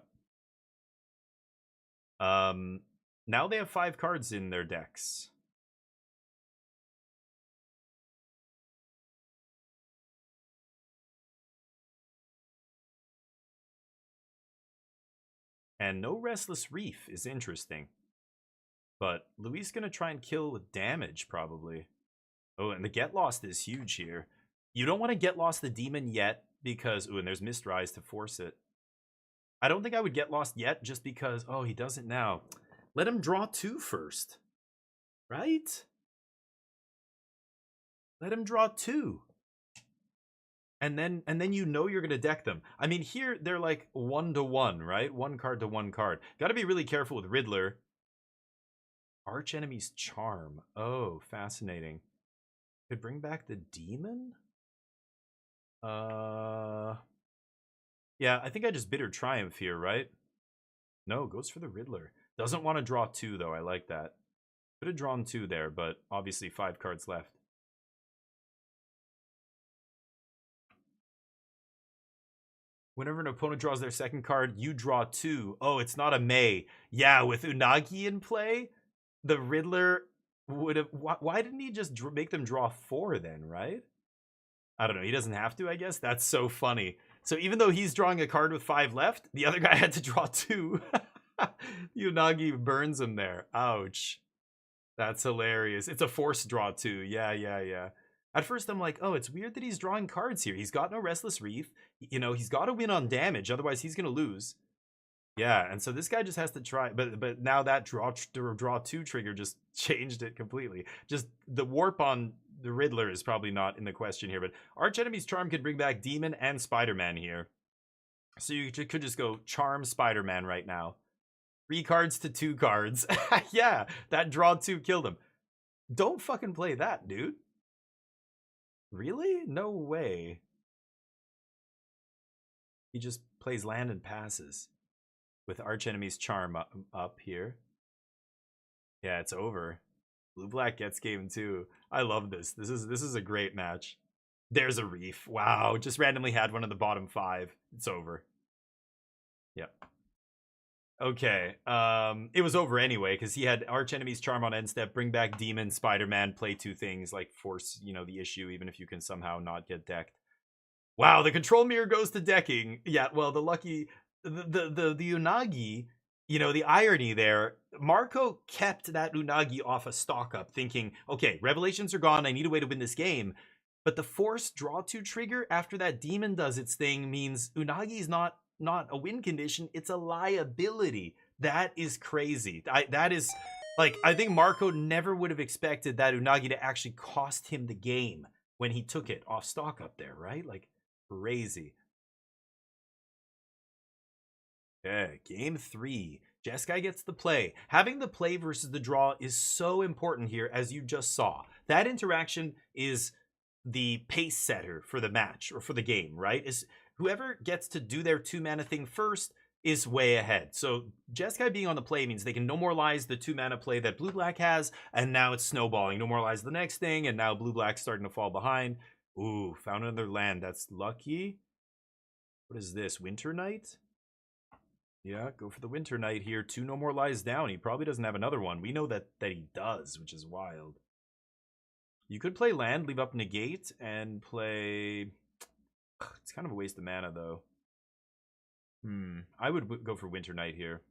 Now they have 5 cards in their decks. And no Restless Reef is interesting. But Luis going to try and kill with damage, probably. Oh, and the Get Lost is huge here. You don't want to Get Lost the Demon yet, because... Ooh, and there's Mistrise to force it. I don't think I would Get Lost yet, just because... Oh, he does it now. Let him draw 2 first. Right? Let him draw 2. And then you know you're going to deck them. I mean, here they're like 1-to-1, right? 1 card to 1 card. Got to be really careful with Riddler. Arch Enemy's Charm. Oh, fascinating. Could bring back the Demon? Yeah, I think I just Bitter Triumph here, right? No, goes for the Riddler. Doesn't want to draw 2, though. I like that. Could have drawn 2 there, but obviously 5 cards left. Whenever an opponent draws their second card, you draw 2. Oh, it's not a May. Yeah, with Unagi in play, the Riddler would have... Why didn't he just make them draw 4 then, right? I don't know. He doesn't have to, I guess. That's so funny. So even though he's drawing a card with 5 left, the other guy had to draw 2. Unagi burns him there. Ouch. That's hilarious. It's a forced draw 2. Yeah. At first, I'm like, oh, it's weird that he's drawing cards here. He's got no Restless Reef. You know, he's got to win on damage. Otherwise, he's going to lose. Yeah, and so this guy just has to try. But now that draw 2 trigger just changed it completely. Just the warp on the Riddler is probably not in the question here. But Arch Enemy's Charm could bring back Demon and Spider-Man here. So you could just go Charm Spider-Man right now. 3 cards to 2 cards. Yeah, that draw 2 killed him. Don't fucking play that, dude. Really? No way. He just plays land and passes with Arch Enemy's Charm up here. Yeah, it's over. Blue-black gets game 2. I love this. This is a great match. There's a Reef. Wow, just randomly had one of the bottom 5. It's over. Yep. Okay. It was over anyway because he had Arch Enemy's Charm on end step, bring back Demon, Spider-Man, play 2 things, like force, you know, the issue even if you can somehow not get decked. Wow, the control mirror goes to decking. Yeah, well, the Unagi, you know, the irony there, Marco kept that Unagi off a stock up thinking, okay, Revelations are gone, I need a way to win this game. But the forced draw 2 trigger after that Demon does its thing means Unagi's not a win condition, it's a liability. That is crazy. That is, like, I think Marco never would have expected that Unagi to actually cost him the game. when he took it off stock up there, right? Like, crazy. Okay, game 3. Jeskai gets the play. Having the play versus the draw is so important here, as you just saw. That interaction is the pace setter for the match, or for the game, right? Is whoever gets to do their 2-mana thing first is way ahead. So Jeskai being on the play means they can no more lies the 2-mana play that blue-black has, and now it's snowballing. No more lies the next thing, and now blue-black's starting to fall behind. Ooh, found another land. That's lucky. What is this? Winter Night? Yeah, go for the Winter Night here. 2 no more lies down. He probably doesn't have another one. We know that he does, which is wild. You could play land, leave up negate, and play... It's kind of a waste of mana, though. I would go for Winter Night here.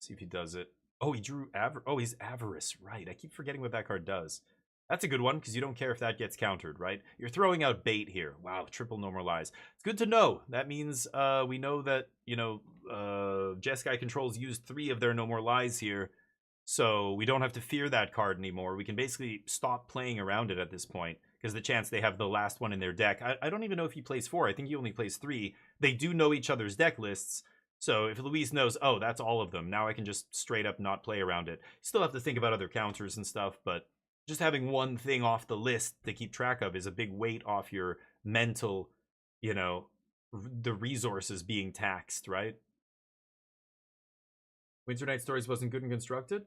See if he does it. Oh, he drew Oh, he's Avarice. Right, I keep forgetting what that card does. That's a good one, because you don't care if that gets countered, right? You're throwing out bait here. Wow, triple no more lies. It's good to know. That means we know that, you know, Jeskai Controls used 3 of their no more lies here. So we don't have to fear that card anymore. We can basically stop playing around it at this point, because the chance they have the last one in their deck. I don't even know if he plays 4. I think he only plays 3. They do know each other's deck lists. So if Luis knows, oh, that's all of them, now I can just straight up not play around it. Still have to think about other counters and stuff, but just having one thing off the list to keep track of is a big weight off your mental, you know, the resources being taxed, right? Winter Night Stories wasn't good and constructed?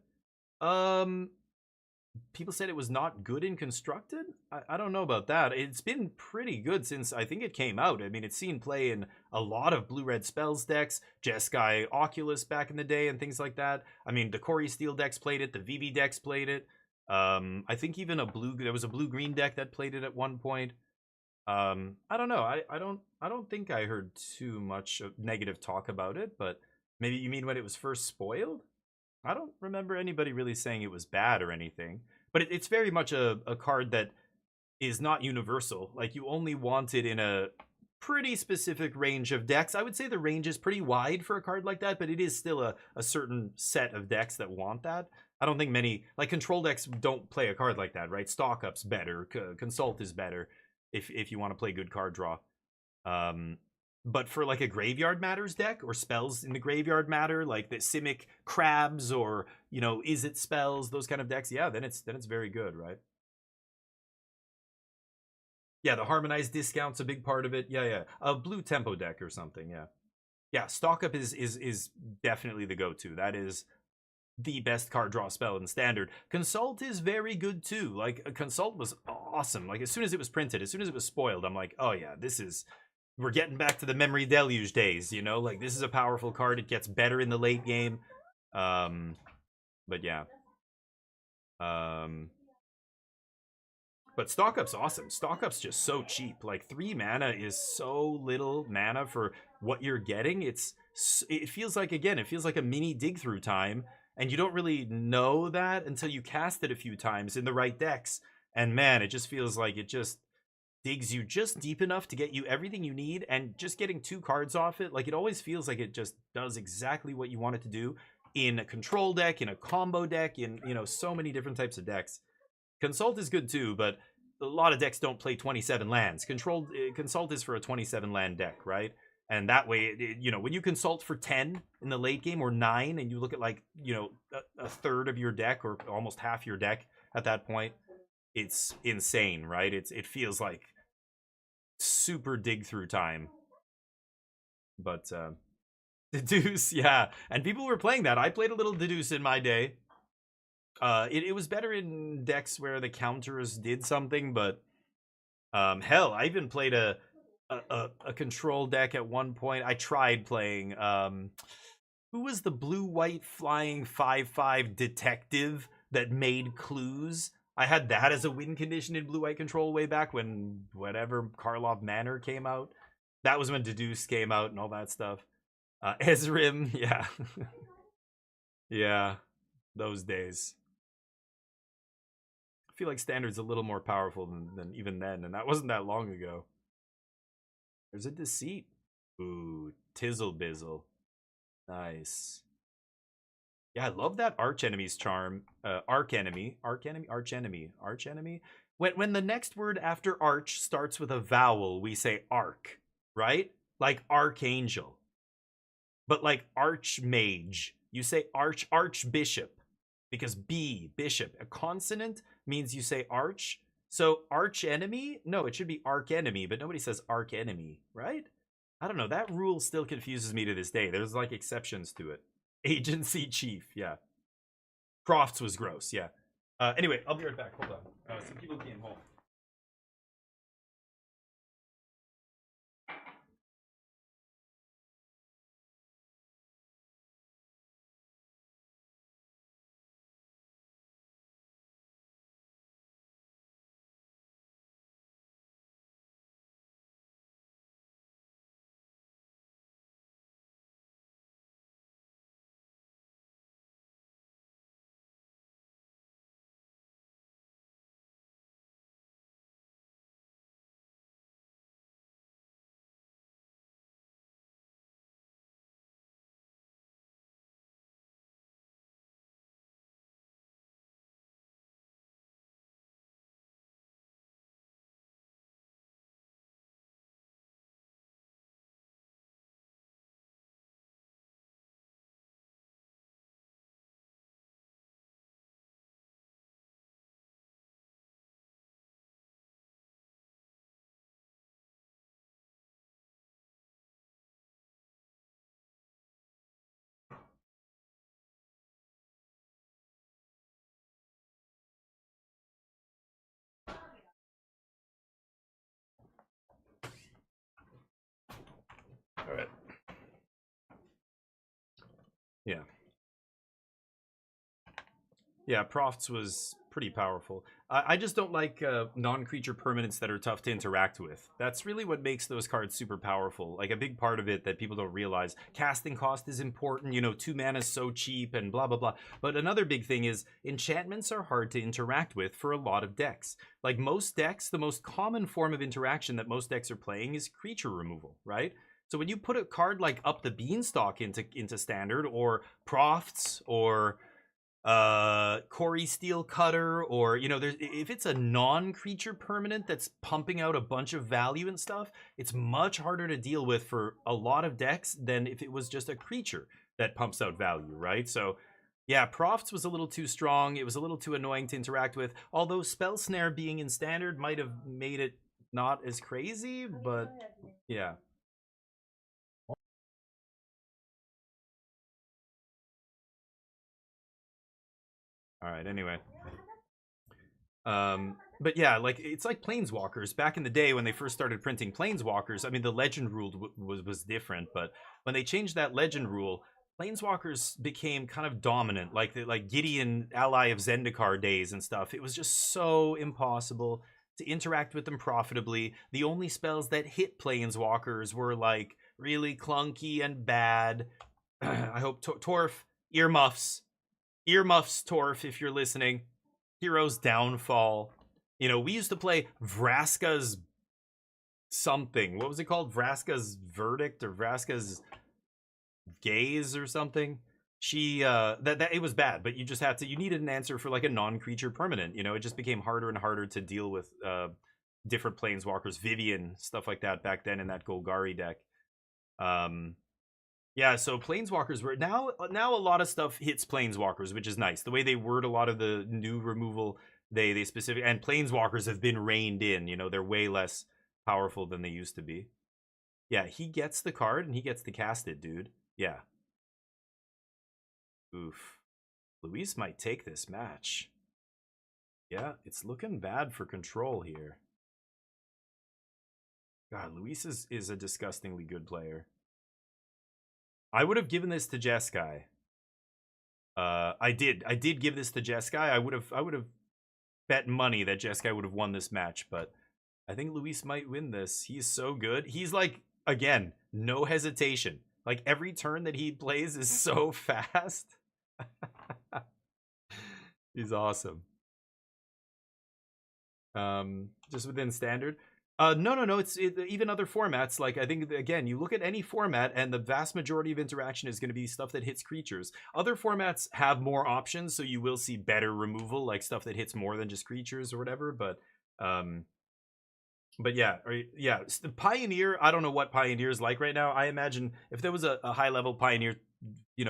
People said it was not good and constructed? I don't know about that. It's been pretty good since I think it came out. I mean, it's seen play in a lot of blue-red spells decks, Jeskai Oculus back in the day and things like that. I mean, the Corey Steel decks played it, the VV decks played it. I think even there was a blue-green deck that played it at one point. I don't know. I don't think I heard too much negative talk about it, but maybe you mean when it was first spoiled? I don't remember anybody really saying it was bad or anything, but it's very much a card that is not universal. Like, you only want it in a pretty specific range of decks. I would say the range is pretty wide for a card like that, but it is still a certain set of decks that want that. I don't think many, like, control decks don't play a card like that, right? Stock Up's better, Consult is better if you want to play good card draw. But for like a Graveyard Matters deck, or spells in the Graveyard Matter, like the Simic Crabs, or, you know, Is It spells, those kind of decks, yeah, then it's very good, right? Yeah, the Harmonized discount's a big part of it. Yeah. A blue tempo deck or something, yeah. Yeah, Stock Up is definitely the go-to. That is the best card draw spell in Standard. Consult is very good too. Like, Consult was awesome. Like, as soon as it was printed, as soon as it was spoiled, I'm like, oh yeah, we're getting back to the Memory Deluge days, you know? Like, this is a powerful card. It gets better in the late game. But yeah. But Stock Up's awesome. Stock Up's just so cheap. Like, 3 mana is so little mana for what you're getting. It feels like, again, it feels like a mini dig through time, and you don't really know that until you cast it a few times in the right decks. And man, it just feels like it just digs you just deep enough to get you everything you need, and just getting 2 cards off it, like, it always feels like it just does exactly what you want it to do in a control deck, in a combo deck, in, you know, so many different types of decks. Consult is good too, but a lot of decks don't play 27 lands. Consult is for a 27 land deck, right? And that way, you know, when you consult for 10 in the late game, or 9, and you look at, like, you know, a third of your deck, or almost half your deck at that point, it's insane, right? It feels like super dig through time. But Deduce, yeah, and people were playing that. I played a little Deduce in my day. It was better in decks where the counters did something, but hell, I even played a control deck at one point. I tried playing who was the blue-white flying 5/5 detective that made clues? I had that as a win condition in blue-white control way back when whatever Karlov Manor came out. That was when Deduce came out and all that stuff. Ezrim, yeah. Yeah, those days. I feel like Standard's a little more powerful than even then, and that wasn't that long ago. There's a Deceit. Ooh, Tizzle Bizzle. Nice. Yeah, I love that Archenemy's charm. Archenemy. when the next word after arch starts with a vowel, we say arc, right? Like archangel. But like archmage, you say archbishop, because bishop, a consonant means you say arch. So arch enemy? No, it should be arch enemy, but nobody says arch enemy, right? I don't know. That rule still confuses me to this day. There's like exceptions to it. Agency chief, yeah. Crofts was gross, yeah. Anyway, I'll be right back. Hold on. Some people came home. All right. Yeah. Yeah, Profts was pretty powerful. I just don't like non-creature permanents that are tough to interact with. That's really what makes those cards super powerful. Like a big part of it that people don't realize. Casting cost is important, you know, 2 mana is so cheap and blah, blah, blah. But another big thing is enchantments are hard to interact with for a lot of decks. Like most decks, the most common form of interaction that most decks are playing is creature removal, right? So when you put a card like Up the Beanstalk into Standard, or Profts, or Corey Steel Cutter, or you know, there's, if it's a non-creature permanent that's pumping out a bunch of value and stuff, it's much harder to deal with for a lot of decks than if it was just a creature that pumps out value, right? So yeah, Profts was a little too strong. It was a little too annoying to interact with, although Spell Snare being in Standard might have made it not as crazy, but yeah. All right, anyway. But yeah, like it's like Planeswalkers. Back in the day when they first started printing Planeswalkers, I mean, the legend rule was different, but when they changed that legend rule, Planeswalkers became kind of dominant, like Gideon, ally of Zendikar days and stuff. It was just so impossible to interact with them profitably. The only spells that hit Planeswalkers were like really clunky and bad. I hope Torf, earmuffs, Torf, if you're listening. Hero's Downfall. You know, we used to play Vraska's something. What was it called? Vraska's Verdict or Vraska's Gaze or something. She that it was bad, but you just had to, you needed an answer for like a non-creature permanent. You know, it just became harder and harder to deal with different Planeswalkers, Vivian, stuff like that back then in that Golgari deck. Yeah, so Planeswalkers were now a lot of stuff hits Planeswalkers, which is nice. The way they word a lot of the new removal, they specific, and Planeswalkers have been reined in. You know, they're way less powerful than they used to be. Yeah, he gets the card and he gets to cast it, dude. Yeah. Oof. Luis might take this match. Yeah, it's looking bad for Control here. God, Luis is a disgustingly good player. I would have given this to Jeskai. I did give this to Jeskai. I would have bet money that Jeskai would have won this match, but I think Luis might win this. He's so good. He's like, again, no hesitation. Like every turn that he plays is so fast. He's awesome. Just within Standard. No. It's even other formats. Like I think again, you look at any format, and the vast majority of interaction is going to be stuff that hits creatures. Other formats have more options, so you will see better removal, like stuff that hits more than just creatures or whatever. But But yeah, the Pioneer, I don't know what Pioneer's like right now. I imagine if there was a high level Pioneer,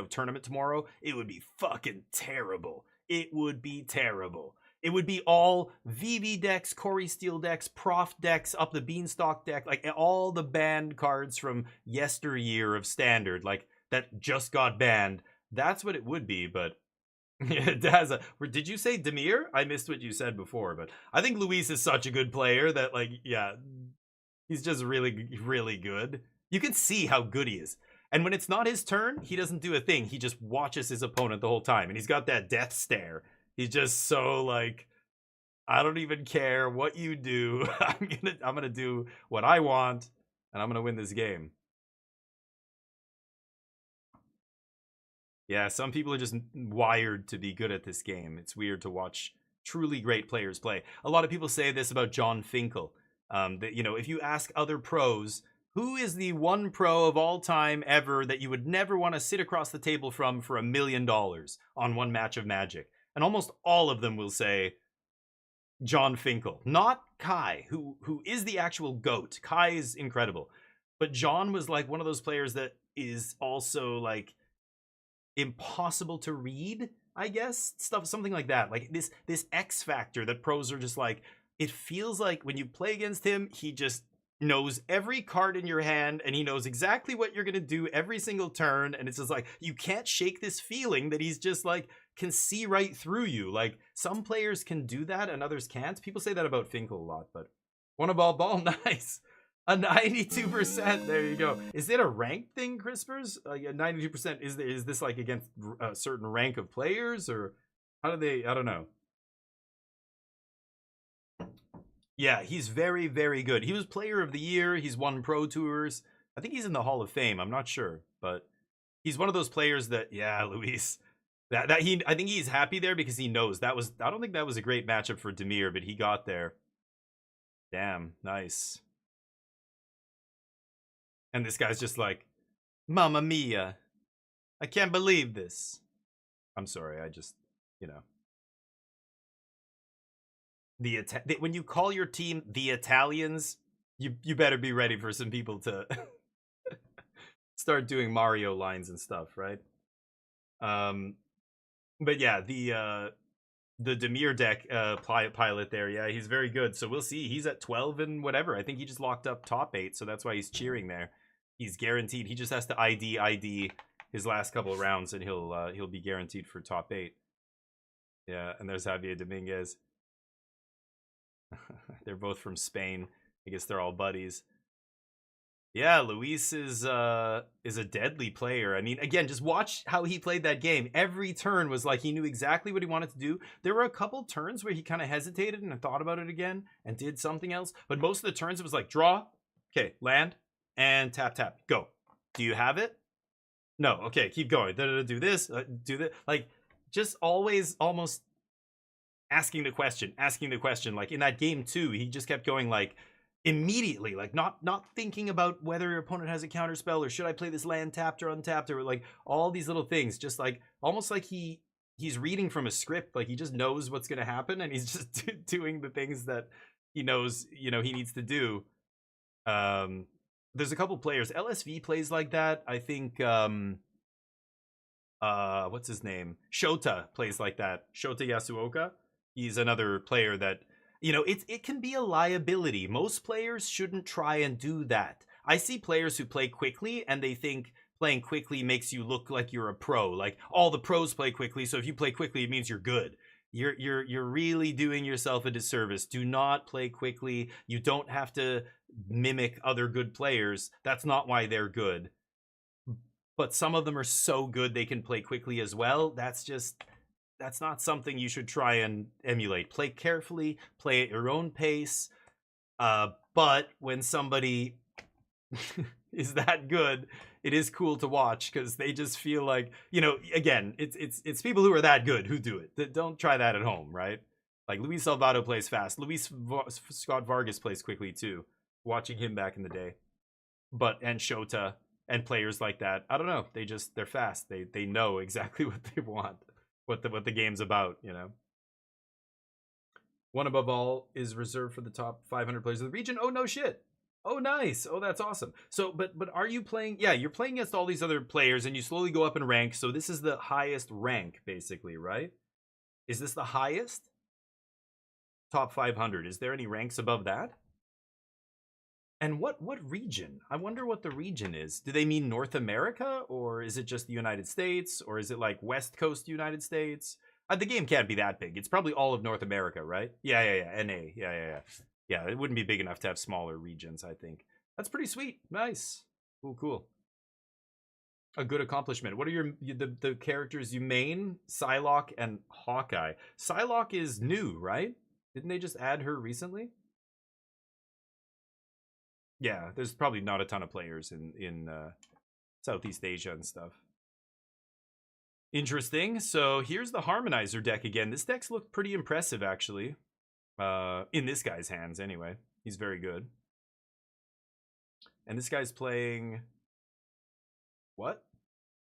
tournament tomorrow, it would be fucking terrible. It would be terrible. It would be all VV decks, Corey Steele decks, Prof decks, up the Beanstalk deck, like all the banned cards from yesteryear of Standard, like that just got banned. That's what it would be, but did you say Demir? I missed what you said before, but I think Luis is such a good player that, like, yeah, he's just really, really good. You can see how good he is. And when it's not his turn, he doesn't do a thing. He just watches his opponent the whole time. And he's got that death stare. He's just so like, I don't even care what you do. I'm gonna do what I want, and I'm gonna win this game. Yeah, some people are just wired to be good at this game. It's weird to watch truly great players play. A lot of people say this about Jon Finkel. That, if you ask other pros, who is the one pro of all time ever that you would never want to sit across the table from for $1 million on one match of Magic? And almost all of them will say Jon Finkel. Not Kai, who is the actual GOAT. Kai is incredible. But Jon was like one of those players that is also like impossible to read, I guess, something like that. Like this X factor that pros are just like, it feels like when you play against him, he just knows every card in your hand and he knows exactly what you're gonna do every single turn, and it's just like you can't shake this feeling that he's just like can see right through you. Like some players can do that and others can't. People say that about Finkel a lot, but one ball nice. A 92%. There you go. Is it a rank thing, Crispers? A 92%. Is this like against a certain rank of players, or how do they? I don't know. Yeah, he's very, very good. He was Player of the Year. He's won Pro Tours. I think he's in the Hall of Fame. I'm not sure, but he's one of those players that, yeah, Luis. I think he's happy there because he knows that was. I don't think that was a great matchup for Demir, but he got there. Damn, nice. And this guy's just like, Mamma mia. I can't believe this. I'm sorry, I just, when you call your team the Italians, you better be ready for some people to start doing Mario lines and stuff, right? But yeah, the Demir deck pilot there, yeah, he's very good. So we'll see. He's at 12 and whatever. I think he just locked up top 8, so that's why he's cheering there. He's guaranteed. He just has to ID his last couple of rounds, and he'll be guaranteed for top 8. Yeah, and there's Javier Dominguez. They're both from Spain. I guess they're all buddies. Yeah, Luis is a deadly player. I mean, again, just watch how he played that game. Every turn was like he knew exactly what he wanted to do. There were a couple turns where he kind of hesitated and thought about it again and did something else. But most of the turns it was like draw, okay, land, and tap, go. Do you have it? No, okay, keep going. Do this, do that. Like, just always almost asking the question. Like in that game too, he just kept going like immediately, like not thinking about whether your opponent has a counter spell or should I play this land tapped or untapped, or like all these little things, just like almost like he's reading from a script. Like he just knows what's going to happen and he's just doing the things that he knows, he needs to do. There's a couple players. LSV plays like that. I think what's his name? Shota plays like that. Shota Yasuoka. He's another player that, it can be a liability. Most players shouldn't try and do that. I see players who play quickly and they think playing quickly makes you look like you're a pro. Like all the pros play quickly, so if you play quickly, it means you're good. You're really doing yourself a disservice. Do not play quickly. You don't have to mimic other good players. That's not why they're good. But some of them are so good they can play quickly as well. That's not something you should try and emulate. Play carefully, play at your own pace. But when somebody is that good, it is cool to watch because they just feel like, again, it's people who are that good who do it. Don't try that at home, right? Like Luis Salvato plays fast. Scott Vargas plays quickly too. Watching him back in the day. And Shota and players like that, I don't know. They're fast. They know exactly what they want. What the game's about, One above all is reserved for the top 500 players of the region. Oh, no shit. Oh, nice. Oh, that's awesome. So, but are you playing? Yeah, you're playing against all these other players, and you slowly go up in rank. So this is the highest rank, basically, right? Is this the highest? Top 500. Is there any ranks above that? And what region? I wonder what the region is. Do they mean North America, or is it just the United States, or is it like West Coast United States? The game can't be that big. It's probably all of North America, right? Yeah. NA. Yeah. Yeah, it wouldn't be big enough to have smaller regions, I think. That's pretty sweet. Nice. Cool. A good accomplishment. What are the characters you main? Psylocke and Hawkeye. Psylocke is new, right? Didn't they just add her recently? Yeah, there's probably not a ton of players in Southeast Asia and stuff. Interesting. So here's the Harmonizer deck again. This deck's looked pretty impressive, actually. In this guy's hands, anyway. He's very good. And this guy's playing... What?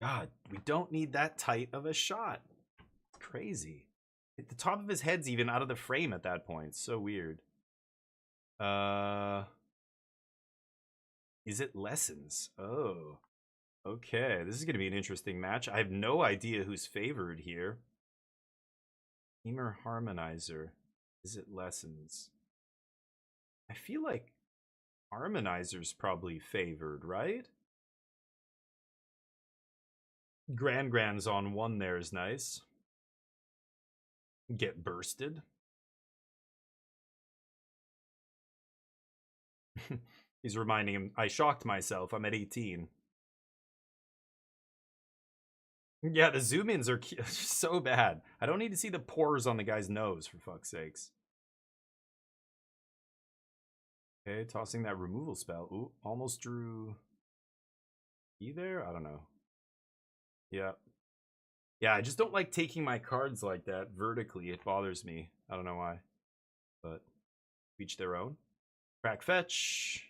God, we don't need that tight of a shot. It's crazy. The top of his head's even out of the frame at that point. So weird. Is it Lessons? Oh. Okay, this is going to be an interesting match. I have no idea who's favored here. Femur Harmonizer. Is it Lessons? I feel like Harmonizer's probably favored, right? Grand's on one there is nice. Get bursted. He's reminding him, I shocked myself, I'm at 18. Yeah, the zoom-ins are so bad. I don't need to see the pores on the guy's nose, for fuck's sakes. Okay, tossing that removal spell. Ooh, almost drew... E there? I don't know. Yeah. Yeah, I just don't like taking my cards like that vertically. It bothers me. I don't know why. But each their own. Crack fetch.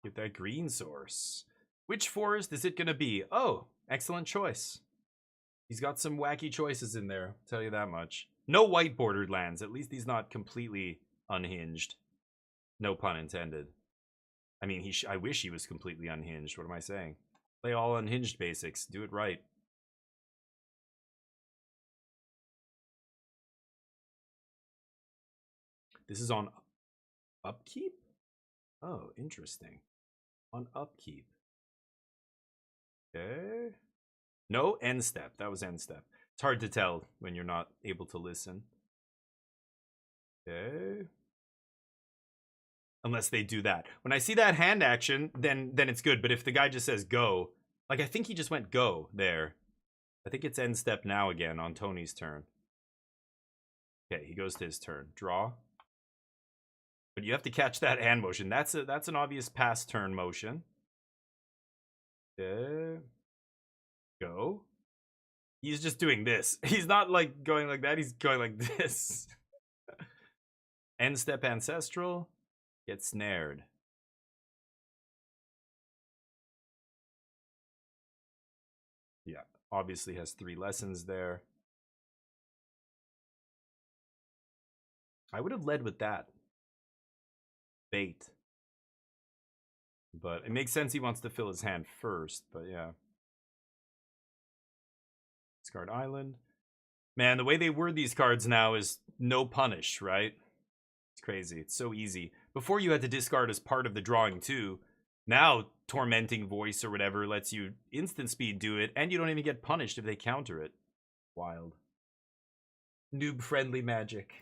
Get that green source. Which forest is it going to be? Oh, excellent choice. He's got some wacky choices in there, I'll tell you that much. No white bordered lands. At least he's not completely unhinged. No pun intended. I mean, I wish he was completely unhinged. What am I saying? Play all unhinged basics. Do it right. This is on upkeep? Oh, interesting. On upkeep. Okay. No, end step. That was end step. It's hard to tell when you're not able to listen. Okay. Unless they do that. When I see that hand action, then it's good. But if the guy just says go, like I think he just went go there. I think it's end step now again on Tony's turn. Okay, he goes to his turn. Draw. But you have to catch that hand motion. That's an obvious pass turn motion. Okay. Go. He's just doing this. He's not like going like that. He's going like this. End step ancestral. Get snared. Yeah, obviously has 3 lessons there. I would have led with that. Bait. But it makes sense he wants to fill his hand first, but yeah. Discard Island. Man, the way they word these cards now is no punish, right? It's crazy. It's so easy. Before you had to discard as part of the drawing too. Now Tormenting Voice or whatever lets you instant speed do it, and you don't even get punished if they counter it. Wild. Noob friendly magic.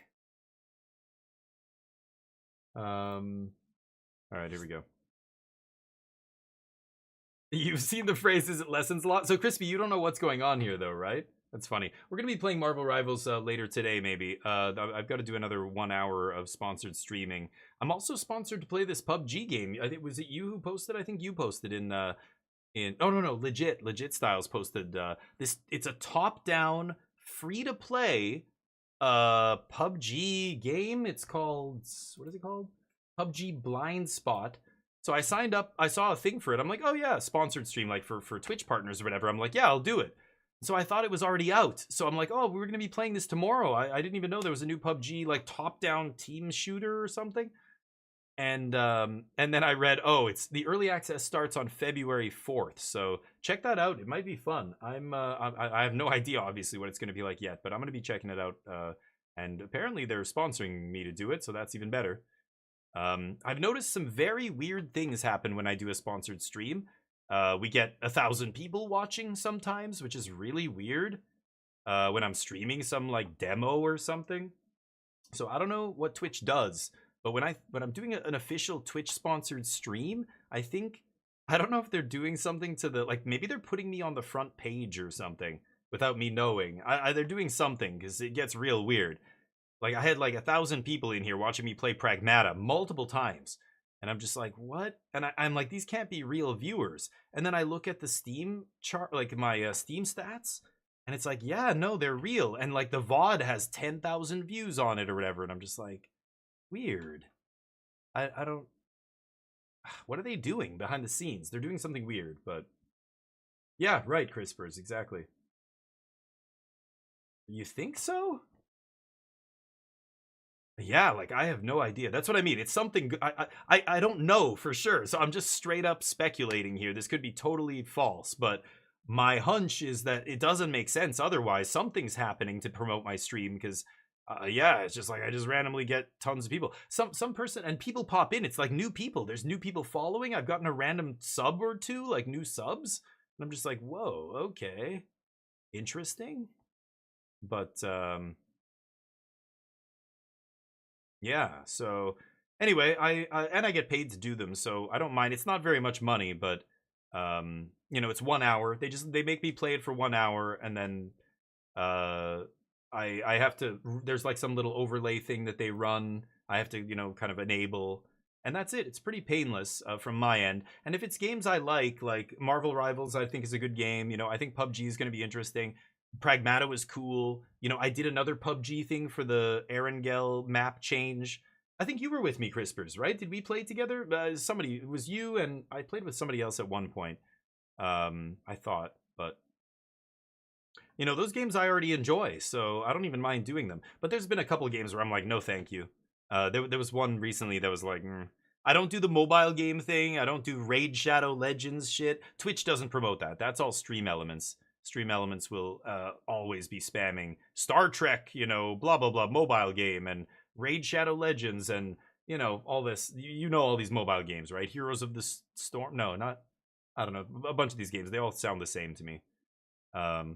Alright, here we go. You've seen the phrase, is it lessons a lot? So Crispy, you don't know what's going on here though, right? That's funny. We're going to be playing Marvel Rivals later today, maybe. I've got to do another 1 hour of sponsored streaming. I'm also sponsored to play this PUBG game. I think, was it you who posted? I think you posted in oh, no, Legit Styles posted this. It's a top-down, free-to-play PUBG game. It's called, what is it called? PUBG Blind Spot. So I signed up, I saw a thing for it. I'm like, oh yeah, sponsored stream, like for Twitch partners or whatever. I'm like, yeah, I'll do it. So I thought it was already out. So I'm like, oh, we're gonna be playing this tomorrow. I didn't even know there was a new PUBG like top-down team shooter or something. And then I read, oh, it's the early access starts on February 4th. So check that out. It might be fun. I have no idea obviously what it's gonna be like yet, but I'm gonna be checking it out. And apparently they're sponsoring me to do it, so that's even better. I've noticed some very weird things happen when I do a sponsored stream. We get 1,000 people watching sometimes, which is really weird. When I'm streaming some like demo or something. So I don't know what Twitch does, but when I'm doing an official Twitch sponsored stream, I don't know if they're doing something to the, like, maybe they're putting me on the front page or something without me knowing. They're doing something because it gets real weird. Like I had like 1,000 people in here watching me play Pragmata multiple times. And I'm just like, what? And I'm like, these can't be real viewers. And then I look at the Steam chart, like my Steam stats, and it's like, yeah, no, they're real. And like the VOD has 10,000 views on it or whatever. And I'm just like, weird. I don't, what are they doing behind the scenes? They're doing something weird, but yeah, right, Crispers, exactly. You think so? Yeah, like I have no idea. That's what I mean. It's something I don't know for sure. So I'm just straight up speculating here. This could be totally false, but my hunch is that it doesn't make sense otherwise. Something's happening to promote my stream because yeah, it's just like I just randomly get tons of people. Some person, and people pop in. It's like new people. There's new people following. I've gotten a random sub or two, like new subs. And I'm just like, whoa, okay. Interesting. But yeah, so anyway, I get paid to do them, so I don't mind. It's not very much money, but you know, it's 1 hour. They make me play it for 1 hour, and then I have to, there's like some little overlay thing that they run. I have to, you know, kind of enable, and that's it. It's pretty painless from my end. And if it's games I like Marvel Rivals, I think is a good game. You know, I think PUBG is going to be interesting. Pragmata was cool. You know, I did another PUBG thing for the Erangel map change. I think you were with me, Crispers, right? Did we play together? Somebody, it was you, and I played with somebody else at one point. I thought, but you know, those games I already enjoy, so I don't even mind doing them. But there's been a couple of games where I'm like, no, thank you. There was one recently that was like, I don't do the mobile game thing. I don't do Raid Shadow Legends shit. Twitch doesn't promote that. That's all Stream Elements. Stream Elements will always be spamming Star Trek, you know, blah, blah, blah, mobile game, and Raid Shadow Legends, and, you know, all this. You know all these mobile games, right? Heroes of the Storm. No, not, I don't know. A bunch of these games. They all sound the same to me.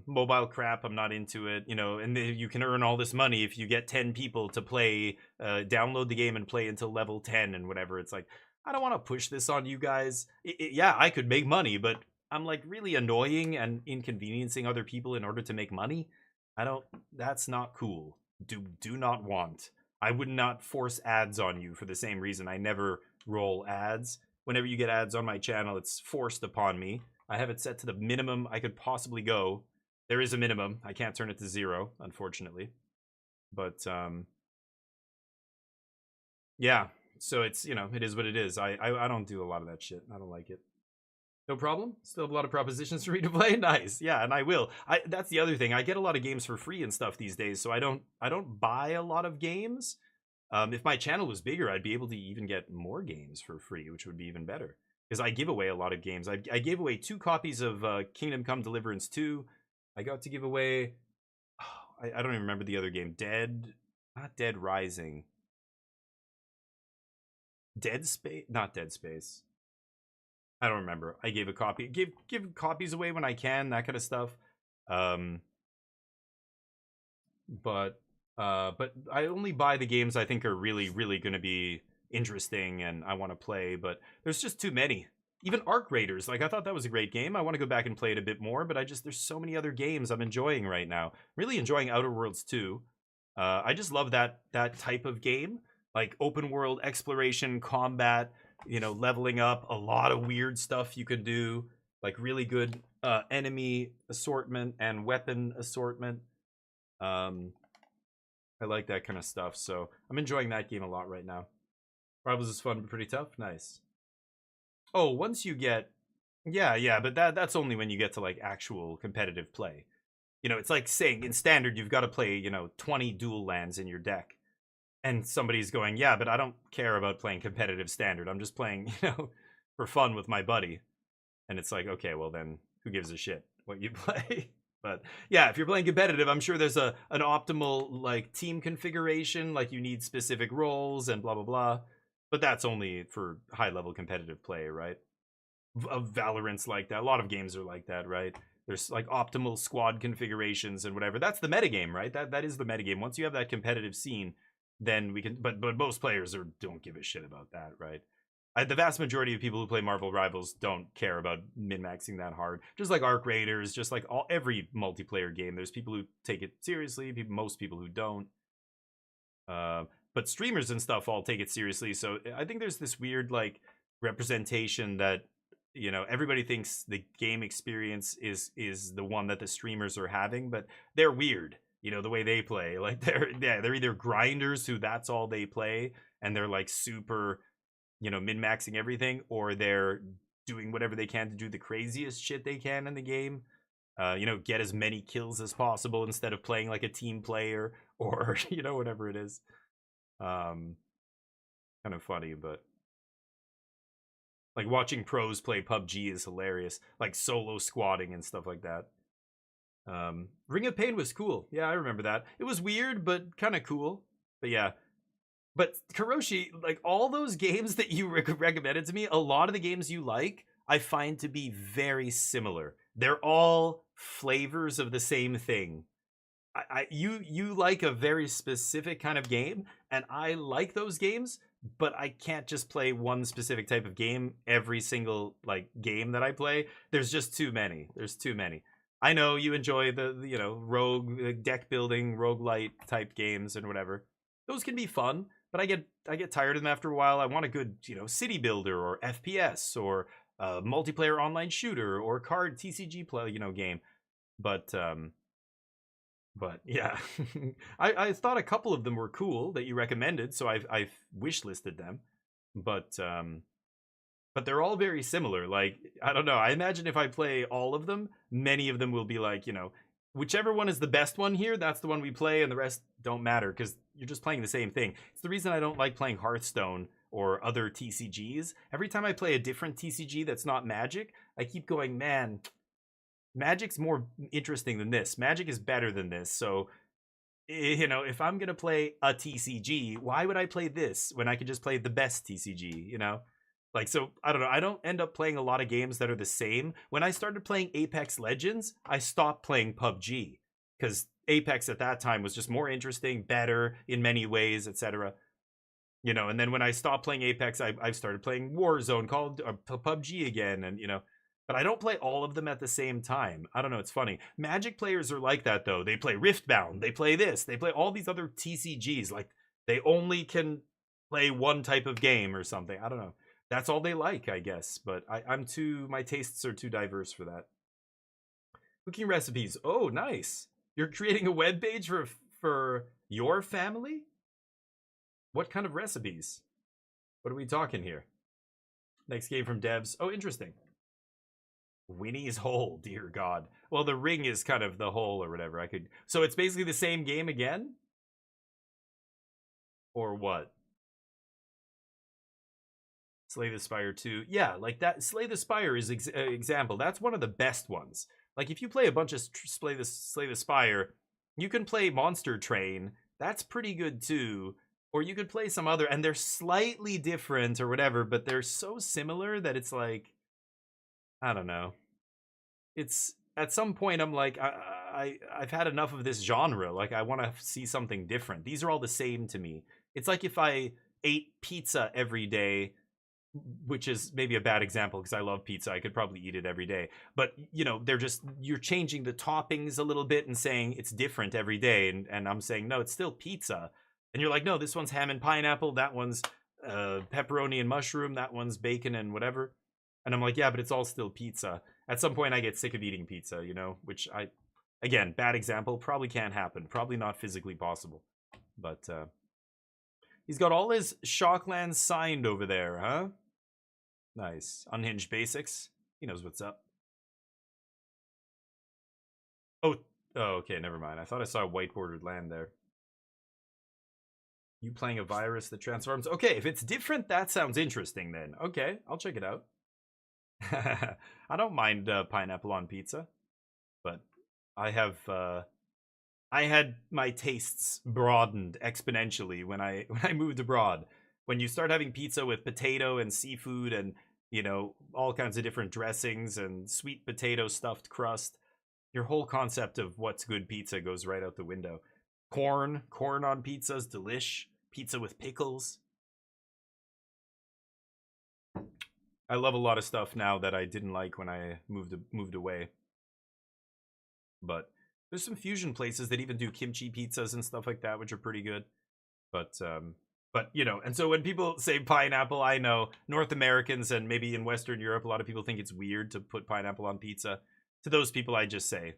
Mobile crap, I'm not into it. You know, and you can earn all this money if you get 10 people to play, download the game and play until level 10 and whatever. It's like, I don't want to push this on you guys. Yeah, I could make money, but I'm like really annoying and inconveniencing other people in order to make money. That's not cool. Do not want. I would not force ads on you for the same reason I never roll ads. Whenever you get ads on my channel, it's forced upon me. I have it set to the minimum I could possibly go. There is a minimum. I can't turn it to 0, unfortunately. But, yeah. So it's, you know, it is what it is. I don't do a lot of that shit. I don't like it. No problem. Still have a lot of propositions for me to play. Nice. Yeah, and I will. That's the other thing. I get a lot of games for free and stuff these days, so I don't buy a lot of games. If my channel was bigger, I'd be able to even get more games for free, which would be even better. Because I give away a lot of games. I gave away 2 copies of Kingdom Come Deliverance 2. I got to give away, I don't even remember the other game. Not Dead Rising. Dead Space? Not Dead Space. I don't remember. I gave a copy. Give copies away when I can, that kind of stuff. But I only buy the games I think are really, really going to be interesting and I want to play, but there's just too many. Even Arc Raiders, like I thought that was a great game. I want to go back and play it a bit more, but there's so many other games I'm enjoying right now. Really enjoying Outer Worlds 2. I just love that type of game, like open world exploration, combat, you know, leveling up, a lot of weird stuff you can do, like really good enemy assortment and weapon assortment. I like that kind of stuff, so I'm enjoying that game a lot right now. Rivals is fun but pretty tough. Nice. Oh, once you get, yeah, but that's only when you get to like actual competitive play. You know, it's like saying in standard you've got to play, you know, 20 dual lands in your deck. And somebody's going, yeah, but I don't care about playing competitive standard. I'm just playing, you know, for fun with my buddy. And it's like, okay, well then who gives a shit what you play? But yeah, if you're playing competitive, I'm sure there's an optimal like team configuration, like you need specific roles and blah blah blah. But that's only for high level competitive play, right? Of Valorant's like that. A lot of games are like that, right? There's like optimal squad configurations and whatever. That's the metagame, right? That is the metagame. Once you have that competitive scene, then we can. But most players don't give a shit about that, right? The vast majority of people who play Marvel Rivals don't care about min-maxing that hard. Just like Arc Raiders, just like every multiplayer game, there's people who take it seriously, most people who don't. But streamers and stuff all take it seriously. So I think there's this weird like representation that, you know, everybody thinks the game experience is the one that the streamers are having, but they're weird. You know, the way they play, like they're either grinders who that's all they play, and they're like super, you know, min-maxing everything, or they're doing whatever they can to do the craziest shit they can in the game. You know, get as many kills as possible instead of playing like a team player, or, you know, whatever it is. Kind of funny, but like watching pros play PUBG is hilarious, like solo squatting and stuff like that. Ring of Pain was cool. Yeah, I remember that. It was weird, but kind of cool. But yeah. But Karoshi, like all those games that you recommended to me, a lot of the games you like, I find to be very similar. They're all flavors of the same thing. You like a very specific kind of game, and I like those games, but I can't just play one specific type of game every single like game that I play. There's just too many. There's too many. I know you enjoy the you know, rogue deck building, roguelite type games and whatever. Those can be fun, but I get tired of them after a while. I want a good, you know, city builder or FPS or multiplayer online shooter or card TCG play, you know, game. But yeah, I thought a couple of them were cool that you recommended, so I've wish listed them, but they're all very similar. Like, I don't know. I imagine if I play all of them, many of them will be like, you know, whichever one is the best one here, that's the one we play, and the rest don't matter because you're just playing the same thing. It's the reason I don't like playing Hearthstone or other TCGs. Every time I play a different TCG that's not Magic, I keep going, man, Magic's more interesting than this. Magic is better than this. So, you know, if I'm going to play a TCG, why would I play this when I could just play the best TCG, you know? Like, so, I don't know. I don't end up playing a lot of games that are the same. When I started playing Apex Legends, I stopped playing PUBG because Apex at that time was just more interesting, better in many ways, etc. You know, and then when I stopped playing Apex, I started playing Warzone, called PUBG again, and, you know, but I don't play all of them at the same time. I don't know, it's funny. Magic players are like that, though. They play Riftbound, they play this, they play all these other TCGs. Like, they only can play one type of game or something. I don't know. That's all they like, I guess. But my tastes are too diverse for that. Cooking recipes. Oh, nice. You're creating a web page for your family? What kind of recipes? What are we talking here? Next game from devs. Oh, interesting. Winnie's Hole, dear God. Well, the ring is kind of the hole or whatever. So it's basically the same game again? Or what? Slay the Spire 2. Yeah, like that. Slay the Spire is example. That's one of the best ones. Like, if you play a bunch of Slay the Spire, you can play Monster Train. That's pretty good too. Or you could play some other, and they're slightly different or whatever, but they're so similar that it's like, I don't know. It's, at some point I'm like, I've had enough of this genre. Like, I want to see something different. These are all the same to me. It's like if I ate pizza every day, which is maybe a bad example because I love pizza. I could probably eat it every day. But, you know, you're changing the toppings a little bit and saying it's different every day. And I'm saying, no, it's still pizza. And you're like, no, this one's ham and pineapple. That one's pepperoni and mushroom. That one's bacon and whatever. And I'm like, yeah, but it's all still pizza. At some point I get sick of eating pizza, you know, which again, bad example, probably can't happen. Probably not physically possible. But he's got all his Shocklands signed over there, huh? Nice. Unhinged Basics. He knows what's up. Oh, Oh, okay, never mind. I thought I saw a white bordered land there. You playing a virus that transforms? Okay, if it's different, that sounds interesting then. Okay, I'll check it out. I don't mind pineapple on pizza, but I had my tastes broadened exponentially when I moved abroad. When you start having pizza with potato and seafood and, you know, all kinds of different dressings and sweet potato stuffed crust, your whole concept of what's good pizza goes right out the window. Corn on pizza's delish. Pizza with pickles. I love a lot of stuff now that I didn't like when I moved away. But there's some fusion places that even do kimchi pizzas and stuff like that, which are pretty good. But you know, and so when people say pineapple, I know North Americans and maybe in Western Europe, a lot of people think it's weird to put pineapple on pizza. To those people, I just say,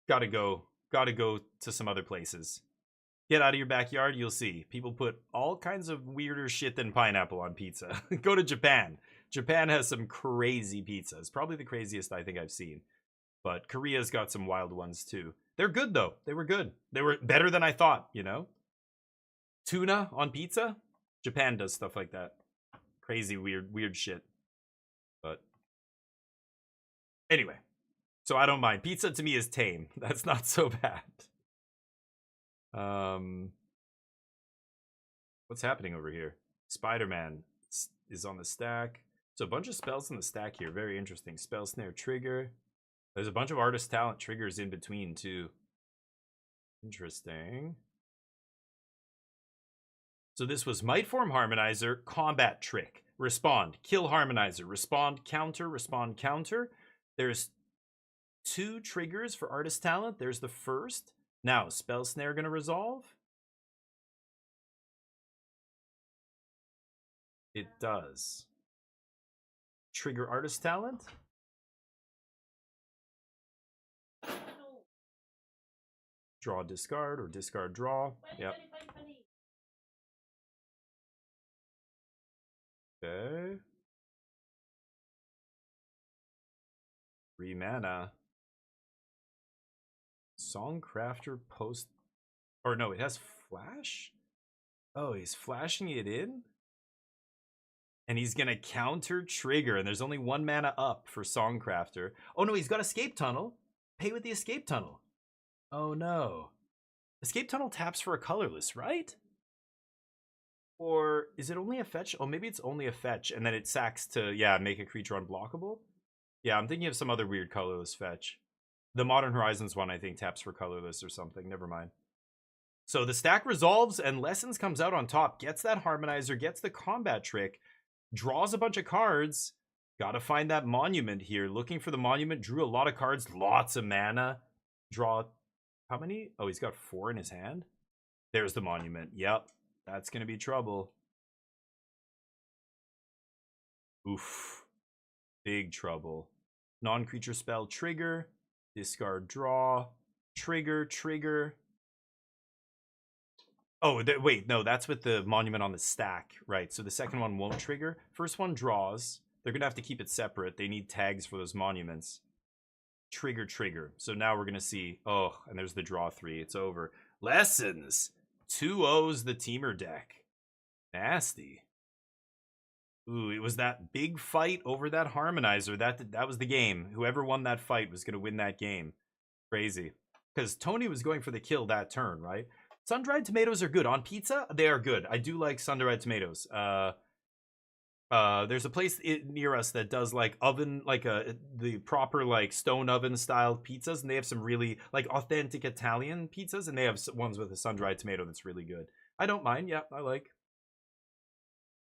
gotta go to some other places. Get out of your backyard, you'll see. People put all kinds of weirder shit than pineapple on pizza. Go to Japan. Japan has some crazy pizzas. Probably the craziest I think I've seen. But Korea's got some wild ones too. They're good though. They were good. They were better than I thought, you know? Tuna on pizza? Japan does stuff like that. Crazy, weird shit. But anyway. So I don't mind. Pizza to me is tame. That's not so bad. What's happening over here? Spider-Man is on the stack. So a bunch of spells in the stack here. Very interesting. Spell snare trigger. There's a bunch of artist talent triggers in between too. Interesting. So this was Might Form Harmonizer, Combat Trick. Respond, Kill Harmonizer. Respond, counter, respond, counter. There's 2 triggers for artist talent. There's the first. Now, Spell Snare gonna resolve? It does. Trigger artist talent? Draw, discard, or discard, draw. Yep. Okay. 3 mana. Songcrafter post... Or no, it has flash? Oh, he's flashing it in? And he's gonna counter trigger, and there's only 1 mana up for Songcrafter. Oh no, he's got Escape Tunnel. Pay with the Escape Tunnel. Oh no. Escape Tunnel taps for a colorless, right? Or is it only a fetch? Oh, maybe it's only a fetch, and then it sacks to, yeah, make a creature unblockable? Yeah, I'm thinking of some other weird colorless fetch. The Modern Horizons one, I think, taps for colorless or something. Never mind. So the stack resolves, and Lessons comes out on top. Gets that Harmonizer, gets the Combat Trick, draws a bunch of cards. Gotta find that Monument here. Looking for the Monument. Drew a lot of cards. Lots of mana. Draw... How many? Oh, he's got 4 in his hand. There's the Monument. Yep. That's gonna be trouble. Oof. Big trouble. Non-creature spell trigger. Discard, draw. Trigger, trigger. Oh, wait, no, that's with the Monument on the stack. Right, so the second one won't trigger. First one draws. They're going to have to keep it separate. They need tags for those monuments. Trigger, trigger. So now we're going to see... Oh, and there's the draw 3. It's over. Lessons. 2-0's the Teamer deck. Nasty. Ooh, it was that big fight over that Harmonizer. That was the game. Whoever won that fight was going to win that game. Crazy. Because Tony was going for the kill that turn, right? Sun-dried tomatoes are good. On pizza, they are good. I do like sun-dried tomatoes. There's a place near us that does like oven, like the proper like stone oven style pizzas, and they have some really like authentic Italian pizzas, and they have ones with a sun-dried tomato that's really good. I don't mind. Yeah, I like.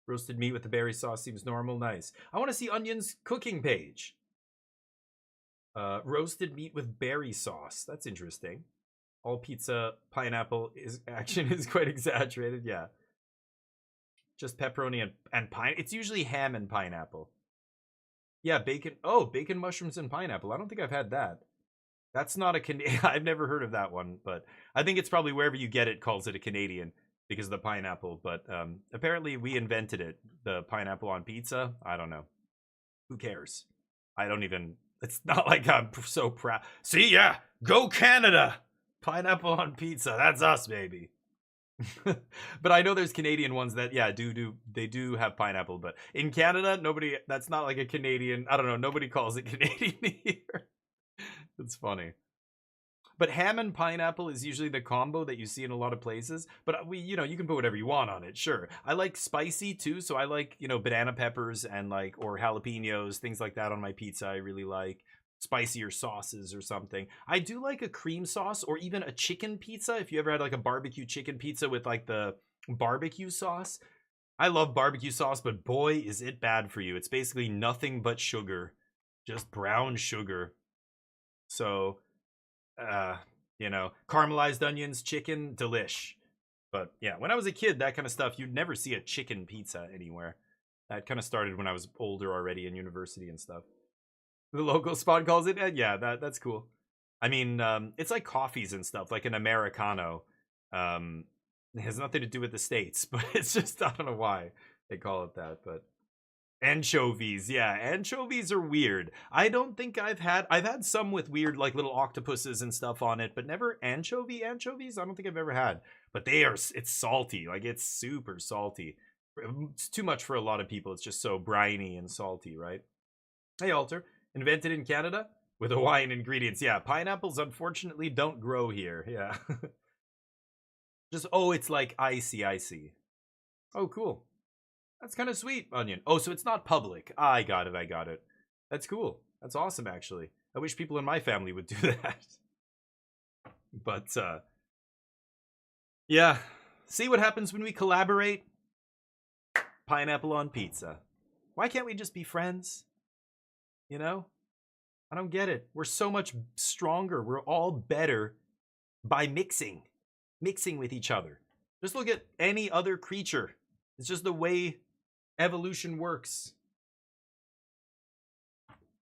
Roasted meat with the berry sauce seems normal. Nice. I want to see Onion's cooking page. Roasted meat with berry sauce. That's interesting. All pizza pineapple action is quite exaggerated. Yeah. Just pepperoni and pine. It's usually ham and pineapple. Yeah, bacon. Oh, bacon, mushrooms, and pineapple. I don't think I've had that. That's not a Canadian. I've never heard of that one, but I think it's probably wherever you get it calls it a Canadian because of the pineapple. But apparently we invented it. The pineapple on pizza. I don't know. Who cares? I don't even It's not like I'm so proud. See, yeah, go Canada. Pineapple on pizza. That's us, baby. But I know there's Canadian ones that, yeah, they do have pineapple. But in Canada, nobody, that's not like a Canadian, I don't know, nobody calls it Canadian here. It's funny. But ham and pineapple is usually the combo that you see in a lot of places. But you can put whatever you want on it, sure. I like spicy too, so I like, banana peppers and like, or jalapenos, things like that on my pizza. I really like spicier sauces or something. I do like a cream sauce or even a chicken pizza. If you ever had like a barbecue chicken pizza with like the barbecue sauce. I love barbecue sauce, but boy, is it bad for you. It's basically nothing but sugar, just brown sugar. So, caramelized onions, chicken, delish. But yeah, when I was a kid, that kind of stuff, you'd never see a chicken pizza anywhere. That kind of started when I was older already in university and stuff. The local spot calls it, yeah, that's cool. I mean, it's like coffees and stuff, like an Americano. It has nothing to do with the States, but it's just, I don't know why they call it that, but anchovies, yeah, anchovies are weird. I don't think I've had some with weird, like little octopuses and stuff on it, but never anchovies. I don't think I've ever had, but it's salty, like it's super salty. It's too much for a lot of people. It's just so briny and salty, right? Hey, Alter. Invented in Canada with Hawaiian ingredients. Yeah, pineapples unfortunately don't grow here. Yeah. It's like icy. Oh, cool. That's kind of sweet, Onion. Oh, so it's not public. I got it. That's cool. That's awesome, actually. I wish people in my family would do that. But, yeah. See what happens when we collaborate? Pineapple on pizza. Why can't we just be friends? I don't get it. We're so much stronger. We're all better by mixing with each other. Just look at any other creature. It's just the way evolution works.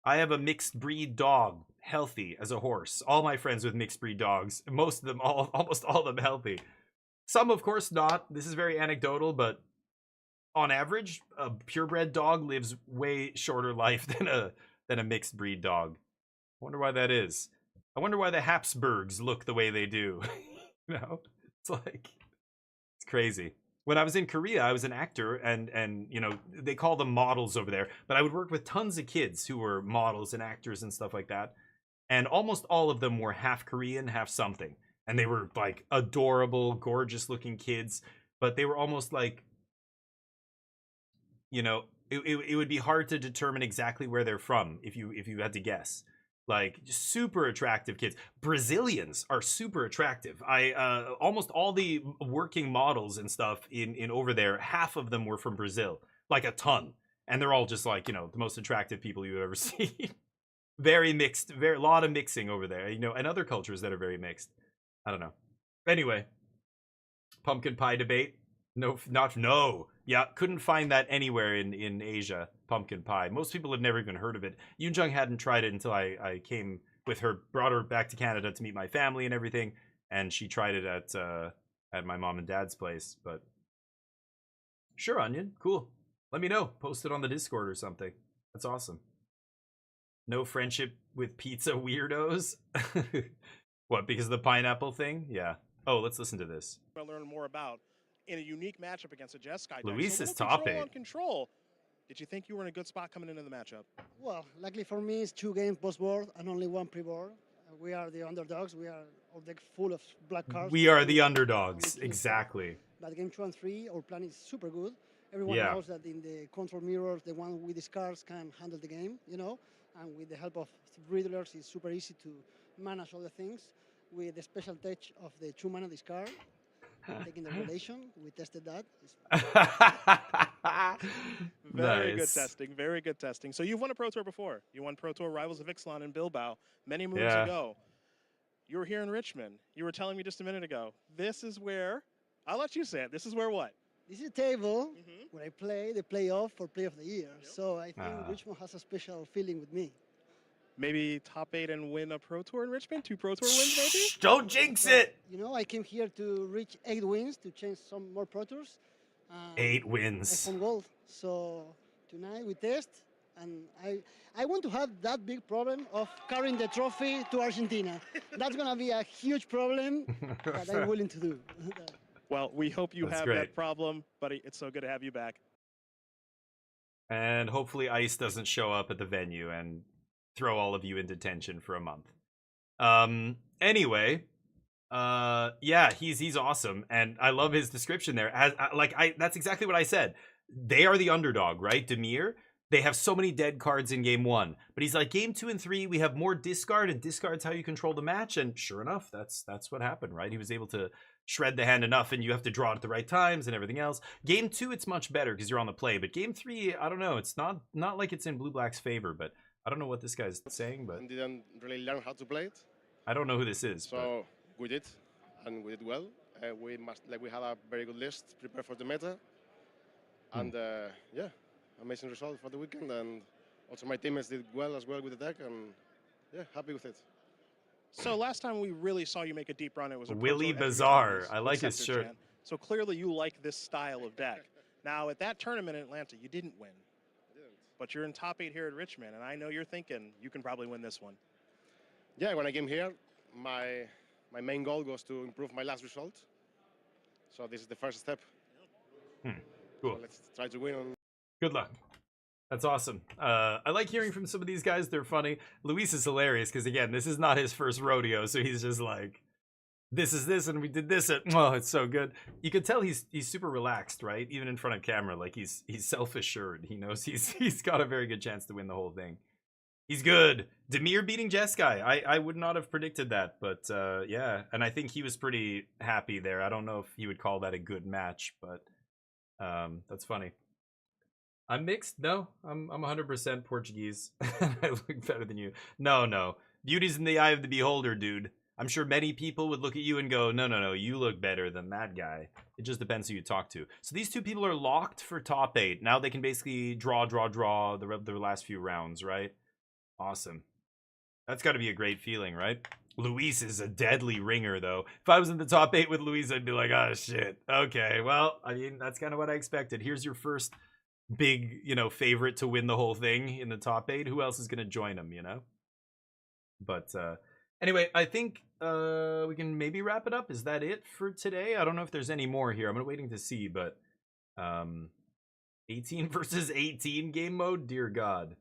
I have a mixed breed dog, healthy as a horse. All my friends with mixed breed dogs, most of them, almost all of them healthy. Some, of course, not. This is very anecdotal, but on average, a purebred dog lives way shorter life than a mixed breed dog. I wonder why that is. I wonder why the Habsburgs look the way they do. It's crazy. When I was in Korea, I was an actor, and they call them models over there, but I would work with tons of kids who were models and actors and stuff like that, and almost all of them were half Korean, half something, and they were like adorable, gorgeous looking kids, but they were almost like, it would be hard to determine exactly where they're from if you had to guess. Like, super attractive kids. Brazilians are super attractive. Almost all the working models and stuff in over there, half of them were from Brazil, like a ton, and they're all just like the most attractive people you've ever seen. Very mixed, a lot of mixing over there, and other cultures that are very mixed. I don't know. Anyway, pumpkin pie debate. No. Yeah, couldn't find that anywhere in Asia, pumpkin pie. Most people have never even heard of it. Yoonjung hadn't tried it until I came with her, brought her back to Canada to meet my family and everything, and she tried it at my mom and dad's place. But sure, Onion, cool. Let me know. Post it on the Discord or something. That's awesome. No friendship with pizza weirdos? What, because of the pineapple thing? Yeah. Oh, let's listen to this. I'll learn more about in a unique matchup against a Jeskai. Luis is top top 8. Control. Did you think you were in a good spot coming into the matchup? Well, luckily for me, it's 2 games post-board and only 1 pre-board. We are the underdogs. We are all deck full of black cards. We are the underdogs, exactly. But game 2 and 3, our plan is super good. Everyone knows that in the control mirrors, the one with these cards can handle the game, and with the help of Riddlers, it's super easy to manage all the things. With the special touch of the 2-mana discard, taking the relation, we tested that. Very good testing, very good testing. So you've won a Pro Tour before. You won Pro Tour Rivals of Ixalan in Bilbao many moons ago. You were here in Richmond. You were telling me just a minute ago. This is where, I'll let you say it, this is where what? This is a table where I play the playoff for Play of the Year. So I think Richmond has a special feeling with me. Maybe top 8 and win a Pro Tour in Richmond? 2 Pro Tour wins, maybe? Don't jinx it! I came here to reach 8 wins to change some more Pro Tours. 8 wins. iPhone Gold. So tonight we test. And I want to have that big problem of carrying the trophy to Argentina. That's going to be a huge problem that I'm willing to do. Well, we hope you That's have great. that problem, buddy. It's so good to have you back. And hopefully Ice doesn't show up at the venue and throw all of you into detention for a month. Anyway, yeah, he's awesome, and I love his description there. That's exactly what I said. They are the underdog, right? Dimir. They have so many dead cards in game 1, but he's like, game 2 and 3, we have more discard, and discard's how you control the match. And sure enough, that's what happened, right? He was able to shred the hand enough, and you have to draw it at the right times and everything else. Game 2, it's much better because you're on the play, but game 3, I don't know. It's not like it's in Blue Black's favor, but I don't know what this guy's saying, but didn't really learn how to play it. I don't know who this is. So we did, and we did well. We had a very good list prepared for the meta, and yeah, amazing result for the weekend. And also my teammates did well as well with the deck, and yeah, happy with it. So last time we really saw you make a deep run, it was a Willie Pro Tour Bazaar. with I like his Scepter shirt. Chan. So clearly you like this style of deck. Now at that tournament in Atlanta, you didn't win. But you're in top 8 here at Richmond, and I know you're thinking you can probably win this one. Yeah, when I came here, my main goal was to improve my last result. So this is the first step. Cool. So let's try to win. Good luck. That's awesome. I like hearing from some of these guys. They're funny. Luis is hilarious because, again, this is not his first rodeo, so he's just like, this is this, and we did this. Oh, it's so good. You could tell he's super relaxed, right? Even in front of camera, like he's self-assured. He knows he's got a very good chance to win the whole thing. He's good. Dimir beating Jeskai. I would not have predicted that, but yeah. And I think he was pretty happy there. I don't know if he would call that a good match, but that's funny. I'm mixed. No, I'm 100% Portuguese. I look better than you. No. Beauty's in the eye of the beholder, dude. I'm sure many people would look at you and go, no, you look better than that guy. It just depends who you talk to. So these two people are locked for top 8. Now they can basically draw the last few rounds, right? Awesome. That's got to be a great feeling, right? Luis is a deadly ringer, though. If I was in the top 8 with Luis, I'd be like, oh, shit. Okay, well, I mean, that's kind of what I expected. Here's your first big, favorite to win the whole thing in the top 8. Who else is going to join him, But, anyway, I think we can maybe wrap it up. Is that it for today? I don't know if there's any more here. I'm waiting to see, but 18 versus 18 game mode? Dear God.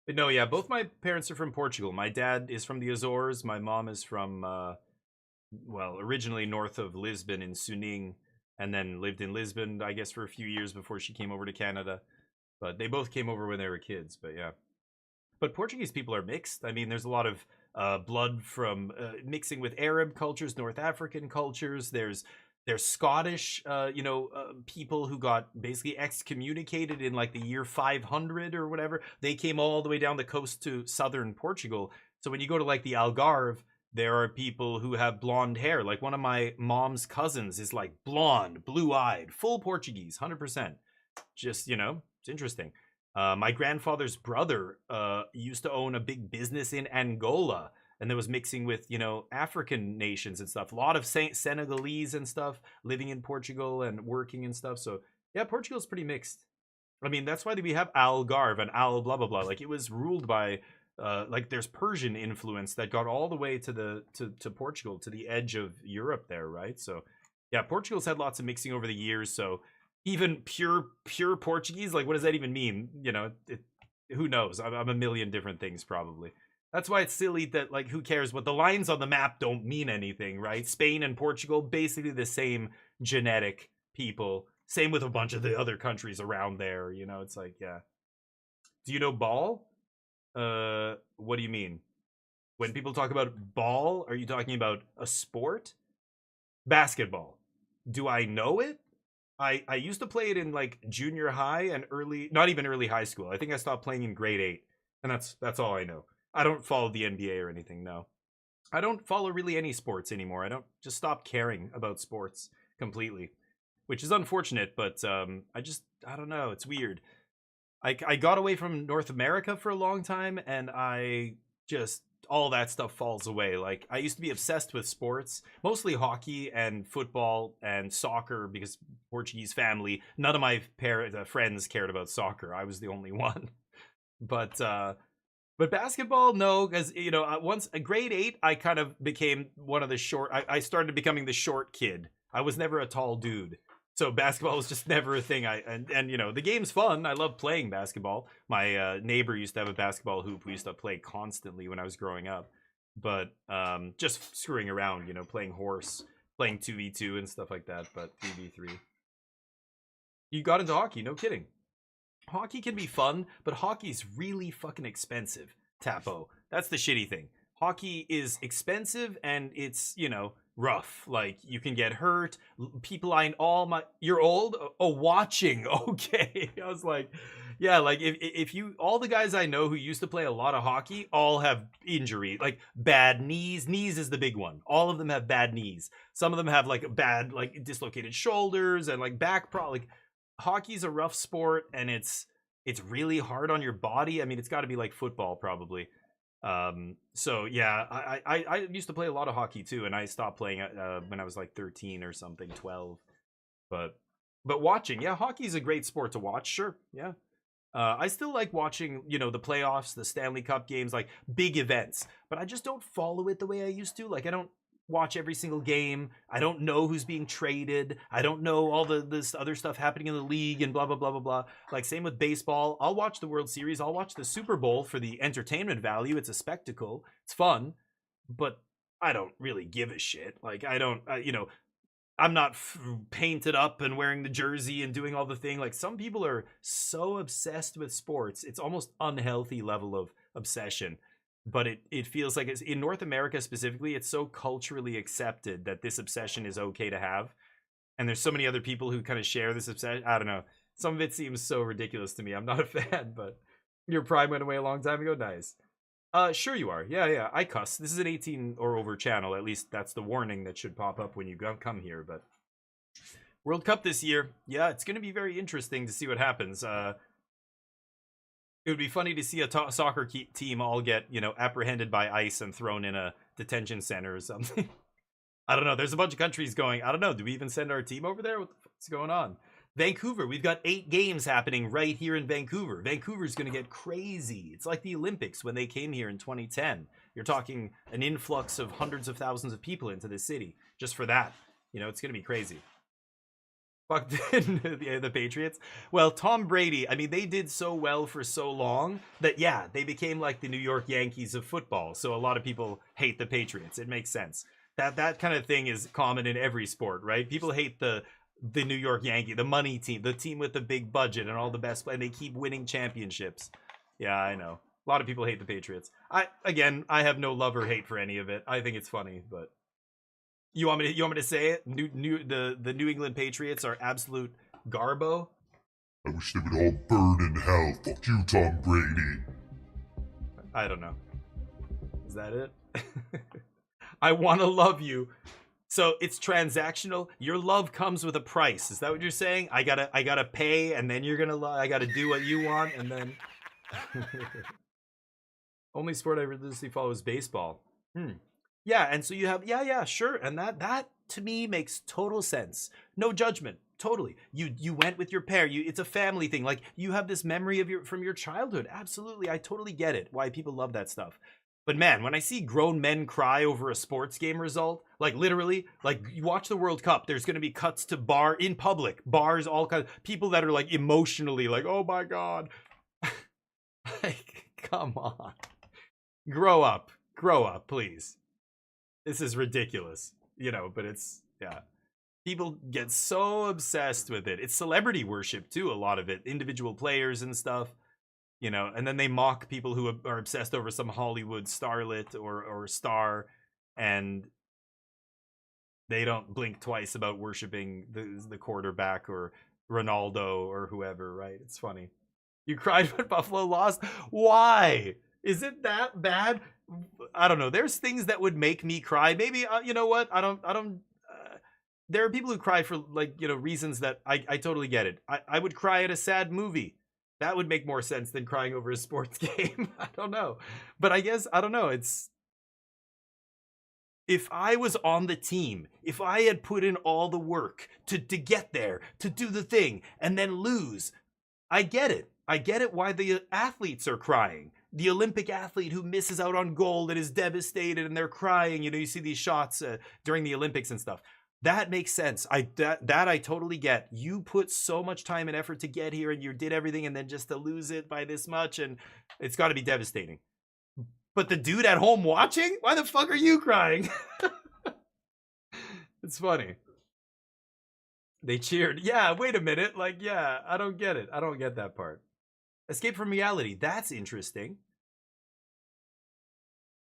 But no, yeah, both my parents are from Portugal. My dad is from the Azores. My mom is from, well, originally north of Lisbon in Suning, and then lived in Lisbon, I guess, for a few years before she came over to Canada. But they both came over when they were kids, but yeah. But Portuguese people are mixed. I mean, there's a lot of blood from mixing with Arab cultures, North African cultures. There's Scottish, people who got basically excommunicated in like the year 500 or whatever. They came all the way down the coast to southern Portugal. So when you go to like the Algarve, there are people who have blonde hair. Like one of my mom's cousins is like blonde, blue-eyed, full Portuguese, 100%. Just, it's interesting. My grandfather's brother used to own a big business in Angola, and there was mixing with, African nations and stuff. A lot of Senegalese and stuff living in Portugal and working and stuff. So, yeah, Portugal's pretty mixed. I mean, that's why we have Algarve and Al blah, blah, blah. Like, it was ruled by, there's Persian influence that got all the way to Portugal, to the edge of Europe there, right? So, yeah, Portugal's had lots of mixing over the years, so even pure Portuguese, like, what does that even mean? Who knows? I'm a million different things, probably. That's why it's silly that, like, who cares? What the lines on the map don't mean anything, right? Spain and Portugal, basically the same genetic people. Same with a bunch of the other countries around there, It's like, yeah. Do you know ball? What do you mean? When people talk about ball, are you talking about a sport? Basketball. Do I know it? I used to play it in like junior high and not even early high school. I think I stopped playing in grade 8, and that's all I know. I don't follow the NBA or anything, no. I don't follow really any sports anymore. I don't just stop caring about sports completely, which is unfortunate, but I don't know. It's weird. I got away from North America for a long time, and all that stuff falls away. Like, I used to be obsessed with sports, mostly hockey and football and soccer, because Portuguese family, none of my friends cared about soccer. I was the only one. But basketball, no, because once grade 8, I kind of became one of the short. I started becoming the short kid. I was never a tall dude, so basketball was just never a thing. And the game's fun. I love playing basketball. My neighbor used to have a basketball hoop. We used to play constantly when I was growing up. But just screwing around, playing horse, playing 2v2 and stuff like that. But 3v3. You got into hockey? No kidding. Hockey can be fun, but hockey's really fucking expensive, Tapo. That's the shitty thing. Hockey is expensive and it's, rough. Like, you can get hurt. People you're old? Oh, watching. Okay. I was like, yeah, like if you, all the guys I know who used to play a lot of hockey all have injury, like bad knees. Knees is the big one. All of them have bad knees. Some of them have like bad, like dislocated shoulders and like back like hockey's a rough sport and it's really hard on your body. I mean, it's got to be like football probably. So yeah, I used to play a lot of hockey too, and I stopped playing when I was like 13 or something, 12. But watching, yeah, hockey's a great sport to watch. Sure, yeah. I still like watching, the playoffs, the Stanley Cup games, like big events. But I just don't follow it the way I used to. Like, I don't watch every single game. I don't know who's being traded. I don't know all this other stuff happening in the league and blah, blah, blah, blah, blah. Like, same with baseball. I'll watch the World Series. I'll watch the Super Bowl for the entertainment value. It's a spectacle. It's fun. But I don't really give a shit. Like, I don't, I'm not painted up and wearing the jersey and doing all the thing. Like, some people are so obsessed with sports. It's almost unhealthy level of obsession. But it feels like in North America specifically, it's so culturally accepted that this obsession is okay to have. And there's so many other people who kind of share this obsession. I don't know. Some of it seems so ridiculous to me. I'm not a fan, but your prime went away a long time ago. Nice. Sure you are. Yeah. I cuss. This is an 18 or over channel. At least that's the warning that should pop up when you come here. But World Cup this year. Yeah, it's going to be very interesting to see what happens. It would be funny to see a soccer team all get, apprehended by ICE and thrown in a detention center or something. I don't know. There's a bunch of countries going, I don't know. Do we even send our team over there? What's going on? Vancouver. We've got 8 games happening right here in Vancouver. Vancouver's going to get crazy. It's like the Olympics when they came here in 2010. You're talking an influx of hundreds of thousands of people into the city just for that. It's going to be crazy. Fuck the Patriots. Well, Tom Brady, I mean, they did so well for so long that, yeah, they became like the New York Yankees of football. So a lot of people hate the Patriots. It makes sense. That kind of thing is common in every sport, right? People hate the New York Yankee, the money team, the team with the big budget and all the best, and they keep winning championships. Yeah, I know. A lot of people hate the Patriots. I have no love or hate for any of it. I think it's funny, but you want me to say it? The New England Patriots are absolute garbo. I wish they would all burn in hell. Fuck you, Tom Brady. I don't know. Is that it? I want to love you. So it's transactional. Your love comes with a price. Is that what you're saying? I gotta pay, and then you're gonna love. I gotta do what you want, and then. Only sport I religiously follow is baseball. Yeah, and so you have sure, and that to me makes total sense. No judgment, totally. You went with your pair. It's a family thing. Like, you have this memory from your childhood. Absolutely, I totally get it. Why people love that stuff. But man, when I see grown men cry over a sports game result, like literally, like you watch the World Cup, there's going to be cuts to in public, bars, all kinds of people that are like emotionally like, oh my God. Like, come on. Grow up, please. This is ridiculous, but it's, yeah. People get so obsessed with it. It's celebrity worship too, a lot of it. Individual players and stuff. And then they mock people who are obsessed over some Hollywood starlet or star, and they don't blink twice about worshiping the quarterback or Ronaldo or whoever, right? It's funny. You cried when Buffalo lost? Why? Is it that bad? I don't know. There's things that would make me cry. Maybe, you know what? I don't. There are people who cry for, like, reasons that I totally get it. I would cry at a sad movie. That would make more sense than crying over a sports game. I don't know. But I guess, I don't know. It's, if I was on the team, if I had put in all the work to get there, to do the thing, and then lose, I get it. I get it why the athletes are crying. The Olympic athlete who misses out on gold and is devastated and they're crying. You know, you see these shots during the Olympics and stuff. That makes sense. That I totally get. You put so much time and effort to get here and you did everything, and then just to lose it by this much, and it's got to be devastating. But the dude at home watching, why the fuck are you crying? It's funny. They cheered. Yeah, wait a minute. Like, yeah, I don't get it. I don't get that part. Escape from reality. That's interesting.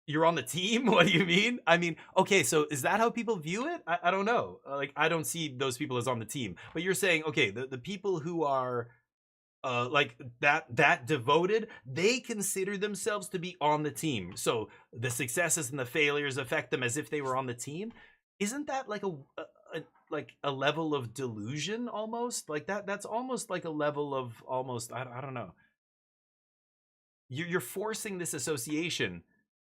You're on the team? What do you mean? I mean, okay, so is that how people view it? I don't know. Like, I don't see those people as on the team. But you're saying, okay, the people who are like that devoted, they consider themselves to be on the team. So the successes and the failures affect them as if they were on the team. Isn't that like a level of delusion almost? Like that's almost like a level of almost, I don't know. You're forcing this association,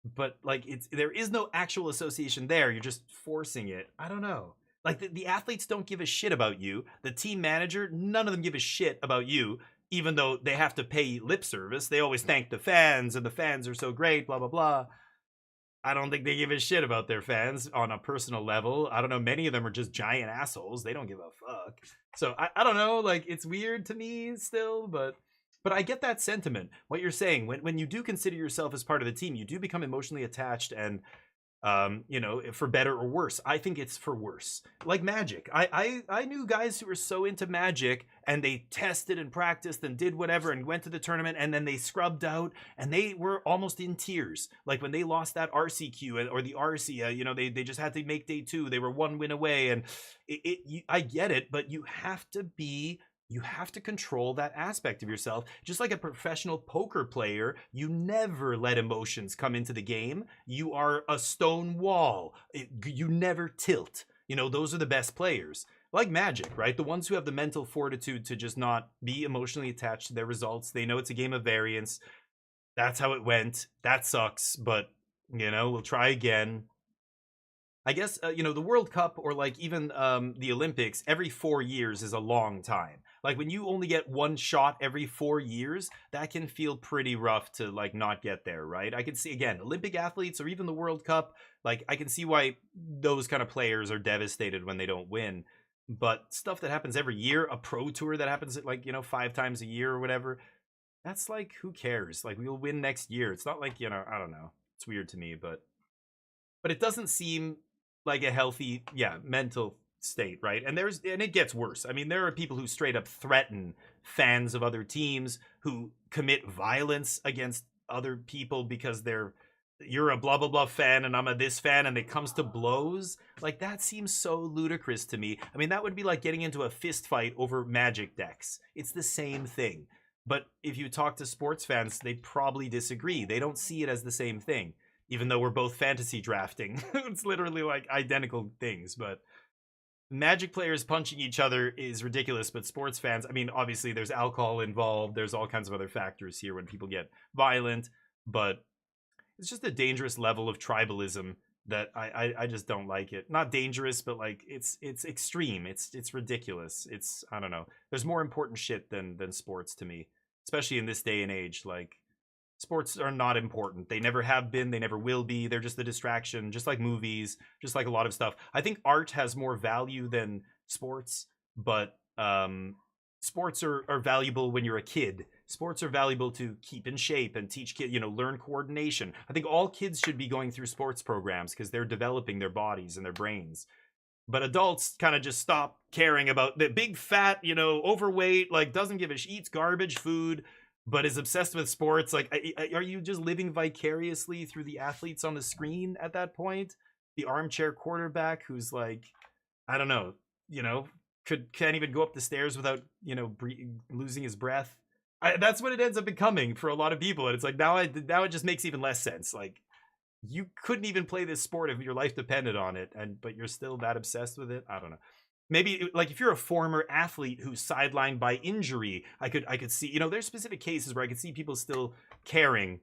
but like there is no actual association there. You're just forcing it. I don't know. Like the athletes don't give a shit about you. The team manager, none of them give a shit about you, even though they have to pay lip service. They always thank the fans, and the fans are so great, blah, blah, blah. I don't think they give a shit about their fans on a personal level. I don't know. Many of them are just giant assholes. They don't give a fuck. So I don't know. Like, it's weird to me still, but I get that sentiment. What you're saying, when you do consider yourself as part of the team, you do become emotionally attached, and you know, for better or worse. I think it's for worse. Like Magic. I knew guys who were so into Magic, and they tested and practiced and did whatever and went to the tournament, and then they scrubbed out and they were almost in tears. Like when they lost that RCQ or the RC, you know, they just had to make day 2. They were 1 win away, and I get it, but you have to control that aspect of yourself. Just like a professional poker player, you never let emotions come into the game. You are a stone wall. You never tilt. You know, those are the best players. Like Magic, right? The ones who have the mental fortitude to just not be emotionally attached to their results. They know it's a game of variance. That's how it went. That sucks, but, you know, we'll try again. I guess, you know, the World Cup or like even the Olympics, every 4 years is a long time. Like when you only get one shot every 4 years, that can feel pretty rough to like not get there, right? I can see, again, Olympic athletes or even the World Cup, like I can see why those kind of players are devastated when they don't win. But stuff that happens every year, a pro tour that happens like, you know, 5 times a year or whatever, that's like, who cares? Like we'll win next year. It's not like, you know, I don't know. It's weird to me, but it doesn't seem like a healthy, mental state, right? And it gets worse. I mean, there are people who straight up threaten fans of other teams, who commit violence against other people because you're a blah blah blah fan and I'm a this fan, and it comes to blows. Like that seems so ludicrous to me. I mean, that would be like getting into a fist fight over Magic decks. It's the same thing. But if you talk to sports fans, they probably disagree. They don't see it as the same thing. Even though we're both fantasy drafting. It's literally like identical things, but Magic players punching each other is ridiculous, but sports fans, I mean, obviously there's alcohol involved, there's all kinds of other factors here when people get violent, but it's just a dangerous level of tribalism that I just don't like it. Not dangerous, but like it's extreme. It's ridiculous. I don't know. There's more important shit than sports to me, especially in this day and age. Like, sports are not important. They never have been. They never will be. They're just a distraction, just like movies, just like a lot of stuff. I think art has more value than sports, but sports are valuable when you're a kid. Sports are valuable to keep in shape and teach kids, learn coordination. I think all kids should be going through sports programs because they're developing their bodies and their brains. But adults kind of just stop caring about the big fat, overweight, like doesn't give a shit, eats garbage food, but is obsessed with sports. Like, are you just living vicariously through the athletes on the screen at that point? The armchair quarterback who's like, I don't know, can't even go up the stairs without, losing his breath. That's what it ends up becoming for a lot of people. And it's like, now it just makes even less sense. Like, you couldn't even play this sport if your life depended on it, but you're still that obsessed with it. I don't know. Maybe like if you're a former athlete who's sidelined by injury, I could see, there's specific cases where I could see people still caring,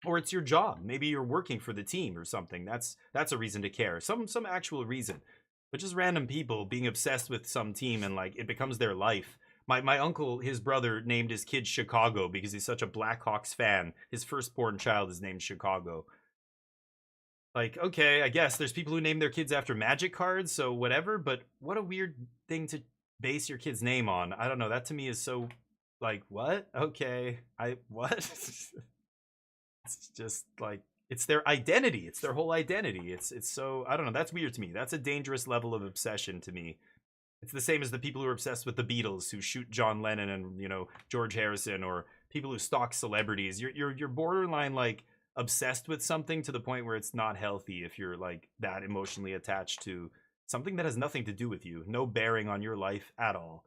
or it's your job. Maybe you're working for the team or something. That's a reason to care. Some actual reason. But just random people being obsessed with some team and like it becomes their life. My uncle, his brother, named his kid Chicago because he's such a Blackhawks fan. His firstborn child is named Chicago. Like, okay, I guess there's people who name their kids after Magic cards, so whatever, but what a weird thing to base your kid's name on. I don't know, that to me is so, like, what? Okay, what? It's just, like, it's their identity. It's their whole identity. It's so, I don't know, that's weird to me. That's a dangerous level of obsession to me. It's the same as the people who are obsessed with the Beatles, who shoot John Lennon and, you know, George Harrison, or people who stalk celebrities. You're borderline, like, obsessed with something to the point where it's not healthy if you're, like, that emotionally attached to something that has nothing to do with you, no bearing on your life at all.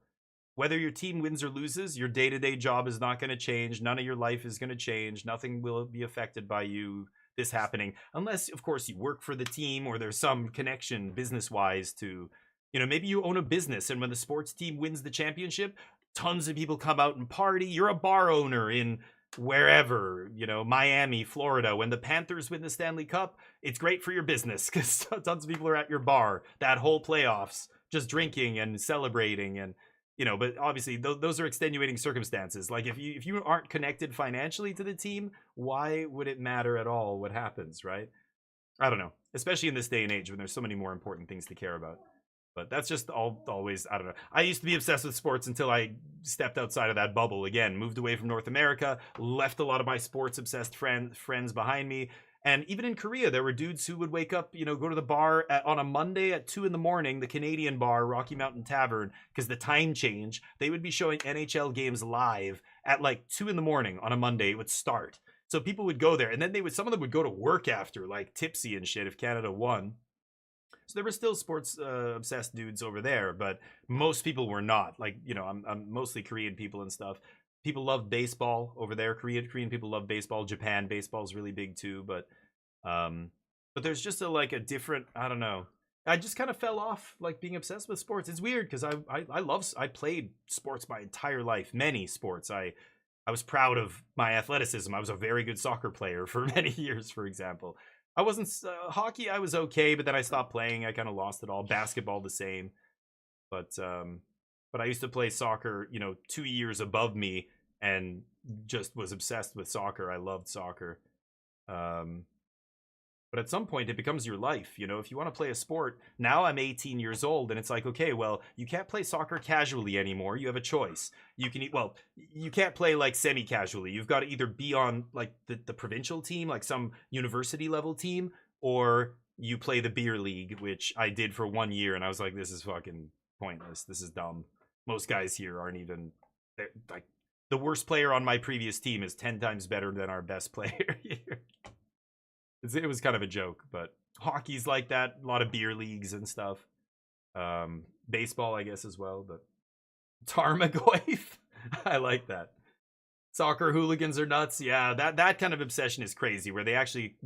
Whether your team wins or loses, your day-to-day job is not going to change. None of your life is going to change. Nothing will be affected by you, this happening, unless, of course, you work for the team or there's some connection business-wise to, you know, maybe you own a business, and when the sports team wins the championship, tons of people come out and party. You're a bar owner in wherever, you know, Miami, Florida. When the Panthers win the Stanley Cup, it's great for your business because tons of people are at your bar that whole playoffs, just drinking and celebrating. And, you know, but obviously those are extenuating circumstances. Like, if you aren't connected financially to the team, why would it matter at all what happens, right? I don't know, especially in this day and age when there's so many more important things to care about. But that's just always, I don't know. I used to be obsessed with sports until I stepped outside of that bubble again, moved away from North America, left a lot of my sports obsessed friends behind me. And even in Korea, there were dudes who would wake up, you know, go to the bar on a Monday at 2 a.m, the Canadian bar, Rocky Mountain Tavern, because the time change, they would be showing NHL games live at like 2 a.m. on a Monday. It would start. So people would go there, and then some of them would go to work after, like tipsy and shit if Canada won. So there were still sports obsessed dudes over there, but most people were not. Like, you know, I'm mostly Korean people and stuff. People love baseball over there. Korean people love baseball. Japan baseball is really big too. But there's just a different, I don't know. I just kind of fell off like being obsessed with sports. It's weird because I played sports my entire life, many sports. I was proud of my athleticism. I was a very good soccer player for many years, for example. I wasn't hockey. I was okay, but then I stopped playing. I kind of lost it all. Basketball the same, but I used to play soccer, you know, 2 years above me, and just was obsessed with soccer. I loved soccer. But at some point, it becomes your life. You know, if you want to play a sport, now I'm 18 years old, and it's like, okay, well, you can't play soccer casually anymore. You have a choice. You can't play like semi-casually. You've got to either be on like the provincial team, like some university level team, or you play the beer league, which I did for 1 year, and I was like, this is fucking pointless. This is dumb. Most guys here aren't even, like, the worst player on my previous team is 10 times better than our best player here. It was kind of a joke, but hockey's like that. A lot of beer leagues and stuff. Baseball, I guess, as well. But Tarmogoyf, I like that. Soccer hooligans are nuts. Yeah, that kind of obsession is crazy, where they actually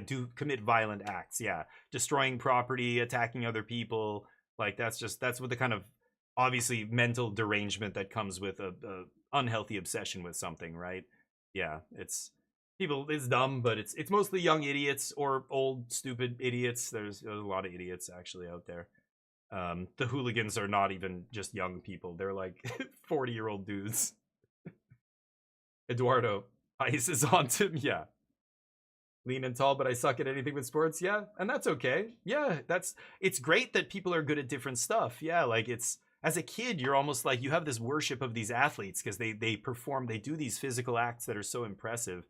do commit violent acts. Yeah, destroying property, attacking other people. Like, that's what the kind of obviously mental derangement that comes with a unhealthy obsession with something, right? Yeah, it's dumb, but it's mostly young idiots or old stupid idiots. There's a lot of idiots actually out there. The hooligans are not even just young people. They're like 40-year-old dudes. Eduardo, ice is on to me. Yeah. Lean and tall, but I suck at anything with sports. Yeah, and that's okay. Yeah, it's great that people are good at different stuff. Yeah, like, it's, as a kid, you're almost like, you have this worship of these athletes because they do these physical acts that are so impressive.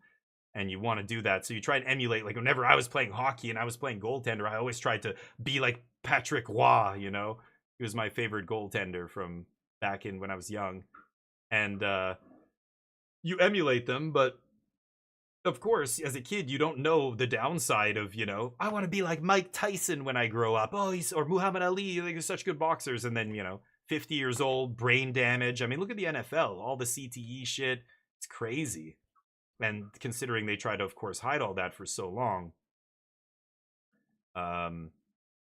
And you want to do that. So you try and emulate, like, whenever I was playing hockey and I was playing goaltender, I always tried to be like Patrick Roy, you know? He was my favorite goaltender from back in when I was young. And you emulate them, but of course, as a kid, you don't know the downside of, you know, I want to be like Mike Tyson when I grow up. Oh, or Muhammad Ali, like, they're such good boxers. And then, you know, 50 years old, brain damage. I mean, look at the NFL, all the CTE shit. It's crazy. And considering they try to, of course, hide all that for so long.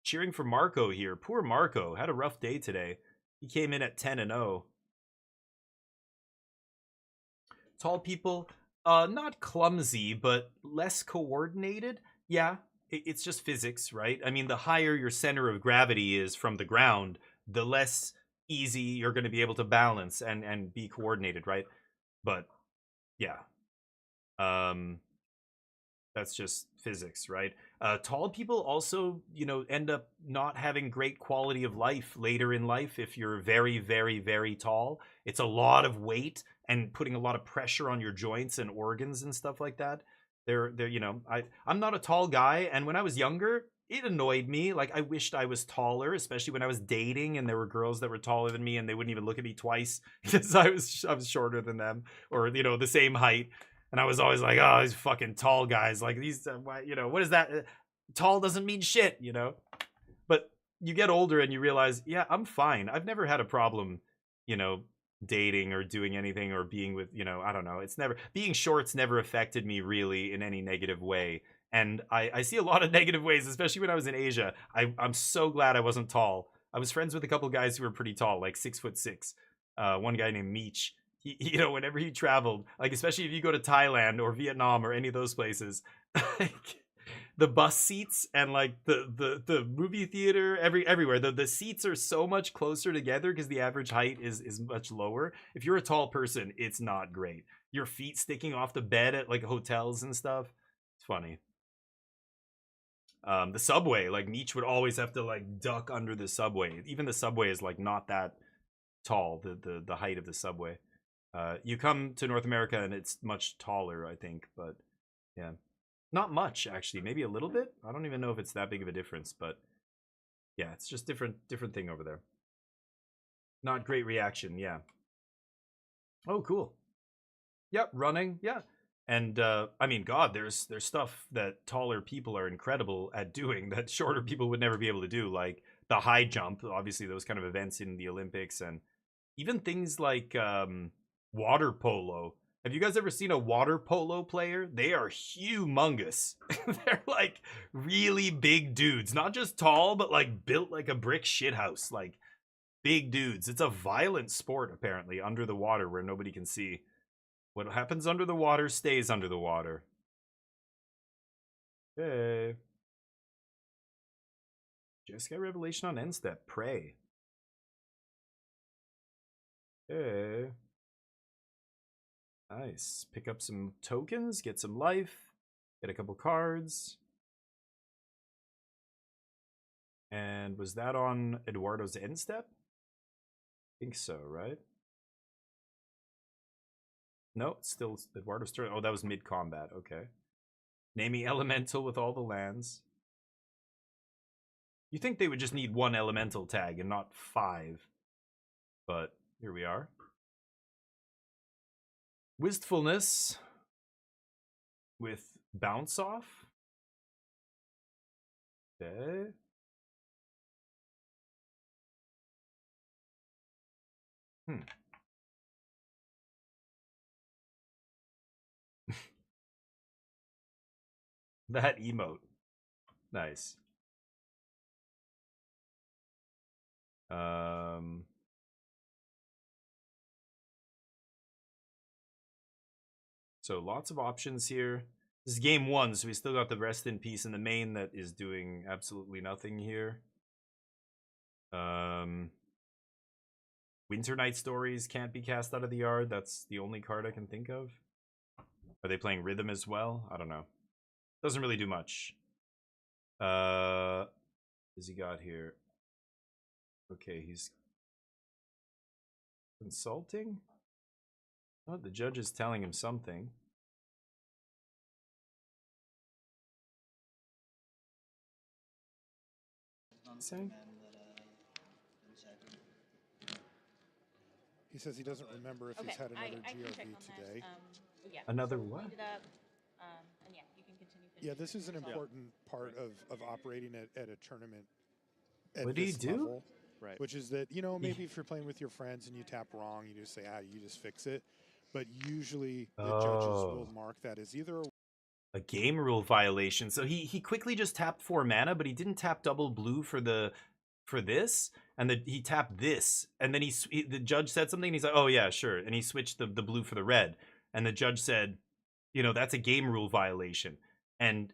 Cheering for Marco here. Poor Marco. Had a rough day today. He came in at 10-0. Tall people, not clumsy, but less coordinated. Yeah, it's just physics, right? I mean, the higher your center of gravity is from the ground, the less easy you're going to be able to balance and be coordinated, right? But yeah, that's just physics, right? Tall people also, end up not having great quality of life later in life if you're very, very, very tall. It's a lot of weight and putting a lot of pressure on your joints and organs and stuff like that. I'm not a tall guy, and when I was younger, it annoyed me. Like, I wished I was taller, especially when I was dating and there were girls that were taller than me and they wouldn't even look at me twice because I was shorter than them, or the same height. And I was always like, oh, these fucking tall guys, like these, what is that? Tall doesn't mean shit, But you get older and you realize, yeah, I'm fine. I've never had a problem, dating or doing anything or being with, I don't know. Being short's never affected me really in any negative way. And I see a lot of negative ways, especially when I was in Asia. I'm so glad I wasn't tall. I was friends with a couple guys who were pretty tall, like 6'6". One guy named Meech. He, whenever he traveled, like especially if you go to Thailand or Vietnam or any of those places, like the bus seats and like the movie theater everywhere, the seats are so much closer together because the average height is much lower. If you're a tall person, it's not great. Your feet sticking off the bed at like hotels and stuff. It's funny. The subway, like Meech would always have to like duck under the subway. Even the subway is like not that tall, the height of the subway. You come to North America and it's much taller, I think, but yeah, not much actually, maybe a little bit. I don't even know if it's that big of a difference, but yeah, it's just different thing over there. Not great reaction, yeah. Oh, cool. Yep, running, yeah. And I mean, God, there's stuff that taller people are incredible at doing that shorter people would never be able to do, like the high jump, obviously those kind of events in the Olympics, and even things like water polo. Have you guys ever seen a water polo player? They are humongous. They're like really big dudes, not just tall, but like built like a brick shithouse, like big dudes. It's a violent sport apparently under the water where nobody can see. What happens under the water stays under the water. Hey. Just got revelation on end step. Pray. Hey. Nice. Pick up some tokens, get some life, get a couple cards. And was that on Eduardo's end step? I think so, right? No, it's still Eduardo's turn. Oh, that was mid-combat. Okay. Naming elemental with all the lands. You think they would just need one elemental tag and not 5. But here we are. Wistfulness with bounce off. Okay. That emote. Nice. So lots of options here. This is game 1, so we still got the rest in peace in the main that is doing absolutely nothing here. Winter Night Stories can't be cast out of the yard. That's the only card I can think of. Are they playing Rhythm as well? I don't know. Doesn't really do much. What has he got here? Okay, he's consulting? Oh, the judge is telling him something. Saying? He says he doesn't remember if he's had another GRV today. Yeah. Another So what? look it up, and yeah, you can continue. Yeah, this is an important part of operating at a tournament. At What do you this do? level, Right. which is that, maybe if you're playing with your friends and you tap wrong, you just say, you just fix it. But usually the judges will mark that as either a game rule violation. So he quickly just tapped 4 mana, but he didn't tap double blue for this, and he tapped this, and then the judge said something, and he's like, oh yeah, sure, and he switched the blue for the red, and the judge said, that's a game rule violation, and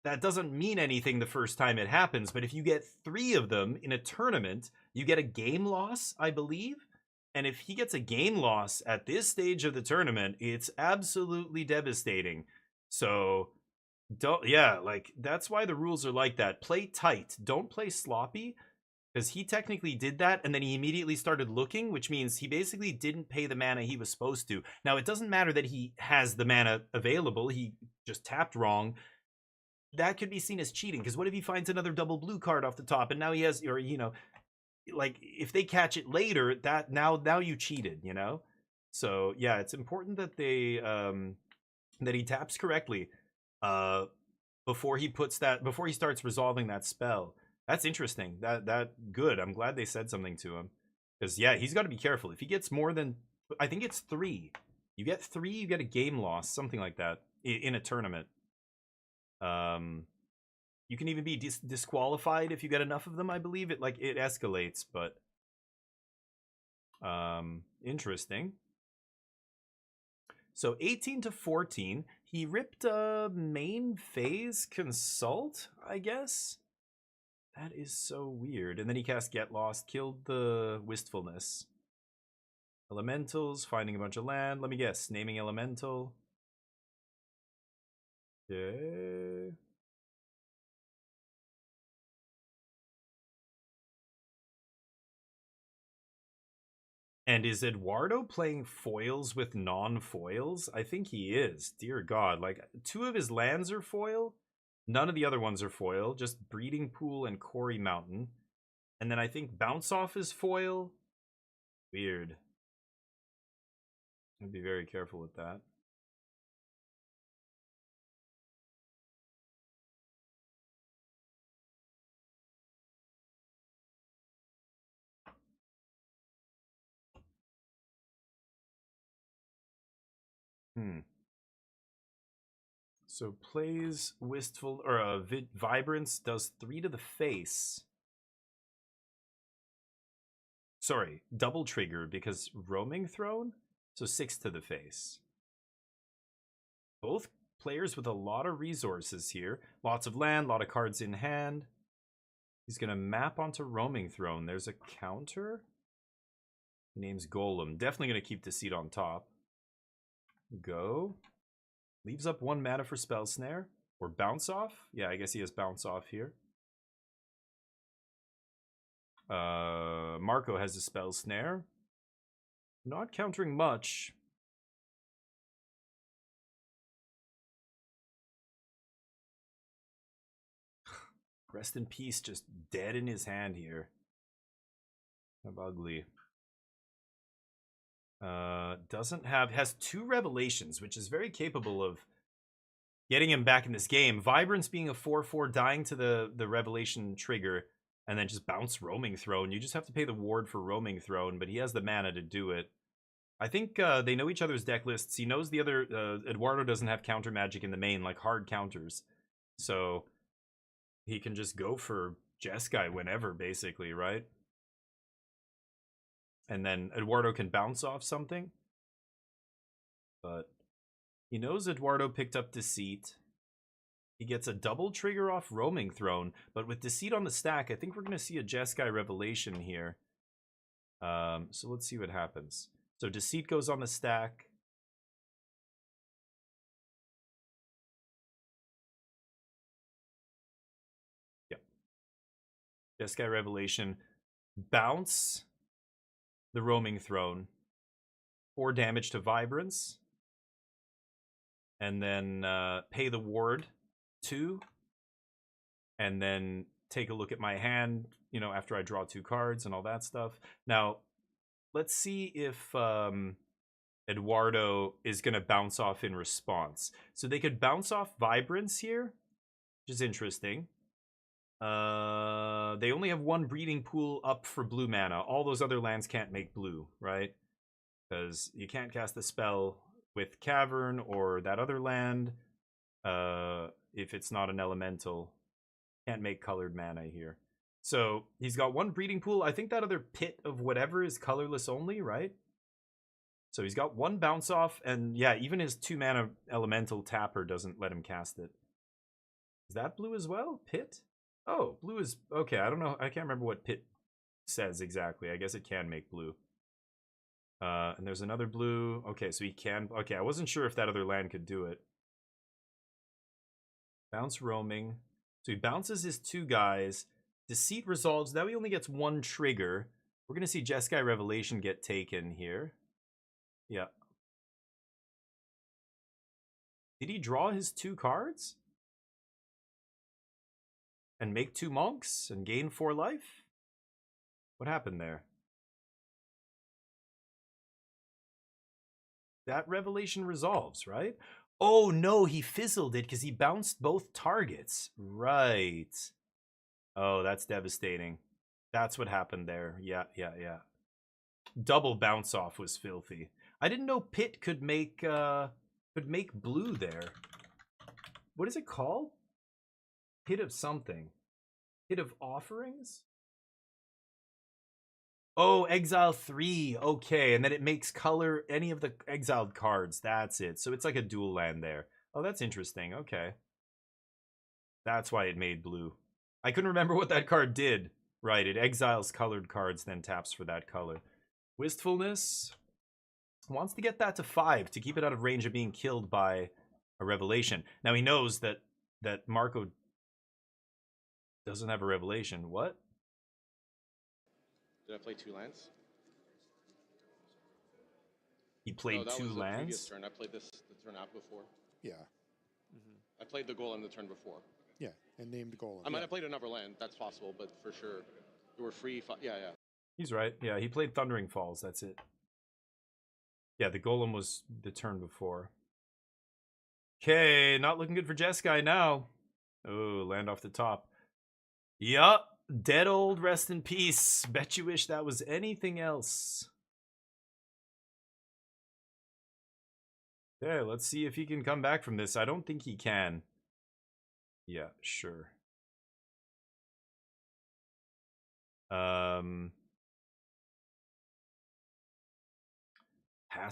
that doesn't mean anything the first time it happens, but if you get 3 of them in a tournament, you get a game loss, I believe. And if he gets a game loss at this stage of the tournament, it's absolutely devastating. So, like, that's why the rules are like that. Play tight. Don't play sloppy. Because he technically did that, and then he immediately started looking, which means he basically didn't pay the mana he was supposed to. Now, it doesn't matter that he has the mana available. He just tapped wrong. That could be seen as cheating, because what if he finds another double blue card off the top, and now he has, or, you know, like, if they catch it later, that now you cheated, you know? So, yeah, it's important that they, that he taps correctly, before he starts resolving that spell. That's interesting. That good. I'm glad they said something to him. Because, yeah, he's got to be careful. If he gets more than, I think it's 3. You get 3, you get a game loss, something like that, in a tournament. You can even be disqualified if you get enough of them, I believe. It escalates, but interesting. So 18 to 14, he ripped a main phase consult, I guess. That is so weird. And then he cast Get Lost, killed the Wistfulness. Elementals, finding a bunch of land. Let me guess, naming elemental. Okay. And is Eduardo playing foils with non-foils? I think he is. Dear God, like 2 of his lands are foil. None of the other ones are foil, just Breeding Pool and Quarry Mountain. And then I think Bounce Off is foil. Weird. I'd be very careful with that. So plays Wistful, or Vibrance, does 3 to the face. Sorry, double trigger because Roaming Throne, so 6 to the face. Both players with a lot of resources here. Lots of land, a lot of cards in hand. He's going to map onto Roaming Throne. There's a counter. Name's Golem. Definitely going to keep Deceit on top. Go. Leaves up 1 mana for Spell Snare. Or Bounce Off. Yeah, I guess he has Bounce Off here. Marco has a Spell Snare. Not countering much. Rest in Peace just dead in his hand here. Kind of ugly. Has 2 Revelations, which is very capable of getting him back in this game. Vibrance being a 4/4, dying to the Revelation trigger, and then just bounce Roaming Throne. You just have to pay the ward for Roaming Throne, but he has the mana to do it. I think they know each other's deck lists. He knows the other, Eduardo doesn't have counter magic in the main, like hard counters. So he can just go for Jeskai whenever, basically, right? And then Eduardo can bounce off something. But he knows Eduardo picked up Deceit. He gets a double trigger off Roaming Throne. But with Deceit on the stack, I think we're going to see a Jeskai Revelation here. So let's see what happens. So Deceit goes on the stack. Yep. Jeskai Revelation. Bounce the Roaming Throne. 4 damage to Vibrance. And then pay the ward 2. And then take a look at my hand, you know, after I draw 2 cards and all that stuff. Now, let's see if Eduardo is going to bounce off in response. So they could bounce off Vibrance here, which is interesting. They only have 1 Breeding Pool up for blue mana. All those other lands can't make blue, right? Because you can't cast the spell with Cavern or that other land if it's not an elemental. Can't make colored mana here. So he's got 1 Breeding Pool. I think that other Pit of whatever is colorless only, right? So he's got 1 bounce off, and yeah, even his 2 mana elemental tapper doesn't let him cast it. Is that blue as well? Pit? Oh, blue is okay. I don't know. I can't remember what Pit says exactly. I guess it can make blue. And there's another blue. Okay, so he can... Okay, I wasn't sure if that other land could do it. Bounce roaming. So he bounces his 2 guys. Deceit resolves. Now he only gets 1 trigger. We're going to see Jeskai Revelation get taken here. Yeah. Did he draw his 2 cards? And make 2 monks and gain 4 life? What happened there? That Revelation resolves, right? Oh no, he fizzled it because he bounced both targets. Right. Oh, that's devastating. That's what happened there. Yeah. Double bounce off was filthy. I didn't know Pit could make blue there. What is it called? Pit of something. Pit of offerings? Oh, exile 3. Okay, and then it makes color any of the exiled cards. That's it. So it's like a dual land there. Oh, that's interesting. Okay. That's why it made blue. I couldn't remember what that card did. Right, it exiles colored cards, then taps for that color. Wistfulness wants to get that to 5 to keep it out of range of being killed by a Revelation. Now he knows that Marco doesn't have a Revelation. What? Did I play 2 lands? He played no, that 2 was the lands? previous turn. I played this the turn out before. Yeah. I played the golem the turn before. Yeah, and named golem. I might have played another land. That's possible, but for sure, there were free. Yeah. He's right. Yeah, he played Thundering Falls. That's it. Yeah, the golem was the turn before. Okay, not looking good for Jeskai now. Oh, land off the top. Yup. Dead old rest in peace. Bet you wish that was anything else. Okay, let's see if he can come back from this. I don't think he can. Yeah, sure. Pass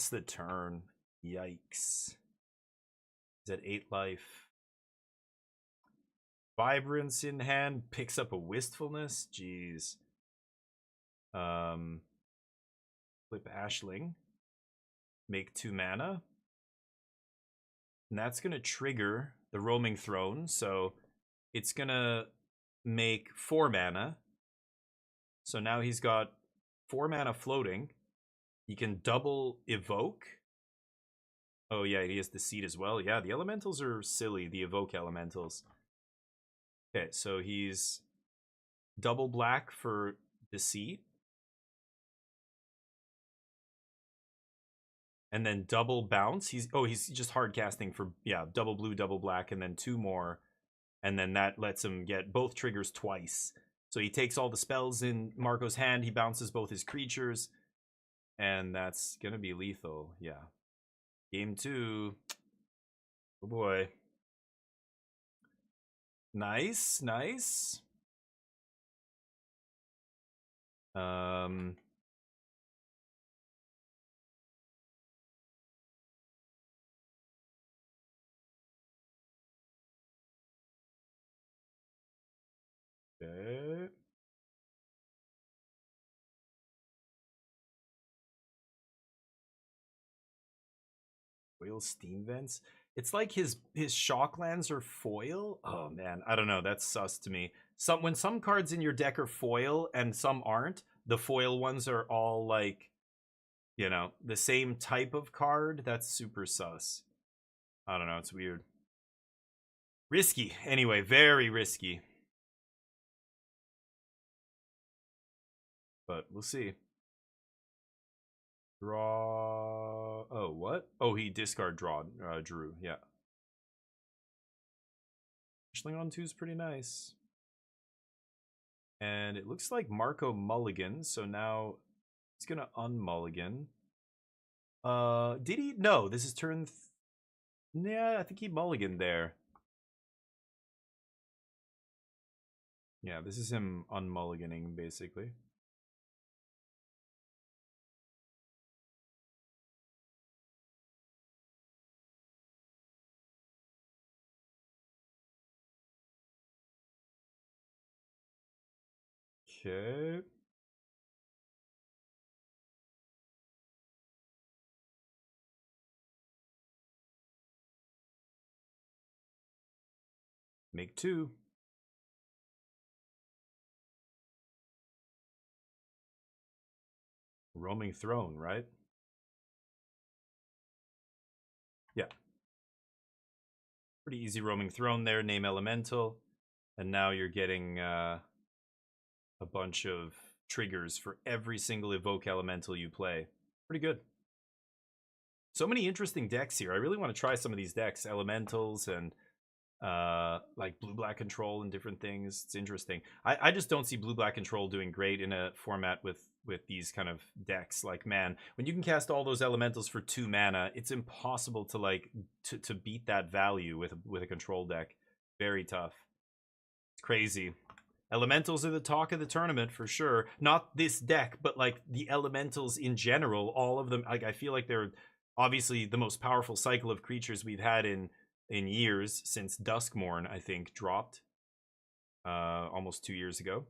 the turn. Yikes. He's at 8 life. Vibrance in hand, picks up a Wistfulness. Jeez. Flip Ashling. Make 2 mana. And that's going to trigger the Roaming Throne. So it's going to make 4 mana. So now he's got 4 mana floating. He can double evoke. Oh yeah, he has Deceit as well. Yeah, the elementals are silly, the evoke elementals. Okay, so he's double black for Deceit. And then double bounce. He's just hard casting for, yeah, double blue, double black, and then 2 more. And then that lets him get both triggers twice. So he takes all the spells in Marco's hand, he bounces both his creatures, and that's gonna be lethal, yeah. Game 2. Oh boy. Nice, nice. Okay. Foil steam vents. It's like his shocklands are foil. Oh man, I don't know. That's sus to me. When some cards in your deck are foil and some aren't, the foil ones are all like, you know, the same type of card. That's super sus. I don't know. It's weird. Risky. Anyway, very risky. But we'll see. Draw. Oh, what? Oh, he discard drew. Yeah. Ashling on 2 is pretty nice. And it looks like Marco mulligans, so now he's gonna unmulligan. Did he? No, this is turn. Yeah, I think he mulliganed there. Yeah, this is him unmulliganing basically. Okay. Make 2. Roaming Throne, right? Yeah. Pretty easy Roaming Throne there, name Elemental. And now you're getting a bunch of triggers for every single Evoke Elemental you play. Pretty good. So many interesting decks here. I really want to try some of these decks. Elementals and like blue-black control and different things. It's interesting. I just don't see blue-black control doing great in a format with these kind of decks. Like, man, when you can cast all those elementals for 2 mana, it's impossible to like to beat that value with a control deck. Very tough. It's crazy. Elementals are the talk of the tournament for sure. Not this deck, but like the elementals in general, all of them. Like, I feel like they're obviously the most powerful cycle of creatures we've had in years since Duskmourn, I think, dropped almost 2 years ago.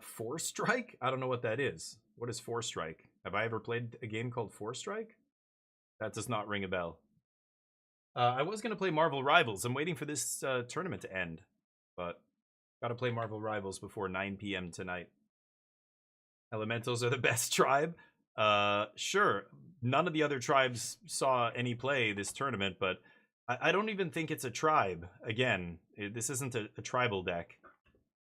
Force Strike? I don't know what that is. What is Force Strike? Have I ever played a game called Force Strike? That does not ring a bell. I was going to play Marvel Rivals. I'm waiting for this tournament to end, but gotta play Marvel Rivals before 9 p.m. tonight. Elementals are the best tribe. Sure, none of the other tribes saw any play this tournament, but I don't even think it's a tribe. Again, this isn't a tribal deck.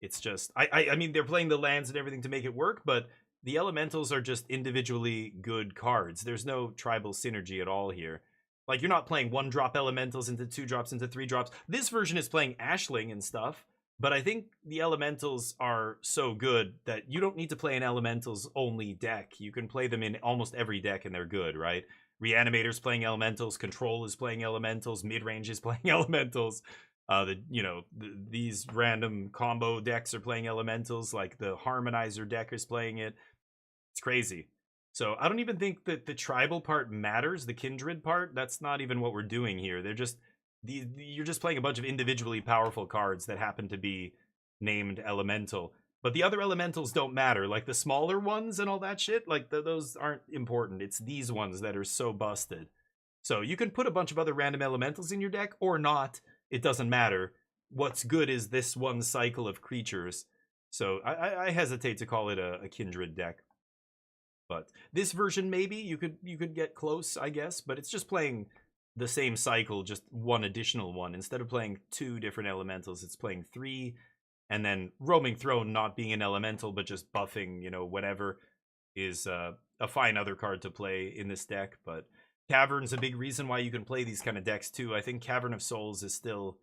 It's just, I mean, they're playing the lands and everything to make it work, but the elementals are just individually good cards. There's no tribal synergy at all here. Like, you're not playing 1-drop elementals into 2-drops into 3-drops. This version is playing Ashling and stuff, but I think the elementals are so good that you don't need to play an elementals only deck. You can play them in almost every deck and they're good, right? Reanimator's playing elementals, Control is playing elementals, Midrange is playing elementals. These random combo decks are playing elementals, like the Harmonizer deck is playing it. It's crazy. So I don't even think that the tribal part matters, the kindred part. That's not even what we're doing here. They're just you're just playing a bunch of individually powerful cards that happen to be named elemental. But the other elementals don't matter, like the smaller ones and all that shit. Like those aren't important. It's these ones that are so busted. So you can put a bunch of other random elementals in your deck or not. It doesn't matter. What's good is this one cycle of creatures. So I hesitate to call it a kindred deck. But this version, maybe you could get close, I guess. But it's just playing the same cycle, just one additional one. Instead of playing 2 different elementals, it's playing 3. And then Roaming Throne not being an elemental, but just buffing, whatever, is a fine other card to play in this deck. But Cavern's a big reason why you can play these kind of decks too. I think Cavern of Souls is still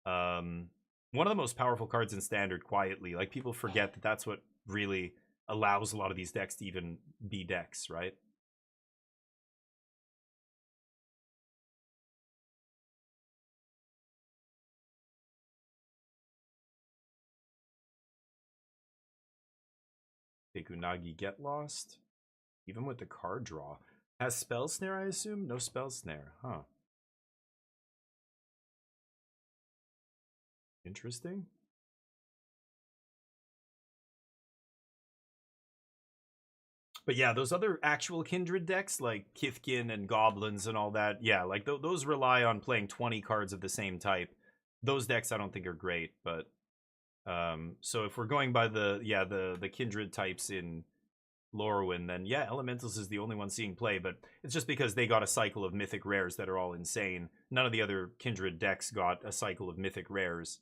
one of the most powerful cards in Standard, quietly. Like, people forget that that's what really allows a lot of these decks to even be decks, right? Unagi Get Lost, even with the card draw. Has Spell Snare, I assume? No Spell Snare, huh? Interesting. But yeah, those other actual kindred decks, like Kithkin and Goblins and all that, yeah, like those rely on playing 20 cards of the same type. Those decks I don't think are great, but so if we're going by the kindred types in Lorwyn, then yeah, Elementals is the only one seeing play, but it's just because they got a cycle of mythic rares that are all insane. None of the other kindred decks got a cycle of mythic rares.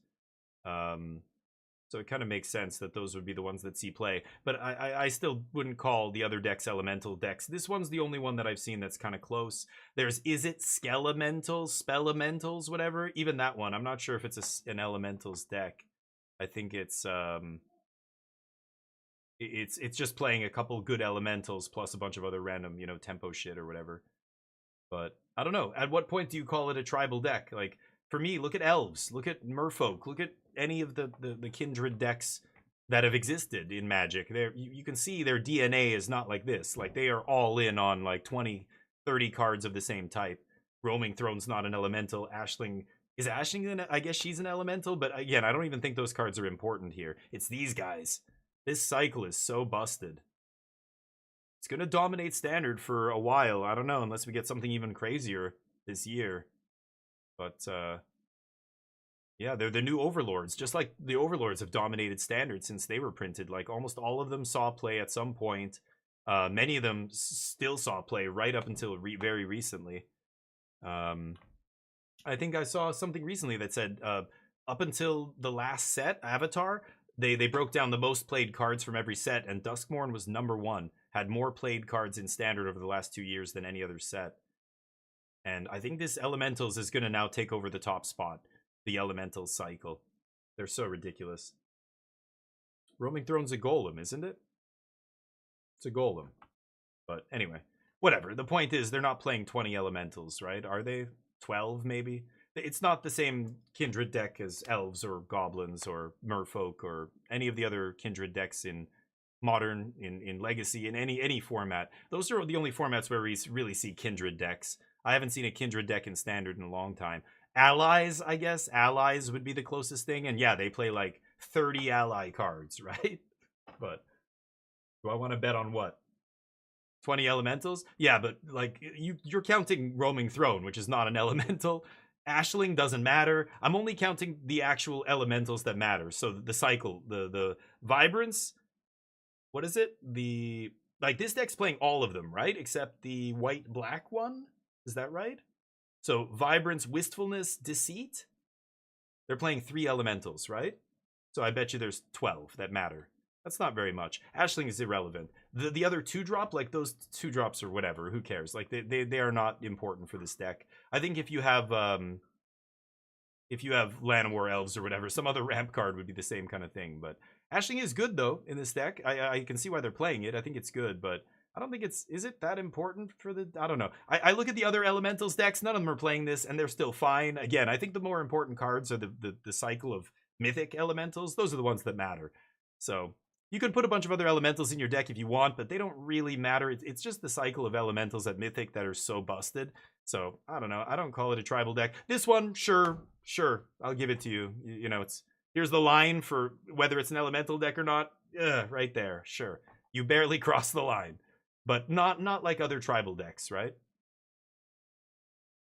So it kind of makes sense that those would be the ones that see play. But I still wouldn't call the other decks elemental decks. This one's the only one that I've seen that's kind of close. There's Is It Skelementals, Spelementals, whatever. Even that one, I'm not sure if it's an elementals deck. I think it's just playing a couple good elementals plus a bunch of other random, tempo shit or whatever. But I don't know. At what point do you call it a tribal deck? Like, for me, look at elves, look at merfolk, look at any of the kindred decks that have existed in Magic. You can see their DNA is not like this. Like, they are all in on like 20, 30 cards of the same type. Roaming Throne's not an elemental. Ashling, I guess she's an elemental, but again, I don't even think those cards are important here. It's these guys. This cycle is so busted. It's going to dominate Standard for a while. I don't know, unless we get something even crazier this year. But yeah, they're the new overlords. Just like the overlords have dominated standard since they were printed. Like almost all of them saw play at some point. Many of them still saw play right up until very recently. I think I saw something recently that said up until the last set, Avatar, they broke down the most played cards from every set, and Duskmourn was #1. Had more played cards in Standard over the last 2 years than any other set. And I think this Elementals is going to now take over the top spot. The Elementals cycle. They're so ridiculous. Roaming Throne's a golem, isn't it? It's a golem. But anyway, whatever. The point is they're not playing 20 Elementals, right? Are they? 12 maybe? It's not the same Kindred deck as Elves or Goblins or Merfolk or any of the other Kindred decks in Modern, in Legacy, in any format. Those are the only formats where we really see Kindred decks. I haven't seen a Kindred deck in Standard in a long time. Allies, I guess. Allies would be the closest thing. And yeah, they play like 30 ally cards, right? But do I want to bet on what? 20 elementals? Yeah, but like you're counting Roaming Throne, which is not an elemental. Ashling doesn't matter. I'm only counting the actual elementals that matter. So the cycle, the Vibrance, what is it? Like this deck's playing all of them, right? Except the white-black one? Is that right? So Vibrance, Wistfulness, Deceit? They're playing 3 elementals, right? So I bet you there's 12 that matter. That's not very much. Ashling is irrelevant. The other 2-drop, like those 2-drops or whatever, who cares? Like they are not important for this deck. I think if you have Llanowar Elves or whatever, some other ramp card would be the same kind of thing. But Ashling is good though in this deck. I can see why they're playing it. I think it's good, but I don't think is it that important for the, I don't know. I look at the other Elementals decks, none of them are playing this, and they're still fine. Again, I think the more important cards are the cycle of Mythic Elementals. Those are the ones that matter. So you could put a bunch of other Elementals in your deck if you want, but they don't really matter. It's just the cycle of Elementals at Mythic that are so busted. So, I don't know. I don't call it a tribal deck. This one, sure. I'll give it to you. You know, here's the line for whether it's an Elemental deck or not. Right there. Sure. You barely cross the line. But not like other tribal decks, right?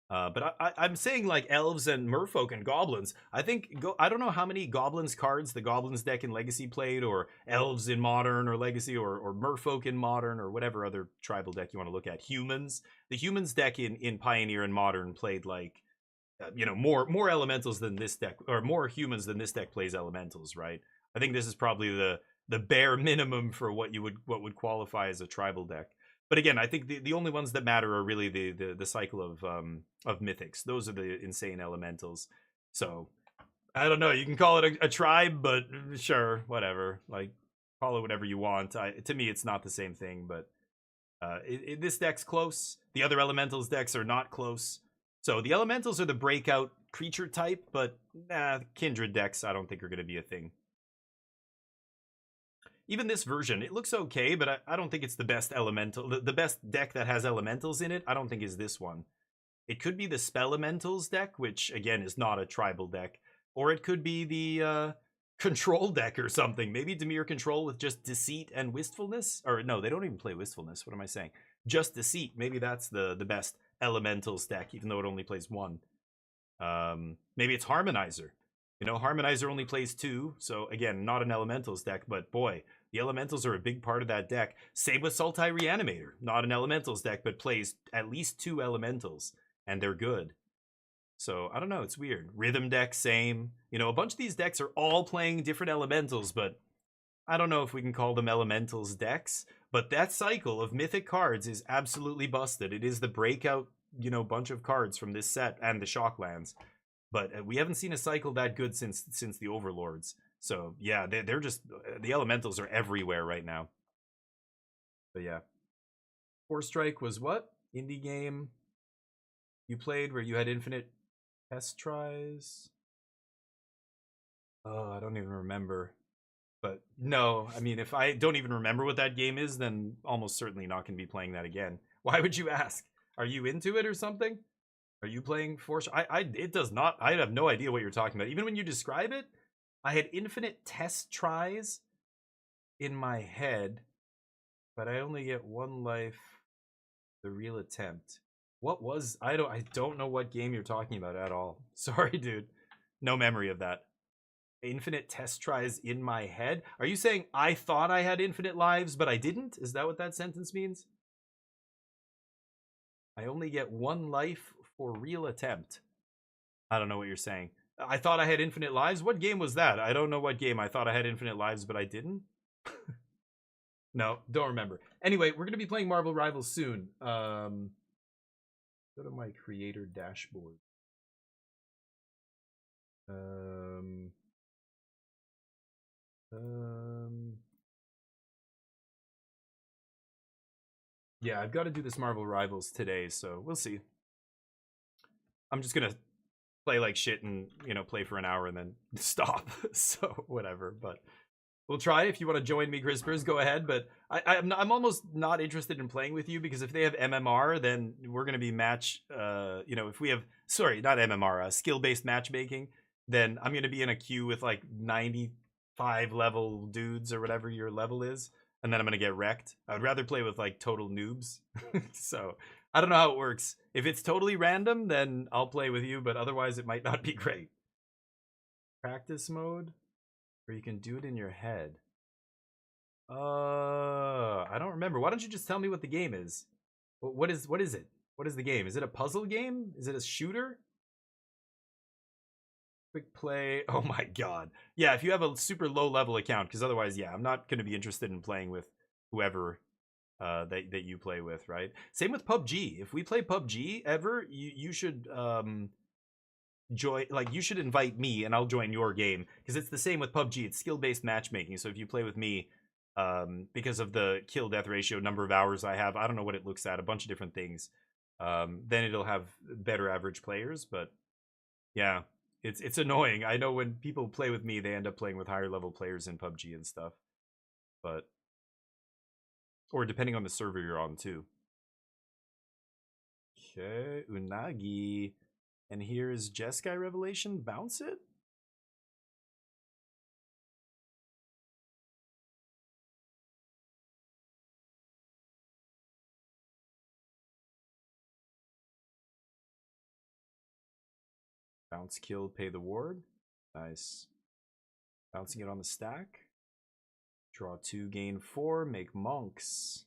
But I'm saying like Elves and Merfolk and Goblins. I don't know how many Goblins cards the Goblins deck in Legacy played, or Elves in Modern or Legacy, or Merfolk in Modern, or whatever other tribal deck you want to look at. Humans. The Humans deck in Pioneer and Modern played like, more Elementals than this deck, or more Humans than this deck plays Elementals, right? I think this is probably the bare minimum for what would qualify as a tribal deck. But again, I think the only ones that matter are really the cycle of Mythics. Those are the insane Elementals. So I don't know. You can call it a tribe, but sure, whatever. Like call it whatever you want. To me, it's not the same thing. But this deck's close. The other Elementals decks are not close. So the Elementals are the breakout creature type, but Kindred decks I don't think are going to be a thing. Even this version, it looks okay, but I don't think it's the best elemental. The best deck that has elementals in it, I don't think is this one. It could be the Spelementals deck, which, again, is not a tribal deck. Or it could be the Control deck or something. Maybe Dimir Control with just Deceit and Wistfulness? Or, no, they don't even play Wistfulness. What am I saying? Just Deceit. Maybe that's the best Elementals deck, even though it only plays 1. Maybe it's Harmonizer. Harmonizer only plays 2, so, again, not an Elementals deck, but, boy, the Elementals are a big part of that deck. Same with Sultai Reanimator. Not an Elementals deck, but plays at least 2 Elementals, and they're good. So, I don't know, it's weird. Rhythm deck, same. A bunch of these decks are all playing different Elementals, but I don't know if we can call them Elementals decks. But that cycle of Mythic cards is absolutely busted. It is the breakout, bunch of cards from this set and the Shocklands. But we haven't seen a cycle that good since the Overlords. So, yeah, they're just... The Elementals are everywhere right now. But, yeah. Force Strike was what? Indie game you played where you had infinite test tries? Oh, I don't even remember. But, no. I mean, if I don't even remember what that game is, then almost certainly not going to be playing that again. Why would you ask? Are you into it or something? Are you playing Force? It does not. I have no idea what you're talking about. Even when you describe it, I had infinite test tries in my head, but I only get 1 life. The real attempt. What was I don't know what game you're talking about at all. Sorry, dude. No memory of that. Infinite test tries in my head. Are you saying I thought I had infinite lives, but I didn't? Is that what that sentence means? I only get 1 life for real attempt. I don't know what you're saying. I thought I had infinite lives? What game was that? I don't know what game. I thought I had infinite lives, but I didn't? No, don't remember. Anyway, we're going to be playing Marvel Rivals soon. Go to my creator dashboard. Yeah, I've got to do this Marvel Rivals today, so we'll see. I'm just gonna play like shit and, you know, play for an hour and then stop. So whatever, but we'll try. If you want to join me, Crispers, go ahead. But I'm almost not interested in playing with you because if they have MMR, then we're gonna be match. You know, if we have not MMR, skill-based matchmaking, then I'm gonna be in a queue with like 95 level dudes or whatever your level is, and then I'm gonna get wrecked. I would rather play with like total noobs. So I don't know how it works. If it's totally random, then I'll play with you, but otherwise it might not be great. Practice mode, where you can do it in your head. I don't remember. Why don't you just tell me what the game is? What is it? What is the game? Is it a puzzle game? Is it a shooter? Quick play. Oh my god. Yeah, if you have a super low level account, because otherwise, yeah, I'm not going to be interested in playing with whoever that you play with, right? Same with PUBG. If we play PUBG ever, you should join, like, you should invite me and I'll join your game, because it's the same with PUBG. It's skill-based matchmaking. So if you play with me, because of the kill death ratio, number of hours I have, I don't know what it looks at, a bunch of different things, then it'll have better average players. But yeah, it's annoying. I know when people play with me, they end up playing with higher level players in PUBG and stuff. But or depending on the server you're on too. Okay, Unagi. And here's Jeskai Revelation. Bounce it? Bounce kill, pay the ward. Nice. Bouncing it on the stack. Draw 2, gain 4, make monks.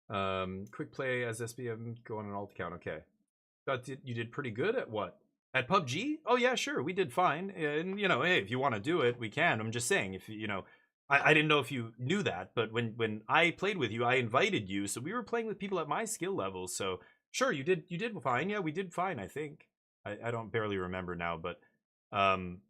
Quick play as SBM, go on an alt account. Okay. You did pretty good at what? At PUBG? Oh yeah, sure, we did fine. And, you know, hey, if you want to do it, we can. I'm just saying, if you know, I didn't know if you knew that, but when I played with you, I invited you, so we were playing with people at my skill level. So sure, you did fine. Yeah, we did fine, I think. I don't barely remember now, but I'm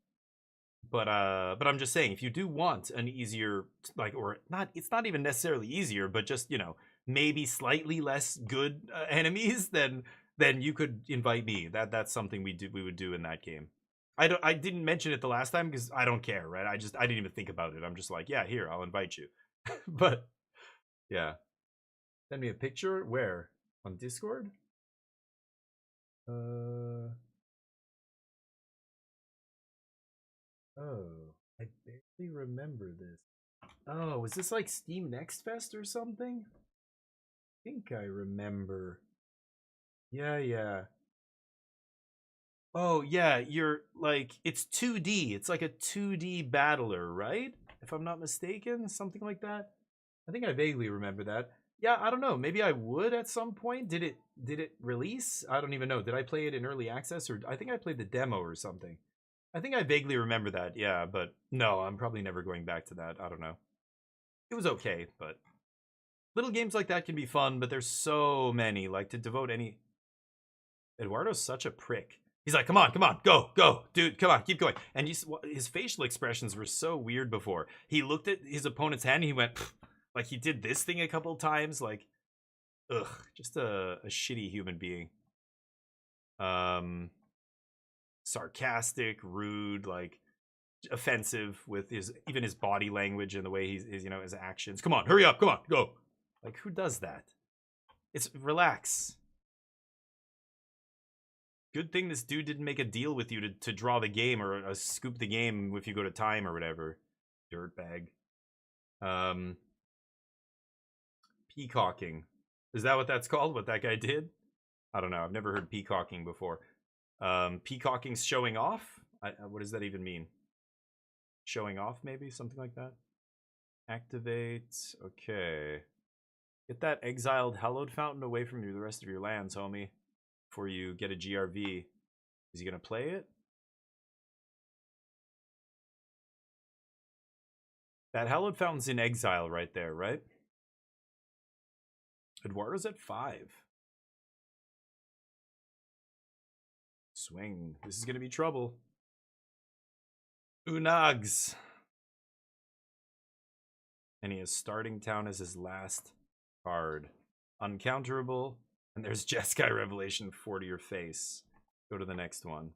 just saying, if you do want an easier, like, or not, it's not even necessarily easier, but just, you know, maybe slightly less good enemies, then you could invite me. That's something we would do in that game. I didn't mention it the last time because I don't care, right? I didn't even think about it. I'm just like, yeah, here, I'll invite you. But yeah, send me a picture. Where? On Discord? Oh, I barely remember this. Oh, was this like Steam Next Fest or something? I think I remember. Yeah. Oh, yeah, you're like, it's 2D. It's like a 2D battler, right? If I'm not mistaken, something like that. I think I vaguely remember that. Yeah, I don't know. Maybe I would at some point. Did it release? I don't even know. Did I play it in early access, or I think I played the demo or something. I think I vaguely remember that. Yeah, but no, I'm probably never going back to that. I don't know. It was okay, but little games like that can be fun, but there's so many. Like, to devote any... Eduardo's such a prick. He's like, come on, go, dude, come on, keep going. And his facial expressions were so weird before. He looked at his opponent's hand and he went, pfft, like he did this thing a couple times, like, ugh, just a shitty human being. Sarcastic, rude, like, offensive with even his body language and the way he's you know, his actions. Come on, hurry up, come on, go. Like, who does that? It's relax. Good thing this dude didn't make a deal with you to draw the game or scoop the game if you go to time or whatever. Dirtbag. Peacocking. Is that what that's called? What that guy did? I don't know. I've never heard peacocking before. Peacocking's showing off? What does that even mean? Showing off, maybe? Something like that? Activate. Okay. Get that exiled hallowed fountain away from you, the rest of your lands, homie. Before you get a GRV. Is he going to play it? That hallowed fountain's in exile right there, right? Eduardo's at 5. Swing. This is going to be trouble. Unags. And he has Starting Town as his last card. Uncounterable. And there's Jeskai Revelation 4 to your face. Go to the next one.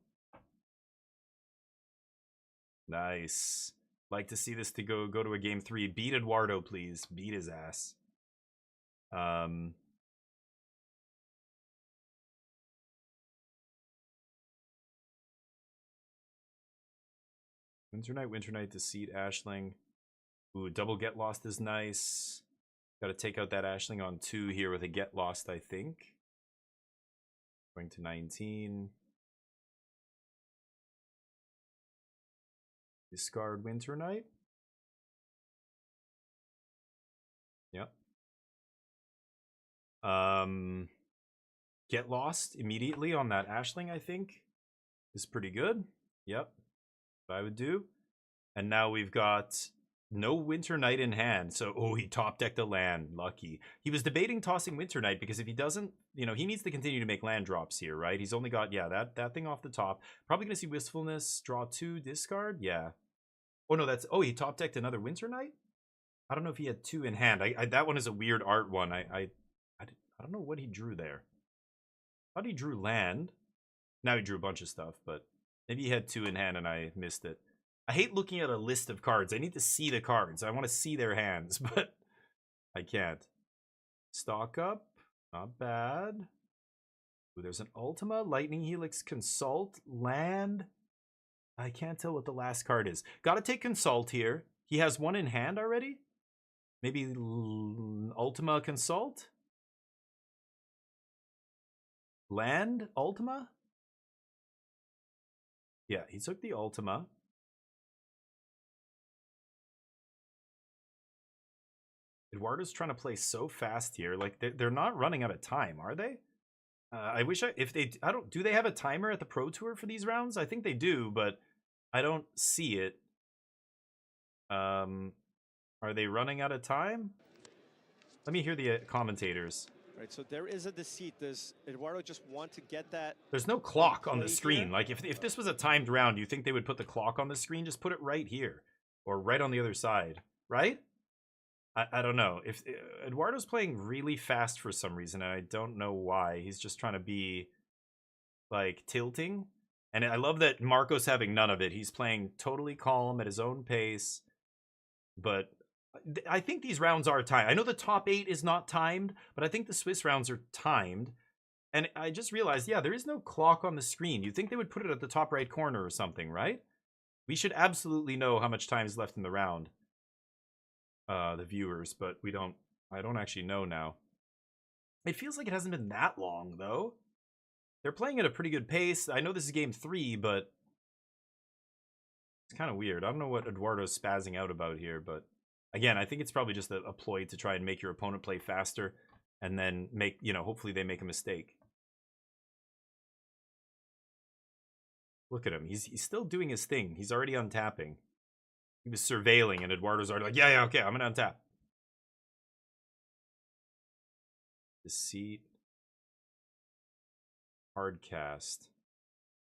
Nice. Like to see this to go to a game 3. Beat Eduardo, please. Beat his ass. Winter Knight, Deceit, Ashling. Ooh, double Get Lost is nice. Got to take out that Ashling on 2 here with a Get Lost, I think. Going to 19. Discard Winter Knight. Yep. Get Lost immediately on that Ashling, I think. Is pretty good. Yep. What I would do. And now we've got no Winter Knight in hand. So, oh, he top decked a land. Lucky. He was debating tossing Winter Knight because if he doesn't, you know, he needs to continue to make land drops here, right? He's only got, yeah, that thing off the top. Probably going to see Wistfulness, draw 2, discard. Yeah. Oh, no, that's, oh, he top decked another Winter Knight? I don't know if he had 2 in hand. That one is a weird art one. I don't know what he drew there. I thought he drew land. Now he drew a bunch of stuff, but maybe he had 2 in hand and I missed it. I hate looking at a list of cards. I need to see the cards. I want to see their hands, but I can't. Stock up. Not bad. Ooh, there's an Ultima, Lightning Helix, Consult, Land. I can't tell what the last card is. Gotta take Consult here. He has 1 in hand already? Maybe Ultima Consult? Land Ultima? Yeah, he took the Ultima. Eduardo's trying to play so fast here. Like, they're not running out of time, are they? I wish do they have a timer at the Pro Tour for these rounds? I think they do, but I don't see it. Are they running out of time? Let me hear the commentators. Right, so there is a Deceit. Does Eduardo just want to get that? There's no clock on the screen. Like, if this was a timed round, you think they would put the clock on the screen? Just put it right here. Or right on the other side. Right? I don't know. If Eduardo's playing really fast for some reason, and I don't know why. He's just trying to be, like, tilting. And I love that Marco's having none of it. He's playing totally calm at his own pace. But I think these rounds are timed. I know the top 8 is not timed, but I think the Swiss rounds are timed. And I just realized, yeah, there is no clock on the screen. You'd think they would put it at the top right corner or something, right? We should absolutely know how much time is left in the round. The viewers, but I don't actually know now. It feels like it hasn't been that long, though. They're playing at a pretty good pace. I know this is game 3, but it's kind of weird. I don't know what Eduardo's spazzing out about here, but again, I think it's probably just a ploy to try and make your opponent play faster and then make, you know, hopefully they make a mistake. Look at him. He's still doing his thing. He's already untapping. He was surveilling, and Eduardo's already like, yeah, okay, I'm going to untap. Deceit. Hardcast.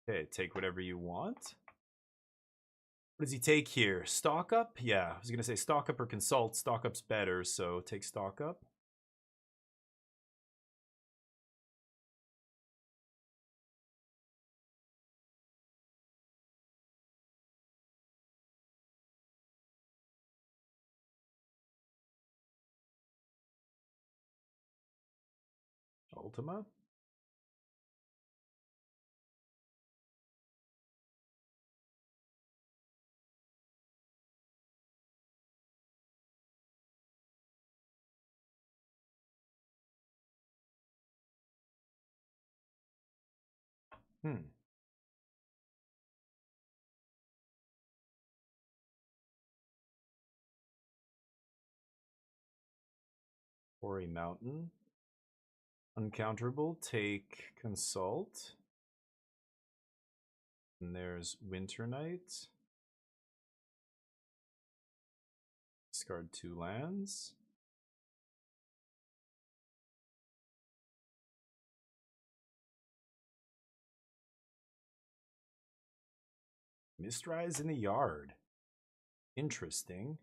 Okay, take whatever you want. What does he take here? Stock up? Yeah, I was going to say stock up or consult. Stock up's better, so take stock up. Ultima? Quarry Mountain. Uncounterable, take Consult. And there's Winter Night. Discard 2 lands. Mistrise in the yard. Interesting.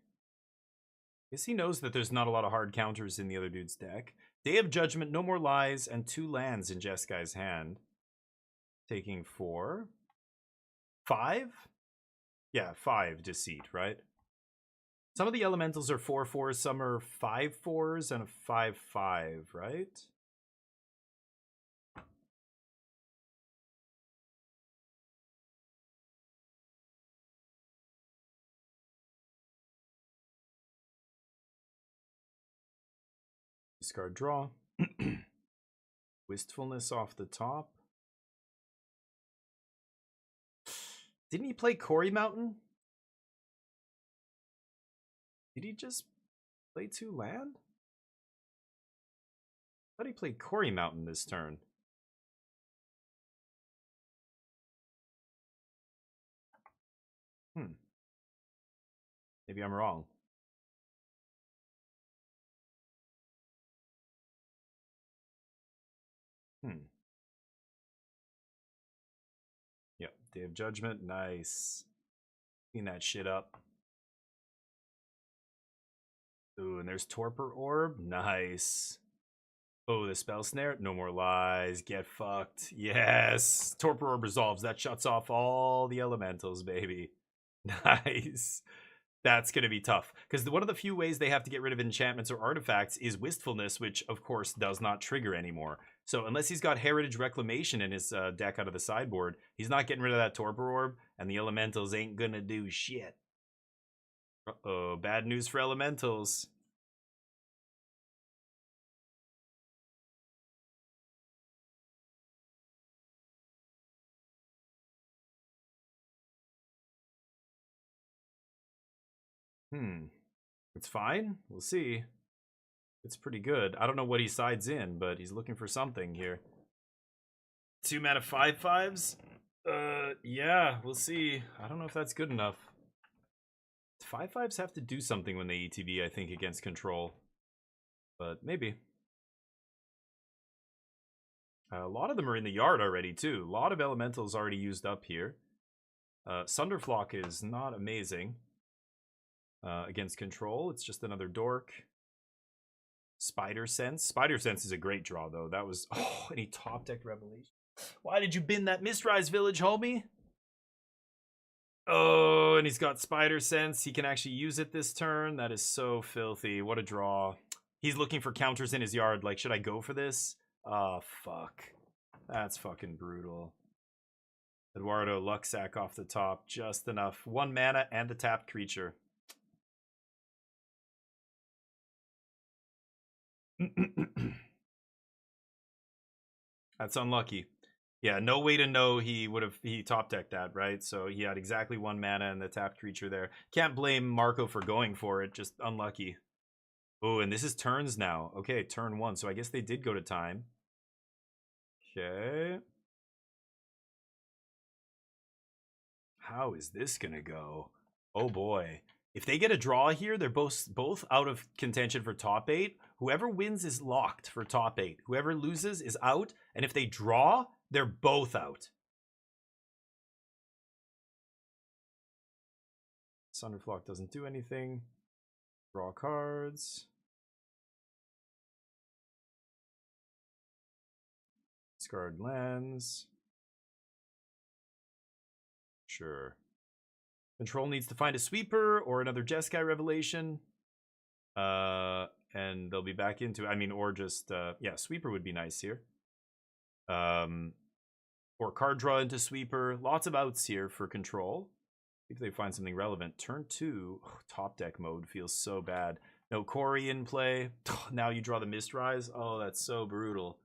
Guess he knows that there's not a lot of hard counters in the other dude's deck. Day of Judgment, No More Lies, and 2 lands in Jeskai's hand. Taking 4. 5? Yeah, 5 Deceit, right? Some of the elementals are 4/4s, some are 5/4s, and a 5/5, right? Discard draw. Wistfulness off the top. Didn't he play Quarry Mountain? Did he just play 2 land? I thought he played Quarry Mountain this turn. Maybe I'm wrong. Yep, Day of Judgment, nice. Clean that shit up. Ooh, and there's Torpor Orb, nice. Oh, the Spell Snare, No More Lies, get fucked. Yes, Torpor Orb resolves. That shuts off all the elementals, baby. Nice. That's going to be tough. Because one of the few ways they have to get rid of enchantments or artifacts is Wistfulness, which, of course, does not trigger anymore. So unless he's got Heritage Reclamation in his deck out of the sideboard, he's not getting rid of that Torpor Orb, and the elementals ain't going to do shit. Uh-oh, bad news for elementals. It's fine. We'll see. It's pretty good. I don't know what he sides in, but he's looking for something here. 2 mana 5/5s? Yeah, we'll see. I don't know if that's good enough. 5/5s have to do something when they ETB, I think, against control. But maybe. A lot of them are in the yard already, too. A lot of elementals already used up here. Sunderflock is not amazing. Against control, it's just another dork. Spider Sense. Spider Sense is a great draw, though. That was... Oh, and he top-decked Revelation. Why did you bin that Mistrise Village, homie? Oh, and he's got Spider Sense. He can actually use it this turn. That is so filthy. What a draw. He's looking for counters in his yard. Like, should I go for this? Oh, fuck. That's fucking brutal. Eduardo Luxac off the top. Just enough. 1 mana and the tapped creature. That's unlucky. Yeah, no way to know he top decked that, right? So he had exactly 1 mana and the tapped creature there. Can't blame Marco for going for it, just unlucky. Oh, and this is turns now. Okay, turn 1. So I guess they did go to time. Okay. How is this gonna go? Oh boy. If they get a draw here, they're both out of contention for top 8. Whoever wins is locked for top 8. Whoever loses is out. And if they draw, they're both out. Sunderflock doesn't do anything. Draw cards. Discard lands. Sure. Control needs to find a sweeper or another Jeskai Revelation. And they'll be back into, I mean, or just, yeah, sweeper would be nice here. Or card draw into sweeper. Lots of outs here for control. If they find something relevant. Turn 2, oh, top deck mode feels so bad. No Quarry in play. Now you draw the Mistrise. Oh, that's so brutal.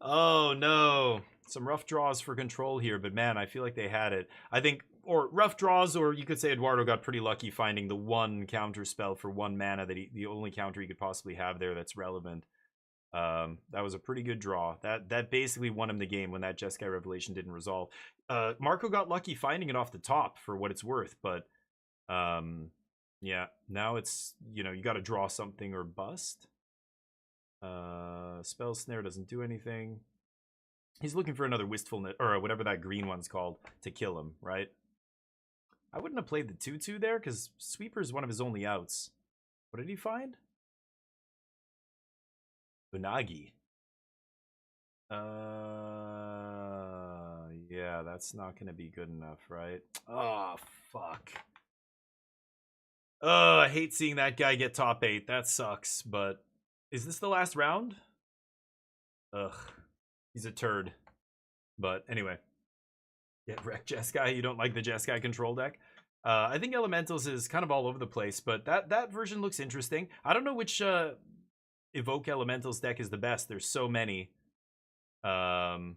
Oh, no. Some rough draws for Control here, but man, I feel like they had it. I think, or rough draws, or you could say Eduardo got pretty lucky finding the one counter spell for 1 mana that the only counter he could possibly have there that's relevant. That was a pretty good draw. That basically won him the game when that Jeskai Revelation didn't resolve. Marco got lucky finding it off the top for what it's worth, but yeah, now it's, you know, you got to draw something or bust. Spell Snare doesn't do anything. He's looking for another Wistfulness, or whatever that green one's called, to kill him, right? I wouldn't have played the 2/2 there, because Sweeper is one of his only outs. What did he find? Unagi. Yeah, that's not gonna be good enough, right? Oh, fuck. Oh, I hate seeing that guy get top 8. That sucks, but is this the last round? Ugh. He's a turd. But anyway. Yeah, wreck Jeskai. You don't like the Jeskai control deck? I think Elementals is kind of all over the place, but that version looks interesting. I don't know which Evoke Elementals deck is the best. There's so many. Team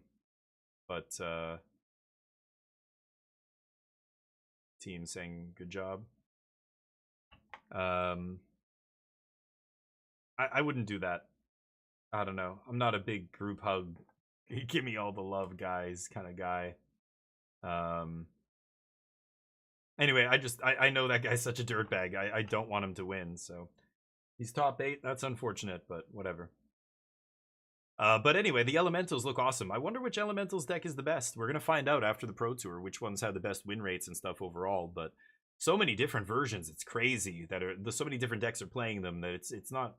saying good job. I wouldn't do that. I don't know. I'm not a big group hug, give me all the love guys kind of guy. Anyway, I know that guy's such a dirtbag. I don't want him to win, so he's top 8. That's unfortunate, but whatever. But anyway, the Elementals look awesome. I wonder which Elementals deck is the best. We're gonna find out after the Pro Tour which ones have the best win rates and stuff overall. But so many different versions, it's crazy that so many different decks are playing them that it's not,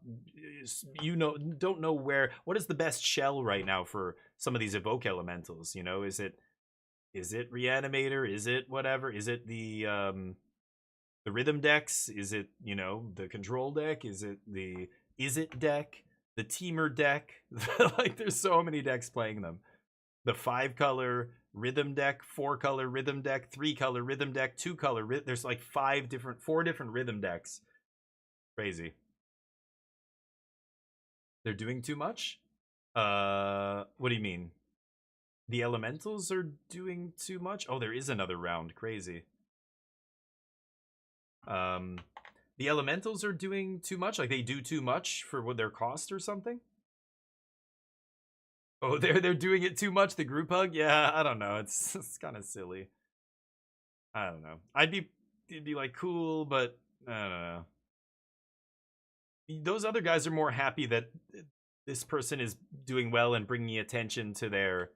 you know, don't know what is the best shell right now for some of these Evoke Elementals. You know, is it Reanimator? Is it whatever? Is it the rhythm decks? Is it, you know, the control deck? Is it the deck? The teamer deck? Like, there's so many decks playing them. The 5-color rhythm deck, 4-color rhythm deck, 3-color rhythm deck, 2-color. There's like 4 different rhythm decks. Crazy. They're doing too much? What do you mean? The Elementals are doing too much? Oh, there is another round. Crazy. The Elementals are doing too much? Like, they do too much for what their cost or something? Oh, they're doing it too much, the group hug? Yeah, I don't know. It's kind of silly. I don't know. It'd be like cool, but I don't know. Those other guys are more happy that this person is doing well and bringing attention to their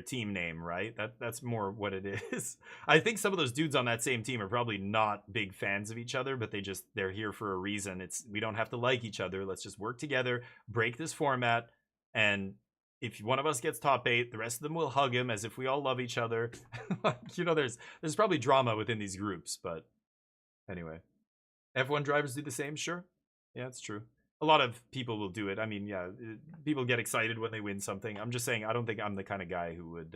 team name, right? That's more what it is. I think some of those dudes on that same team are probably not big fans of each other, but they're here for a reason. We don't have to like each other. Let's just work together, break this format, and if one of us gets top 8, the rest of them will hug him as if we all love each other. Like, you know, there's probably drama within these groups, but anyway. F1 drivers do the same, sure. Yeah, it's true. A lot of people will do it. I mean, yeah, people get excited when they win something. I'm just saying, I don't think I'm the kind of guy who would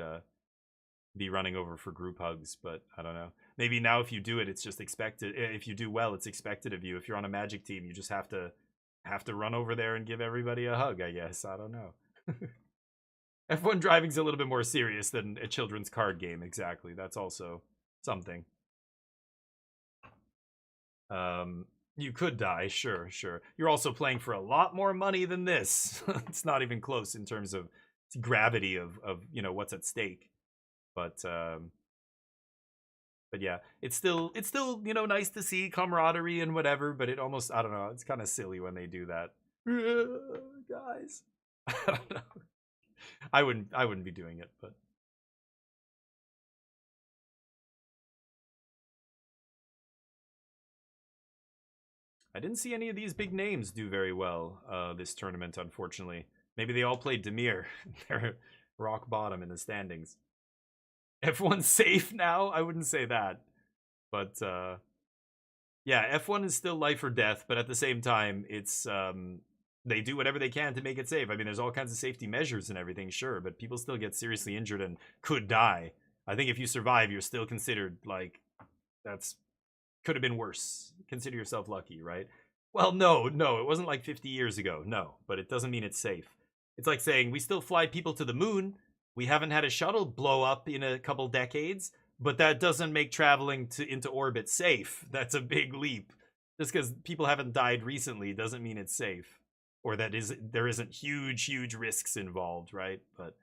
be running over for group hugs, but I don't know. Maybe now if you do it, it's just expected. If you do well, it's expected of you. If you're on a Magic team, you just have to run over there and give everybody a hug, I guess. I don't know. F1 driving's a little bit more serious than a children's card game, exactly. That's also something. You could die, sure. You're also playing for a lot more money than this. It's not even close in terms of gravity of you know what's at stake. But yeah, it's still you know nice to see camaraderie and whatever. But it almost, I don't know, it's kind of silly when they do that, guys. I don't know. I wouldn't be doing it, but. I didn't see any of these big names do very well this tournament, unfortunately. Maybe they all played Dimir. They're rock bottom in the standings. F1's safe now? I wouldn't say that. But, yeah, F1 is still life or death, but at the same time, it's, they do whatever they can to make it safe. I mean, there's all kinds of safety measures and everything, sure, but people still get seriously injured and could die. I think if you survive, you're still considered, like, could have been worse. Consider yourself lucky, right? Well, no, it wasn't like 50 years ago, no, but it doesn't mean it's safe. It's like saying we still fly people to the moon. We haven't had a shuttle blow up in a couple decades, but that doesn't make traveling into orbit safe. That's a big leap. Just because people haven't died recently doesn't mean it's safe, or that there isn't huge risks involved, right? But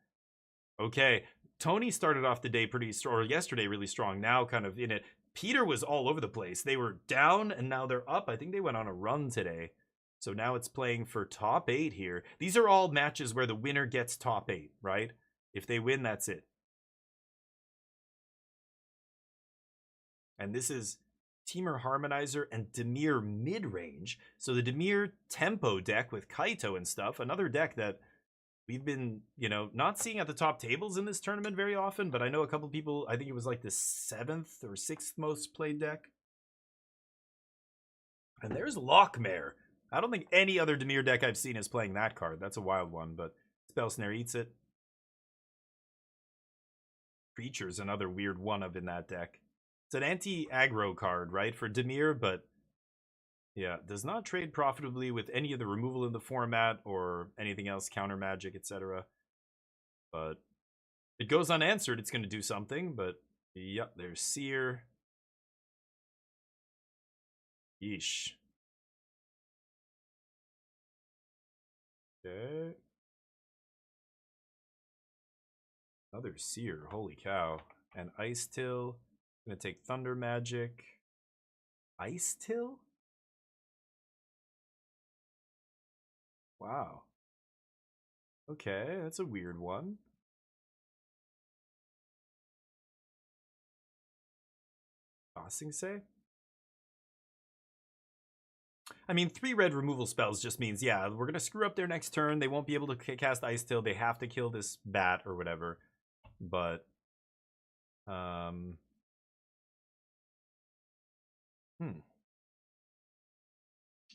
okay, Tony started off the day pretty strong, or yesterday really strong. Now kind of in it. Peter was all over the place. They were down and now they're up. I think they went on a run today. So now it's playing for top 8 here. These are all matches where the winner gets top 8, right? If they win, that's it. And this is Temur Harmonizer and Dimir mid-range. So the Dimir tempo deck with Kaito and stuff. Another deck that we've been, not seeing at the top tables in this tournament very often. But I know a couple people, I think it was like the 7th or 6th most played deck. And there's Lockmare. I don't think any other Dimir deck I've seen is playing that card. That's a wild one, but Spell Snare eats it. Creature's another weird one-of in that deck. It's an anti-aggro card, right, for Dimir, but yeah, does not trade profitably with any of the removal in the format or anything else, counter magic, etc. But it goes unanswered, it's going to do something, but yep, there's Seer. Yeesh. Okay. Another Seer, holy cow. And Ice Till. Gonna take Thunder Magic. Ice Till? Wow. Okay, that's a weird one. Tossing Say? I mean, 3 red removal spells just means, yeah, we're gonna screw up their next turn. They won't be able to cast Ice Till. They have to kill this bat or whatever. But,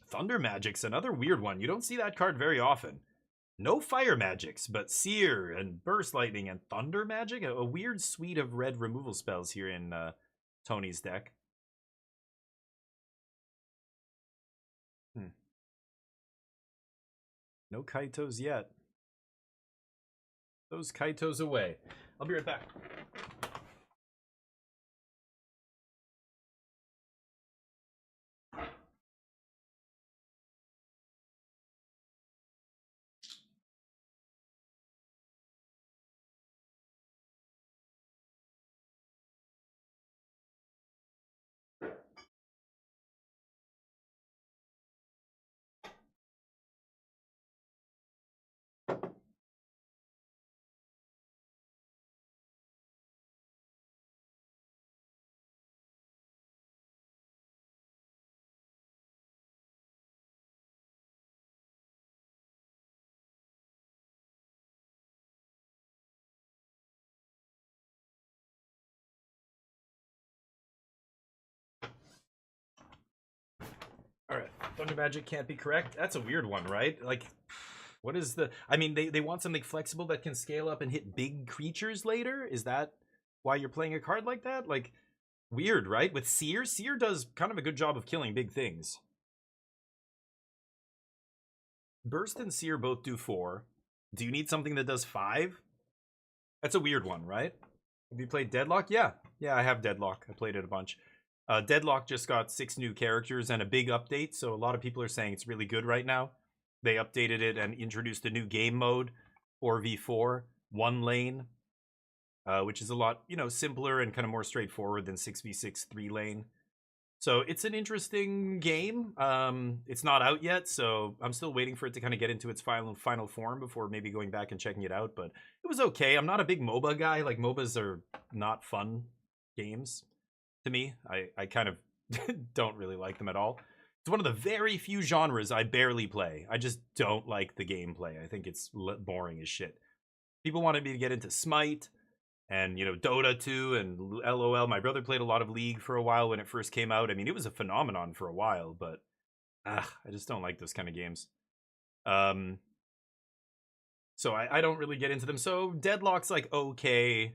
Thunder Magic's another weird one. You don't see that card very often. No Fire Magics, but Seer and Burst Lightning and Thunder Magic. A weird suite of red removal spells here in Tony's deck. No Kaitos yet. Those Kaitos away. I'll be right back. All right, Thunder Magic can't be correct. That's a weird one, right? Like, what is the... I mean, they want something flexible that can scale up and hit big creatures later? Is that why you're playing a card like that? Like, weird, right? With Seer, Seer does kind of a good job of killing big things. Burst and Seer both do 4. Do you need something that does 5? That's a weird one, right? Have you played Deadlock? Yeah. Yeah, I have Deadlock. I played it a bunch. Deadlock just got 6 new characters and a big update, so a lot of people are saying it's really good right now. They updated it and introduced a new game mode, 4v4, 1 lane, which is a lot, simpler and kind of more straightforward than 6v6, 3 lane. So it's an interesting game. It's not out yet, so I'm still waiting for it to kind of get into its final form before maybe going back and checking it out, but it was okay. I'm not a big MOBA guy. Like, MOBAs are not fun games. To me, I kind of don't really like them at all. It's one of the very few genres I barely play. I just don't like the gameplay. I think it's boring as shit. People wanted me to get into Smite and, Dota 2 and LOL. My brother played a lot of League for a while when it first came out. I mean, it was a phenomenon for a while, but I just don't like those kind of games. So I don't really get into them. So Deadlock's like, okay.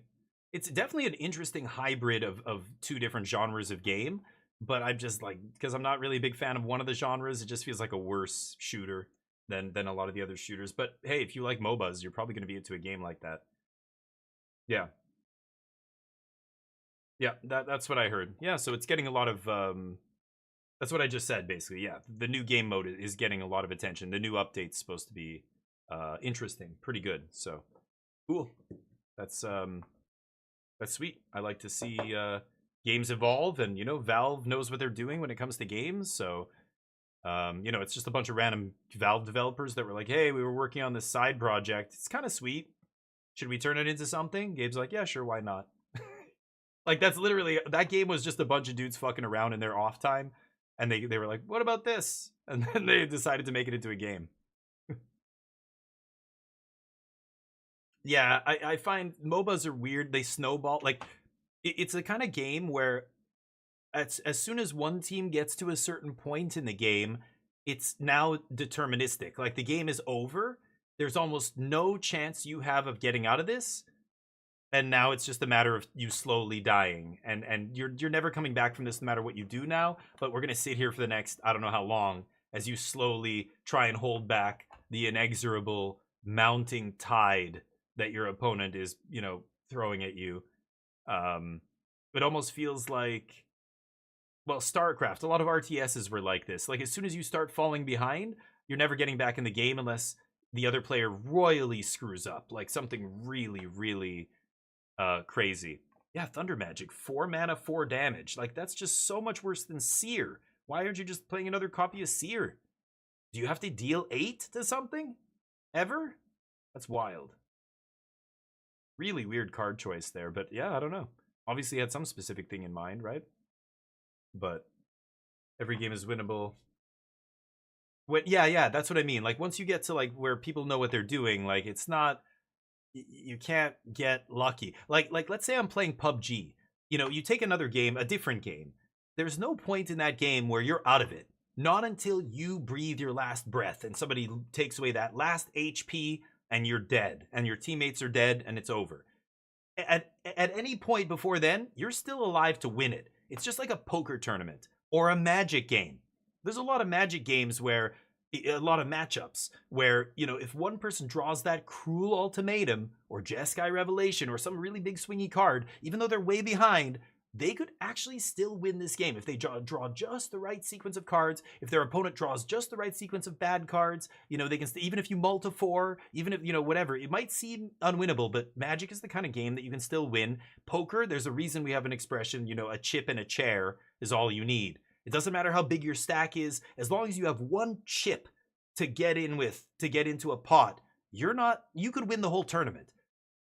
It's definitely an interesting hybrid of 2 different genres of game, but I'm just like, because I'm not really a big fan of one of the genres, it just feels like a worse shooter. than a lot of the other shooters. But hey, if you like MOBAs, you're probably going to be into a game like that. Yeah. Yeah, that's what I heard. Yeah, so it's getting a lot of that's what I just said basically. Yeah, the new game mode is getting a lot of attention. The new update's supposed to be interesting, pretty good. So, cool. That's sweet. I like to see games evolve, and Valve knows what they're doing when it comes to games. So, it's just a bunch of random Valve developers that were like, "Hey, we were working on this side project. It's kind of sweet. Should we turn it into something?" Gabe's like, "Yeah, sure, why not?" Like, that's literally, that game was just a bunch of dudes fucking around in their off time, and they were like, "What about this?" And then they decided to make it into a game. Yeah, I find MOBAs are weird. They snowball. Like, it's a kind of game where as soon as one team gets to a certain point in the game, it's now deterministic. Like, the game is over. There's almost no chance you have of getting out of this. And now it's just a matter of you slowly dying. And you're never coming back from this no matter what you do now. But we're going to sit here for the next, I don't know how long, as you slowly try and hold back the inexorable mounting tide that your opponent is, throwing at you. It almost feels like, well, StarCraft, a lot of RTSs were like this. Like, as soon as you start falling behind, you're never getting back in the game unless the other player royally screws up. Like, something really, really crazy. Yeah, Thunder Magic, 4 mana, 4 damage. Like, that's just so much worse than Seer. Why aren't you just playing another copy of Seer? Do you have to deal 8 to something? Ever? That's wild. Really weird card choice there, but yeah, I don't know. Obviously had some specific thing in mind, right? But every game is winnable. Yeah, that's what I mean. Like, once you get to, like, where people know what they're doing, like, it's not, you can't get lucky. Like let's say I'm playing PUBG. You take another game, a different game. There's no point in that game where you're out of it. Not until you breathe your last breath and somebody takes away that last HP and you're dead. And your teammates are dead and it's over. At any point before then, you're still alive to win it. It's just like a poker tournament or a Magic game. There's a lot of Magic games where, a lot of matchups where, if one person draws that Cruel Ultimatum or Jeskai Revelation or some really big swingy card, even though they're way behind, they could actually still win this game if they draw just the right sequence of cards. If their opponent draws just the right sequence of bad cards, they can, even if you multi 4, even if, whatever, it might seem unwinnable, but Magic is the kind of game that you can still win. Poker, there's a reason we have an expression, a chip and a chair is all you need. It doesn't matter how big your stack is, as long as you have one chip to get in with, to get into a pot, you could win the whole tournament.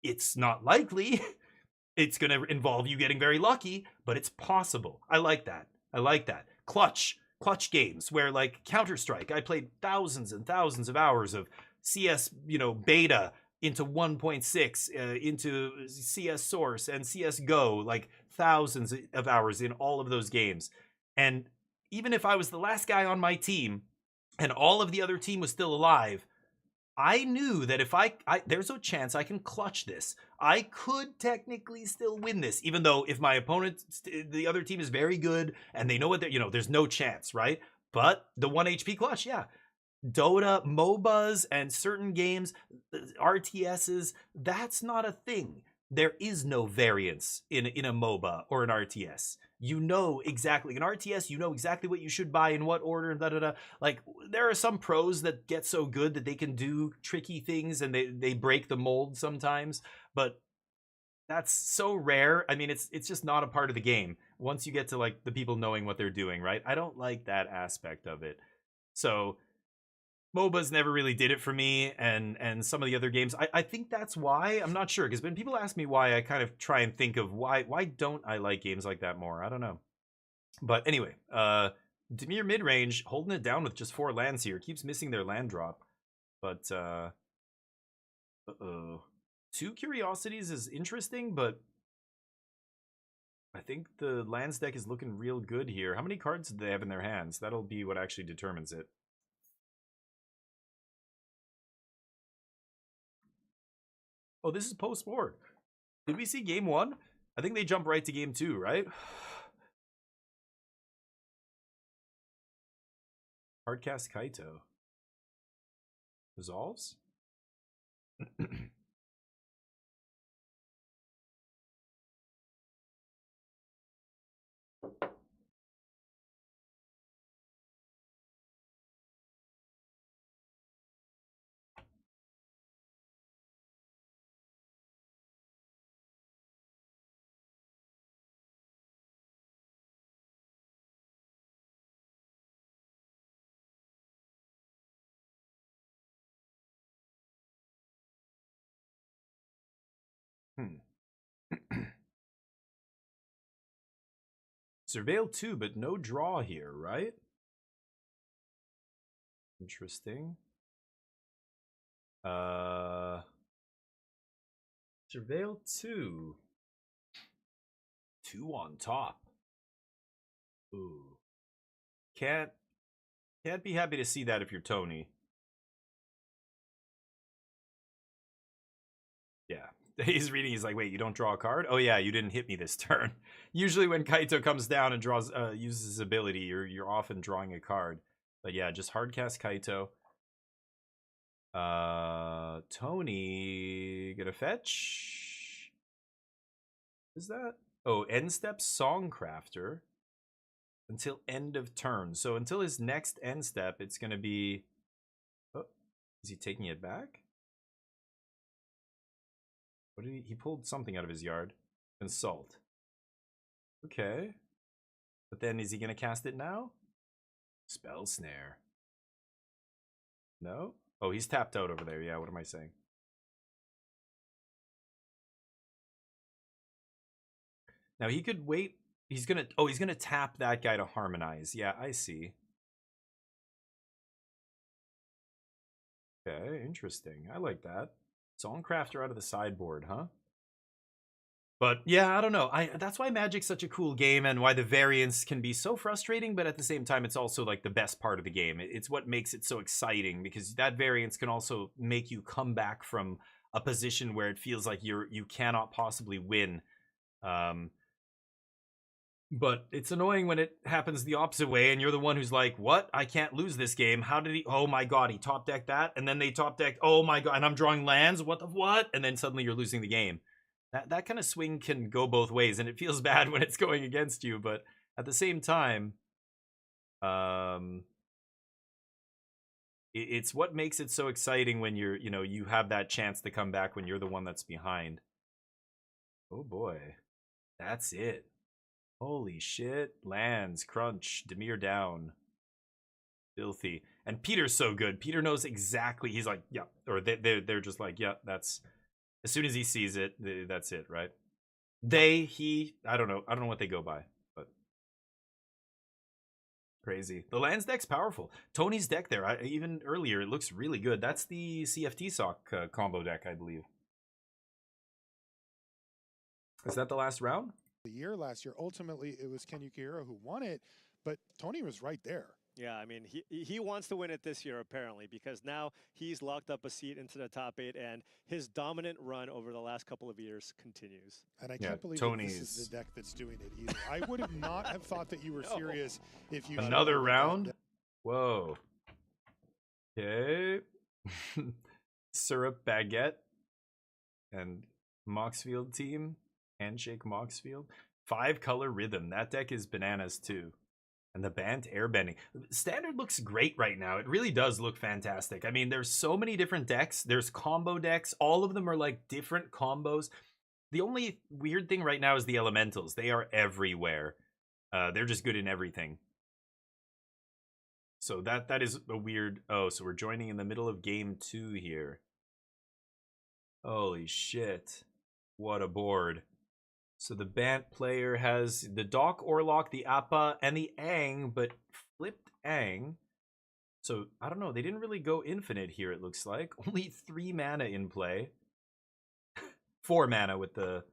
It's not likely. It's going to involve you getting very lucky, but it's possible. I like that. Clutch games where, like, Counter-Strike, I played thousands and thousands of hours of CS, beta into 1.6, into CS Source and CSGO, like thousands of hours in all of those games. And even if I was the last guy on my team and all of the other team was still alive, I knew that if there's a chance I can clutch this. I could technically still win this, even though if my opponent, the other team is very good and they know what they're, there's no chance, right? But the 1 HP clutch, yeah. Dota, MOBAs, and certain games, RTSs, that's not a thing. There is no variance in a MOBA or an RTS. You know exactly, in RTS, you know exactly what you should buy in what order, and Like, there are some pros that get so good that they can do tricky things and they break the mold sometimes, but that's so rare. I mean, it's just not a part of the game once you get to, like, the people knowing what they're doing, right? I don't like that aspect of it. So MOBAs never really did it for me, and some of the other games, I think that's why. I'm not sure, because when people ask me why, I kind of try and think of why don't I like games like that more? I don't know. But anyway, Dimir midrange, holding it down with just 4 lands here, keeps missing their land drop. But, 2 Curiosities is interesting, but I think the lands deck is looking real good here. How many cards do they have in their hands? That'll be what actually determines it. Oh, this is post-war. Did we see game 1? I think they jump right to game 2, right? Hardcast Kaito. Resolves? Surveil 2, but no draw here, right? Interesting. Surveil 2. 2 on top. Ooh. Can't be happy to see that if you're Tony. Yeah. He's reading, he's like, wait, you don't draw a card? Oh yeah, you didn't hit me this turn. Usually when Kaito comes down and draws uses his ability, you're often drawing a card. But yeah, just hardcast Kaito. Tony gonna fetch. Is that? Oh, end step Songcrafter until end of turn. So until his next end step, it's gonna be. Oh, is he taking it back? What did he pulled something out of his yard? Consult. Okay. But then is he gonna cast it now? Spell Snare. No? Oh, he's tapped out over there. Yeah, what am I saying? Now he could wait. He's gonna tap that guy to harmonize. Yeah, I see. Okay, interesting. I like that. Songcrafter out of the sideboard, huh? But yeah, I don't know. That's why Magic's such a cool game and why the variance can be so frustrating, but at the same time, it's also like the best part of the game. It's what makes it so exciting because that variance can also make you come back from a position where it feels like you cannot possibly win. But it's annoying when it happens the opposite way and you're the one who's like, what? I can't lose this game. How did he? Oh my god, he top decked that. And then they top decked, oh my god, and I'm drawing lands. What the what? And then suddenly you're losing the game. That kind of swing can go both ways, and it feels bad when it's going against you, but at the same time, it's what makes it so exciting when you have that chance to come back when you're the one that's behind. Oh boy, that's it. Holy shit. Lands, crunch, Dimir down. Filthy. And Peter's so good. Peter knows exactly, he's like, yeah, or they're just like, yeah, that's, as soon as he sees it, that's it, right? He, I don't know what they go by, but crazy. The lands deck's powerful. Tony's deck there, even earlier, it looks really good. That's the CFT Sock combo deck, I believe. Is that the last round? The year last year, ultimately, it was Ken Yukihiro who won it, but Tony was right there. Yeah, I mean, he wants to win it this year, apparently, because now he's locked up a seat into the top 8, and his dominant run over the last couple of years continues. And I can't believe that this is the deck that's doing it either. I would have not have thought that you were serious if you... Another round? Whoa. Okay. Syrup Baguette and Moxfield team. Handshake Moxfield. 5-color Rhythm. That deck is bananas too. And the Bant Airbending. Standard looks great right now. It really does look fantastic. I mean, there's so many different decks. There's combo decks. All of them are like different combos. The only weird thing right now is the elementals. They are everywhere. They're just good in everything. So that is a weird... Oh, so we're joining in the middle of game 2 here. Holy shit. What a board. So the Bant player has the Doc Orlock, the Appa, and the Aang, but flipped Aang. So, I don't know. They didn't really go infinite here, it looks like. Only 3 mana in play. 4 mana with the...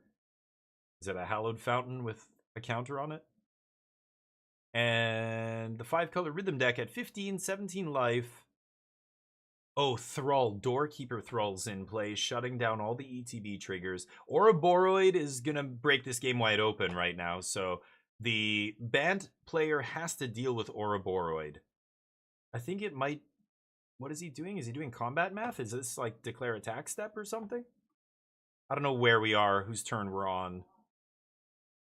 Is it a Hallowed Fountain with a counter on it? And the 5-color Rhythm deck at 15, 17 life. Oh, Thrall, Doorkeeper Thrall's in play, shutting down all the ETB triggers. Ouroboros is going to break this game wide open right now, so the Bant player has to deal with Ouroboros. I think it might What is he doing? Is he doing combat math? Is this like declare attack step or something? I don't know where we are, whose turn we're on.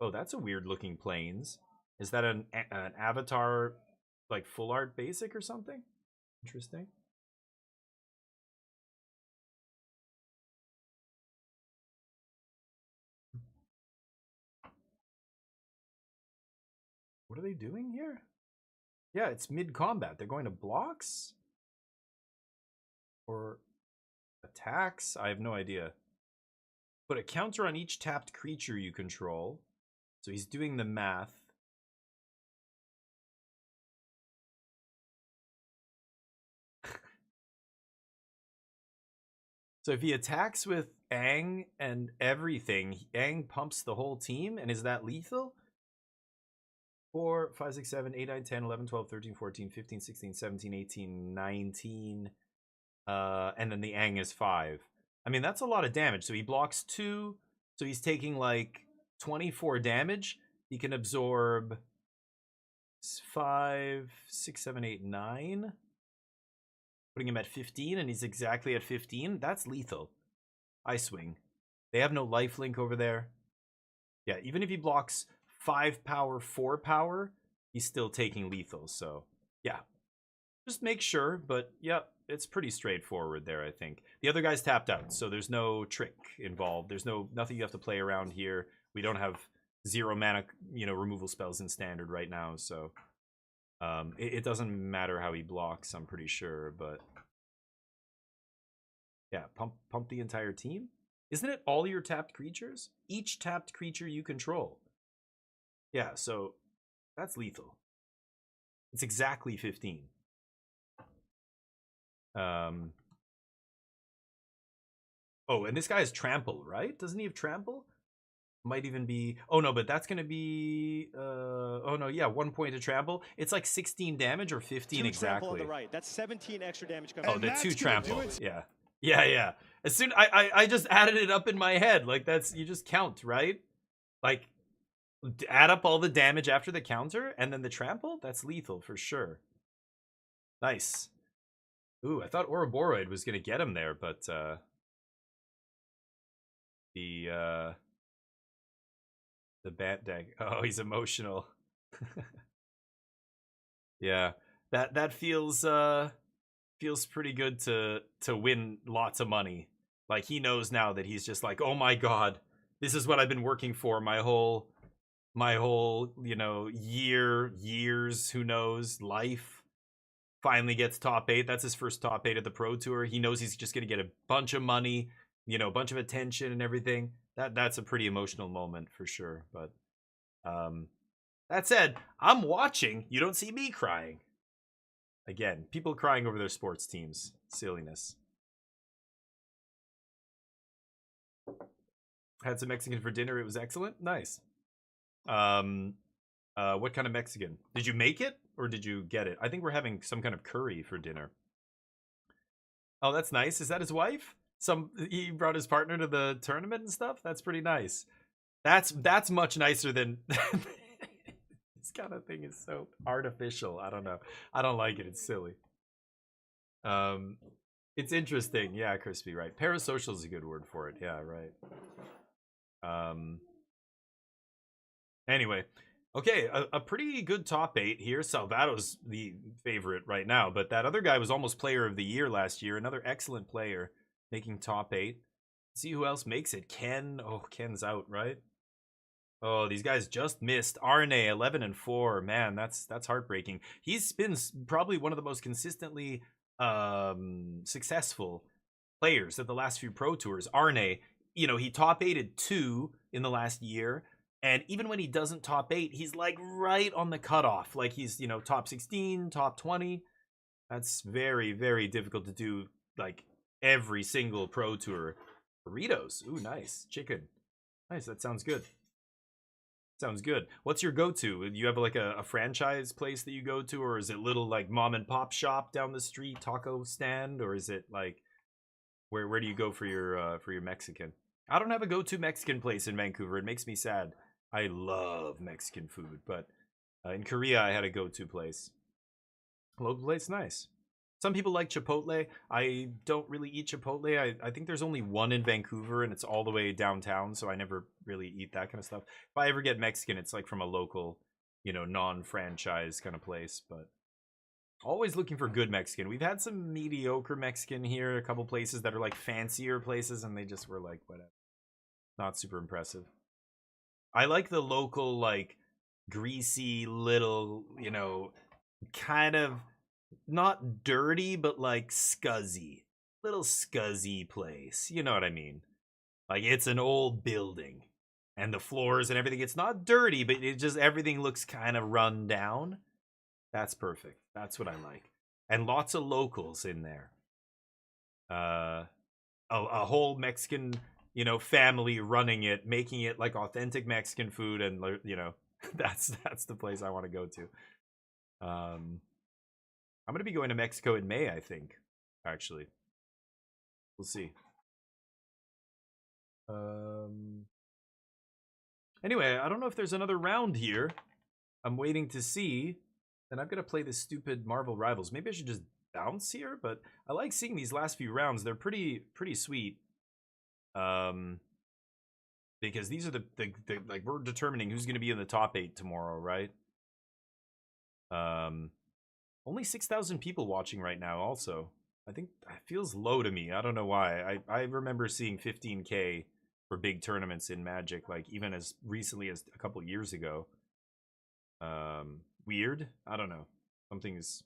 Oh, that's a weird looking planes. Is that an avatar, like full art basic or something? Interesting. What are they doing here? Yeah, it's mid-combat. They're going to blocks? Or attacks? I have no idea. Put a counter on each tapped creature you control. So he's doing the math. So if he attacks with Aang and everything, Aang pumps the whole team, and is that lethal? 4, 5, 6, 7, 8, 9, 10, 11, 12, 13, 14, 15, 16, 17, 18, 19. And then the Aang is 5. I mean, that's a lot of damage. So he blocks 2. So he's taking like 24 damage. He can absorb 5, 6, 7, 8, 9. Putting him at 15, and he's exactly at 15. That's lethal. I swing. They have no lifelink over there. Yeah, even if he blocks 5 power, 4 power, he's still taking lethal. So, yeah. Just make sure, but yep, it's pretty straightforward there, I think. The other guy's tapped out, so there's no trick involved. There's nothing you have to play around here. We don't have 0 mana, removal spells in standard right now, so it doesn't matter how he blocks, I'm pretty sure, but yeah, pump the entire team. Isn't it all your tapped creatures? Each tapped creature you control. Yeah, so that's lethal. It's exactly 15. Oh, and this guy has trample, right? Doesn't he have trample? Might even be... Oh, no, but that's going to be... Oh, no, yeah, 1 point to trample. It's like 16 damage or 15 2 exactly. Trample on the right. That's 17 extra damage coming. Oh, the 2 trample. Yeah. Yeah. As soon... I just added it up in my head. Like, that's... You just count, right? Like, add up all the damage after the counter, and then the trample? That's lethal, for sure. Nice. Ooh, I thought Ouroboros was going to get him there, but... The bat deck. Oh, he's emotional. Yeah, that feels pretty good to win lots of money. Like, he knows now that he's just like, oh my god, this is what I've been working for my whole years, who knows, life. Finally gets top 8. That's his first top 8 at the Pro Tour. He knows he's just gonna get a bunch of money, a bunch of attention and everything. That's a pretty emotional moment for sure. But that said, I'm watching. You don't see me crying. Again, people crying over their sports teams. Silliness. Had some Mexican for dinner. It was excellent. Nice. What kind of Mexican? Did you make it or did you get it? I think we're having some kind of curry for dinner. Oh, that's nice. Is that his wife? He brought his partner to the tournament and stuff. That's pretty nice. That's much nicer than this kind of thing is so artificial. I don't know. I don't like it. It's silly. It's interesting. Yeah, Crispy, right. Parasocial is a good word for it. Yeah, right. Anyway, okay, a pretty good top 8 here. Salvato's the favorite right now, but that other guy was almost player of the year last year. Another excellent player. Making top 8. See who else makes it. Ken. Oh, Ken's out, right? Oh, these guys just missed. Arne, 11 and 4. Man, that's heartbreaking. He's been probably one of the most consistently successful players at the last few Pro Tours. Arne, he top 8'd 2 in the last year. And even when he doesn't top 8, he's like right on the cutoff. Like he's, top 16, top 20. That's very, very difficult to do. Like, every single Pro Tour. Burritos. Ooh, nice. Chicken. Nice. That sounds good. Sounds good. What's your go-to? Do you have like a franchise place that you go to, or is it little like mom and pop shop down the street, taco stand, or is it like where do you go for your Mexican? I don't have a go-to Mexican place in Vancouver. It makes me sad. I love Mexican food, but in Korea I had a go-to place. Local place, nice. Some people like Chipotle. I don't really eat Chipotle. I think there's only one in Vancouver, and it's all the way downtown, so I never really eat that kind of stuff. If I ever get Mexican, it's like from a local, you know, non-franchise kind of place, but always looking for good Mexican. We've had some mediocre Mexican here, a couple places that are like fancier places, and they just were like, whatever. Not super impressive. I like the local, like, greasy little, you know, kind of not dirty, but like scuzzy. Little scuzzy place. You know what I mean? Like, it's an old building. And the floors and everything, it's not dirty, but it just, everything looks kind of run down. That's perfect. That's what I like. And lots of locals in there. A whole Mexican, you know, family running it, making it like authentic Mexican food, and, you know, that's the place I want to go to. I'm going to be going to Mexico in May, I think, actually. We'll see. Anyway, I don't know if there's another round here. I'm waiting to see. And I'm going to play this stupid Marvel Rivals. Maybe I should just bounce here, but I like seeing these last few rounds. They're pretty sweet. Because these are the like, we're determining who's going to be in the top 8 tomorrow, right? Only 6,000 people watching right now also. I think it feels low to me. I don't know why. I remember seeing 15K for big tournaments in Magic, like even as recently as a couple years ago. Weird. I don't know. Something's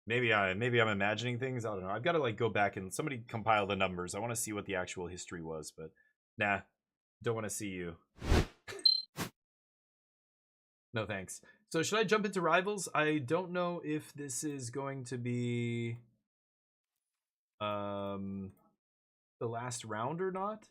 maybe I'm imagining things. I don't know. I've got to like go back and somebody compile the numbers. I want to see what the actual history was, but nah, don't want to see you. No thanks. So should I jump into Rivals? I don't know if this is going to be the last round or not.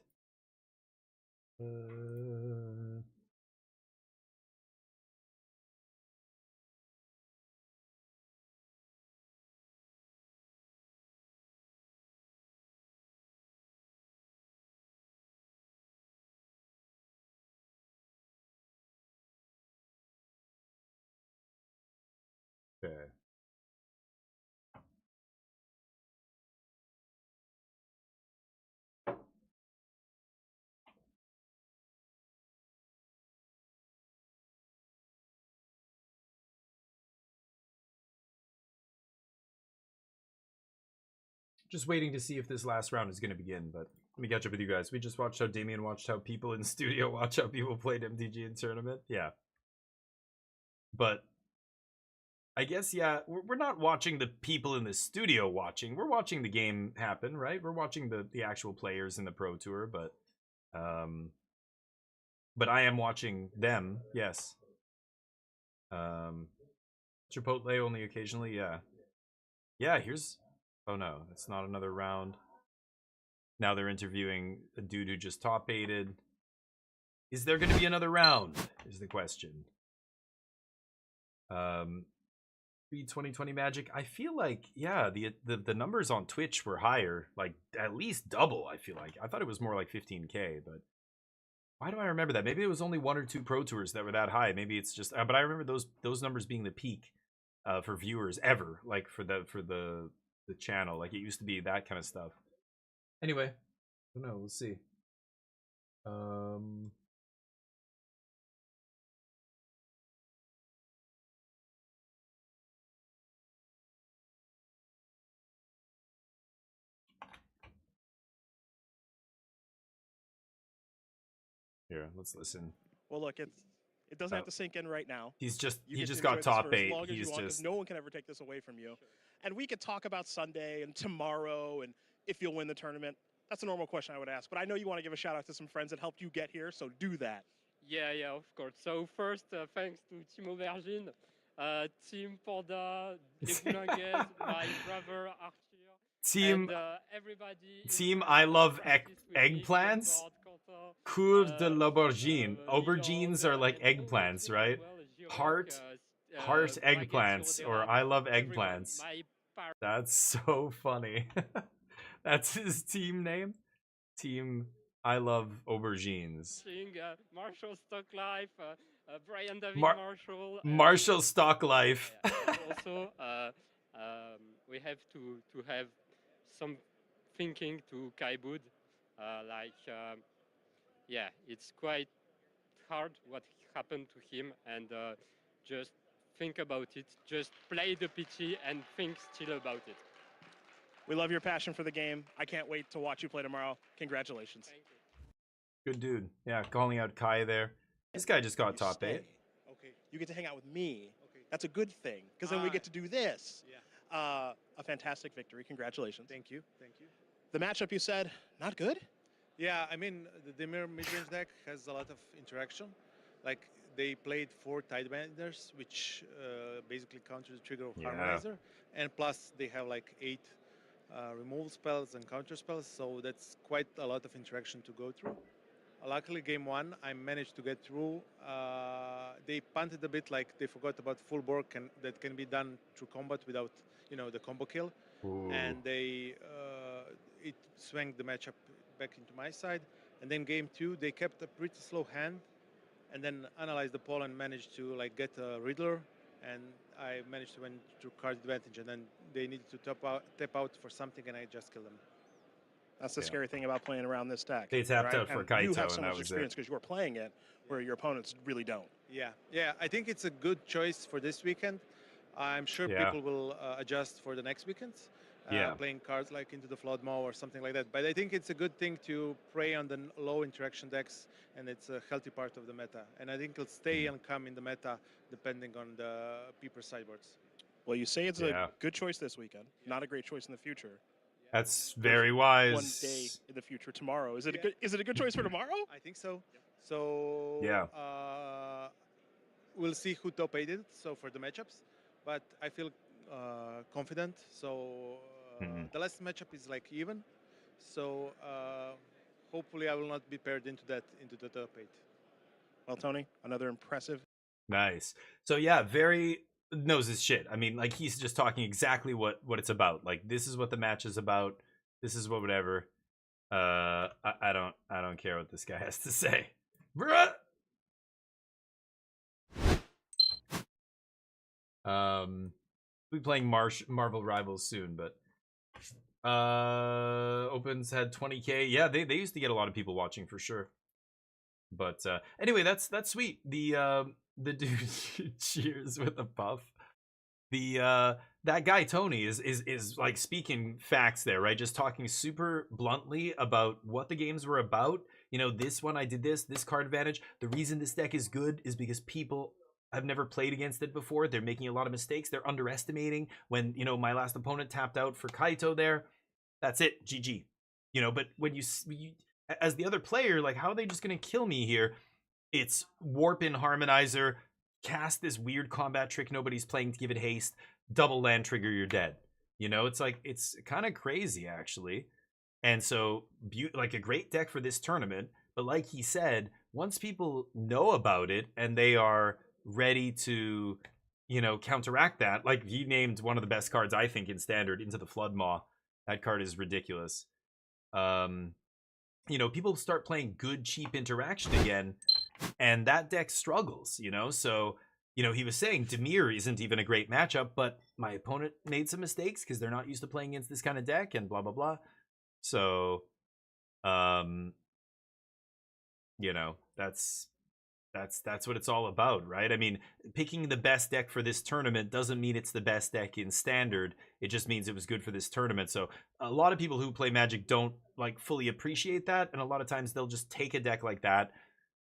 Okay. Just waiting to see if this last round is going to begin, but let me catch up with you guys. We just watched how Damien watched how people in the studio watch how people played MTG in tournament. Yeah. But I guess, yeah, we're not watching the people in the studio watching. We're watching the game happen, right? We're watching the actual players in the Pro Tour, but I am watching them, yes. Chipotle only occasionally, yeah. Yeah, here's... Oh no, it's not another round. Now they're interviewing a dude who just top 8'd. Is there going to be another round? Is the question. 2020 Magic. I feel like, yeah, the numbers on Twitch were higher, like at least double. I feel like I thought it was more like 15K, but why do I remember that? Maybe it was only 1 or 2 Pro Tours that were that high. Maybe it's just, but I remember those numbers being the peak for viewers ever, like for the channel. Like it used to be that kind of stuff. Anyway, I don't know, we'll see. Here, let's listen. Well, look, it doesn't have to sink in right now. He just enjoy got this top for as 8. long as you He's want, 'cause just no one can ever take this away from you. And we could talk about Sunday and tomorrow and if you'll win the tournament. That's a normal question I would ask. But I know you want to give a shout out to some friends that helped you get here, so do that. Yeah, of course. So first, thanks to Team Aubergine, Team Panda, Deboulinguez, my brother Arthur, Team, and everybody. Team I love eggplants. Cour de l'aubergine. Aubergines are like eggplants, right? Heart eggplants, or I love eggplants. That's so funny. That's his team name. Team I love aubergines. Marshall Stock Life, Brian David Marshall. Marshall Stock Life. Also, we have to have some thinking to Kai Bud. Yeah, it's quite hard what happened to him, and just think about it. Just play the PT and think still about it. We love your passion for the game. I can't wait to watch you play tomorrow. Congratulations. Thank you. Good dude. Yeah, calling out Kai there. This guy just got top 8. Okay. You get to hang out with me. Okay. That's a good thing, because then we get to do this. Yeah. A fantastic victory. Congratulations. Thank you. Thank you. The matchup, you said, not good? Yeah, I mean, the Dimir mid-range deck has a lot of interaction. Like, they played 4 Tidebenders, which basically counter the trigger of Harmonizer. And plus, they have like 8 removal spells and counter spells, so that's quite a lot of interaction to go through. Luckily, game 1, I managed to get through. They punted a bit, like they forgot about full board that can be done through combat without, the combo kill. Ooh. And it swung the matchup back into my side. And then game 2, they kept a pretty slow hand, and then analyzed the poll and managed to get a Riddler, and I managed to win through card advantage, and then they needed to tap out for something, and I just killed them. That's the scary thing about playing around this deck. They tapped out for Kaito, you have so and that much was experience it. because you're playing it, where your opponents really don't. Yeah, I think it's a good choice for this weekend. I'm sure people will adjust for the next weekend, playing cards like Into the Flood Maw or something like that. But I think it's a good thing to prey on the low interaction decks, and it's a healthy part of the meta. And I think it'll stay and come in the meta depending on the Peeper sideboards. Well, you say it's a good choice this weekend, not a great choice in the future. That's very wise. One day in the future, tomorrow. Is it a good choice for tomorrow? I think so. So we'll see who top 8 it. So for the matchups, but I feel confident. So the last matchup is like even. So hopefully I will not be paired into the top 8. Well, Tony, another impressive. Nice. So yeah, very knows his shit. I mean, like, he's just talking exactly what it's about. Like, this is what the match is about. This is what whatever. I don't care what this guy has to say. Bruh. We'll be playing Marvel Rivals soon, but Opens had 20K. Yeah, they used to get a lot of people watching for sure. But anyway, that's sweet. The dude cheers with a puff. That guy Tony is like speaking facts there, right? Just talking super bluntly about what the games were about. This one I did this card advantage. The reason this deck is good is because people have never played against it before. They're making a lot of mistakes. They're underestimating. When my last opponent tapped out for Kaito there, that's it, GG. But when you as the other player, like, how are they just gonna kill me here? It's warp in Harmonizer, cast this weird combat trick nobody's playing to give it haste, double land trigger, you're dead. It's like, it's kind of crazy actually. And so like a great deck for this tournament, but like he said, once people know about it and they are ready to counteract that, like he named one of the best cards I think in Standard, Into the Flood Maw. That card is ridiculous. People start playing good, cheap interaction again, and that deck struggles, So, he was saying Dimir isn't even a great matchup, but my opponent made some mistakes because they're not used to playing against this kind of deck and blah, blah, blah. So, that's what it's all about, right? I mean, picking the best deck for this tournament doesn't mean it's the best deck in Standard. It just means it was good for this tournament. So a lot of people who play Magic don't like fully appreciate that, and a lot of times they'll just take a deck like that,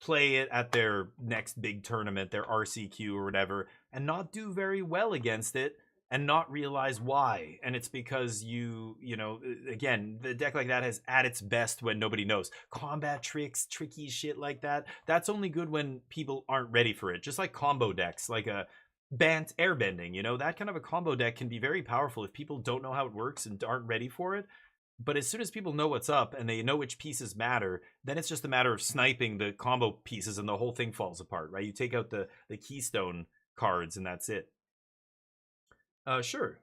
play it at their next big tournament, their RCQ or whatever, and not do very well against it and not realize why. And it's because again, the deck like that is at its best when nobody knows. Combat tricks, tricky shit like that, that's only good when people aren't ready for it. Just like combo decks, like a Bant Airbending, that kind of a combo deck can be very powerful if people don't know how it works and aren't ready for it. But as soon as people know what's up and they know which pieces matter, then it's just a matter of sniping the combo pieces and the whole thing falls apart, right? You take out the keystone cards and that's it. Sure.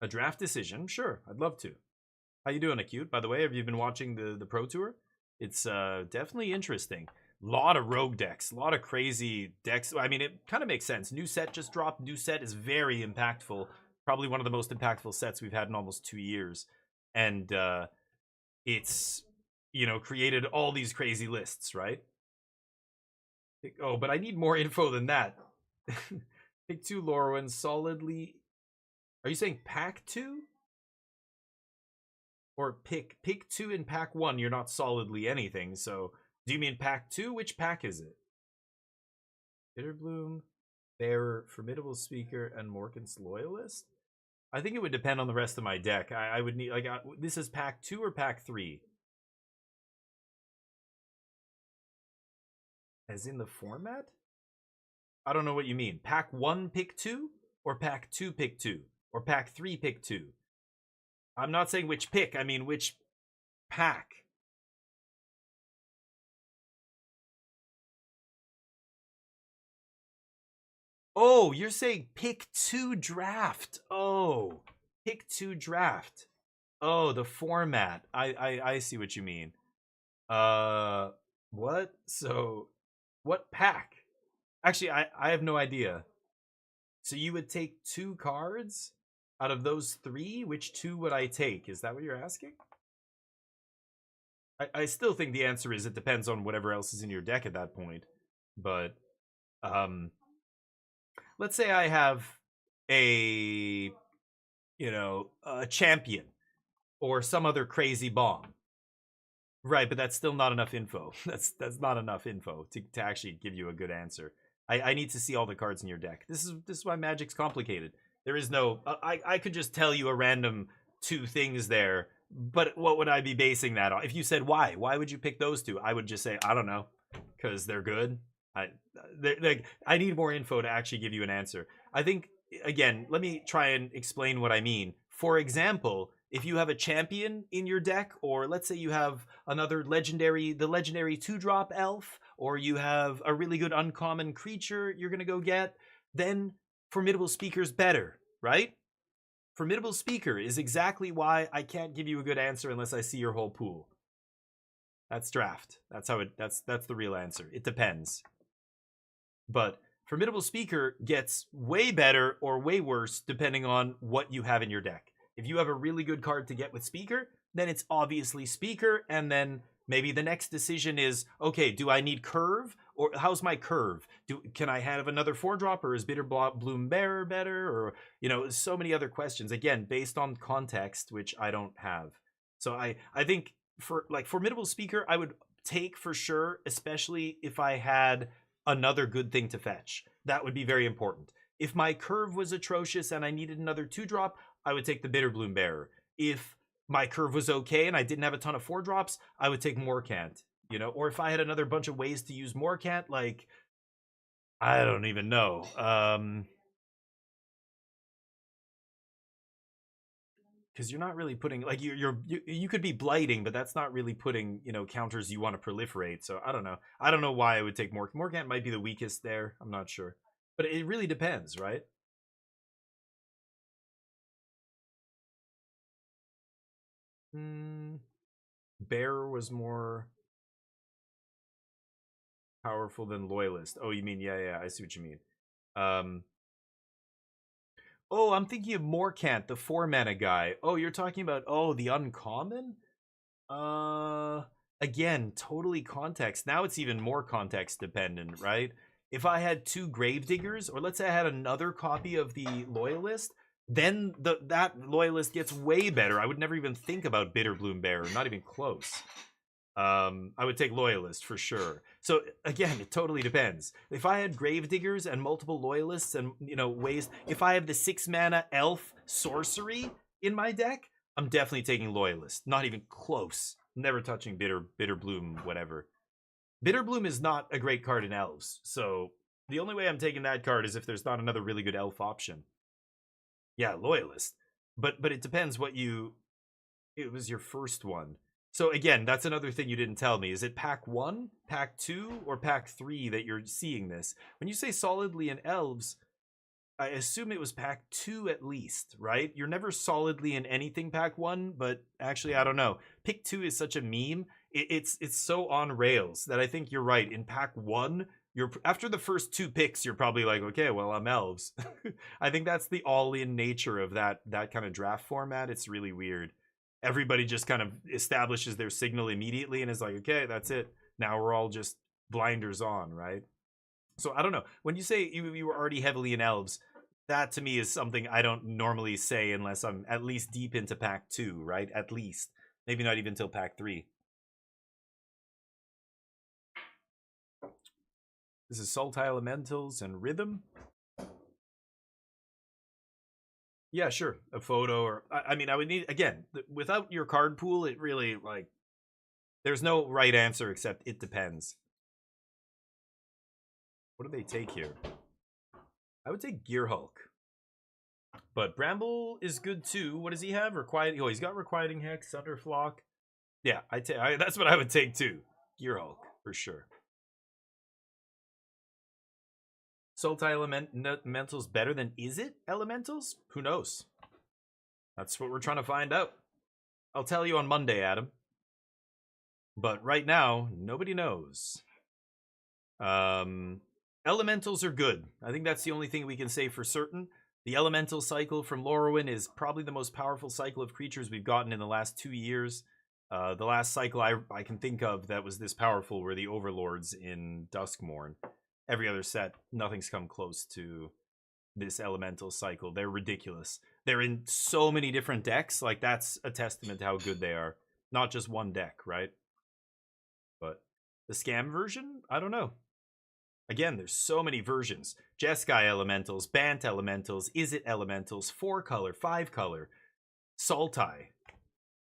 A draft decision? Sure, I'd love to. How you doing, Acute? By the way, have you been watching the Pro Tour? It's definitely interesting. A lot of rogue decks, a lot of crazy decks. I mean, it kind of makes sense. New set just dropped. New set is very impactful. Probably one of the most impactful sets we've had in almost 2 years. And it's, created all these crazy lists, right? Oh, but I need more info than that. Pick 2 Lorwyn solidly. Are you saying pack 2? Or pick 2 in pack 1, you're not solidly anything. So, do you mean pack 2? Which pack is it? Bitterbloom, Bearer, Formidable Speaker, and Morkant's Loyalist? I think it would depend on the rest of my deck. I would need, this is pack 2 or pack 3? As in the format? I don't know what you mean. Pack 1, pick 2? Or pack 2, pick 2? Or pack 3, pick 2? I'm not saying which pick, I mean which pack. Oh, you're saying pick 2 draft. Oh, pick 2 draft. Oh, the format. I see what you mean. What? So, what pack? Actually, I have no idea. So you would take 2 cards out of those 3? Which 2 would I take? Is that what you're asking? I still think the answer is it depends on whatever else is in your deck at that point. But, let's say I have a champion or some other crazy bomb. Right, but that's still not enough info. That's not enough info to actually give you a good answer. I need to see all the cards in your deck. This is why Magic's complicated. There is no I could just tell you a random 2 things there, but what would I be basing that on? If you said why would you pick those 2? I would just say I don't know, because they're good. I need more info to actually give you an answer. I think, again, let me try and explain what I mean. For example, if you have a champion in your deck, or let's say you have another the legendary 2-drop elf, or you have a really good uncommon creature you're going to go get, then Formidable Speaker's better, right? Formidable Speaker is exactly why I can't give you a good answer unless I see your whole pool. That's draft. That's the real answer. It depends. But Formidable Speaker gets way better or way worse depending on what you have in your deck. If you have a really good card to get with Speaker, then it's obviously Speaker, and then maybe the next decision is, okay, do I need Curve? Or how's my Curve? Can I have another 4-drop, or is Bitterbloom Bearer better? Or, so many other questions, again, based on context, which I don't have. So I think for Formidable Speaker, I would take for sure, especially if I had another good thing to fetch. That would be very important. If my Curve was atrocious and I needed another 2-drop, I would take the Bitterbloom Bearer. If my Curve was okay and I didn't have a ton of 4-drops, I would take Morkant. Or if I had another bunch of ways to use Morkant, I don't even know. Because you're not really putting, you could be blighting, but that's not really putting, counters you want to proliferate. So I don't know. I don't know why I would take Morkant. Morkant might be the weakest there. I'm not sure. But it really depends, right? Bearer was more powerful than Loyalist. Oh, you mean, yeah, I see what you mean. Oh, I'm thinking of Morkant, the 4-mana guy. Oh, you're talking about, the uncommon? Again, totally context. Now it's even more context dependent, right? If I had 2 Gravediggers, or let's say I had another copy of the Loyalist, then that Loyalist gets way better. I would never even think about Bitterbloom Bearer, not even close. I would take Loyalist for sure. So again, it totally depends. If I had Gravediggers and multiple Loyalists and ways, if I have the 6-mana elf sorcery in my deck, I'm definitely taking Loyalist. Not even close. Never touching Bitterbloom, whatever. Bitterbloom is not a great card in elves, so the only way I'm taking that card is if there's not another really good elf option. Yeah, Loyalist. But it depends what it was your first one. So again, that's another thing you didn't tell me. Is it pack 1, pack 2, or pack 3 that you're seeing this? When you say solidly in elves, I assume it was pack 2 at least, right? You're never solidly in anything pack 1, but actually, I don't know. Pick 2 is such a meme. It's so on rails that I think you're right. In pack 1, you're after the first 2 picks, you're probably like, okay, well, I'm elves. I think that's the all-in nature of that kind of draft format. It's really weird. Everybody just kind of establishes their signal immediately and is like, okay, that's it. Now we're all just blinders on, right? So I don't know. When you say you were already heavily in elves, that to me is something I don't normally say unless I'm at least deep into pack 2, right? At least. Maybe not even till pack 3. This is Sultai Elementals and Rhythm. Yeah, sure. A photo or... I mean, I would need... Again, without your card pool, it really, like... There's no right answer except it depends. What do they take here? I would take Gear Hulk. But Bramble is good too. What does he have? Requiting... Oh, he's got Requiting Hex, Thunderflock. Yeah, that's what I would take too. Gear Hulk, for sure. Sultai Elementals better than Is It Elementals? Who knows? That's what we're trying to find out. I'll tell you on Monday, Adam. But right now, nobody knows. Elementals are good. I think that's the only thing we can say for certain. The Elemental cycle from Lorwyn is probably the most powerful cycle of creatures we've gotten in the last 2 years. The last cycle I can think of that was this powerful were the Overlords in Duskmourn. Every other set, nothing's come close to this Elemental cycle. They're ridiculous. They're in so many different decks. Like, that's a testament to how good they are. Not just one deck, right? But the scam version? I don't know. Again, there's so many versions. Jeskai Elementals, Bant Elementals, Is It Elementals, 4-color, 5-color, Sultai.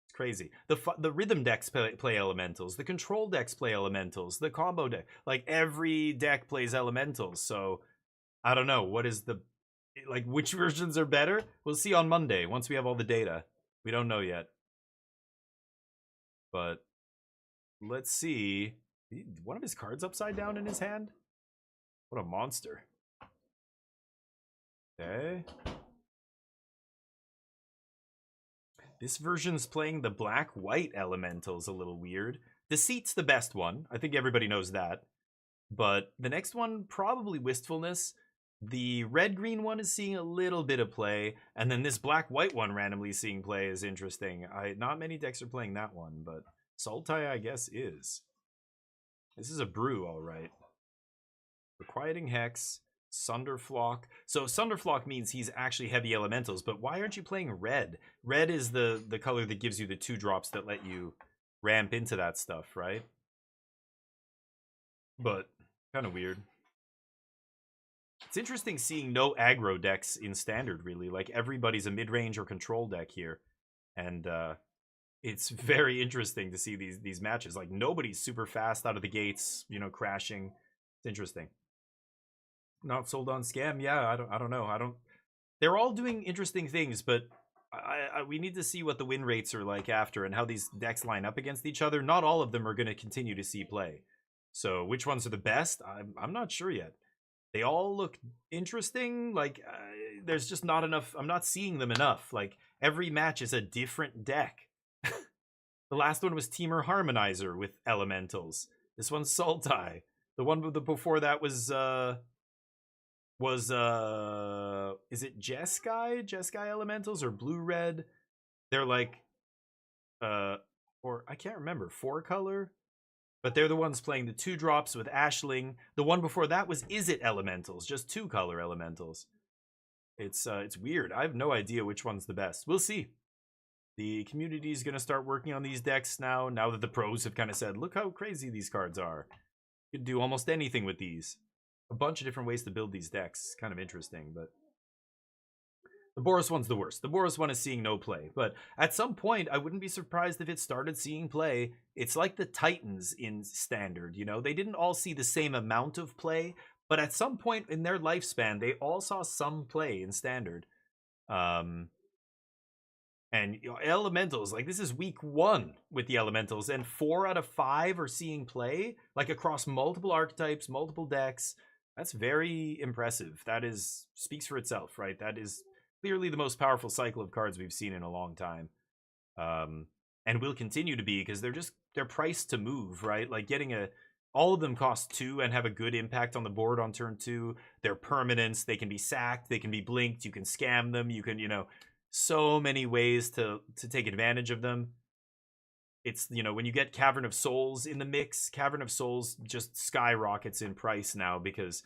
It's crazy. The rhythm decks play Elementals. The control decks play Elementals. The combo deck. Like, every deck plays Elementals. So, I don't know. What is the... Like, which versions are better? We'll see on Monday, once we have all the data. We don't know yet. But, let's see. One of his cards upside down in his hand? What a monster. Okay. This version's playing the black-white Elementals a little weird. Deceit's the best one. I think everybody knows that. But the next one, probably Wistfulness. The red-green one is seeing a little bit of play. And then this black-white one randomly seeing play is interesting. Not many decks are playing that one, but Sultai, I guess, is. This is a brew, all right. Requiting Hex, Sunderflock. So Sunderflock means he's actually heavy elementals, but why aren't you playing red? Red is the color that gives you the 2-drops that let you ramp into that stuff, right? But kind of weird. It's interesting seeing no aggro decks in Standard, really. Like, everybody's a mid-range or control deck here. And it's very interesting to see these matches. Like, nobody's super fast out of the gates, you know, crashing. It's interesting. Not sold on scam. Yeah, I don't know. They're all doing interesting things, but we need to see what the win rates are like after and how these decks line up against each other. Not all of them are going to continue to see play. So which ones are the best? I'm not sure yet. They all look interesting. Like, there's just not enough. I'm not seeing them enough. Like, every match is a different deck. The last one was Temur Harmonizer with Elementals. This one's Sultai. The one before that was is it Jeskai Elementals or Blue Red? They're like or I can't remember, 4-color, but they're the ones playing the 2-drops with Ashling. The one before that was Is It Elementals, just 2-color Elementals. It's weird. I have no idea which one's the best. We'll see. The community is going to start working on these decks now that the pros have kind of said, look how crazy these cards are. You can do almost anything with these. A bunch of different ways to build these decks. Kind of interesting, but the Boros one's the worst. The Boros one is seeing no play, but at some point, I wouldn't be surprised if it started seeing play. It's like the Titans in Standard, you know? They didn't all see the same amount of play, but at some point in their lifespan, they all saw some play in Standard. And you know, Elementals, like, this is week 1 with the Elementals, and 4 out of 5 are seeing play, like, across multiple archetypes, multiple decks. That's very impressive. That speaks for itself, right? That is clearly the most powerful cycle of cards we've seen in a long time. And will continue to be, because they're priced to move, right? Like, getting a All of them cost 2 and have a good impact on the board on turn 2. They're permanents. They can be sacked. They can be blinked. You can scam them. You can, so many ways to take advantage of them. It's, when you get Cavern of Souls in the mix, Cavern of Souls just skyrockets in price now because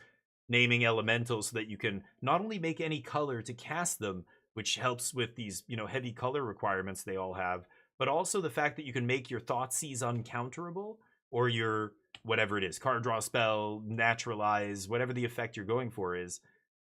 naming elementals so that you can not only make any color to cast them, which helps with these, heavy color requirements they all have, but also the fact that you can make your Thoughtseize uncounterable, or your whatever it is, card draw spell, naturalize, whatever the effect you're going for is.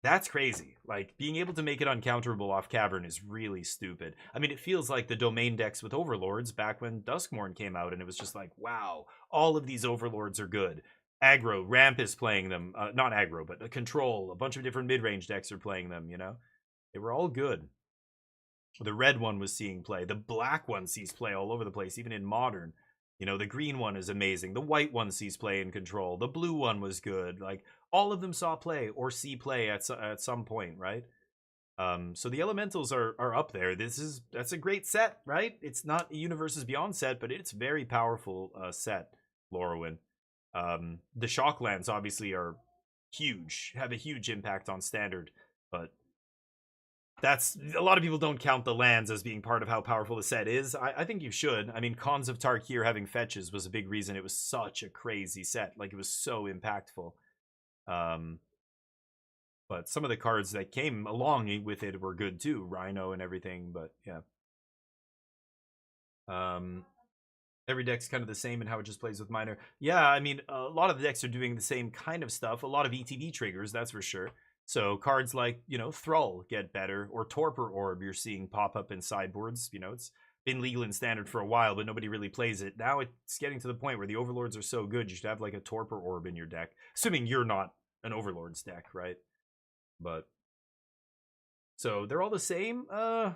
That's crazy. Like, being able to make it uncounterable off Cavern is really stupid. I mean, it feels like the domain decks with Overlords back when Duskmourn came out, and it was just like, wow, all of these Overlords are good. Aggro, Ramp is playing them. Not aggro, but Control. A bunch of different mid-range decks are playing them, They were all good. The red one was seeing play. The black one sees play all over the place, even in Modern. The green one is amazing. The white one sees play in Control. The blue one was good. Like, all of them saw play or see play at some point, right? So the Elementals are up there. That's a great set, right? It's not a Universes Beyond set, but it's very powerful set, Lorwyn. The Shocklands obviously are huge, have a huge impact on Standard, but that's, a lot of people don't count the lands as being part of how powerful the set is. I think you should. I mean, Khans of Tarkir having fetches was a big reason it was such a crazy set. Like, it was so impactful. But some of the cards that came along with it were good too. Rhino and everything, but yeah. Every deck's kind of the same in how it just plays with minor. Yeah, I mean, a lot of the decks are doing the same kind of stuff. A lot of ETB triggers, that's for sure. So cards like, Thrall get better, or Torpor Orb you're seeing pop up in sideboards. It's been legal in Standard for a while, but nobody really plays it. Now it's getting to the point where the Overlords are so good, you should have like a Torpor Orb in your deck. Assuming you're not an Overlords deck, right? But, so they're all the same? I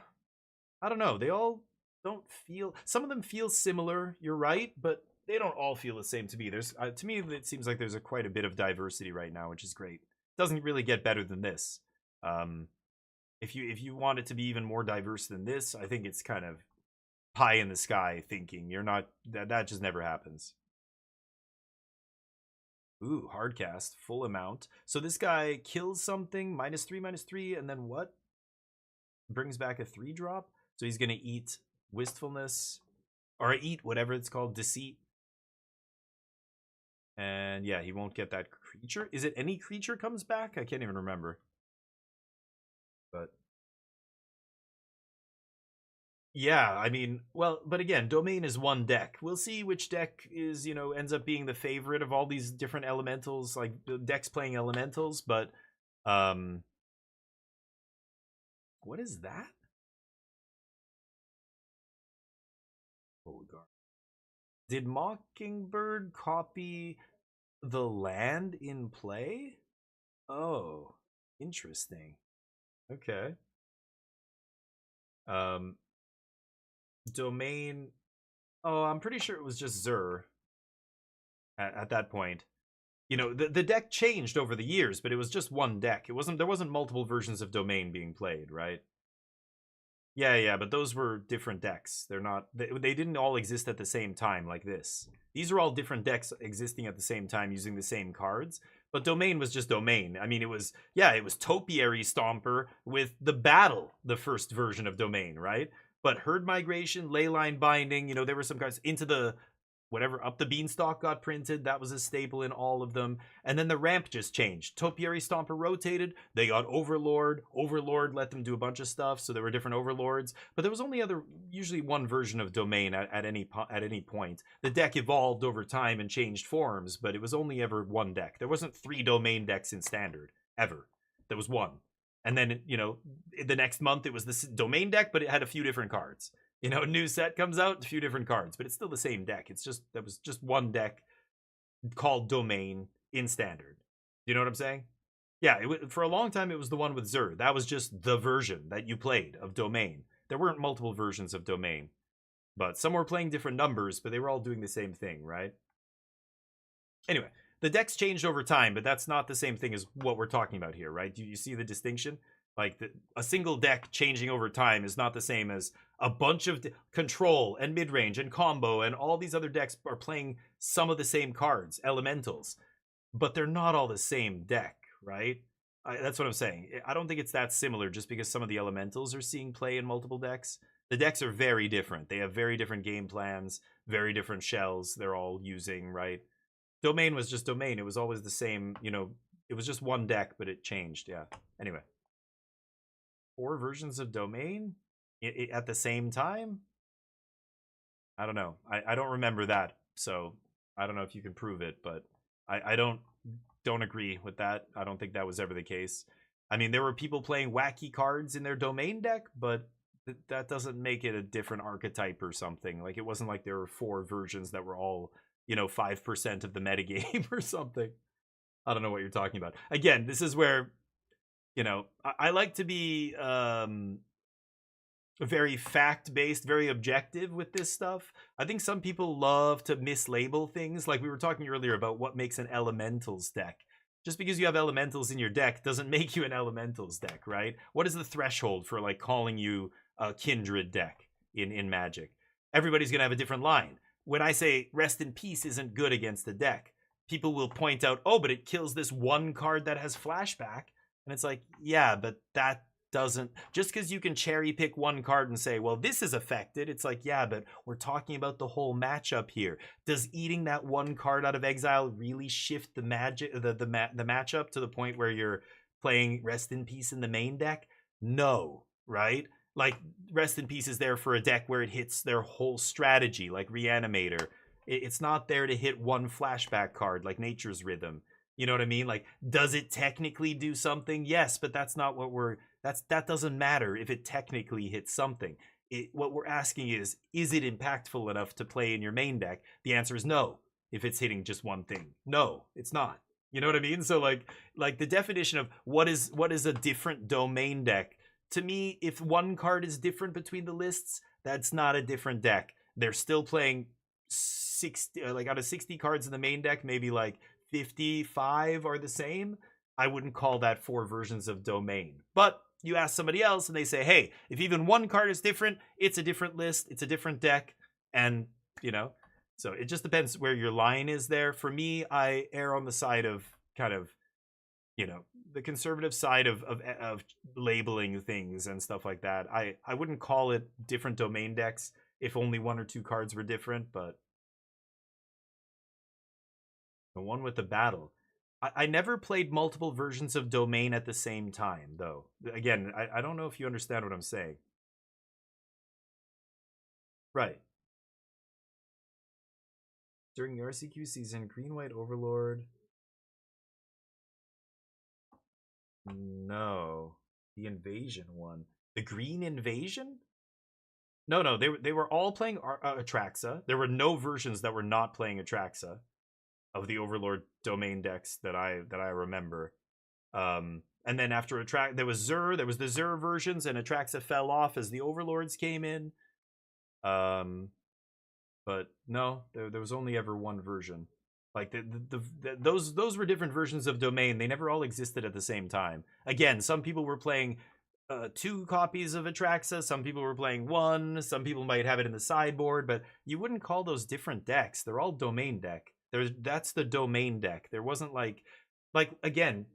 don't know. They all don't feel, some of them feel similar, you're right, but they don't all feel the same to me. There's, to me, it seems like there's quite a bit of diversity right now, which is great. Doesn't really get better than this. If you want it to be even more diverse than this, I think it's kind of pie in the sky thinking. You're not, that just never happens. Ooh, hardcast, full amount. So this guy kills something, -3/-3, and then what? Brings back a 3-drop. So he's gonna eat Wistfulness, or eat whatever it's called, Deceit. And yeah, he won't get that creature. Is it any creature comes back? I can't even remember. But yeah, I mean, well, but again, Domain is one deck. We'll see which deck is, ends up being the favorite of all these different elementals, like decks playing elementals, but what is that? Did Mockingbird copy the land in play? Oh, interesting. Okay. Domain. Oh, I'm pretty sure it was just Zur at that point. The deck changed over the years, but it was just one deck. There wasn't multiple versions of Domain being played, right? Yeah, but those were different decks. They didn't all exist at the same time like this. These are all different decks existing at the same time using the same cards. But Domain was just Domain. I mean, it was Topiary Stomper with the Battle, the first version of Domain, right? But Herd Migration, Leyline Binding, there were some cards into the whatever, Up the Beanstalk got printed. That was a staple in all of them. And then the ramp just changed. Topiary Stomper rotated. They got Overlord. Overlord let them do a bunch of stuff, so there were different Overlords. But there was only usually one version of Domain at any point. The deck evolved over time and changed forms, but it was only ever one deck. There wasn't 3 Domain decks in Standard, ever. There was one. And then, the next month it was this Domain deck, but it had a few different cards. A new set comes out, a few different cards, but it's still the same deck. That was just one deck called Domain in Standard. You know what I'm saying? Yeah, for a long time it was the one with Zur. That was just the version that you played of Domain. There weren't multiple versions of Domain. But some were playing different numbers, but they were all doing the same thing, right? Anyway, the decks changed over time, but that's not the same thing as what we're talking about here, right? Do you see the distinction? Like, a single deck changing over time is not the same as a bunch of control and mid-range and combo and all these other decks are playing some of the same cards, elementals, but they're not all the same deck, right? That's what I'm saying. I don't think it's that similar just because some of the elementals are seeing play in multiple decks. The decks are very different. They have very different game plans, very different shells they're all using, right? Domain was just Domain. It was always the same, you know, it was just one deck, but it changed, yeah. Anyway. 4 versions of Domain at the same time? I don't know. I don't remember that, so I don't know if you can prove it, but I don't agree with that. I don't think that was ever the case. I mean, there were people playing wacky cards in their Domain deck, but that doesn't make it a different archetype or something. Like, it wasn't like there were 4 versions that were all, you know, 5% of the metagame or something. I don't know what you're talking about. Again, this is where, you know, I like to be very fact-based, very objective with this stuff. I think some people love to mislabel things. Like we were talking earlier about what makes an elementals deck. Just because you have elementals in your deck doesn't make you an elementals deck, right? What is the threshold for like calling you a kindred deck in Magic? Everybody's gonna have a different line. When I say Rest in Peace isn't good against the deck, people will point out, oh, but it kills this one card that has flashback. And it's like, yeah, but that doesn't, just because you can cherry pick one card and say, well, this is affected, it's like, yeah, but we're talking about the whole matchup here. Does eating that one card out of exile really shift the magic, the matchup to the point where you're playing Rest in Peace in the main deck? No, right? Like, Rest in Peace is there for a deck where it hits their whole strategy, like Reanimator. It's not there to hit one flashback card like Nature's Rhythm. You know what I mean? Like, does it technically do something? Yes, but that's not what that doesn't matter if it technically hits something. What we're asking is it impactful enough to play in your main deck? The answer is no, if it's hitting just one thing. No, it's not. You know what I mean? So like the definition of what is a different Domain deck, to me, if one card is different between the lists, that's not a different deck. They're still playing 60, like out of 60 cards in the main deck, maybe like 55 are the same. I wouldn't call that 4 versions of Domain. But you ask somebody else and they say, hey, if even one card is different, it's a different list, it's a different deck. And, you know, so it just depends where your line is there. For me, I err on the side of kind of, you know, the conservative side of labeling things and stuff like that. I wouldn't call it different Domain decks if only 1 or 2 cards were different, but the one with the battle. I never played multiple versions of Domain at the same time, though. Again, I don't know if you understand what I'm saying. Right. During the RCQ season, Green-White Overlord... No. The Invasion one. The Green Invasion? No, they were all playing Atraxa. There were no versions that were not playing Atraxa of the Overlord Domain decks that I remember. And then after Atraxa, there was the Zur versions, and Atraxa fell off as the Overlords came in. But no, there was only ever one version. Like those were different versions of Domain. They never all existed at the same time. Again, some people were playing 2 copies of Atraxa, some people were playing 1, some people might have it in the sideboard, but you wouldn't call those different decks. They're all Domain deck. That's the Domain deck. There wasn't like again,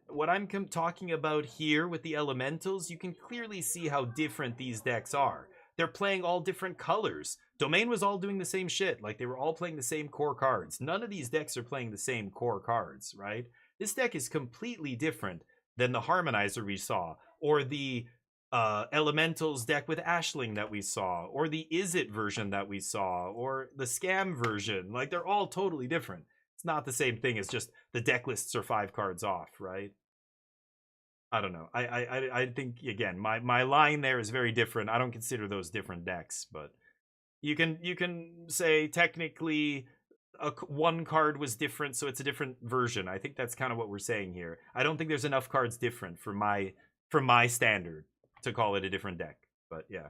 what I'm talking about here with the elementals, you can clearly see how different these decks are. They're playing all different colors. Domain was all doing the same shit. Like, they were all playing the same core cards. None of these decks are playing the same core cards, right? This deck is completely different than the Harmonizer we saw, or the Elementals deck with Ashling that we saw, or the Izzet version that we saw, or the Scam version. Like, they're all totally different. It's not the same thing. It's just the deck lists are 5 cards off, right? I don't know. I think, again, my line there is very different. I don't consider those different decks, but you can say technically one card was different, so it's a different version. I think that's kind of what we're saying here. I don't think there's enough cards different for my standard to call it a different deck. But yeah.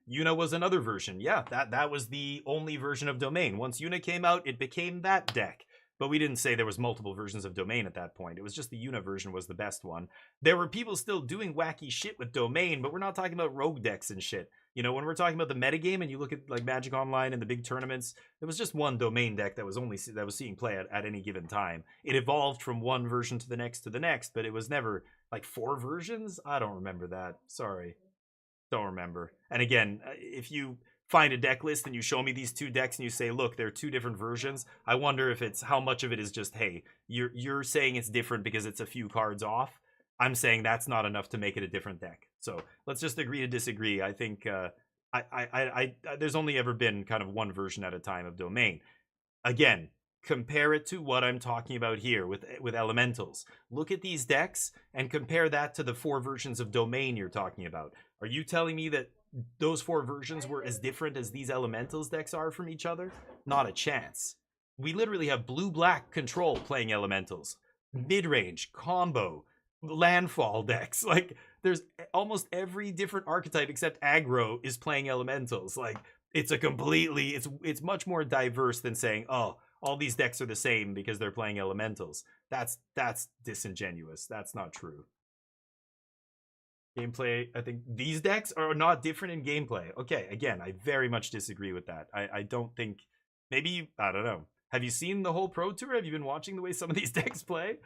Yuna was another version. Yeah, that was the only version of Domain. Once Yuna came out, it became that deck. but we didn't say there was multiple versions of Domain at that point. It was just the Una version was the best one. There were people still doing wacky shit with Domain, but we're not talking about rogue decks and shit. You know, when we're talking about the metagame and you look at like Magic Online and the big tournaments, there was just one Domain deck that was seeing play at any given time. It evolved from one version to the next, but it was never like 4 versions. I don't remember that. Sorry. Don't remember. And again, if you find a deck list and you show me these 2 decks and you say, look, they're 2 different versions, I wonder if it's how much of it is just, hey, you're saying it's different because it's a few cards off. I'm saying that's not enough to make it a different deck. So let's just agree to disagree. I think there's only ever been kind of one version at a time of Domain. Again, compare it to what I'm talking about here with Elementals. Look at these decks and compare that to the 4 versions of Domain you're talking about. Are you telling me that those 4 versions were as different as these Elementals decks are from each other? Not a chance. We literally have blue-black control playing Elementals. Mid-range, combo, landfall decks. Like, there's almost every different archetype except aggro is playing Elementals. Like, it's a completely... It's much more diverse than saying, oh, all these decks are the same because they're playing Elementals. That's disingenuous. That's not true. Gameplay, I think these decks are not different in gameplay. Okay, again, I very much disagree with that. I don't think, maybe, I don't know. Have you seen the whole Pro Tour? Have you been watching the way some of these decks play?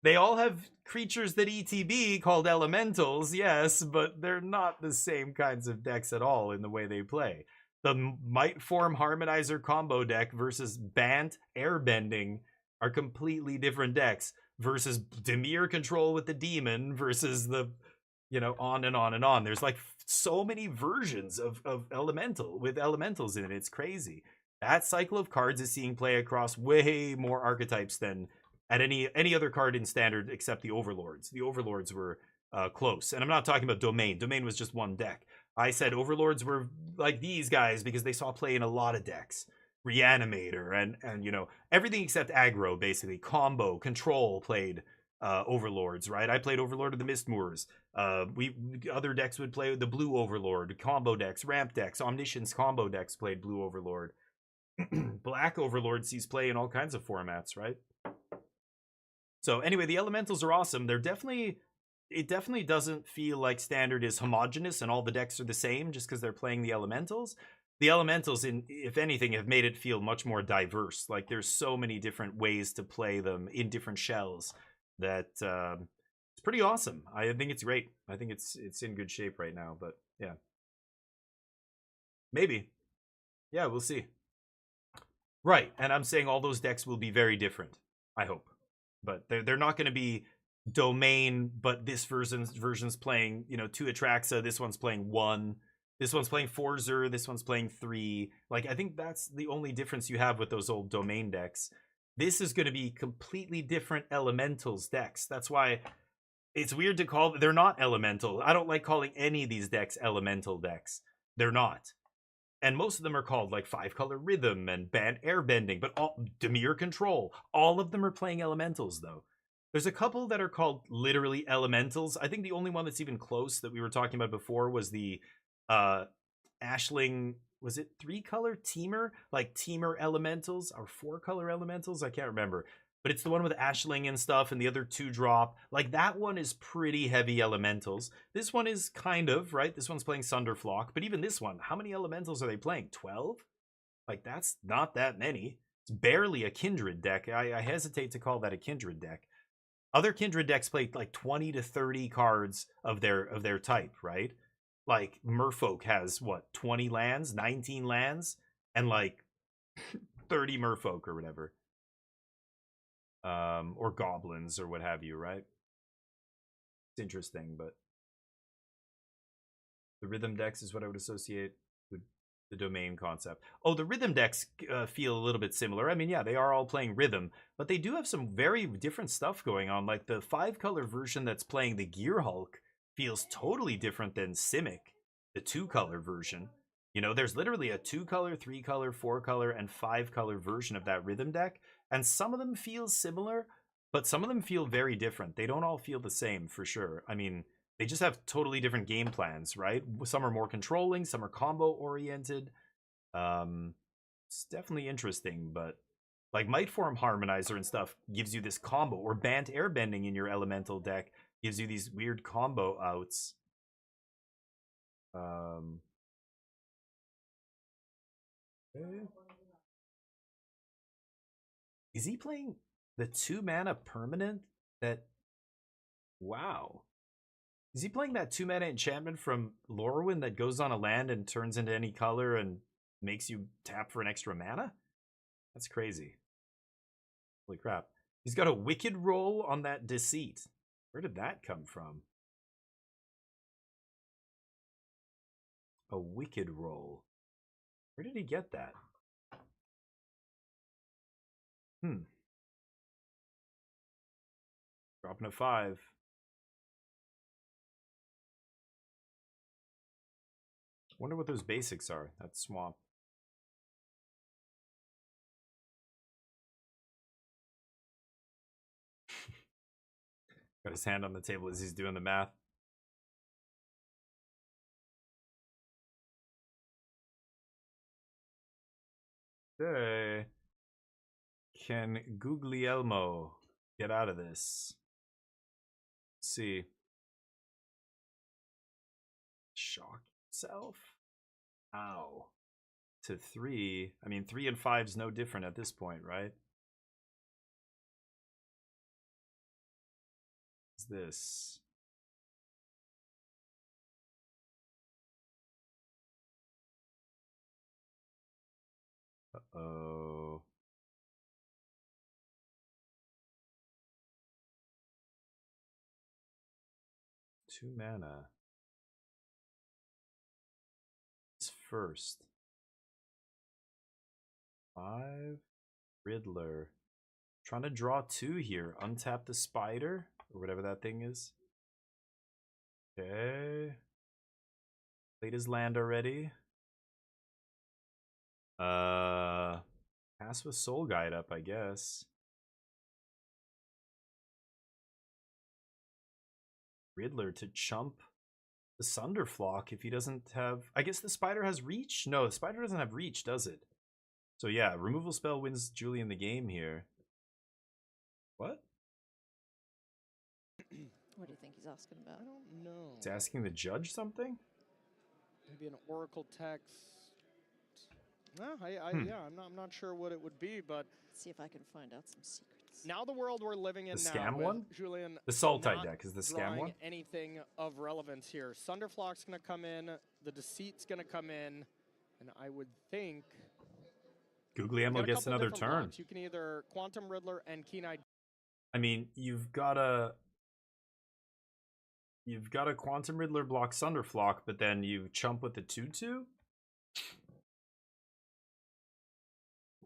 They all have creatures that ETB called Elementals, yes, but they're not the same kinds of decks at all in the way they play. The Might Form Harmonizer combo deck versus Bant Airbending are completely different decks versus Dimir Control with the Demon versus the... You know, on and on and on. There's like so many versions of Elemental with Elementals in it. It's crazy. That cycle of cards is seeing play across way more archetypes than at any other card in Standard except the Overlords. The Overlords were close. And I'm not talking about Domain. Domain was just one deck. I said Overlords were like these guys because they saw play in a lot of decks. Reanimator and you know, everything except aggro, basically. Combo, control played Overlords, right? I played Overlord of the Mistmoors. Other decks would play the Blue Overlord, combo decks, ramp decks, Omniscience combo decks played Blue Overlord. Black Overlord sees play in all kinds of formats, right? So anyway, the Elementals are awesome. It definitely doesn't feel like Standard is homogenous and all the decks are the same just because they're playing the Elementals. The Elementals, if anything, have made it feel much more diverse. Like there's so many different ways to play them in different shells that it's pretty awesome. I think it's great. I think it's in good shape right now, but yeah. Maybe. Yeah, we'll see. Right, and I'm saying all those decks will be very different, I hope. But they're not going to be Domain, but this version's playing, you know, 2 Atraxa, this one's playing 1, this one's playing 4 Zur, this one's playing 3. Like, I think that's the only difference you have with those old Domain decks. This is going to be completely different Elementals decks. That's why it's weird to call... They're not Elemental. I don't like calling any of these decks Elemental decks. They're not. And most of them are called like 5-color Rhythm and Bant Airbending, but all Dimir Control. All of them are playing Elementals, though. There's a couple that are called literally Elementals. I think the only one that's even close that we were talking about before was the Ashling... Was it 3-color Teamer? Like Teamer Elementals or 4-color Elementals? I can't remember. But it's the one with Ashling and stuff and the other 2-drop. Like that one is pretty heavy Elementals. This one is kind of, right? This one's playing Sunderflock. But even this one, how many Elementals are they playing? 12? Like that's not that many. It's barely a Kindred deck. I hesitate to call that a Kindred deck. Other Kindred decks play like 20 to 30 cards of their type, right? Like, Merfolk has, what, 20 lands, 19 lands, and, like, 30 Merfolk or whatever. Or Goblins or what have you, right? It's interesting, but... The Rhythm decks is what I would associate with the Domain concept. Oh, the Rhythm decks feel a little bit similar. I mean, yeah, they are all playing Rhythm, but they do have some very different stuff going on. Like, the 5-color version that's playing the Gear Hulk feels totally different than Simic, the 2-color version. You know, there's literally a 2-color, 3-color, 4-color, and 5-color version of that Rhythm deck, and some of them feel similar, but some of them feel very different. They don't all feel the same, for sure. I mean, they just have totally different game plans, right? Some are more controlling, some are combo-oriented. It's definitely interesting, but Like Might Form Harmonizer and stuff gives you this combo, or Bant Airbending in your elemental deck gives you these weird combo outs. Okay. Is he playing the 2-mana permanent that... Wow. Is he playing that 2-mana enchantment from Lorwyn that goes on a land and turns into any color and makes you tap for an extra mana? That's crazy. Holy crap. He's got a Wicked roll on that Deceit. Where did that come from? A Wicked roll. Where did he get that? Dropping a 5. Wonder what those basics are. That's Swamp. Got his hand on the table as he's doing the math. Okay. Can Guglielmo get out of this? Let's see. Shock himself? Ow. To 3. I mean, 3 and 5's no different at this point, right? What's this? Uh-oh. Two mana. It's first. 5. Riddler. Trying to draw 2 here. Untap the spider, or whatever that thing is. Okay. Played his land already. Pass with Soul Guide up, I guess. Riddler to chump the Sunderflock if he doesn't have... I guess the spider has reach? No, the spider doesn't have reach, does it? So yeah, removal spell wins Julian the game here. What? What do you think he's asking about? I don't know. He's asking the judge something? Maybe an Oracle text. No, yeah, I'm not sure what it would be, but Let's see if I can find out some secrets. now the world we're living in The now, scam with one? Julian, The Sultai not deck is the scam drawing one? anything of relevance here. Sunderflock's going to come in, the Deceit's going to come in, and I would think Guglielmo gets another turn. Blocks. You can either Quantum Riddler and Keen-Eyed. I mean, you've got a Quantum Riddler block Sunderflock, but then you chump with the 2/2.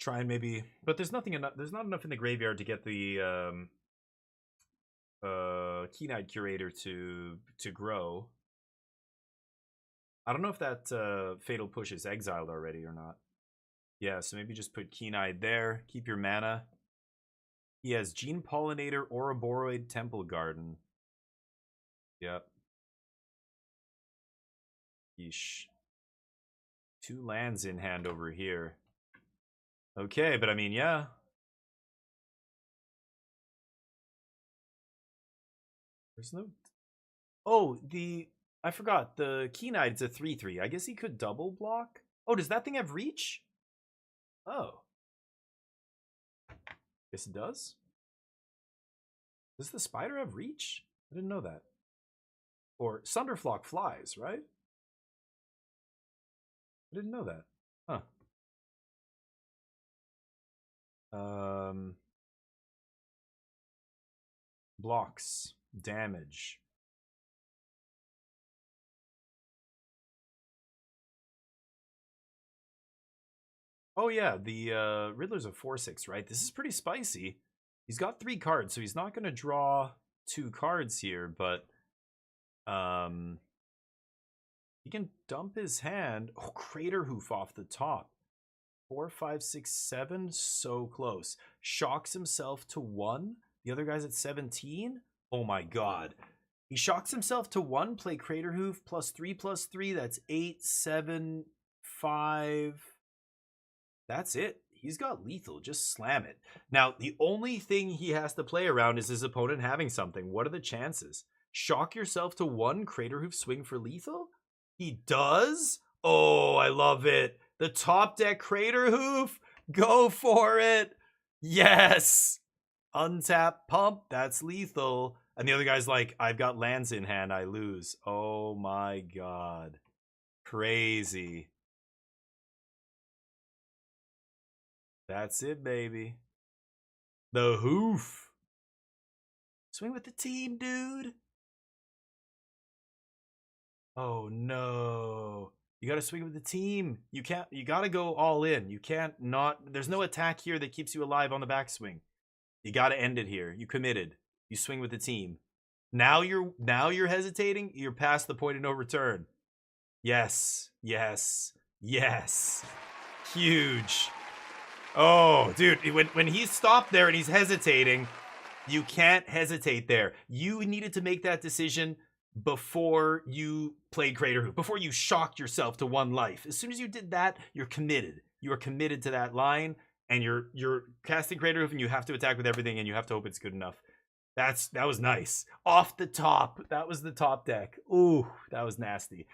Try and maybe, but there's nothing enough. There's not enough in the graveyard to get the Keen-Eyed Curator to grow. I don't know if that Fatal Push is exiled already or not. Yeah, so maybe just put Keen-Eyed there. Keep your mana. He has Gene Pollinator, Ouroboros, Temple Garden. Yep. Yeesh. 2 lands in hand over here. Okay, but I mean, yeah. There's no... Oh, I forgot. The Keen-Eyed, it's a 3/3. I guess he could double block. Oh, does that thing have reach? Oh. Yes, it does. Does the spider have reach? I didn't know that. Or Sunderflock flies, right? I didn't know that. Huh. Blocks. Damage. Oh yeah, the Riddler's a 4/6, right? This is pretty spicy. He's got 3 cards, so he's not going to draw 2 cards here, but he can dump his hand. Oh, Craterhoof off the top. 4, 5, 6, 7, so close. Shocks himself to 1. The other guy's at 17. Oh my god. He shocks himself to 1, play Craterhoof, +3/+3. That's 8, 7, 5. That's it. He's got lethal. Just slam it. Now, the only thing he has to play around is his opponent having something. What are the chances? Shock yourself to 1 Crater Hoof swing for lethal? He does? Oh, I love it. The top deck Crater Hoof. Go for it. Yes. Untap pump. That's lethal. And the other guy's like, I've got lands in hand. I lose. Oh my god. Crazy. That's it, baby. The hoof. Swing with the team, dude. Oh no. You gotta swing with the team. You gotta go all in. You can't not, there's no attack here that keeps you alive on the backswing. You gotta end it here. You committed. You swing with the team. Now you're hesitating. You're past the point of no return. Yes. Yes. Yes. Huge. Oh, dude, when he's stopped there and he's hesitating, you can't hesitate there. You needed to make that decision before you played Crater Hoof, before you shocked yourself to 1 life. As soon as you did that, you're committed. You are committed to that line, and you're casting Crater Hoof, and you have to attack with everything, and you have to hope it's good enough. That was nice. Off the top. That was the top deck. Ooh, that was nasty.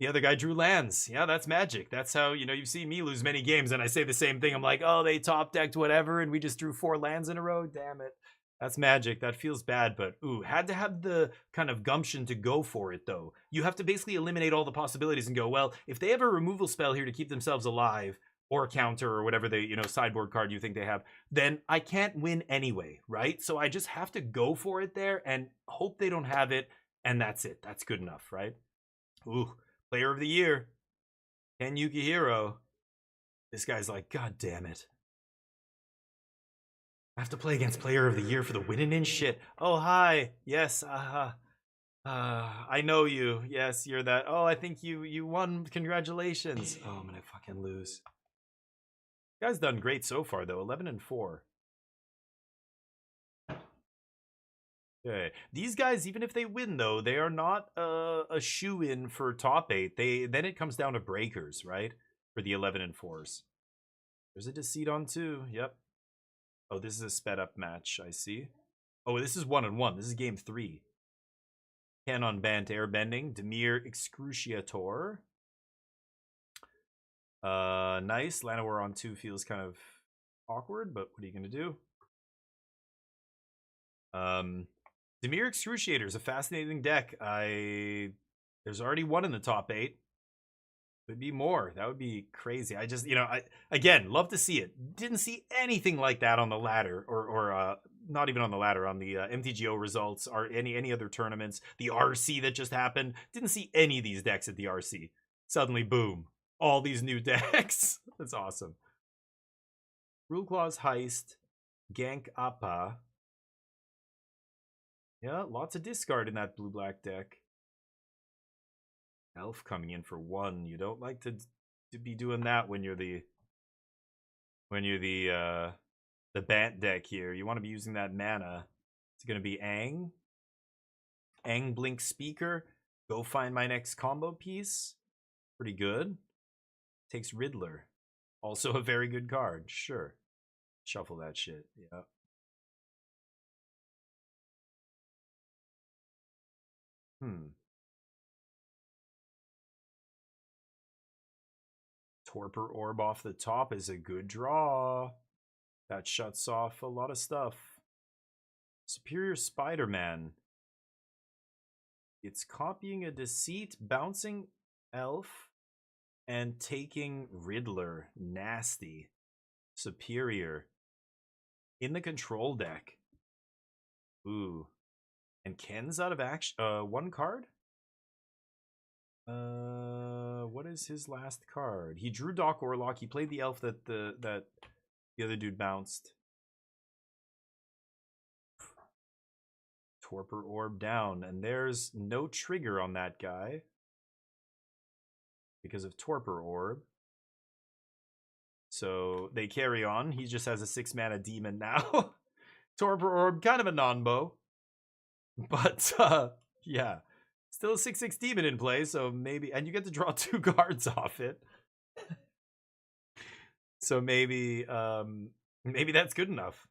The other guy drew lands. Yeah, that's magic. That's how, you've seen me lose many games, and I say the same thing. I'm like, oh, they top decked whatever, and we just drew 4 lands in a row. Damn it. That's magic. That feels bad, but ooh, had to have the kind of gumption to go for it, though. You have to basically eliminate all the possibilities and go, well, if they have a removal spell here to keep themselves alive, or a counter, or whatever they, sideboard card you think they have, then I can't win anyway, right? So I just have to go for it there and hope they don't have it, and that's it. That's good enough, right? Ooh. Player of the year, Ken Yukihiro. This guy's like, God damn it. I have to play against player of the year for the winning in shit. Oh, hi. Yes, I know you. Yes, you're that. Oh, I think you won. Congratulations. Oh, I'm gonna fucking lose. You guys done great so far, though. 11-4. Okay. These guys, even if they win, though, they are not a shoe-in for top 8. Then it comes down to breakers, right? For the 11-4s. There's a Deceit on 2. Yep. Oh, this is a sped-up match, I see. Oh, this is 1-1. This is game 3. Ken on Bant Airbending. Dimir Excruciator. Nice. Llanowar on 2 feels kind of awkward, but what are you going to do? Dimir Excruciator is a fascinating deck. There's already 1 in the top 8. Could be more. That would be crazy. I just, again, love to see it. Didn't see anything like that on the ladder, or not even on the ladder, on the MTGO results, or any other tournaments. The RC that just happened. Didn't see any of these decks at the RC. Suddenly, boom. All these new decks. That's awesome. Rule Claws Heist. Gank Appa. Yeah, lots of discard in that blue-black deck. Elf coming in for 1. You don't like to be doing that when you're the Bant deck here. You want to be using that mana. It's going to be Ang. Ang Blink Speaker. Go find my next combo piece. Pretty good. Takes Riddler. Also a very good card. Sure. Shuffle that shit. Yeah. Torpor Orb off the top is a good draw. That shuts off a lot of stuff. Superior Spider-Man. It's copying a Deceit, bouncing Elf, and taking Riddler. Nasty. Superior. In the control deck. Ooh. And Ken's out of action. 1 card? What is his last card? He drew Doc Orlock. He played the elf that the other dude bounced. Torpor Orb down, and there's no trigger on that guy because of Torpor Orb. So they carry on. He just has a 6-mana demon now. Torpor Orb, kind of a non-bow. But, yeah. Still a 6/6 demon in play, so maybe... And you get to draw 2 cards off it. So maybe maybe that's good enough.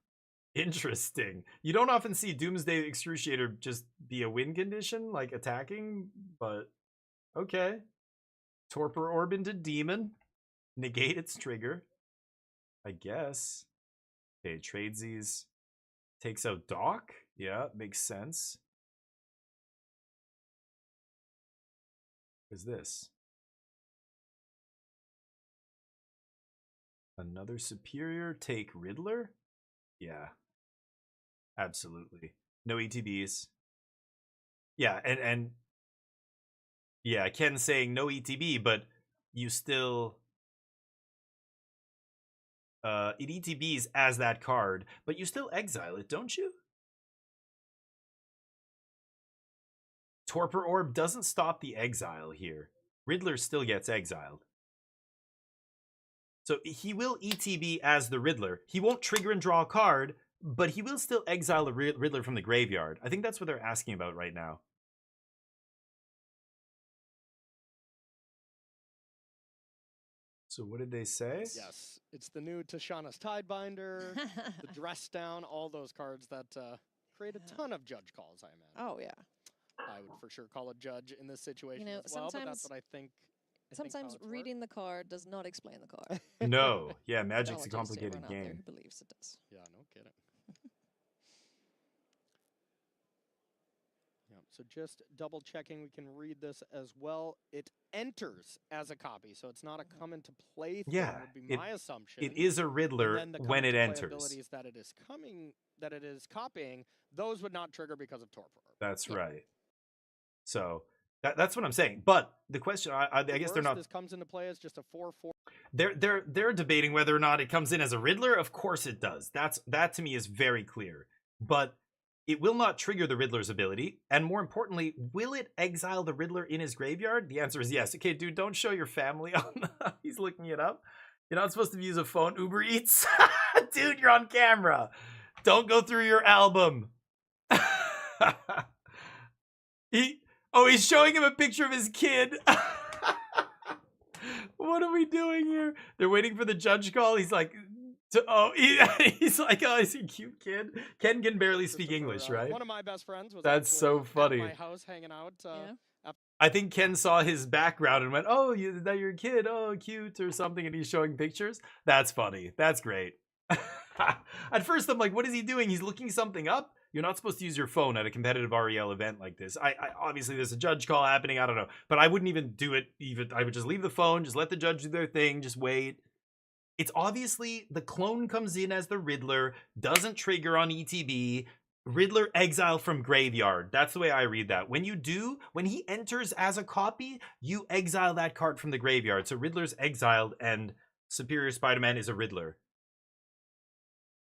Interesting. You don't often see Doomsday Excruciator just be a win condition, like attacking, but okay. Torpor Orb into Demon. Negate its trigger. I guess. Okay, Tradesies. Takes out Doc. Yeah, makes sense. What is this? Another Superior. Take Riddler? Yeah. Absolutely. No ETBs. Yeah, and yeah, Ken saying no ETB, but you still it ETBs as that card, but you still exile it, don't you? Torpor Orb doesn't stop the exile here. Riddler still gets exiled. So he will ETB as the Riddler. He won't trigger and draw a card, but he will still exile the Riddler from the graveyard. I think that's what they're asking about right now. So what did they say? Yes, it's the new Tashana's Tidebinder, the Dress Down, all those cards that create a ton of judge calls, I imagine. Oh, yeah. I would for sure call a judge in this situation You know, as well, but sometimes- that's what I think. Sometimes reading the card does not explain the card. No. Yeah, Magic's a Apologies to complicated everyone out there game. who believes it does. Yeah, no kidding. Yeah, so just double checking, we can read this as well. It enters as a copy, so it's not a come into play thing, Yeah, would be my assumption. it is a Riddler And then the when come it into play enters. abilities that it is copying, those would not trigger because of Torpor. That's right. So that's what I'm saying. But the question, I guess they're not. This comes into play as just a 4/4. They're debating whether or not it comes in as a Riddler. Of course it does. That to me is very clear. But it will not trigger the Riddler's ability, and more importantly, will it exile the Riddler in his graveyard? The answer is yes. Okay, dude, don't show your family on. He's looking it up. You're not supposed to use a phone. Uber Eats, dude, you're on camera. Don't go through your album. He's showing him a picture of his kid. What are we doing here? They're waiting for the judge call. He's like, he's like, oh, is he a cute kid? Ken can barely speak English, right? One of my best friends was That's so funny. at my house hanging out. I think Ken saw his background and went, oh, that your kid, oh, cute or something, and he's showing pictures. That's funny. That's great. At first, I'm like, what is he doing? He's looking something up? You're not supposed to use your phone at a competitive REL event like this. I obviously, there's a judge call happening. I don't know. But I wouldn't even do it. I would just leave the phone, just let the judge do their thing, just wait. It's obviously the clone comes in as the Riddler, doesn't trigger on ETB, Riddler exile from graveyard. That's the way I read that. When he enters as a copy, you exile that card from the graveyard. So Riddler's exiled and Superior Spider-Man is a Riddler.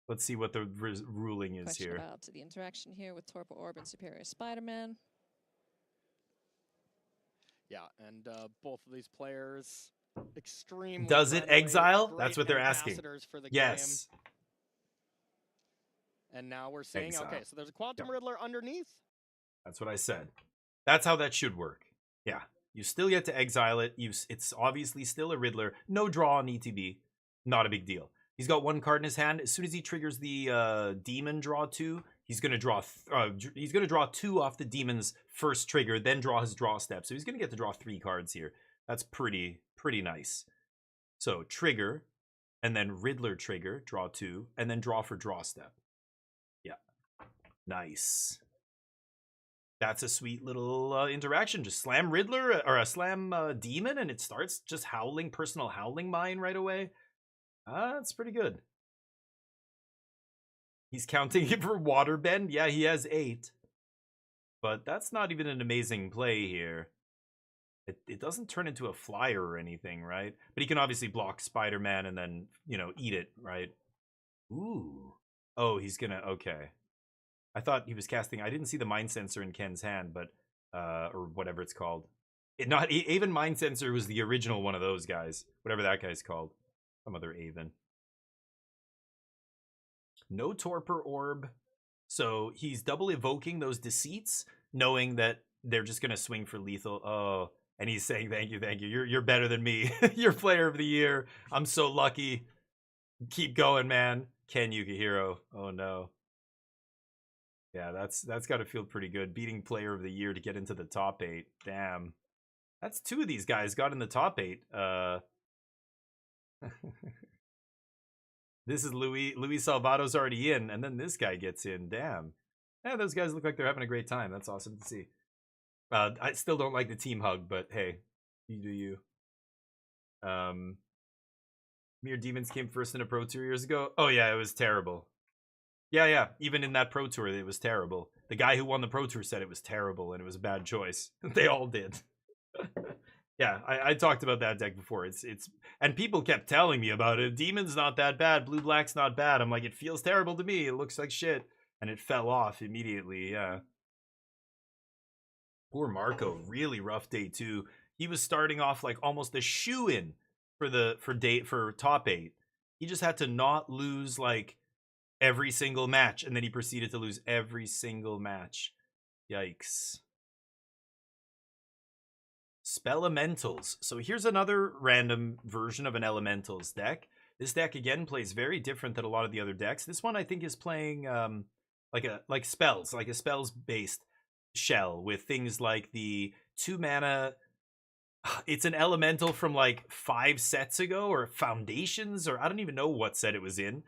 Let's see what the ruling is Question here. about the interaction here with Torpor Orb and Superior Spider-Man. Yeah, and both of these players extremely Does it friendly, exile? great That's what they're asking. ambassadors for the Yes. game. And now we're seeing, Exile. okay, so there's a Quantum Riddler underneath. That's what I said. That's how that should work. Yeah. You still get to exile it. It's obviously still a Riddler. No draw on ETB. Not a big deal. He's got one card in his hand. As soon as he triggers the demon draw 2, he's gonna draw 2 off the demon's first trigger, then draw his draw step. So he's gonna get to draw 3 cards here. That's pretty nice. So trigger, and then Riddler trigger, draw 2, and then draw for draw step. Yeah, nice. That's a sweet little interaction. Just slam Riddler or a slam demon, and it starts just howling, personal howling mine right away. That's pretty good. He's counting it for Waterbend. Yeah, he has 8. But that's not even an amazing play here. It doesn't turn into a flyer or anything, right? But he can obviously block Spider-Man and then, eat it, right? Ooh. Oh, he's gonna... Okay. I thought he was casting... I didn't see the Mind Sensor in Ken's hand, but... or whatever it's called. Even Mind Sensor was the original one of those guys. Whatever that guy's called. Some other Aven. No Torpor Orb. So he's double evoking those Deceits, knowing that they're just going to swing for lethal. Oh, and he's saying, thank you. You're better than me. You're player of the year. I'm so lucky. Keep going, man. Ken Yukihiro. Oh no. Yeah, that's got to feel pretty good. Beating player of the year to get into the top 8. Damn. That's 2 of these guys got in the top 8. This is Luis Salvato's already in, and then this guy gets in. Damn. Yeah, those guys look like they're having a great time. That's awesome to see. I still don't like the team hug, but hey, you do you. Mere Demons came first in a Pro Tour years ago. Oh yeah, it was terrible. Yeah. Even in that Pro Tour, it was terrible. The guy who won the Pro Tour said it was terrible and it was a bad choice. They all did. Yeah, I talked about that deck before. It's and people kept telling me about it. Demon's not that bad. Blue Black's not bad. I'm like, it feels terrible to me. It looks like shit, and it fell off immediately. Yeah. Poor Marco, really rough day 2. He was starting off like almost a shoe-in for top 8. He just had to not lose like every single match, and then he proceeded to lose every single match. Yikes. Spelementals. So here's another random version of an Elementals deck. This deck again plays very different than a lot of the other decks. This one I think is playing like spells, like a spells based shell with things like the 2 mana. It's an elemental from like 5 sets ago, or Foundations, or I don't even know what set it was in.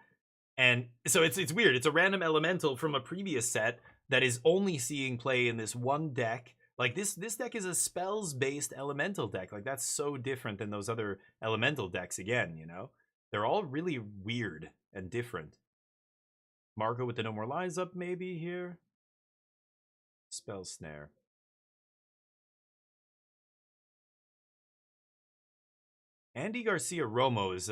And so it's weird. It's a random elemental from a previous set that is only seeing play in this one deck. Like this deck is a spells based elemental deck. Like that's so different than those other elemental decks again, you know? They're all really weird and different. Marco with the No More Lies up maybe here. Spell Snare. Andy Garcia Romo is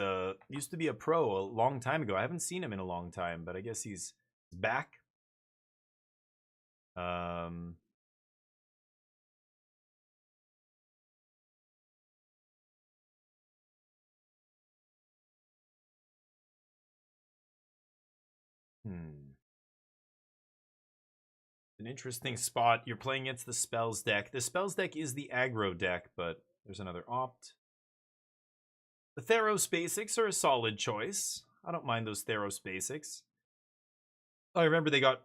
used to be a pro a long time ago. I haven't seen him in a long time, but I guess he's back. An interesting spot. You're playing against the Spells deck. The Spells deck is the aggro deck, but there's another opt. The Theros Basics are a solid choice. I don't mind those Theros Basics. I remember they got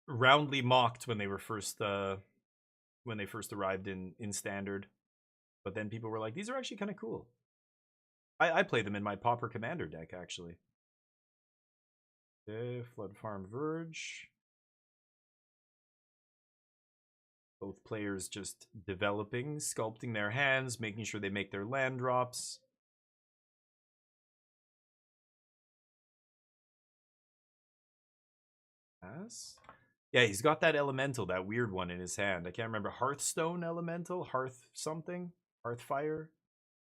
roundly mocked when they were first arrived in Standard. But then people were like, these are actually kind of cool. I play them in my Pauper Commander deck, actually. Okay, Flood Farm Verge. Both players just developing, sculpting their hands, making sure they make their land drops. Yes. Yeah, he's got that elemental, that weird one in his hand. I can't remember. Hearthstone elemental? Hearth something? Hearthfire?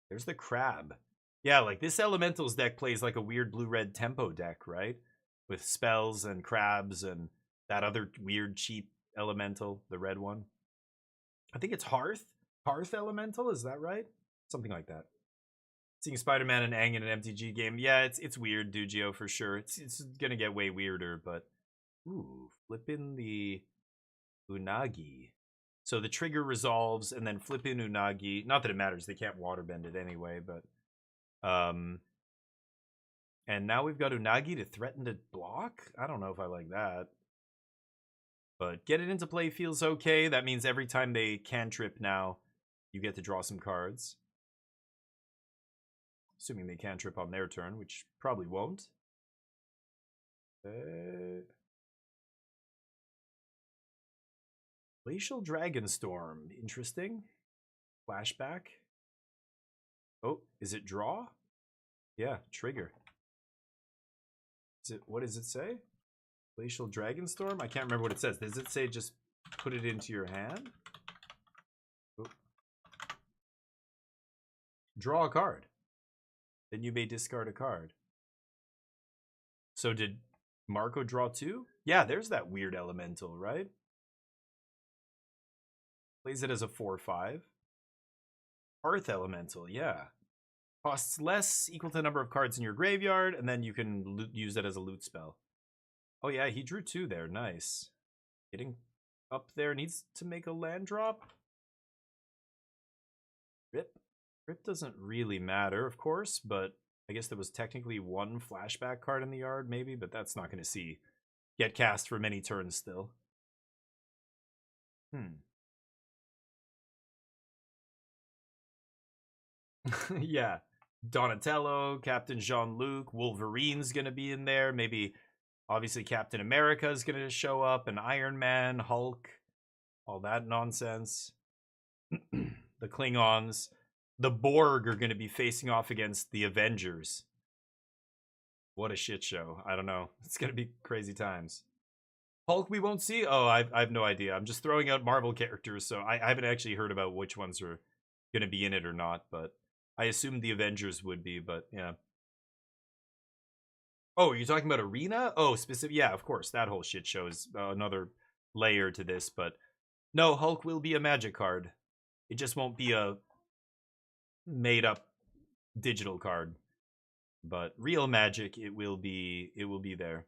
There's the crab. Yeah, like this elementals deck plays like a weird blue-red tempo deck, right? With spells and crabs and that other weird cheap elemental, the red one. I think it's Hearth elemental, is that right? Something like that. Seeing Spider-Man and Aang in an MTG game, yeah, it's weird, Dugio, for sure. It's gonna get way weirder, but ooh, flip in the Unagi. So the trigger resolves and then flip in Unagi. Not that it matters, they can't waterbend it anyway, but and now we've got Unagi to threaten to block? I don't know if I like that. But get it into play feels okay. That means every time they cantrip now, you get to draw some cards. Assuming they cantrip on their turn, which probably won't. Glacial Dragonstorm. Interesting. Flashback. Oh, is it draw? Yeah, trigger. What does it say? Glacial Dragonstorm? I can't remember what it says. Does it say just put it into your hand? Oh. Draw a card. Then you may discard a card. So did Marco draw 2? Yeah, there's that weird elemental, right? Plays it as a 4/5. Earth elemental, yeah. Costs less, equal to the number of cards in your graveyard, and then you can use it as a loot spell. Oh yeah, he drew 2 there. Nice. Getting up there, needs to make a land drop. Rip. Rip doesn't really matter, of course, but I guess there was technically one flashback card in the yard, maybe, but that's not going to get cast for many turns still. Yeah. Donatello, Captain Jean-Luc, Wolverine's going to be in there. Maybe, obviously, Captain America is going to show up, and Iron Man, Hulk, all that nonsense. The Klingons. The Borg are going to be facing off against the Avengers. What a shit show. I don't know. It's going to be crazy times. Hulk we won't see? Oh, I have no idea. I'm just throwing out Marvel characters, so I haven't actually heard about which ones are going to be in it or not, but I assumed the Avengers would be, but yeah. Oh, you're talking about Arena? Oh, specific. Yeah, of course. That whole shit show is another layer to this, but no, Hulk will be a Magic card. It just won't be a made-up digital card. But real Magic, it will be there.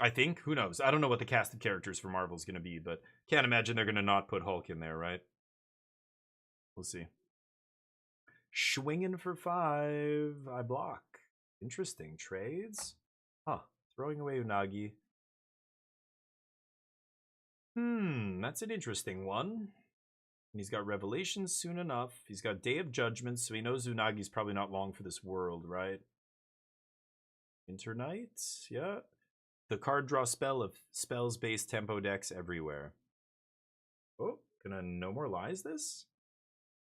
I think. Who knows? I don't know what the cast of characters for Marvel is going to be, but can't imagine they're going to not put Hulk in there, right? We'll see. Swinging for 5. I block. Interesting. Trades? Huh. Throwing away Unagi. That's an interesting one. And he's got Revelations soon enough. He's got Day of Judgment, so he knows Unagi's probably not long for this world, right? Internight? Yeah. The card draw spell of spells-based tempo decks everywhere. Oh, gonna No More Lies this?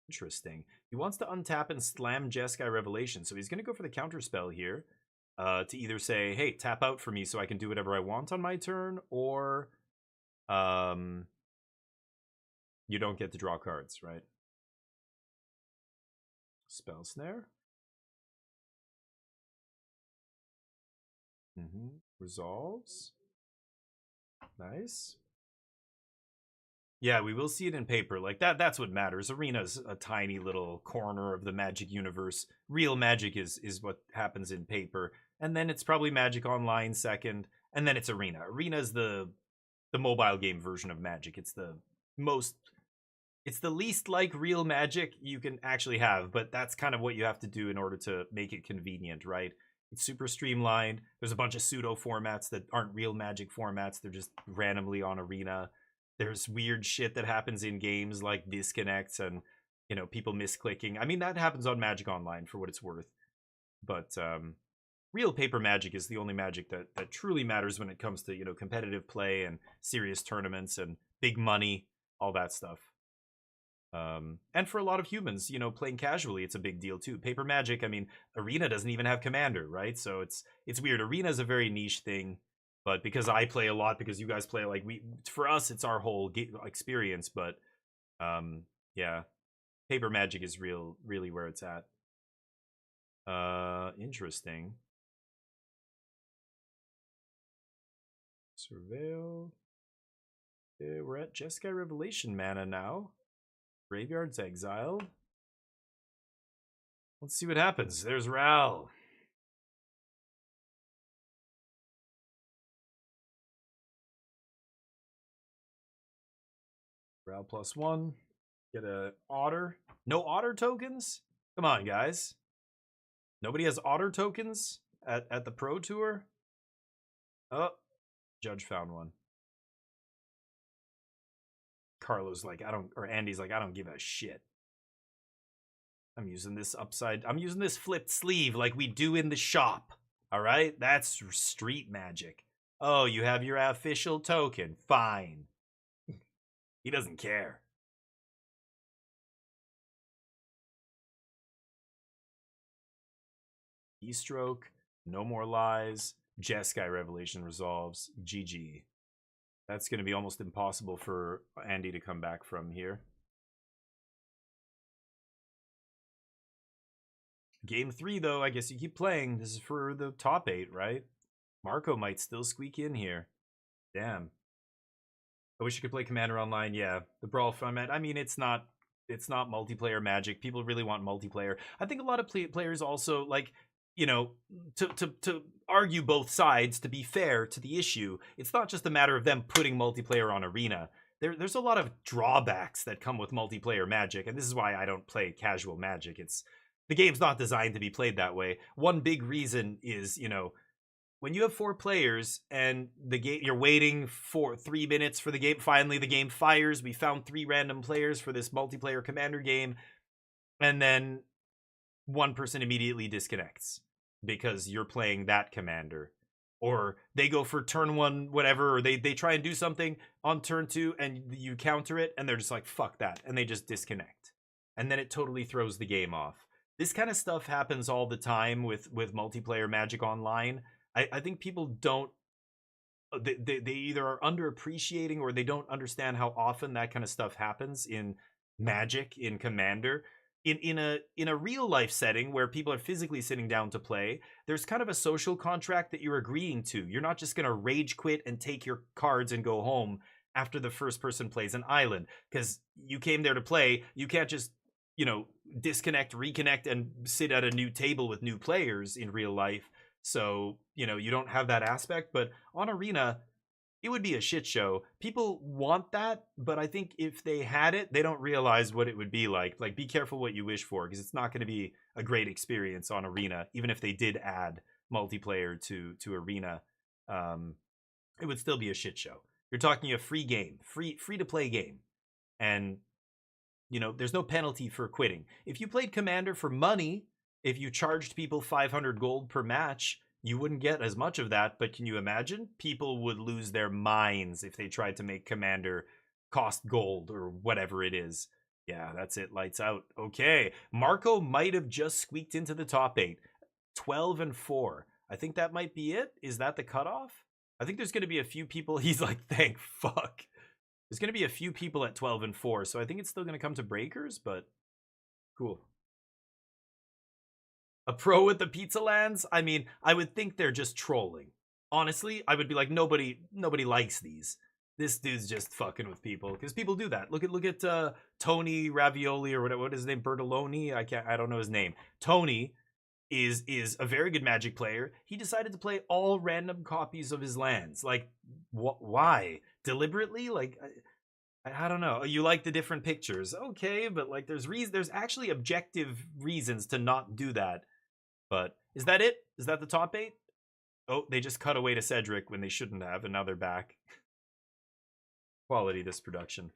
Interesting. He wants to untap and slam Jeskai Revelation, so he's gonna go for the counter spell here. To either say, hey, tap out for me so I can do whatever I want on my turn, or you don't get to draw cards, right? Spell Snare. Resolves. Nice. Yeah, we will see it in paper. Like that's what matters. Arena's a tiny little corner of the Magic universe. Real Magic is what happens in paper. And then it's probably Magic Online second. And then it's Arena. Arena is the mobile game version of Magic. It's the least like real Magic you can actually have, but that's kind of what you have to do in order to make it convenient, right? It's super streamlined. There's a bunch of pseudo formats that aren't real Magic formats. They're just randomly on Arena. There's weird shit that happens in games like disconnects and, you know, people misclicking. I mean, that happens on Magic Online for what it's worth. But real paper Magic is the only Magic that truly matters when it comes to, you know, competitive play and serious tournaments and big money, all that stuff. And for a lot of humans, you know, playing casually, it's a big deal too. Paper Magic, I mean, Arena doesn't even have Commander, right? So it's weird. Arena is a very niche thing, but because I play a lot, because you guys play, like, for us, it's our whole experience. But yeah, Paper Magic is really where it's at. Interesting. Surveil. Okay, we're at Jeskai Revelation mana now. Graveyard's exiled. Let's see what happens. There's Ral. Ral +1. Get a Otter. No Otter tokens? Come on, guys. Nobody has Otter tokens at the Pro Tour? Oh, Judge found one. Carlos like, Andy's like, I don't give a shit. I'm using this flipped sleeve like we do in the shop. All right? That's street Magic. Oh, you have your official token. Fine. He doesn't care. Keystroke, No More Lies, Jeskai Revelation resolves, GG. That's going to be almost impossible for Andy to come back from here. Game 3, though, I guess you keep playing. This is for the top 8, right? Marco might still squeak in here. Damn. I wish you could play Commander Online. Yeah, the Brawl format. I mean, it's not multiplayer Magic. People really want multiplayer. I think a lot of players also, like, you know, to argue both sides, to be fair to the issue, it's not just a matter of them putting multiplayer on Arena. There's a lot of drawbacks that come with multiplayer Magic, and this is why I don't play casual Magic. The game's not designed to be played that way. One big reason is, you know, when you have 4 players and the game, you're waiting for 3 minutes for the game. Finally, the game fires. We found 3 random players for this multiplayer commander game. And then one person immediately disconnects because you're playing that commander. Or they go for turn 1, whatever, or they try and do something on turn 2 and you counter it and they're just like, fuck that. And they just disconnect. And then it totally throws the game off. This kind of stuff happens all the time with multiplayer Magic Online. I think people don't, they either are underappreciating or they don't understand how often that kind of stuff happens in Magic, in Commander. In a real life setting where people are physically sitting down to play, there's kind of a social contract that you're agreeing to. You're not just going to rage quit and take your cards and go home after the first person plays an island, because you came there to play. You can't just, you know, disconnect, reconnect, and sit at a new table with new players in real life. So, you know, you don't have that aspect. But on Arena, it would be a shit show. People want that, but I think if they had it, they don't realize what it would be like. Like, be careful what you wish for, because it's not going to be a great experience on Arena. Even if they did add multiplayer to Arena, it would still be a shit show. You're talking a free game, free to play game. And, you know, there's no penalty for quitting. If you played Commander for money, if you charged people 500 gold per match, you wouldn't get as much of that. But can you imagine? People would lose their minds if they tried to make Commander cost gold or whatever it is. Yeah, that's it. Lights out. Okay. Marco might have just squeaked into the top 8. 12-4. I think that might be it. Is that the cutoff? I think there's going to be a few people. He's like, thank fuck. There's going to be a few people at 12-4. So I think it's still going to come to breakers, but cool. A pro with the pizza lands? I mean, I would think they're just trolling. Honestly, I would be like, nobody likes these. This dude's just fucking with people, because people do that. Look at Tony Ravioli or whatever. What is his name? Bertoloni? I don't know his name. Tony is a very good Magic player. He decided to play all random copies of his lands. Like, why? Deliberately? Like, I don't know. You like the different pictures, okay? But like, there's actually objective reasons to not do that. But is that it? Is that the top 8? Oh, they just cut away to Cedric when they shouldn't have, and now they're back. Quality, this production.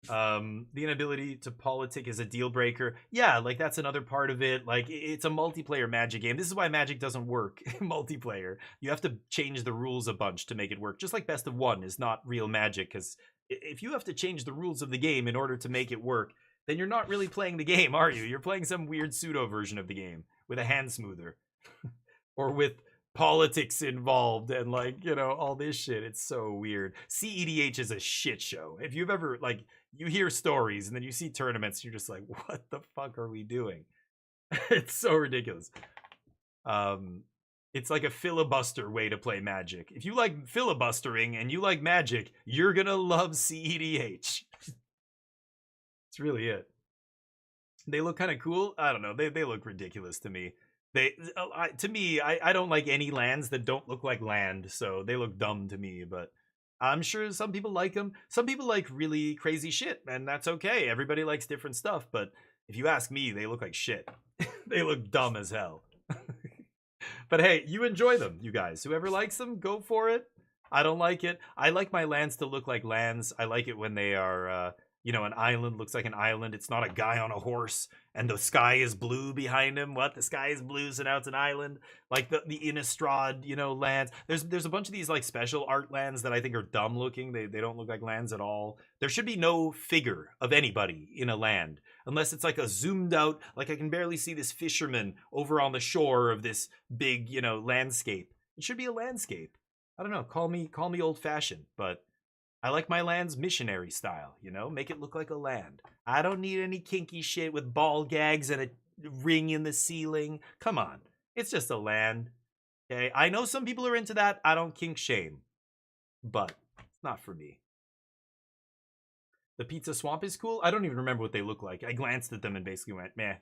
The inability to politic is a deal breaker. Yeah, like that's another part of it. Like, it's a multiplayer Magic game. This is why Magic doesn't work multiplayer. You have to change the rules a bunch to make it work. Just like Best of 1 is not real Magic, because if you have to change the rules of the game in order to make it work, then you're not really playing the game, are you? You're playing some weird pseudo version of the game with a hand smoother or with politics involved and, like, you know, all this shit. It's so weird. CEDH is a shit show. If you've ever, like, you hear stories and then you see tournaments, you're just like, what the fuck are we doing? It's so ridiculous. It's like a filibuster way to play Magic. If you like filibustering and you like Magic, you're gonna love CEDH. It's really it. They look kind of cool. I don't know. They look ridiculous to me. I don't like any lands that don't look like land, so they look dumb to me, but I'm sure some people like them. Some people like really crazy shit, and that's okay. Everybody likes different stuff, but if you ask me, they look like shit. They look dumb as hell. But hey, you enjoy them, you guys. Whoever likes them, go for it. I don't like it. I like my lands to look like lands. I like it when they are, you know, an island looks like an island. It's not a guy on a horse and the sky is blue behind him. What? The sky is blue, so now it's an island. Like the Innistrad, you know, lands. There's a bunch of these like special art lands that I think are dumb looking. They don't look like lands at all. There should be no figure of anybody in a land unless it's like a zoomed out, like I can barely see this fisherman over on the shore of this big, you know, landscape. It should be a landscape. I don't know. Call me old fashioned, but I like my lands missionary style, you know? Make it look like a land. I don't need any kinky shit with ball gags and a ring in the ceiling. Come on. It's just a land. Okay? I know some people are into that. I don't kink shame. But it's not for me. The Pizza Swamp is cool. I don't even remember what they look like. I glanced at them and basically went, meh.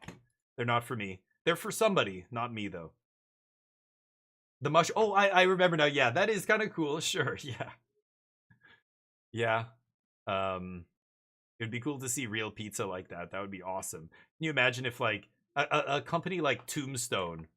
They're not for me. They're for somebody, not me, though. The mush. Oh, I remember now. Yeah, that is kind of cool. Sure, yeah. Yeah. It'd be cool to see real pizza like that. That would be awesome. Can you imagine if, like, a company like Tombstone.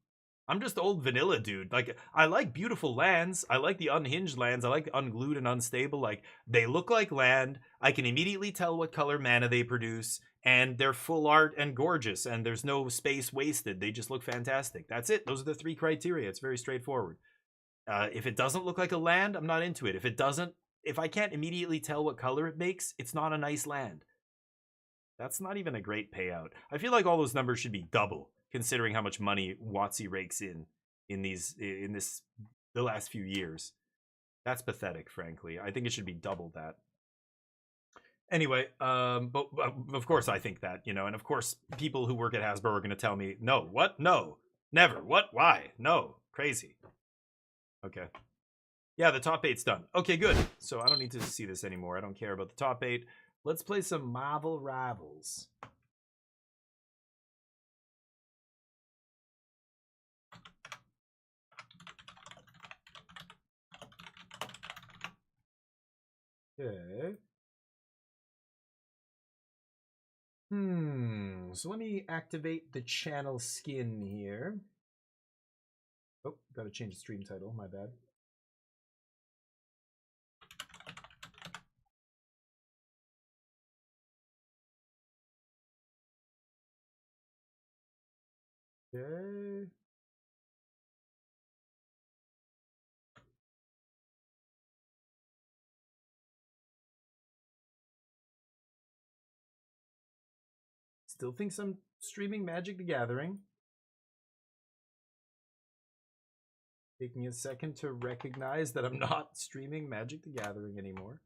I'm just old vanilla dude. Like, I like beautiful lands. I like the unhinged lands. I like unglued and unstable. Like, they look like land. I can immediately tell what color mana they produce. And they're full art and gorgeous. And there's no space wasted. They just look fantastic. That's it. Those are the 3 criteria. It's very straightforward. If it doesn't look like a land, I'm not into it. If I can't immediately tell what color it makes, it's not a nice land. That's not even a great payout. I feel like all those numbers should be double, considering how much money WotC rakes in the last few years. That's pathetic, frankly. I think it should be double that. Anyway, but of course I think that, and of course people who work at Hasbro are going to tell me, no, what? No, never. What? Why? No, crazy. Okay. Yeah, the top 8's done. Okay, good. So I don't need to see this anymore. I don't care about the top 8. Let's play some Marvel Rivals. Okay. So let me activate the channel skin here. Oh, gotta change the stream title, my bad. Okay. Still thinks I'm streaming Magic the Gathering. Taking a second to recognize that I'm not streaming Magic the Gathering anymore.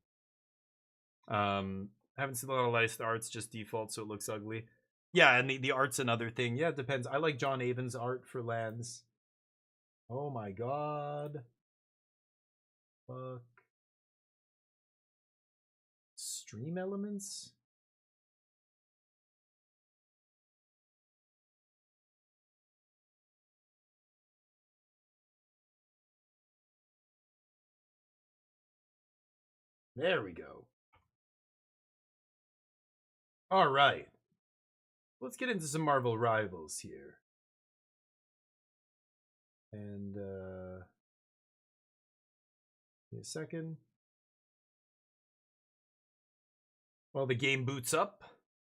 Haven't seen a lot of licensed arts, just default, so it looks ugly. Yeah, and the art's another thing. Yeah, it depends. I like John Avon's art for lands. Oh my god. Fuck. Stream elements? There we go. All right. Let's get into some Marvel Rivals here. And, give me a second. Well, the game boots up.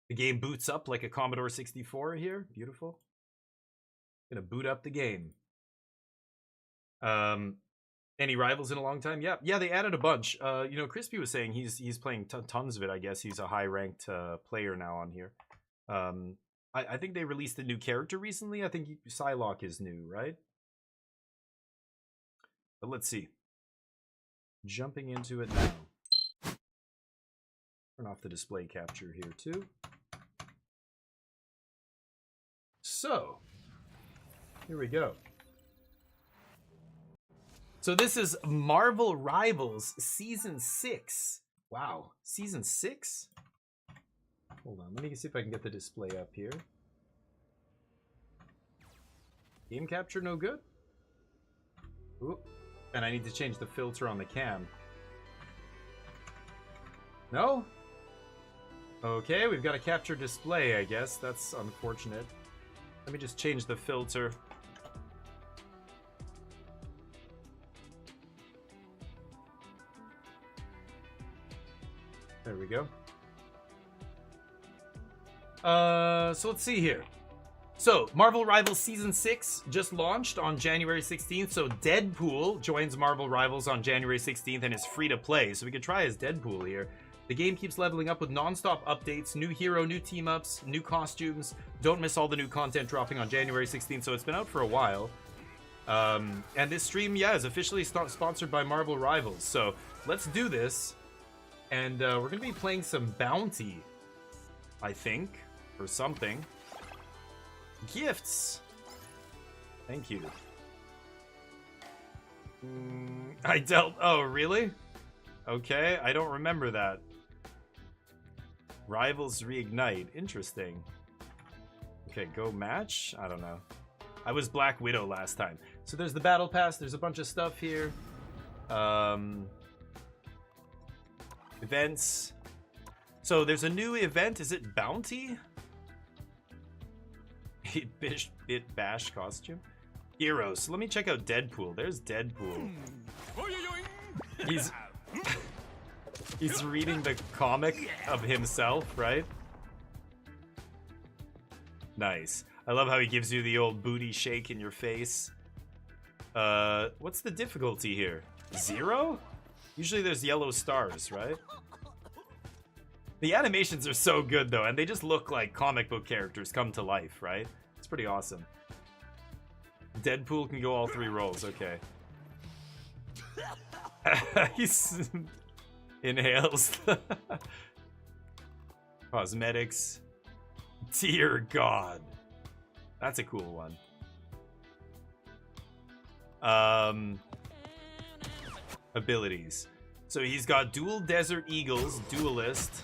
The game boots up like a Commodore 64 here. Beautiful. Gonna boot up the game. Any rivals in a long time? Yeah, they added a bunch. Crispy was saying he's playing tons of it. I guess he's a high-ranked player now on here. I think they released a new character recently. I think Psylocke is new, right? But let's see. Jumping into it now. Turn off the display capture here too. So, here we go. So this is Marvel Rivals Season 6. Wow, Season 6? Hold on, let me see if I can get the display up here. Game capture no good? Ooh, and I need to change the filter on the cam. No? Okay, we've got a capture display, I guess. That's unfortunate. Let me just change the filter. There we go. So let's see here. So, Marvel Rivals Season 6 just launched on January 16th. So, Deadpool joins Marvel Rivals on January 16th and is free to play. So, we could try as Deadpool here. The game keeps leveling up with non-stop updates, new hero, new team-ups, new costumes. Don't miss all the new content dropping on January 16th. So, it's been out for a while. And this stream, yeah, is officially sponsored by Marvel Rivals. So, let's do this. And we're going to be playing some Bounty, I think, or something. Gifts. Thank you. I dealt... Oh, really? Okay, I don't remember that. Rivals Reignite. Interesting. Okay, go match? I don't know. I was Black Widow last time. So there's the Battle Pass. There's a bunch of stuff here. Events. So there's a new event. Is it Bounty? 8-bit bash costume. Heroes. Let me check out Deadpool. There's Deadpool. He's reading the comic of himself, right? Nice. I love how he gives you the old booty shake in your face. What's the difficulty here? 0? Usually there's yellow stars, right? The animations are so good though, and they just look like comic book characters come to life, right? It's pretty awesome. Deadpool can go all 3 roles, okay. He's inhales. Cosmetics. Dear God. That's a cool one. Abilities. So he's got dual Desert Eagles, duelist.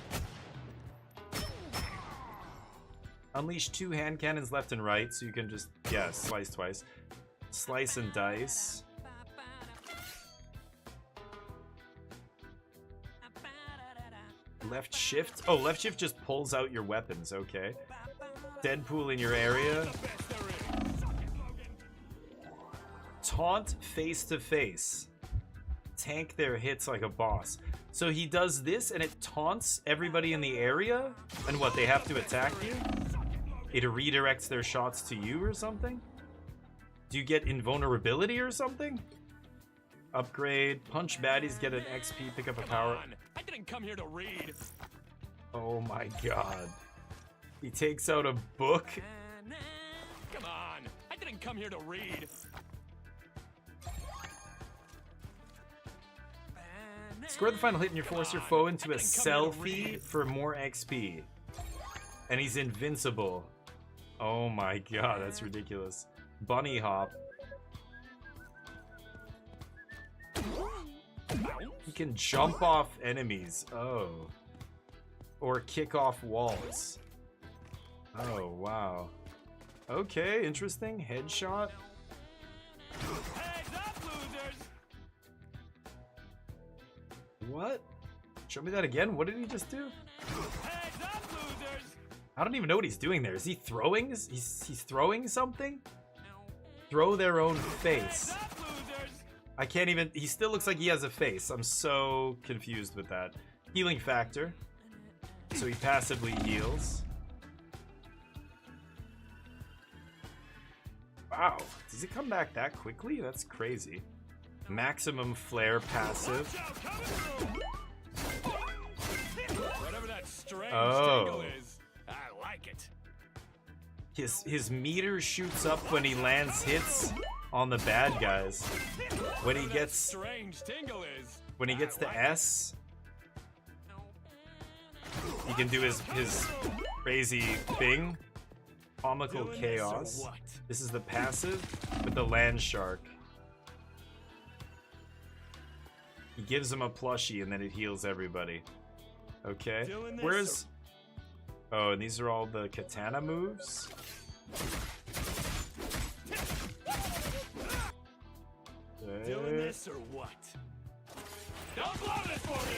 Unleash 2 hand cannons left and right, so you can just, yeah, slice twice. Slice and dice. Left shift. Oh, left shift just pulls out your weapons, okay. Deadpool in your area. Taunt face to face. Tank their hits like a boss. So he does this and it taunts everybody in the area? And what, they have to attack you? It redirects their shots to you or something? Do you get invulnerability or something? Upgrade. Punch baddies, get an XP, pick up a power. I didn't come here to read. Oh my god. He takes out a book. Come on. I didn't come here to read. Score the final hit and you force your foe into a selfie for more XP. And he's invincible. Oh my god, that's ridiculous. Bunny hop. He can jump off enemies. Oh. Or kick off walls. Oh, wow. Okay, interesting. Headshot. What? Show me that again? What did he just do? I don't even know what he's doing there. Is he throwing? He's throwing something? Throw their own face. I can't even... He still looks like he has a face. I'm so confused with that. Healing factor. So he passively heals. Wow. Does it come back that quickly? That's crazy. Maximum flare passive. Whatever that strange Oh. tingle is, I like it. His meter shoots up when he lands hits on the bad guys. When he gets Strange tingle is. when he gets to S, he can do his crazy thing. Comical Doing this or chaos. what? This is the passive with the land shark. He gives him a plushie and then it heals everybody. Okay. Doing this Where's... Oh, and these are all the katana moves? Doing Okay. this or what? Don't blow this for me,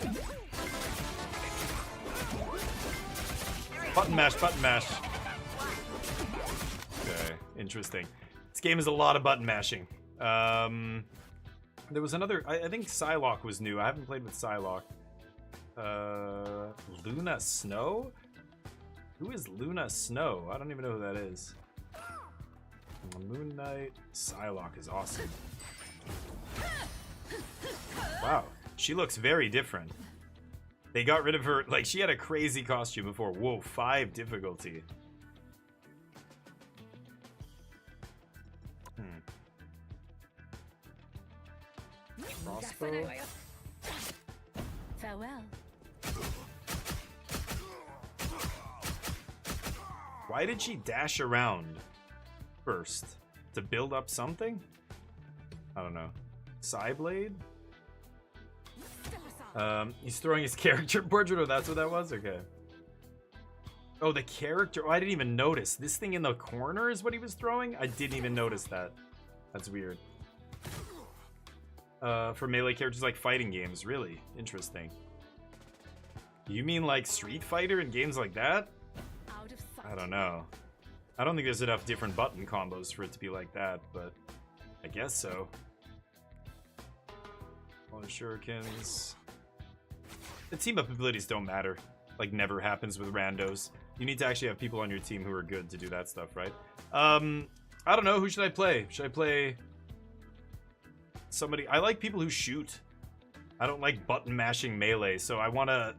okay? Button mash, button mash. Okay, interesting. This game is a lot of button mashing. There was another... I think Psylocke was new. I haven't played with Psylocke. Luna Snow? Who is Luna Snow? I don't even know who that is. Moon Knight. Psylocke is awesome. Wow, she looks very different. They got rid of her... Like, she had a crazy costume before. Whoa, 5 difficulty. Crossbow. Farewell. Why did she dash around first? To build up something? I don't know. Psyblade? He's throwing his character portrait. Oh, that's what that was? Okay. Oh, the character. Oh, I didn't even notice. This thing in the corner is what he was throwing? I didn't even notice that. That's weird. For melee characters like fighting games. Really? Interesting. You mean like Street Fighter and games like that? I don't know. I don't think there's enough different button combos for it to be like that, but I guess so. All the shurikens. The team-up abilities don't matter. Like, never happens with randos. You need to actually have people on your team who are good to do that stuff, right? I don't know. Who should I play? Should I play somebody? I like people who shoot. I don't like button mashing melee, so I wanna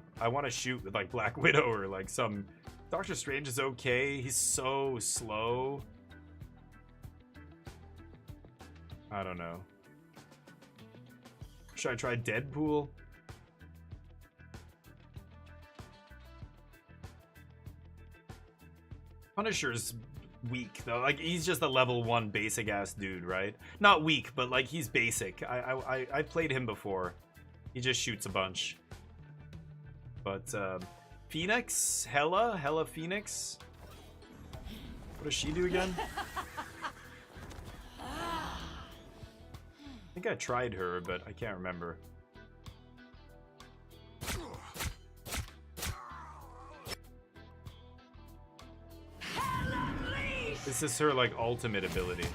shoot with like Black Widow or like some. Doctor Strange is okay. He's so slow. I don't know. Should I try Deadpool? Punisher's weak though. Like, he's just a level 1 basic ass dude, right? Not weak, but like, he's basic. I played him before. He just shoots a bunch. But Phoenix? Hela Phoenix? What does she do again? I think I tried her, but I can't remember. This is her, like, ultimate ability.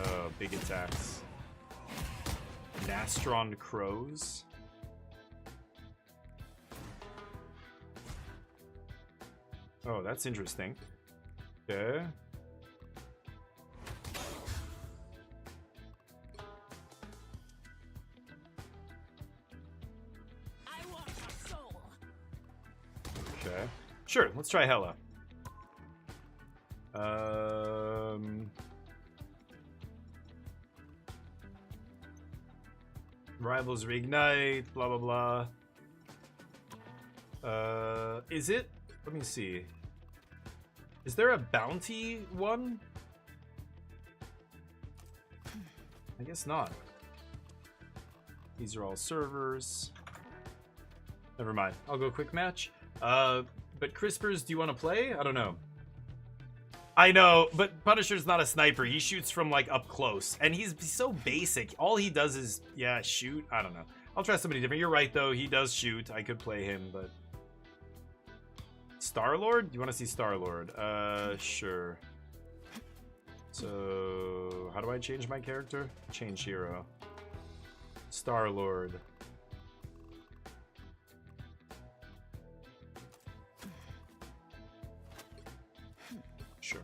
Oh, big attacks. Nastron Crows. Oh, that's interesting. Okay. Okay. Sure, let's try Hela. Rivals reignite, blah blah blah. Is it? Let me see. Is there a bounty one? I guess not. These are all servers. Never mind. I'll go quick match. But Crispers, do you want to play? I don't know. I know, but Punisher's not a sniper. He shoots from, like, up close. And he's so basic. All he does is, yeah, shoot. I don't know. I'll try somebody different. You're right, though. He does shoot. I could play him, but... Star-Lord? You want to see Star-Lord? Sure. So... How do I change my character? Change hero. Star-Lord. Sure.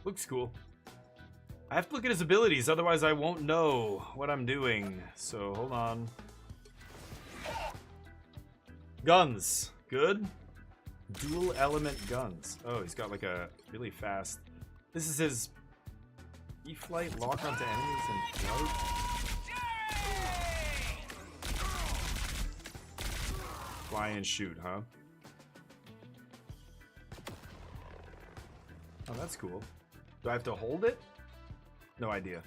Looks cool. I have to look at his abilities, otherwise I won't know what I'm doing. So, hold on. Guns. Good. Dual element guns. Oh, he's got like a really fast... This is his... E-flight, lock onto enemies, and float. Fly and shoot, huh? Oh, that's cool. Do I have to hold it? No idea.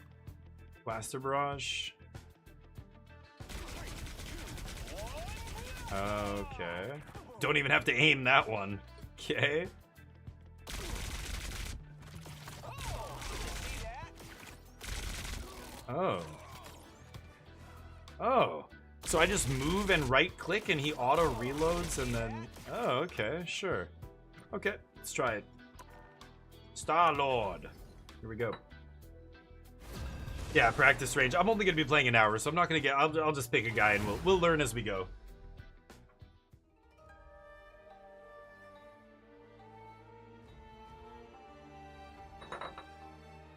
Blaster barrage. Okay. Don't even have to aim that one. Okay. Oh. Oh. So I just move and right click and he auto reloads and then... Oh, okay, sure. Okay, let's try it. Star-Lord. Here we go. Yeah, practice range. I'm only gonna be playing an hour, so I'm not gonna get... I'll just pick a guy and we'll learn as we go.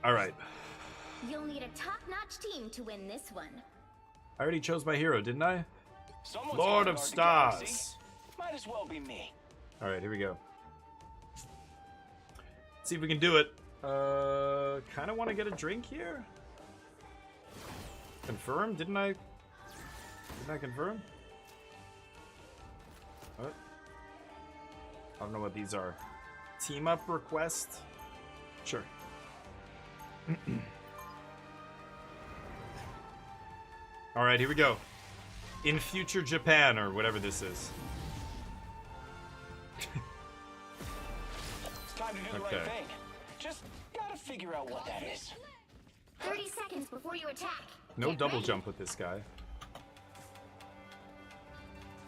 Alright. You'll need a top-notch team to win this one. I already chose my hero, didn't I? Someone's Lord gonna of guard the Stars. galaxy. Might as well be me. Alright, here we go. See if we can do it. Kind of want to get a drink here. Confirm? Didn't I confirm? What? I don't know what these are. Team up request? Sure. Alright, here we go. In future Japan, or whatever this is. It's time to do the right thing. Just gotta figure out what that is. 30 seconds before you attack. No double jump with this guy.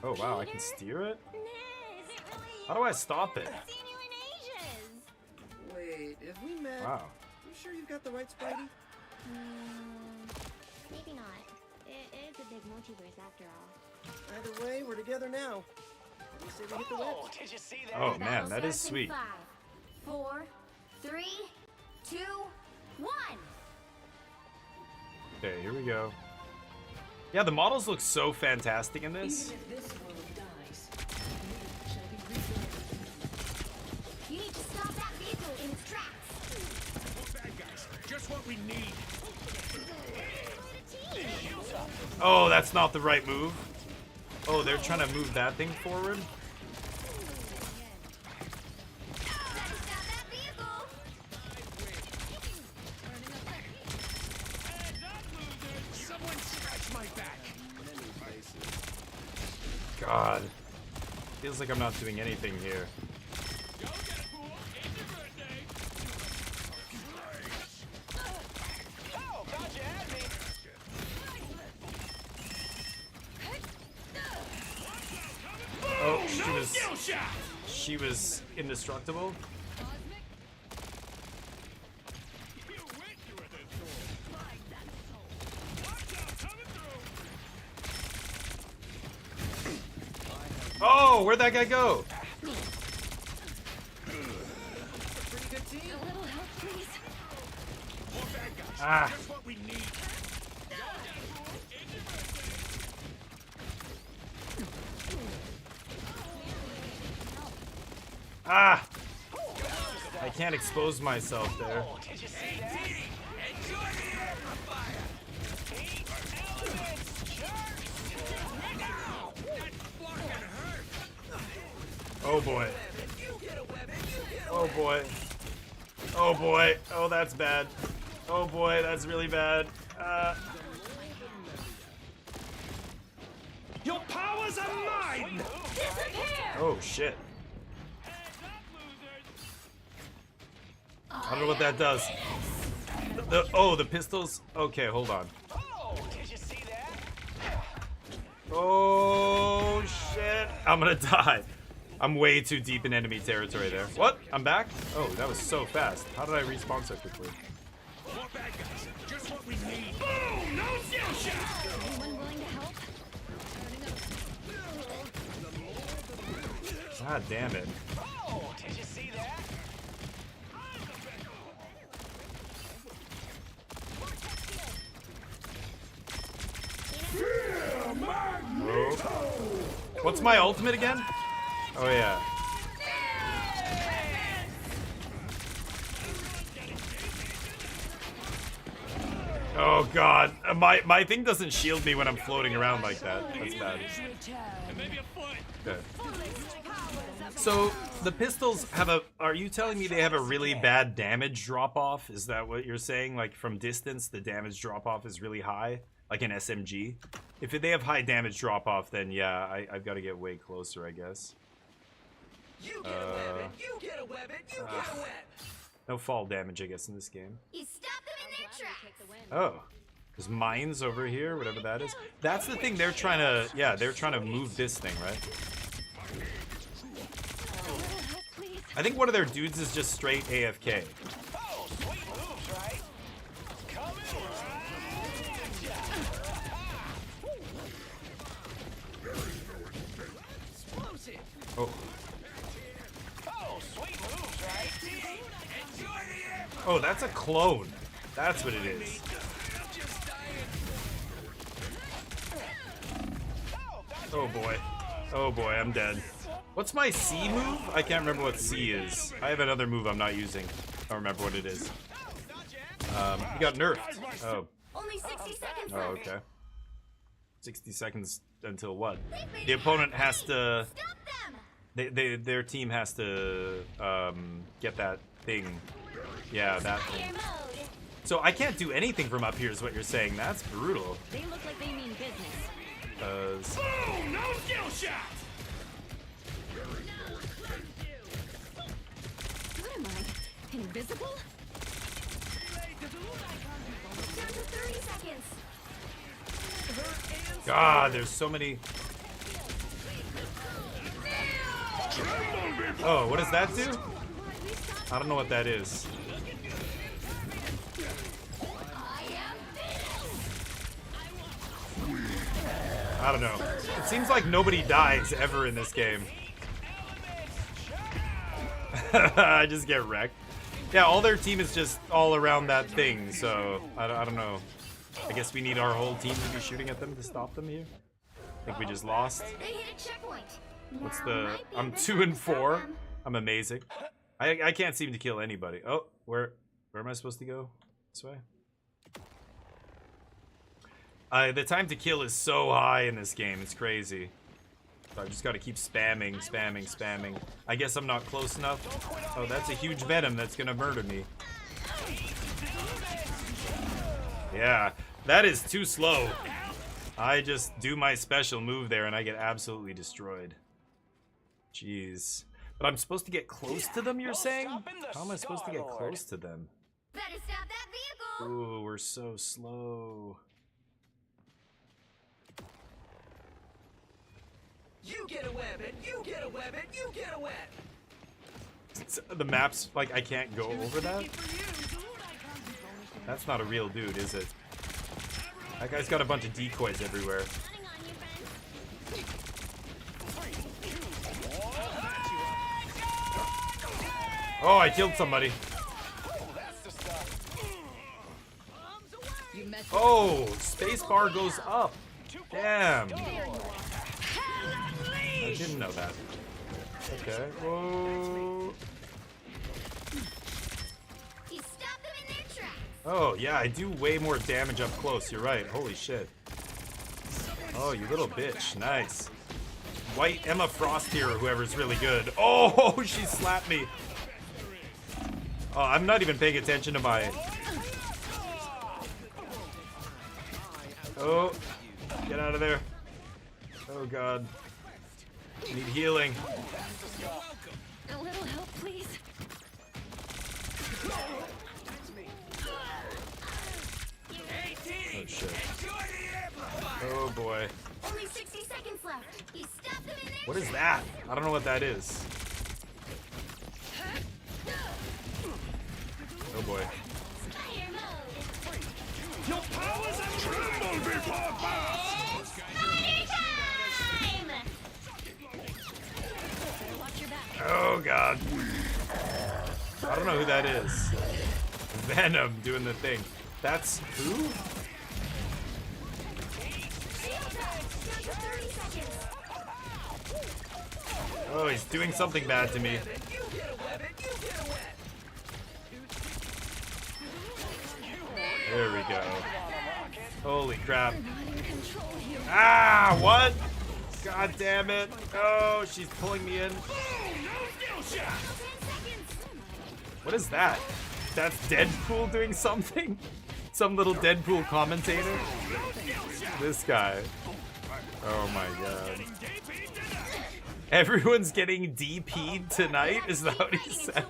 Oh wow, I can steer it? How do I stop it? Wait, have we met? Wow. You sure you've got the right Spidey? Maybe not. It is a big multiverse after all. Either way, we're together now. You say we hit the whip. Did you see that? Oh man, that is sweet. 5, 4, 3, 2, 1. Okay, here we go. Yeah, the models look so fantastic in this. You need to stop that vehicle in its tracks. More bad guys. Just what we need. Oh, that's not the right move. Oh, they're trying to move that thing forward. Someone scratch my back. God. Feels like I'm not doing anything here. Oh, she was indestructible. Oh, where'd that guy go? Ah. Ah! I can't expose myself there. Oh boy. Oh boy. Oh boy. Oh, that's bad. Oh boy, that's really bad. Your powers are mine. Oh shit. I don't know what that does. The pistols. Okay, hold on. Oh shit. I'm gonna die. I'm way too deep in enemy territory there. What? I'm back? Oh, that was so fast. How did I respawn so quickly? More bad guys. Just what we need. Boom! No skill shot. Anyone willing to help? God damn it. Oh, did you see that? Oh. What's my ultimate again? Oh yeah. Oh god, my thing doesn't shield me when I'm floating around like that. That's bad. Okay. So the pistols have a. Are you telling me they have a really bad damage drop off? Is that what you're saying? Like from distance, the damage drop off is really high, like an SMG. If they have high damage drop off, then yeah, I've got to get way closer, I guess. You get a weapon. You get a weapon. You get a weapon. No fall damage, I guess, in this game. You stop them in their tracks. Oh, there's mines over here, whatever that is. That's the thing they're trying to. Yeah, they're trying to move this thing, right? I think one of their dudes is just straight AFK. Oh, sweet moves, right? Coming explosive. Oh. Oh, sweet moves, right? Enjoy the air. Oh, that's a clone. That's what it is. Oh boy. Oh boy, I'm dead. What's my C move? I can't remember what C is. I have another move I'm not using. I don't remember what it is. He got nerfed. Oh. Only 60 seconds Oh, left. okay. 60 seconds until what? The opponent has to. Their team has to get that thing. Yeah, that thing. So I can't do anything from up here, is what you're saying. That's brutal. They look like they mean business. Boom! No skill shot. What am I? Invisible? Down to 30 seconds. God, there's so many. Oh, what does that do? I don't know what that is. I don't know. It seems like nobody dies ever in this game. I just get wrecked. Yeah, all their team is just all around that thing, so I don't know. I guess we need our whole team to be shooting at them to stop them here. I think we just lost. What's the... I'm 2 and 4. I'm amazing. I can't seem to kill anybody. Oh, where am I supposed to go? This way? The time to kill is so high in this game. It's crazy. So I just gotta keep spamming. I guess I'm not close enough. Oh, that's a huge Venom that's gonna murder me. Yeah, that is too slow. I just do my special move there and I get absolutely destroyed. Jeez. But I'm supposed to get close to them, you're saying? How am I supposed to get close to them? Better stop that vehicle. Ooh, we're so slow. You get a weapon, you get a weapon, you get a weapon. The map's like I can't go over that? That's not a real dude, is it? That guy's got a bunch of decoys everywhere. Oh, I killed somebody. Oh, spacebar goes up. Damn. I didn't know that. Okay. Whoa. Oh, yeah, I do way more damage up close. You're right. Holy shit. Oh, you little bitch. Nice. White Emma Frost here, or whoever's really good. Oh, she slapped me. Oh, I'm not even paying attention to my... Oh, get out of there. Oh, God. I need healing. A little help, please. Oh, shit. Oh, boy. Only 60 seconds left. You stopped them in their What is that? I don't know what that is. Oh, boy. Your powers and tremble before boss! Oh, God. I don't know who that is. Venom doing the thing. That's who? Oh, he's doing something bad to me. There we go. Holy crap. Ah, what? God damn it. Oh, she's pulling me in. What is that? That's Deadpool doing something? Some little Deadpool commentator? This guy. Oh my god. Everyone's getting DP'd tonight? Is that what he said?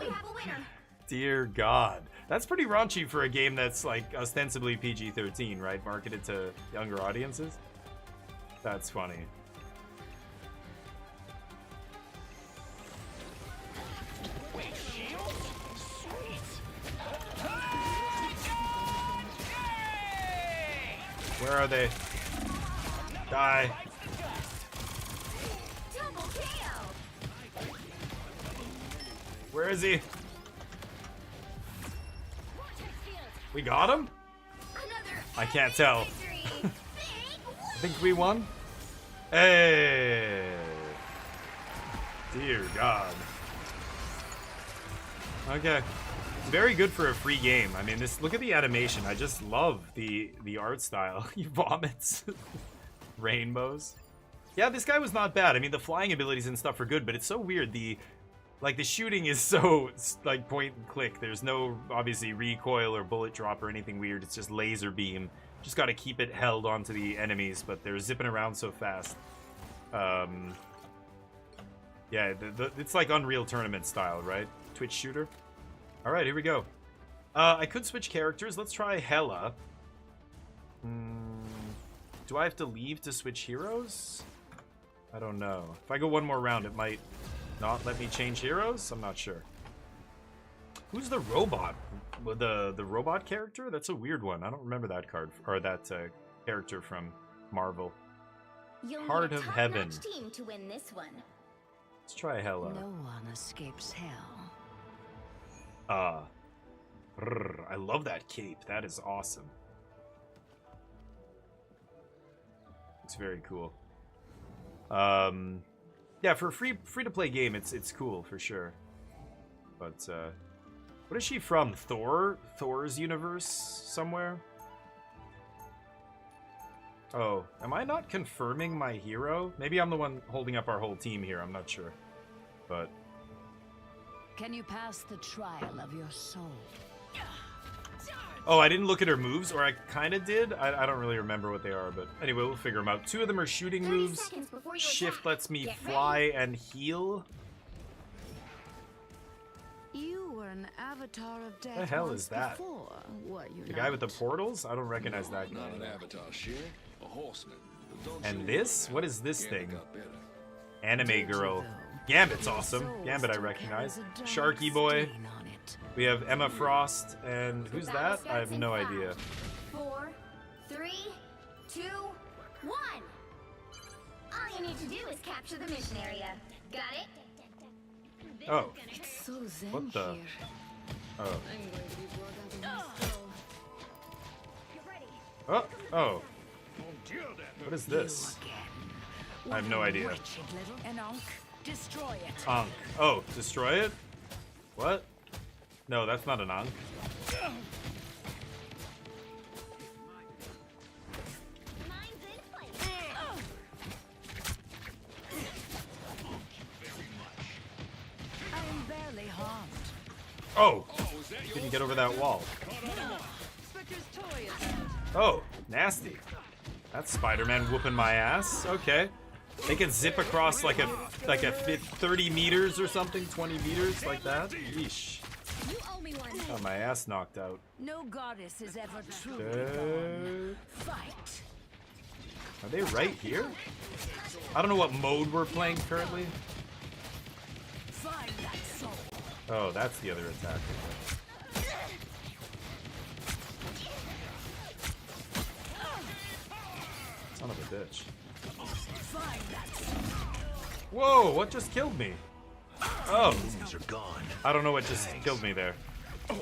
Dear God. That's pretty raunchy for a game that's like ostensibly PG-13, right? Marketed to younger audiences? That's funny. Where are they? Die. Where is he? We got him? I can't tell. I think we won. Hey. Dear God. Okay. It's very good for a free game. I mean, look at the animation. I just love the art style. He vomits. Rainbows. Yeah, this guy was not bad. I mean, the flying abilities and stuff are good, but it's so weird. The shooting is so like point and click. There's no obviously recoil or bullet drop or anything weird. It's just laser beam. Just got to keep it held onto the enemies, but they're zipping around so fast. Yeah, it's like Unreal Tournament style, right? Twitch shooter. All right, here we go. I could switch characters. Let's try Hela. Do I have to leave to switch heroes? I don't know. If I go one more round, it might not let me change heroes? I'm not sure. Who's the robot? The robot character? That's a weird one. I don't remember that card or that character from Marvel. You'll Heart need a of top-notch Heaven. team to win this one. Let's try Hela. No one escapes hell. I love that cape. That is awesome. It's very cool. Yeah, for a free to play game, it's cool for sure. But what is she from? Thor's universe somewhere? Oh, am I not confirming my hero? Maybe I'm the one holding up our whole team here. I'm not sure. But Can you pass the trial of your soul? oh, I didn't look at her moves, or I kind of did. I don't really remember what they are, but anyway, we'll figure them out. 2 of them are shooting 30 moves. seconds before you Shift attack. lets me Get fly and heal. You were an avatar of death. The hell once is that? Before, were you The guy with the not? portals? I don't recognize that guy. Not an avatar, shit. A horseman. But don't And you this? worry. What is this Gambit thing? got better. Anime girl. Gambit's awesome. Gambit I recognize. Sharky Boy. We have Emma Frost, and who's that? I have no idea. 4, 3, 2, 1. All you need to do is capture the mission area. Got it? Oh. It's so zen What the? here. Oh. I'm going to be brought out of my soul. Oh. Oh. What is this? I have no idea. Wretched little Enoch, destroy it. Ankh. Oh, destroy it? What? No, that's not an Ankh. I am barely harmed. Oh! Didn't get over that wall. Spectre's toy is out. Oh, nasty. That's Spider-Man whooping my ass. Okay. They can zip across like a 30 meters or something, 20 meters like that. Yeesh. You owe me one. Got my ass knocked out. No goddess is ever truly Okay. gone. Fight. Are they right here? I don't know what mode we're playing currently. Find that soul. Oh, that's the other attack. Son of a bitch. Find that soul. Whoa, what just killed me? Oh. Moves are gone. I don't know what just killed me there. Did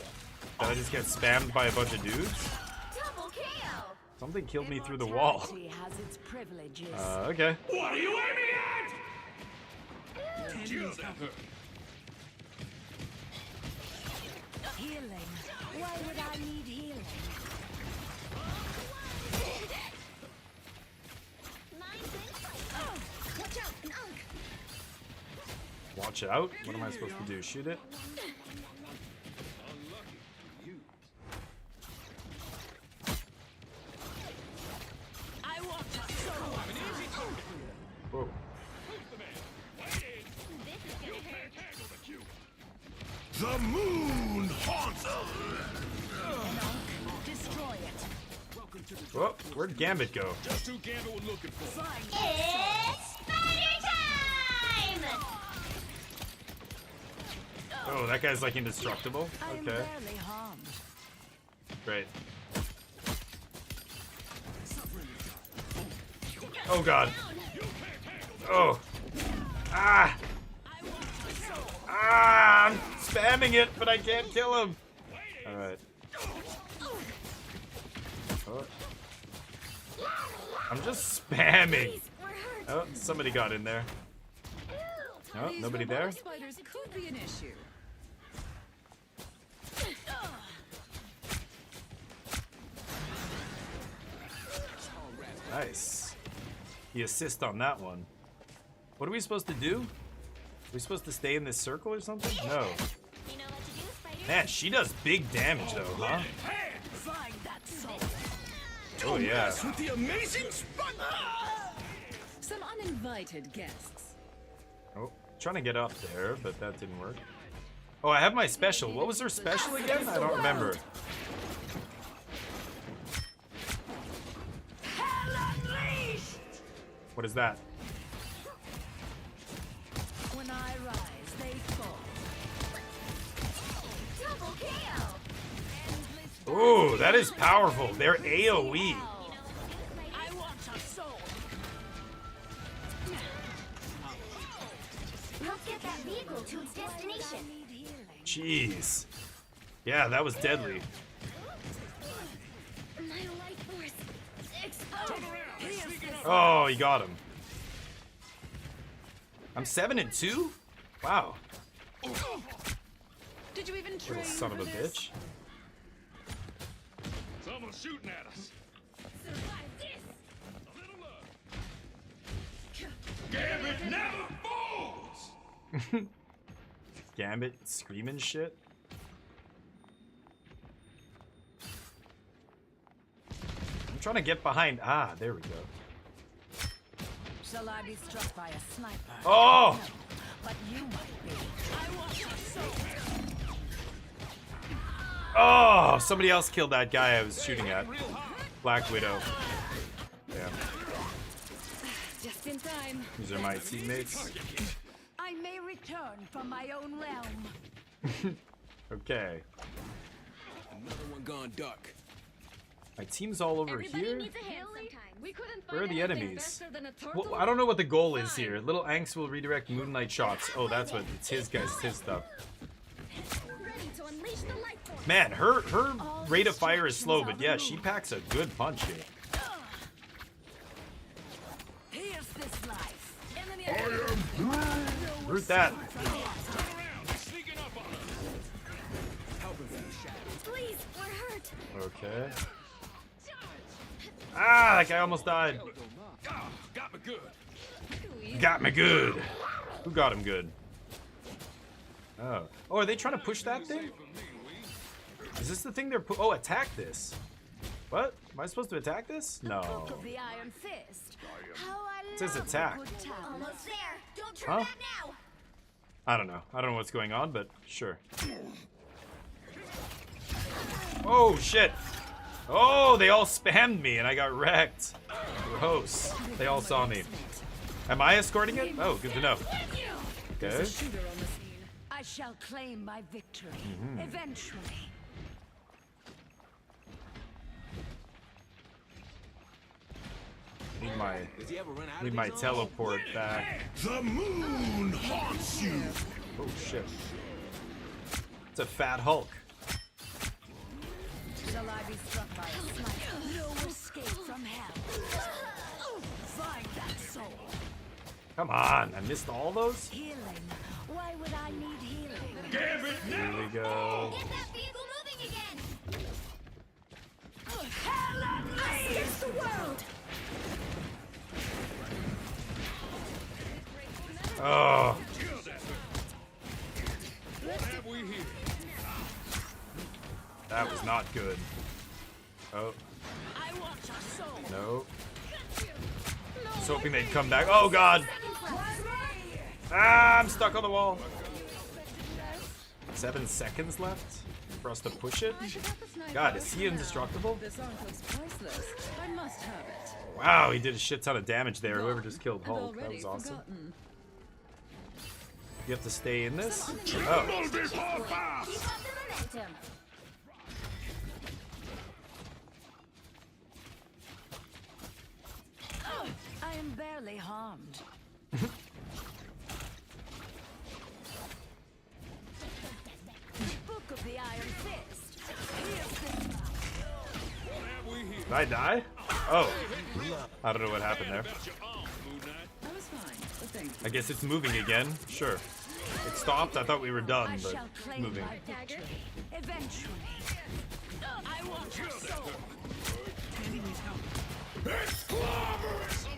I just get spammed by a bunch of dudes? Double KO. Something killed me through the wall. Immortality has its privileges. Okay. What are you aiming at? Deal that hurt. Healing. Why would I need healing? Watch out, an Unk. Watch out. What am I supposed to do? Shoot it? I want a soul. Whoa. The moon haunts us. Destroy it. Whoa, where'd Gambit go? Just who Gambit was looking for. It's Spider time! Oh, that guy's like indestructible? I am Okay. barely harmed. Great. Oh god. Oh. Ah! Ah! I'm spamming it, but I can't kill him. Alright. Oh. I'm just spamming. Oh, somebody got in there. Oh, nobody there? Spiders could be an issue. Nice. The assist on that one. What are we supposed to do? Are we supposed to stay in this circle or something? No. Man, she does big damage though, huh? Find that soul. Oh yeah. With the amazing Spider. Some uninvited guests. Oh, trying to get up there, but that didn't work. Oh, I have my special. What was her special again? I don't remember. Hell unleashed. What is that? When I rise. Ooh, that is powerful. They're AoE. Let's get that vehicle to its destination. Jeez. Yeah, that was deadly. My life force explode. Oh, he got him. I'm 7-2? Wow. Did you even Little train son of for a this? bitch. Someone's shooting at us. Gambit never falls. Gambit screaming shit. I'm trying to get behind. Ah, there we go. Shall I be struck by a sniper? Oh! No, but you might be. I want your soul. Oh, somebody else killed that guy I was shooting at. Black Widow. Yeah, Just in time. these are my teammates. I may return from my own realm. Okay. Another one gone duck. My team's all over here. We couldn't Where are the enemies? Well, I don't know what the goal is here. Little Angst will redirect Moonlight shots. Oh, that's what it's his guys, it's his stuff. Ready to unleash the life force. Man, her rate of fire is slow, but yeah, she packs a good punch here. Here's this life. Root that. Sneaking up on us. Helping from the shadows. Please, we're hurt. Okay. Ah, that guy almost died. Ah, got me good. Got me good. Who got him good? Oh. Oh, are they trying to push that thing? Is this the thing they're oh, attack this. What? Am I supposed to attack this? No. The Iron Fist. It says attack. Almost there. Don't turn Huh? back now. I don't know. I don't know what's going on, but sure. Oh, shit. Oh, they all spammed me and I got wrecked. Gross. They all saw me. Am I escorting it? Oh, good to know. Okay. I shall claim my victory eventually. Need my teleport back. The moon haunts you. Oh shit. It's a fat Hulk. Shall I be struck by a sniper? No escape from hell. Find that soul. Come on, I missed all those? Healing. Why would I need healing? Gambit Here we go. Get that vehicle moving again. Hell Against the world. Oh. What have we here? That was not good. Oh. I want your soul. No. I was hoping they'd come back. Oh god. Ah, I'm stuck on the wall. 7 seconds left for us to push it. God, is he indestructible? This arc looks priceless. I must have it. Wow, he did a shit ton of damage there. Whoever just killed Hulk. That was awesome. You have to stay in this? Oh. Keep up the momentum. I am barely harmed. Book of the Iron Fist. Did I die? Oh. I don't know what happened there. I was fine, but thank you. I guess it's moving again. Sure. It stopped. I thought we were done, I but shall it's claim moving. my victory eventually. I want your soul.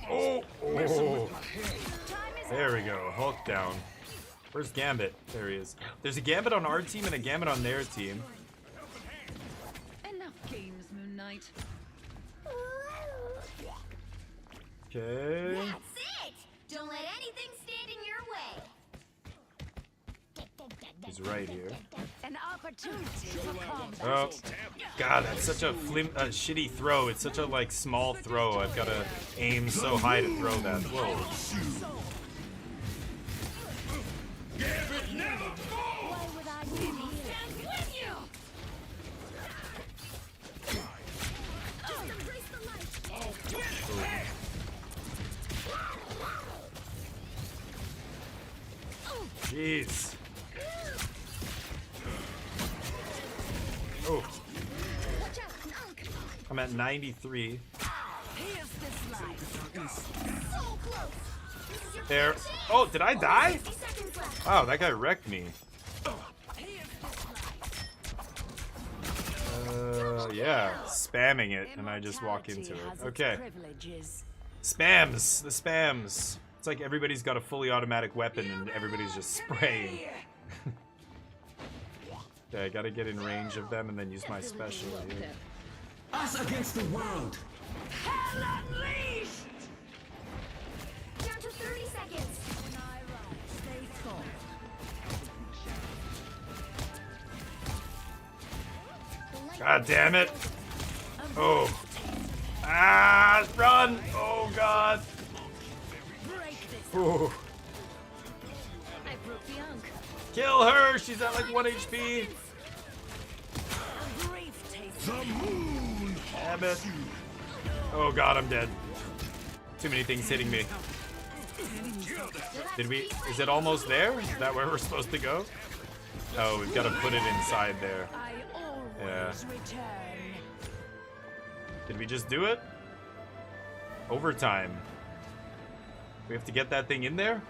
Oh, oh. There we go. Hulk down. Where's Gambit? There he is. There's a Gambit on our team and a Gambit on their team. Enough games, Moon Knight. Okay. That's it. Don't let anything stand in your way. He's right here. An opportunity for combat. Oh, God, that's such a shitty throw. It's such a like small throw. I've got to aim so high to throw that. Whoa. Why would I need healing? Jeez. Oh. I'm at 93. There. Oh, did I die? Wow, that guy wrecked me. Yeah, spamming it, and I just walk into it. Okay. Spams, the spams. It's like everybody's got a fully automatic weapon and everybody's just spraying. Okay, I gotta get in range of them and then use my special here. Us against the world. Hell unleashed! Down to 30 seconds. When I rise, stay tall. God damn it. Oh. Ah, run! Oh god. Ooh. Kill her! She's at like 1 HP. Damn it. Oh god, I'm dead. Too many things hitting me. Did we? Is it almost there? Is that where we're supposed to go? Oh, we've got to put it inside there. Yeah. Did we just do it? Overtime. We have to get that thing in there?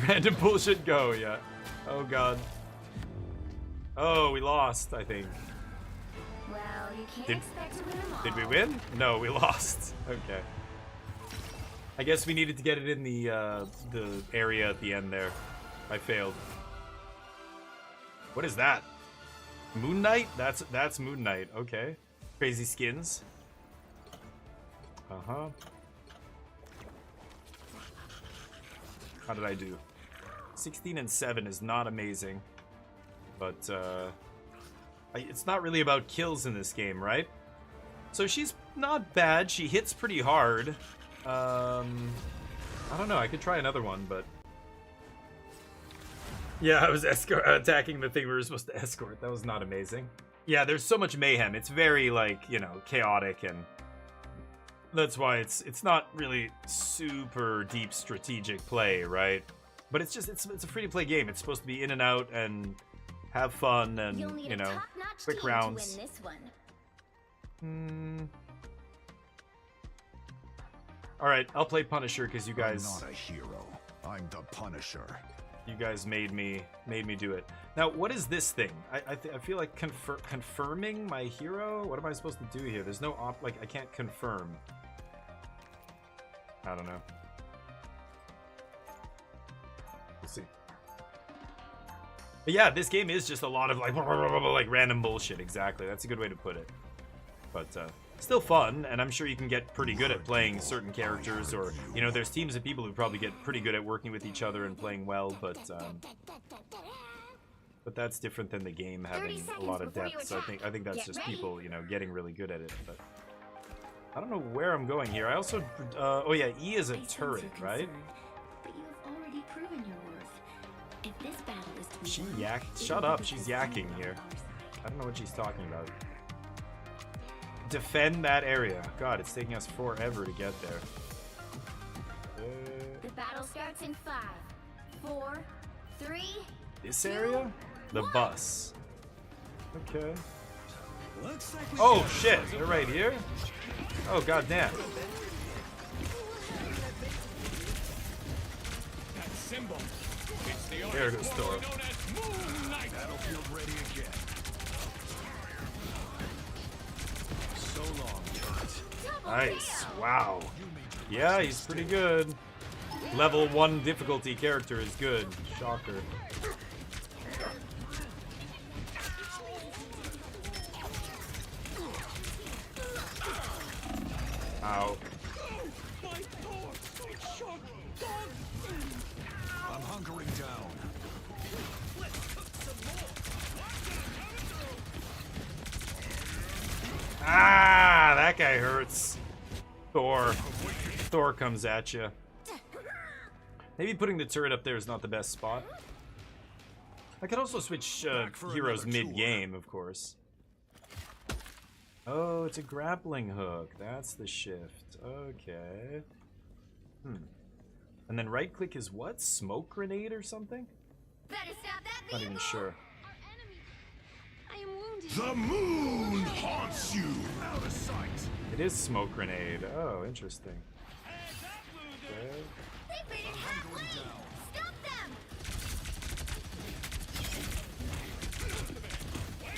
Random bullshit go, yeah. Oh god. Oh, we lost, I think. Well, you can't expect to win them all. Did we win? No, we lost. Okay. I guess we needed to get it in the area at the end there. I failed. What is that? Moon Knight? That's Moon Knight. Okay. Crazy skins. Uh-huh. How did I do? 16 and 7 is not amazing. But, it's not really about kills in this game, right? So she's not bad. She hits pretty hard. I don't know. I could try another one, but... Yeah, I was attacking the thing we were supposed to escort. That was not amazing. Yeah, there's so much mayhem. It's very, like, you know, chaotic, and... That's why it's not really super deep strategic play, right? But it's just, it's a free-to-play game. It's supposed to be in and out and have fun and, you know, quick rounds. Alright, I'll play Punisher because you guys... I'm not a hero. I'm the Punisher. You guys made me do it. Now, what is this thing? I feel like confirming my hero? What am I supposed to do here? There's no like, I can't confirm. I don't know. We'll see. But yeah, this game is just a lot of like random bullshit. Exactly. That's a good way to put it. But still fun, and I'm sure you can get pretty good at playing certain characters, or, you know, there's teams of people who probably get pretty good at working with each other and playing well, but that's different than the game having a lot of depth. So I think that's just people, you know, getting really good at it. But I don't know where I'm going here. I also oh yeah, E is a turret, right? But you have already proven your worth. If this battle is to be She shut up, she's yakking here. I don't know what she's talking about. Defend that area. God, it's taking us forever to get there. The battle starts in 5, 4, 3. This area? The bus. Okay. Oh shit, they're right here? Oh god damn. There goes Thor. Battlefield ready again. So long, turret. Nice. Wow. Yeah, he's pretty good. Level 1 difficulty character is good. Shocker. Ow. I'm hunkering down. Ah, that guy hurts. Thor comes at you. Maybe putting the turret up there is not the best spot. I could also switch heroes mid-game, of course. Oh, it's a grappling hook. That's the shift. Okay. And then right-click is what? Smoke grenade or something? Better stop that Not vehicle. even sure. I am wounded. The moon haunts you. Out of sight. It is smoke grenade. Oh, interesting. Okay. They've made it halfway. Stop them.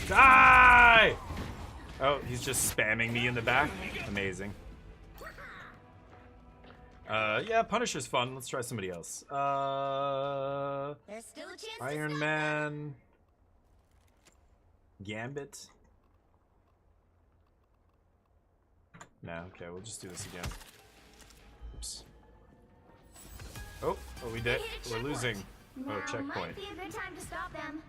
Die! Oh, he's just spamming me in the back. Amazing. Yeah, Punisher's fun. Let's try somebody else. There's still a chance to Iron stop Man. Gambit. No, okay, we'll just do this again. Oops. Oh, we did. We're losing. Now Oh, checkpoint. might be a good time to stop them.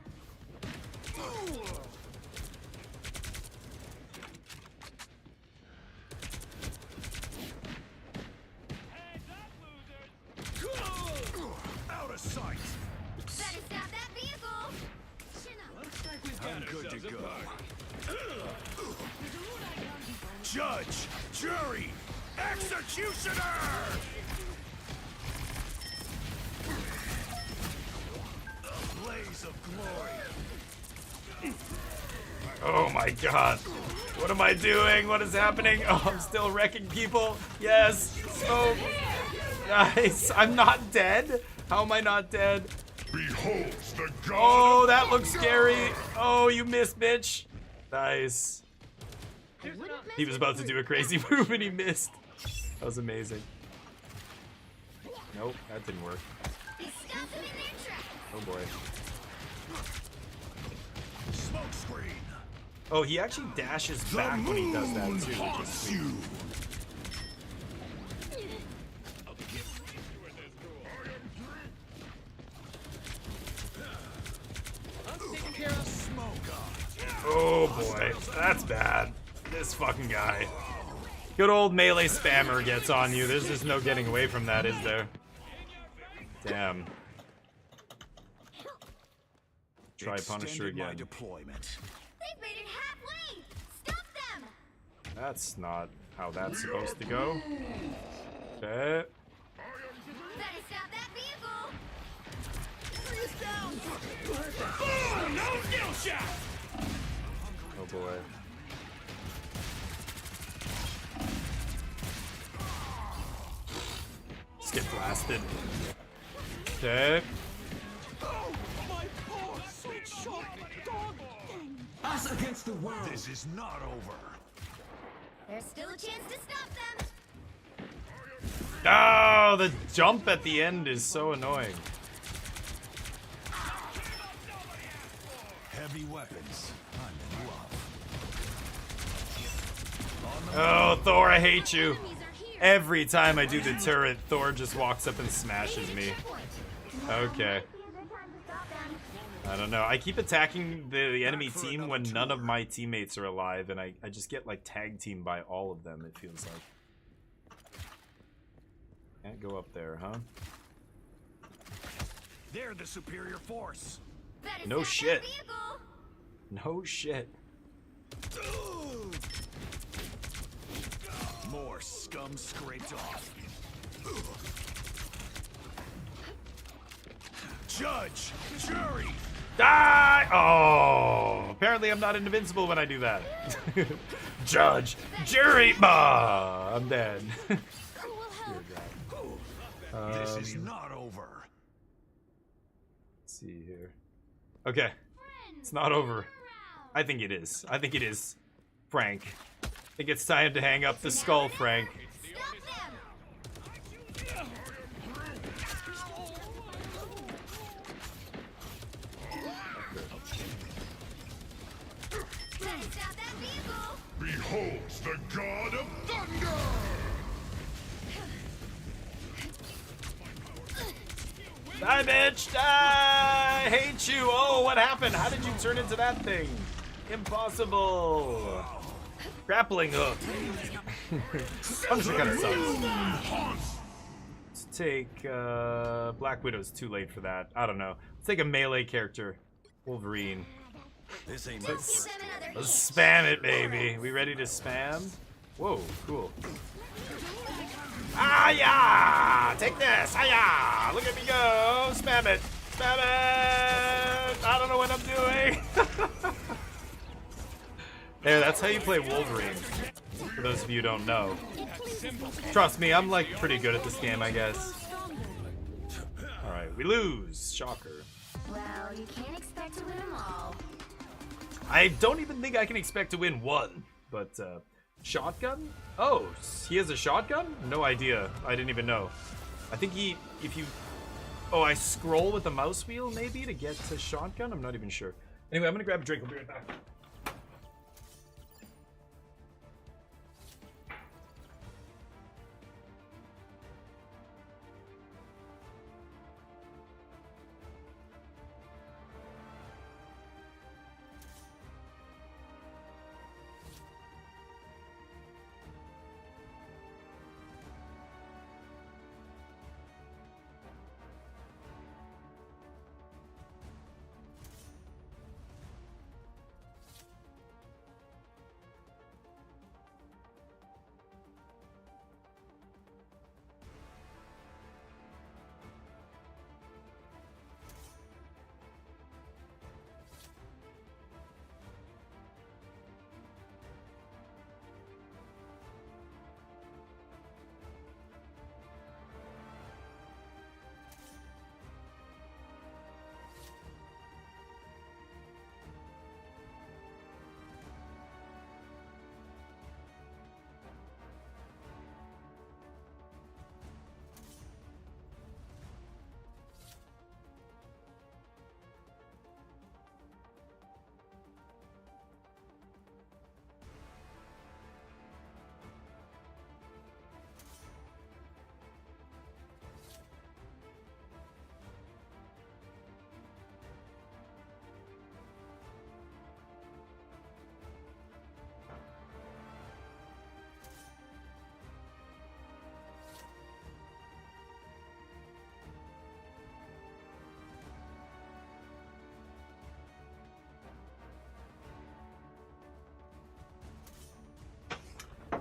Out of sight. Better stop that vehicle. I'm good to go. Judge, jury, executioner! A blaze of glory. Oh my god. What am I doing? What is happening? Oh, I'm still wrecking people. Yes. Smoke. Nice. I'm not dead. How am I not dead? Behold the god. Oh, that looks scary. Oh, you missed, bitch. Nice. He was about to do a crazy move and he missed. That was amazing. Nope, that didn't work. Oh boy. Smoke screen. Oh, he actually dashes back when he does that too, which is sweet. Oh boy, that's bad. This fucking guy. Good old melee spammer gets on you. There's just no getting away from that, is there? Damn. Try Punisher again. Deployment. They've made it halfway. Stop them. That's not how that's supposed to go. Okay. Better stop that vehicle. Freeze down. Boom! No skill shot. Oh boy. Just get blasted. Okay. Us against the world. This is not over. There's still a chance to stop them. Oh, the jump at the end is so annoying. Heavy weapons. I'm in love. Oh, Thor, I hate you. Every time I do the turret, Thor just walks up and smashes me. Okay. I don't know. I keep attacking the enemy team when none of my teammates are alive, and I just get like tag teamed by all of them, it feels like. Can't go up there, huh? They're the superior force. No shit. No shit. More scum scraped off. Judge, jury. Die! Oh, apparently I'm not invincible when I do that. Judge, jury, bah! I'm dead. This is not over. Let's see here. Okay, it's not over. I think it is. I think it is. Frank, I think it's time to hang up the skull, Frank. Behold the god of thunder! Die, bitch! Die! I hate you! Oh, what happened? How did you turn into that thing? Impossible! Grappling hook. Punisher kind of sucks. Let's take Black Widow's too late for that. I don't know. Let's take a melee character. Wolverine. This ain't Let's spam it, baby. We ready to spam? Whoa, cool. Ah, yeah! Take this! Ah, yeah! Look at me go! Spam it! Spam it! I don't know what I'm doing. There, that's how you play Wolverine. For those of you who don't know. Trust me, I'm like pretty good at this game, I guess. Alright, we lose. Shocker. Well, you can't expect to win them all. I don't even think I can expect to win one. But, shotgun? Oh, he has a shotgun? No idea. I didn't even know. I think if you... Oh, I scroll with the mouse wheel, maybe, to get to shotgun? I'm not even sure. Anyway, I'm gonna grab a drink. I'll be right back.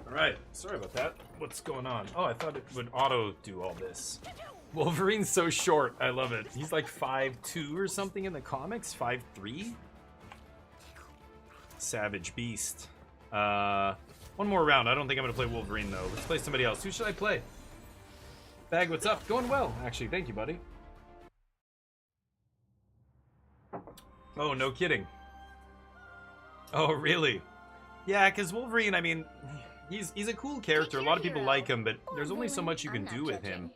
Alright, sorry about that. What's going on? Oh, I thought it would auto do all this. Wolverine's so short. I love it. He's like 5'2" or something in the comics. 5'3". Savage beast. One more round. I don't think I'm going to play Wolverine, though. Let's play somebody else. Who should I play? Bag, what's up? Going well, actually. Thank you, buddy. Oh, no kidding. Oh, really? Yeah, because Wolverine, I mean... He's a cool character. A lot of people like him, but there's only so much you can do with him.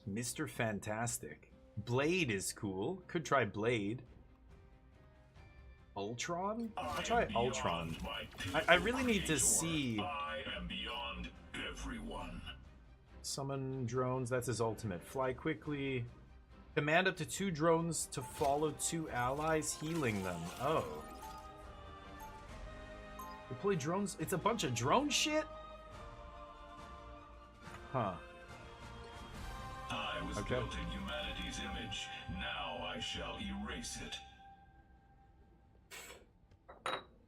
Mr. Fantastic. Blade is cool. Could try Blade. Ultron? I'll try Ultron. I really need to see... I am beyond everyone. Summon drones. That's his ultimate. Fly quickly. Command up to 2 drones to follow 2 allies, healing them. Oh. Deploy drones? It's a bunch of drone shit? Huh. I was built in humanity's image. Now I shall erase it.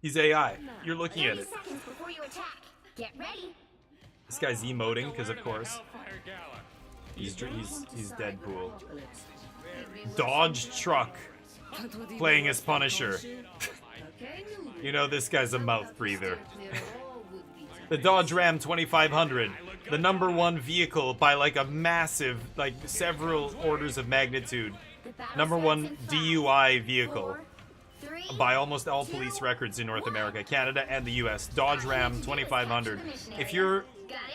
He's AI. You're looking at 30 it. seconds before you attack. Get ready. This guy's emoting, because of course. He's Deadpool. Dodge truck. Playing as Punisher. You know this guy's a mouth breather. The Dodge Ram 2500. The #1 vehicle by like a massive, like several orders of magnitude. #1 DUI vehicle. By almost all police records in North America, Canada, and the US. Dodge Ram 2500. If you're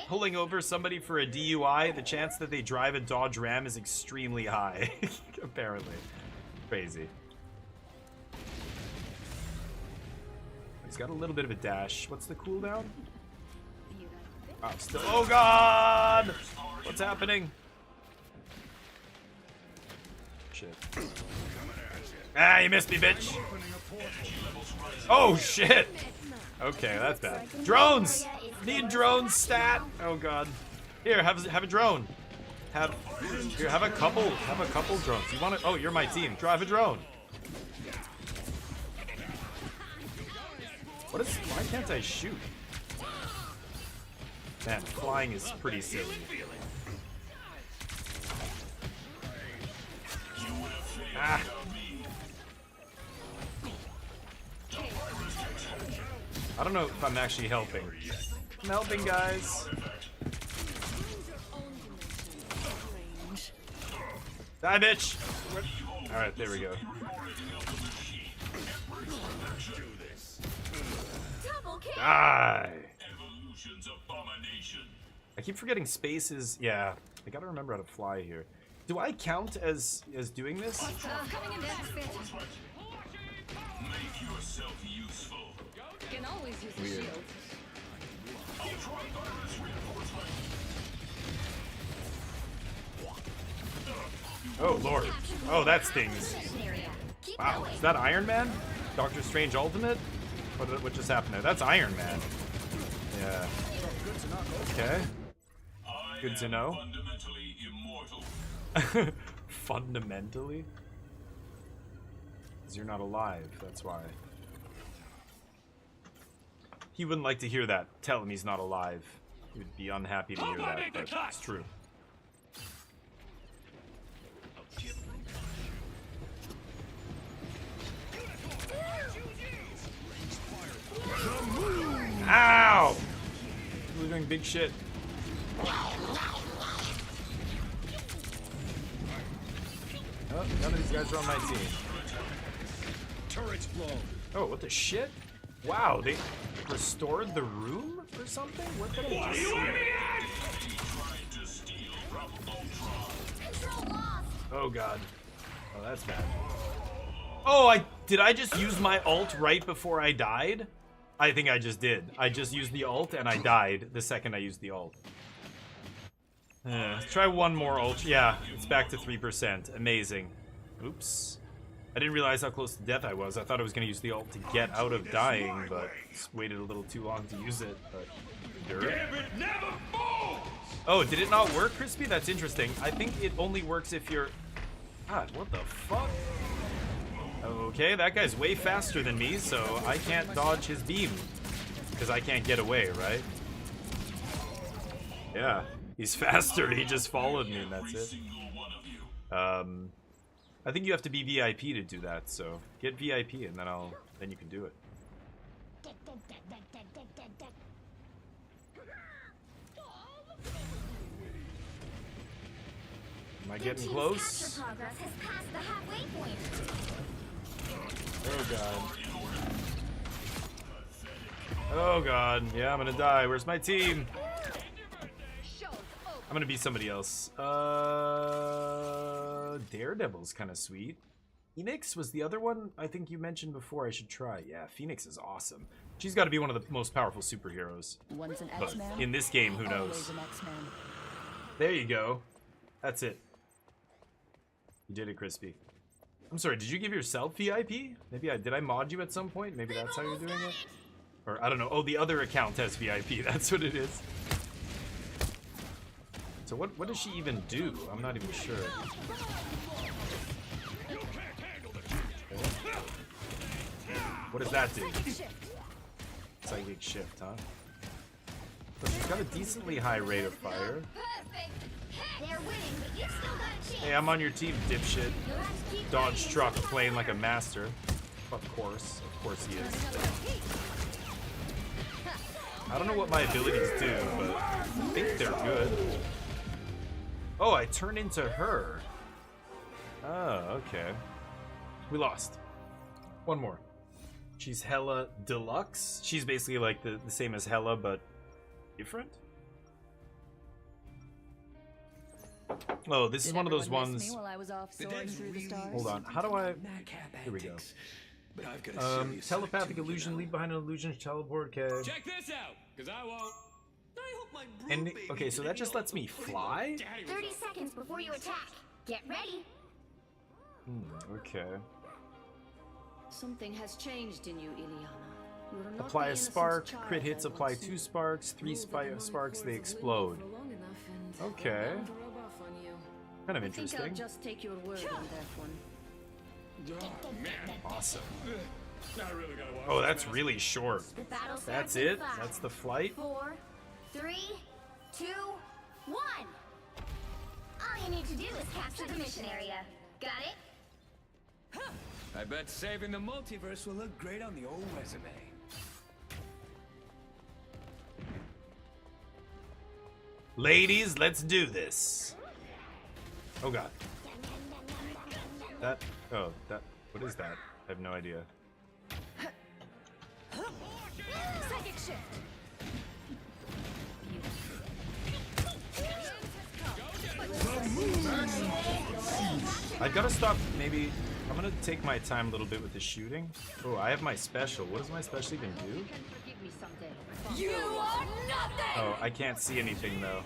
pulling over somebody for a DUI, the chance that they drive a Dodge Ram is extremely high. Apparently. Crazy. He's got a little bit of a dash. What's the cooldown? Oh, still. Oh god! What's happening? Shit. Ah, you missed me, bitch. Oh shit! Okay, that's bad. Drones! Need drones stat! Oh god. Here, have a drone. Have a couple drones. You want it? Oh, you're my team. Drive a drone. Why can't I shoot? Man, flying is pretty silly. Ah. I don't know if I'm actually helping. I'm helping, guys. Die, bitch! Alright, there we go. Die! I keep forgetting spaces. Yeah, I gotta remember how to fly here. Do I count as doing this? Make yourself useful. Can always use a Weird. shield. Oh lord. Oh, that stings. Wow, is that Iron Man? Doctor Strange Ultimate? What just happened there? That's Iron Man. Yeah. Okay. Good to know. Fundamentally immortal. Fundamentally? Because you're not alive, that's why. He wouldn't like to hear that. Tell him he's not alive. He would be unhappy to hear that, but it's true. Ow! We're doing big shit. Oh, none of these guys are on my team. Turrets blow. Oh, what the shit? Wow, they restored the room or something? What did I just see? Oh god. Oh, that's bad. Oh, did I just use my ult right before I died? I think I just did. I just used the ult and I died the second I used the ult. Let's try one more ult. Yeah, it's back to 3%. Amazing. Oops. I didn't realize how close to death I was. I thought I was going to use the ult to get out of dying, but just waited a little too long to use it. But oh, did it not work, Crispy? That's interesting. I think it only works if you're... God, what the fuck? Okay, that guy's way faster than me, so I can't dodge his beam. Because I can't get away, right? Yeah, he's faster. He just followed me and that's it. I think you have to be VIP to do that, so get VIP and then you can do it. Am I getting close? Oh god. Oh god. Yeah, I'm gonna die. Where's my team? I'm gonna be somebody else. Daredevil's kind of sweet. Phoenix was the other one I think you mentioned before I should try. Yeah, Phoenix is awesome. She's got to be one of the most powerful superheroes. Once an But X-Man, in this game, who knows? always an X-Man. There you go. That's it. You did it, Crispy. I'm sorry, did you give yourself VIP? Maybe did I mod you at some point? Maybe that's how you're doing it? Or, I don't know. Oh, the other account has VIP. That's what it is. So what does she even do? I'm not even sure. What does that do? Psychic shift, huh? So she's got a decently high rate of fire. Hey, I'm on your team, dipshit. Dodge truck playing like a master. Of course he is. I don't know what my abilities do, but I think they're good. Oh, I turn into her. Oh, okay. We lost. One more. She's Hela Deluxe. She's basically like the same as Hela, but different. Oh, this is one of those ones. Hold on. How do I... Here we go. Telepathic illusion, leave behind an illusion, teleport, okay. Check this out, because I won't. And, okay, so that just lets me fly? 30 seconds before you attack. Get ready. Okay. Something has changed in you, Ileana. You are not Apply the a innocent spark, child crit hits, I apply once 2 knew. sparks, 3 sparks, they explode. Okay. Kind of I think I'll interesting. just take your word on that one. Awesome. Oh, that's really short. The battle starts That's in it? 5, That's the flight? 4, 3, 2, 1. All you need to do is capture the mission area. Got it? I bet saving the multiverse will look great on the old resume. Ladies, let's do this. Oh god. That, oh, that, what is that? I have no idea. Psychic shift. I've got to stop, maybe, I'm gonna take my time a little bit with the shooting. Oh, I have my special. What does my special even do? You are nothing. Oh, I can't see anything though.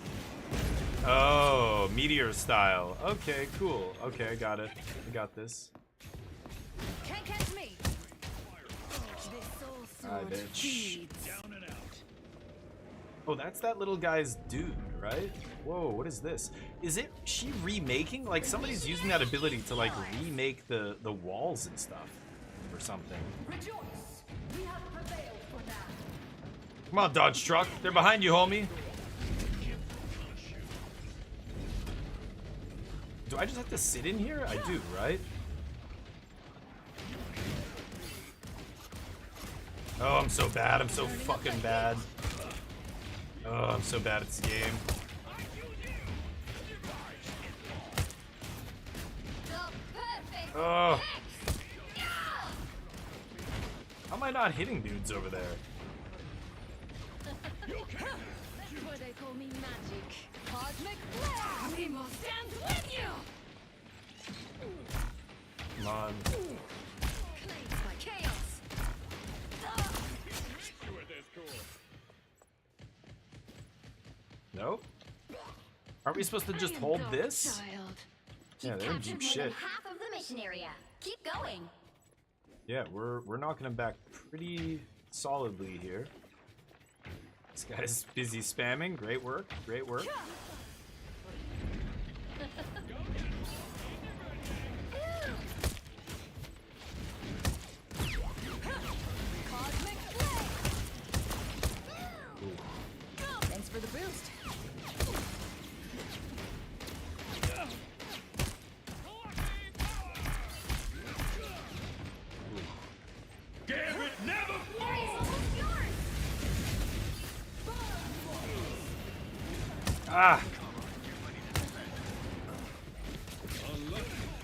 Oh, meteor style. Okay, cool. Okay, I got it. I got this. Can't catch me. Hi, bitch. Oh, that's that little guy's dude, right? Whoa, what is this? Is it she remaking? Like somebody's using that ability to like remake the walls and stuff or something. Rejoice. We have prevailed for now. Come on, Dodge truck. They're behind you, homie. Do I just have to sit in here? I do, right? Oh, I'm so bad. I'm so fucking bad. Oh, I'm so bad at this game. Oh. How am I not hitting dudes over there? That's why they call me magic. Cosmic flare. We will stand with you. Come on. Claimed by chaos. Nope. Aren't we supposed to just hold this? Yeah, they're in deep shit. Half of the mission area. Keep going. Yeah, we're knocking him back pretty solidly here. This guy's busy spamming. Great work. Great work. Thanks for the boost. Ah!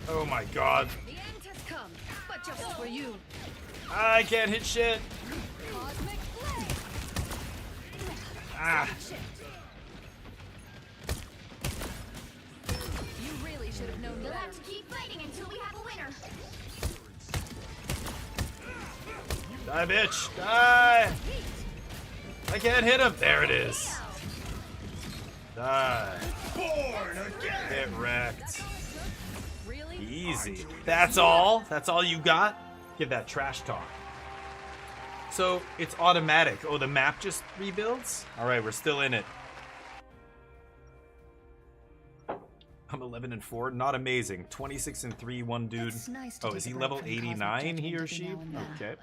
Oh my god. The end has come, but just for you. I can't hit shit. Cosmic flare. Ah! You really should have known You'll better. have to keep fighting until we have a winner. Die, bitch! Die! I can't hit him. There it is. Die. Get wrecked. Easy. That's all? That's all you got? Give that trash talk. So it's automatic. Oh, the map just rebuilds? Alright, we're still in it. I'm 11-4. Not amazing. 26-3, one dude. Oh, is he level 89, he or she? Okay.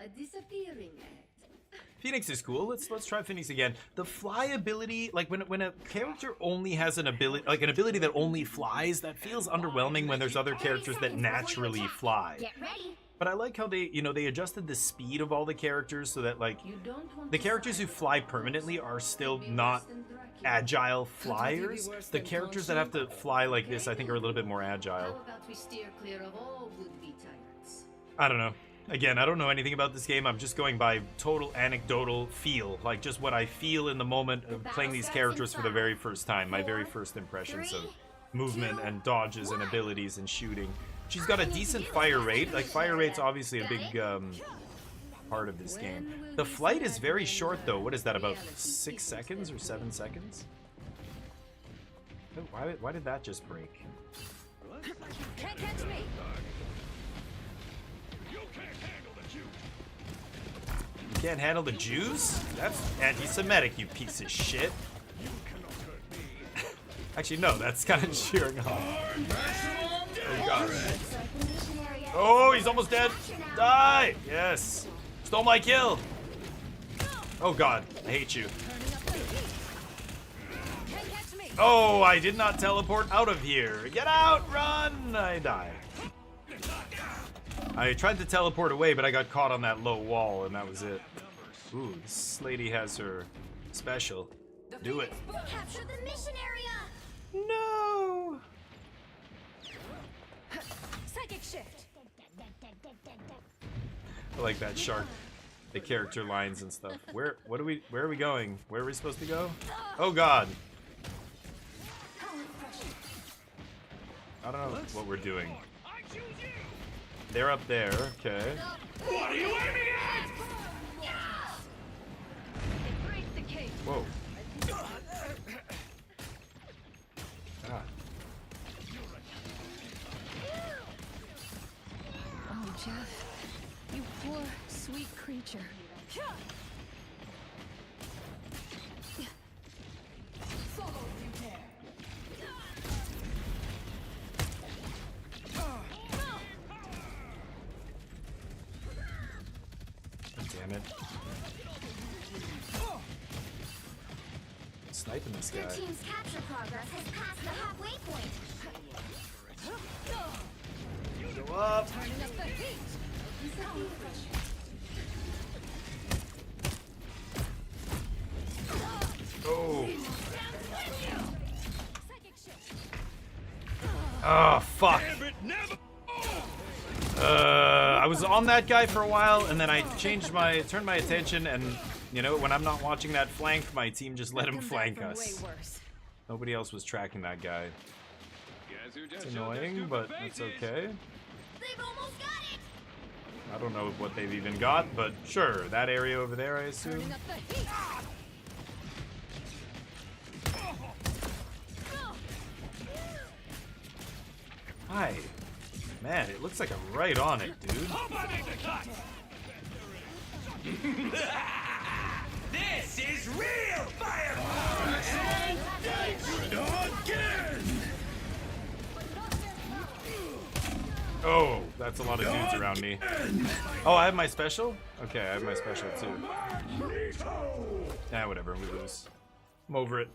Phoenix is cool. Let's try Phoenix again. The fly ability, like when a character only has an ability, like an ability that only flies, that feels underwhelming when there's other characters that naturally fly. Get ready. But I like how they adjusted the speed of all the characters so that like the characters who fly permanently are still not agile flyers. The characters that have to fly like this, I think, are a little bit more agile. I don't know. Again, I don't know anything about this game. I'm just going by total anecdotal feel, like just what I feel in the moment of playing these characters for the very first time. My very first impressions of movement and dodges and abilities and shooting. She's got a decent fire rate. Like, fire rate's obviously a big part of this game. The flight is very short, though. What is that, about 6 seconds or 7 seconds? Why did that just break? Can't catch me. You can't handle the Jews? That's anti-Semitic, you piece of shit. Actually, no, that's kind of cheering off. Oh, God. Oh, he's almost dead. Die! Yes. Stole my kill. Oh, God. I hate you. Oh, I did not teleport out of here. Get out! Run! I died. I tried to teleport away, but I got caught on that low wall, and that was it. Ooh, this lady has her special. Do it. Capture the mission area. No. Psychic shift. I like that shark. The character lines and stuff. Where are we going? Where are we supposed to go? Oh god. I don't know what we're doing. They're up there, okay. What are you aiming at? Whoa. God. Oh, Jeff, you poor, sweet creature. Damn it. Sniping this guy. Your team's capture progress has passed the halfway point. Go up. Turning up the heat. Oh. Oh, fuck. I was on that guy for a while, and then I turned my attention, and you know, when I'm not watching that flank, my team just let him flank us. Nobody else was tracking that guy. It's annoying, but it's okay. They've almost got it. I don't know what they've even got, but sure, that area over there, I assume. Hi. Man, it looks like I'm right on it, dude. This is real firepower! Again! Oh, that's a lot of dudes around me. Oh, I have my special? Okay, I have my special too. Nah, whatever, we lose. I'm over it.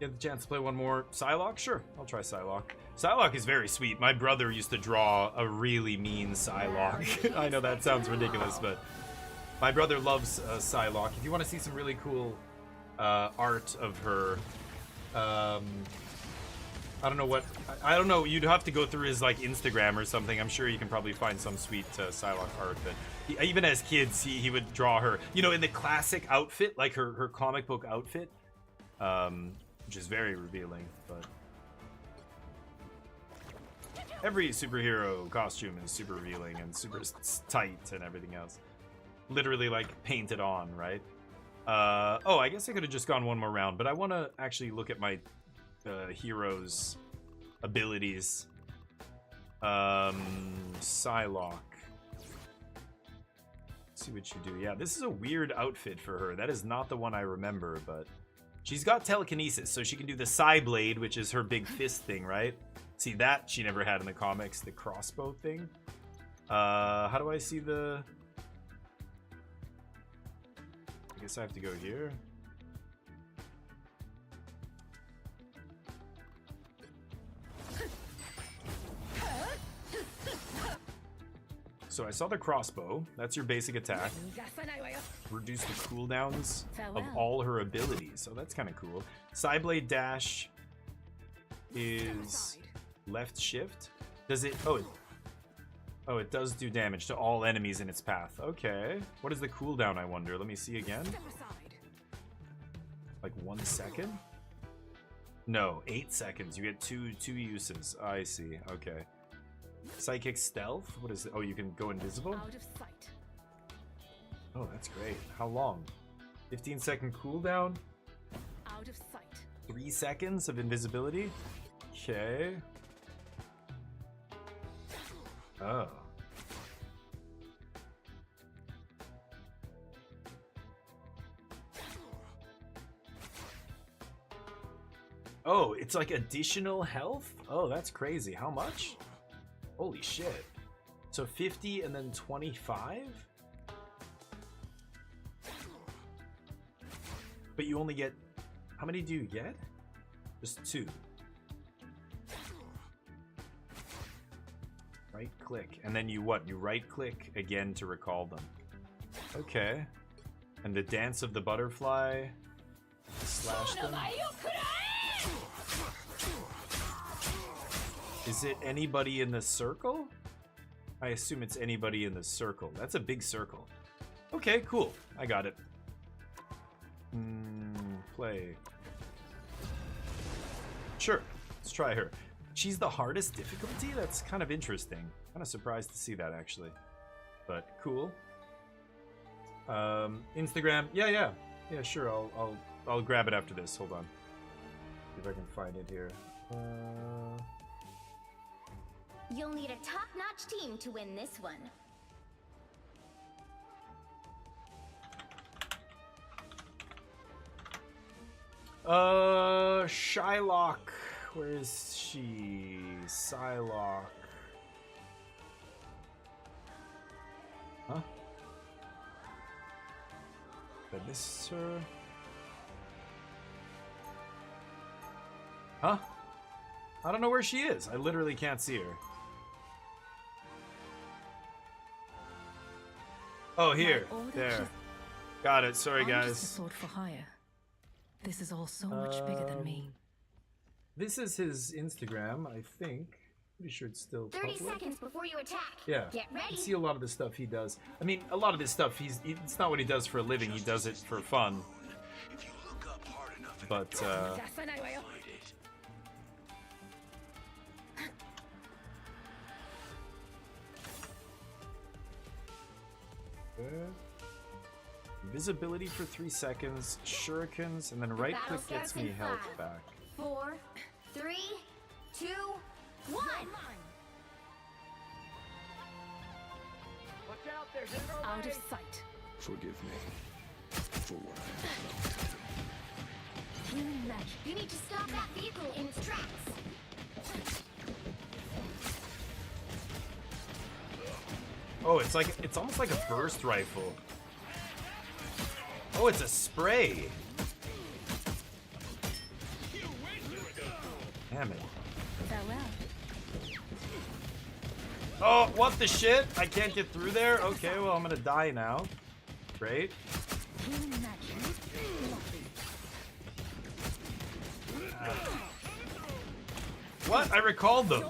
Get the chance to play one more Psylocke? Sure, I'll try Psylocke. Psylocke is very sweet. My brother used to draw a really mean Psylocke. I know that sounds ridiculous, but my brother loves Psylocke. If you want to see some really cool art of her, I don't know what, I don't know, you'd have to go through his like Instagram or something. I'm sure you can probably find some sweet Psylocke art, but even as kids, he would draw her, you know, in the classic outfit, like her comic book outfit, which is very revealing, but every superhero costume is super revealing and super tight and everything else. Literally like painted on, right? Oh, I guess I could have just gone one more round, but I want to actually look at my heroes' abilities. Psylocke. Let's see what you do. Yeah, this is a weird outfit for her. That is not the one I remember, but she's got telekinesis, so she can do the Psy Blade, which is her big fist thing, right? See, that she never had in the comics, the crossbow thing. How do I see the... I guess I have to go here. So I saw the crossbow. That's your basic attack. Reduce the cooldowns of all her abilities. So that's kind of cool. Psyblade dash is left shift. Does it... Oh, it does do damage to all enemies in its path. Okay. What is the cooldown, I wonder? Let me see again. Like 1 second? No, 8 seconds. You get two uses. I see. Okay. Psychic stealth? What is it? Oh, you can go invisible? Out of sight. Oh, that's great. How long? 15-second cooldown? Out of sight. 3 seconds of invisibility? Okay. Oh. Oh, it's like additional health? Oh, that's crazy. How much? Holy shit. So 50 and then 25? But you only get... How many do you get? Just 2. Right click. And then you what? You right click again to recall them. Okay. And the dance of the butterfly. Slash them. Is it anybody in the circle? I assume it's anybody in the circle. That's a big circle. Okay, cool. I got it. Play. Sure. Let's try her. She's the hardest difficulty? That's kind of interesting. Kind of surprised to see that, actually. But cool. Instagram. Yeah, sure. I'll grab it after this. Hold on. See if I can find it here. You'll need a top-notch team to win this one. Shylock. Where is she? Psylocke. Huh? Did this her? Huh? I don't know where she is. I literally can't see her. Oh, here. There. Got it. Sorry, guys. I'm just a sword for hire. This is all so much bigger than me. This is his Instagram, I think. Pretty sure it's still 30 public. seconds before you attack. Yeah. Get ready. I see a lot of the stuff he does. I mean, a lot of this stuff, it's not what he does for a living. He does it for fun. But, Visibility for 3 seconds, shurikens, and then right click gets me health back. 4, 3, 2, 1. Out of sight. Forgive me for what I have done. Human magic. You need to stop that vehicle in its tracks. Oh, it's almost like a burst rifle. Oh, it's a spray. Damn it. Farewell. Oh, what the shit? I can't get through there? Okay, well, I'm gonna die now. Great. Human magic. What? I recalled them.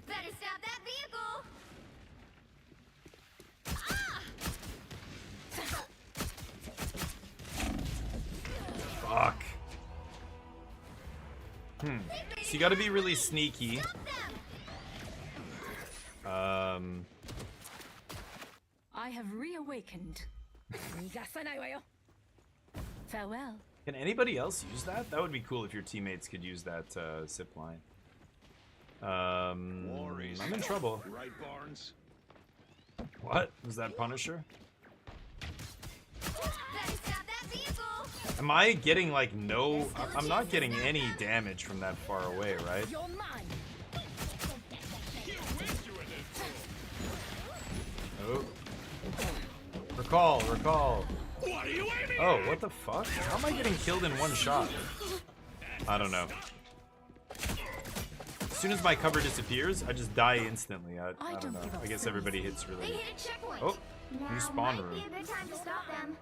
Better stop that vehicle. Fuck. So you gotta be really sneaky. I have reawakened. Farewell. Can anybody else use that? That would be cool if your teammates could use that zip line. I'm in trouble. Right, Barnes? What? Was that Punisher? Better stop that vehicle. Am I getting like no... I'm not getting any damage from that far away, right? You're mine. Oh. Recall, recall. Oh, what the fuck? How am I getting killed in one shot? I don't know. As soon as my cover disappears, I just die instantly. I don't know. I guess everybody hits They really... hit a checkpoint. Oh, new spawn Now room. might be a good time to stop them.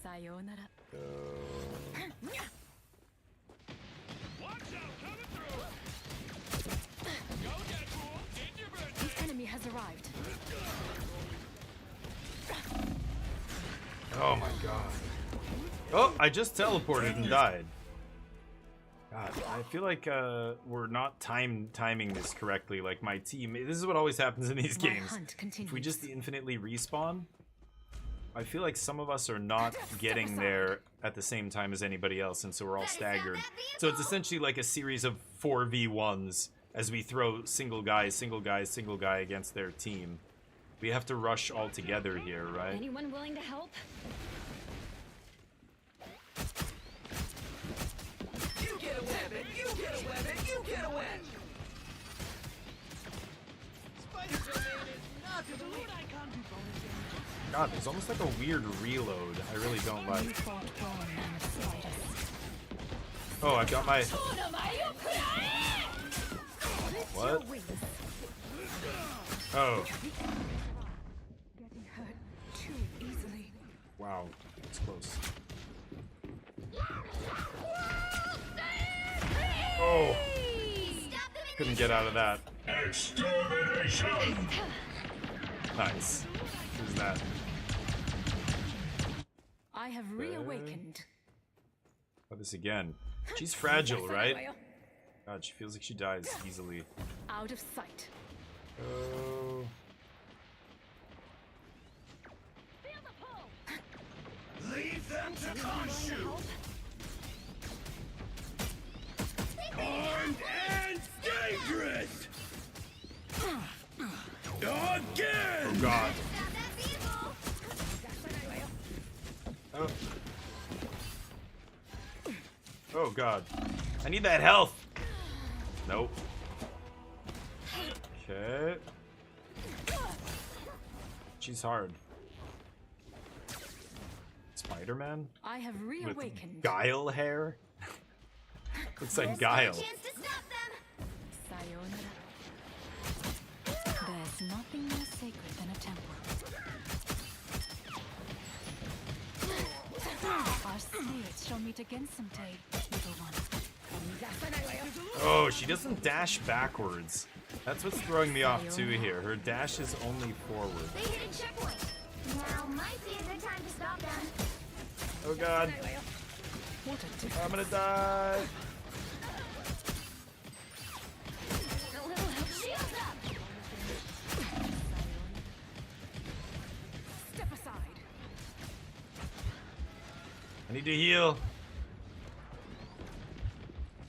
Sayonara. The enemy has arrived. Oh my god. Oh, I just teleported and died. God, I feel like we're not timing this correctly. Like my team, this is what always happens in these My games. hunt If we just infinitely respawn, I feel like some of us are not getting there at the same time as anybody else, and so we're all staggered. So it's essentially like a series of 4v1s as we throw single guy, single guy, single guy against their team. We have to rush all together here, right? Anyone willing to help? You get a weapon. You get a weapon. You get a weapon. God, there's almost like a weird reload. I really don't like. Oh, I've got my... What? Oh. Getting hurt too easily. Wow. It's close. Oh. Couldn't get out of that. Extermination! Nice. Who's that? I have reawakened. Oh, this again. She's fragile, right? God, she feels like she dies easily. Out of sight. Oh. Leave them to Khonshu! Armed and dangerous! Again! Oh god. Oh. Oh god. I need that health. Nope. Okay. She's hard. Spider-Man? I have With reawakened. Guile hair? Looks like Guile. Sayonara. There's nothing more sacred than a temple. Our spirits shall meet again someday, little one. Oh, she doesn't dash backwards. That's what's throwing me off too here. Her dash is only forward. They hit a checkpoint. Now might be a good time to stop them. Oh god. I'm gonna die. Shields up. Step aside. I need to heal.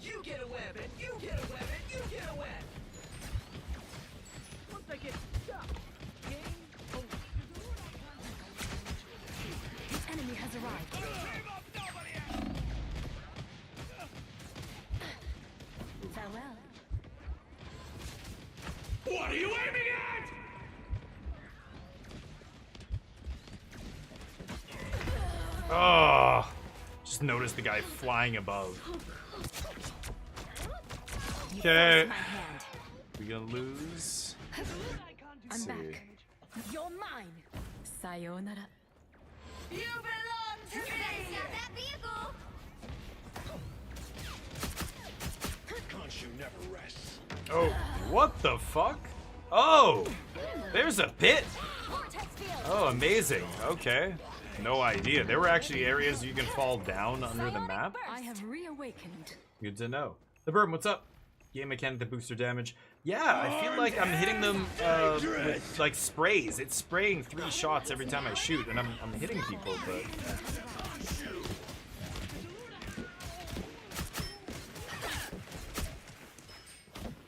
You get a web and you get a web and you get a web. Once I get stuck, game over. The enemy has arrived. Farewell. What are you aiming at? Oh, just noticed the guy flying above. Okay. We gonna lose? I'm back. You're mine. Sayonara. You belong to me. Stop that vehicle. Khonshu never rests. Oh, what the fuck? Oh, there's a pit. Oh, amazing. Okay. No idea. There were actually areas you can fall down under the map. I have reawakened. Good to know. The Burn, what's up? Game mechanic, the booster damage. Yeah, I feel like I'm hitting them with like sprays. It's spraying 3 shots every time I shoot, and I'm hitting people, but...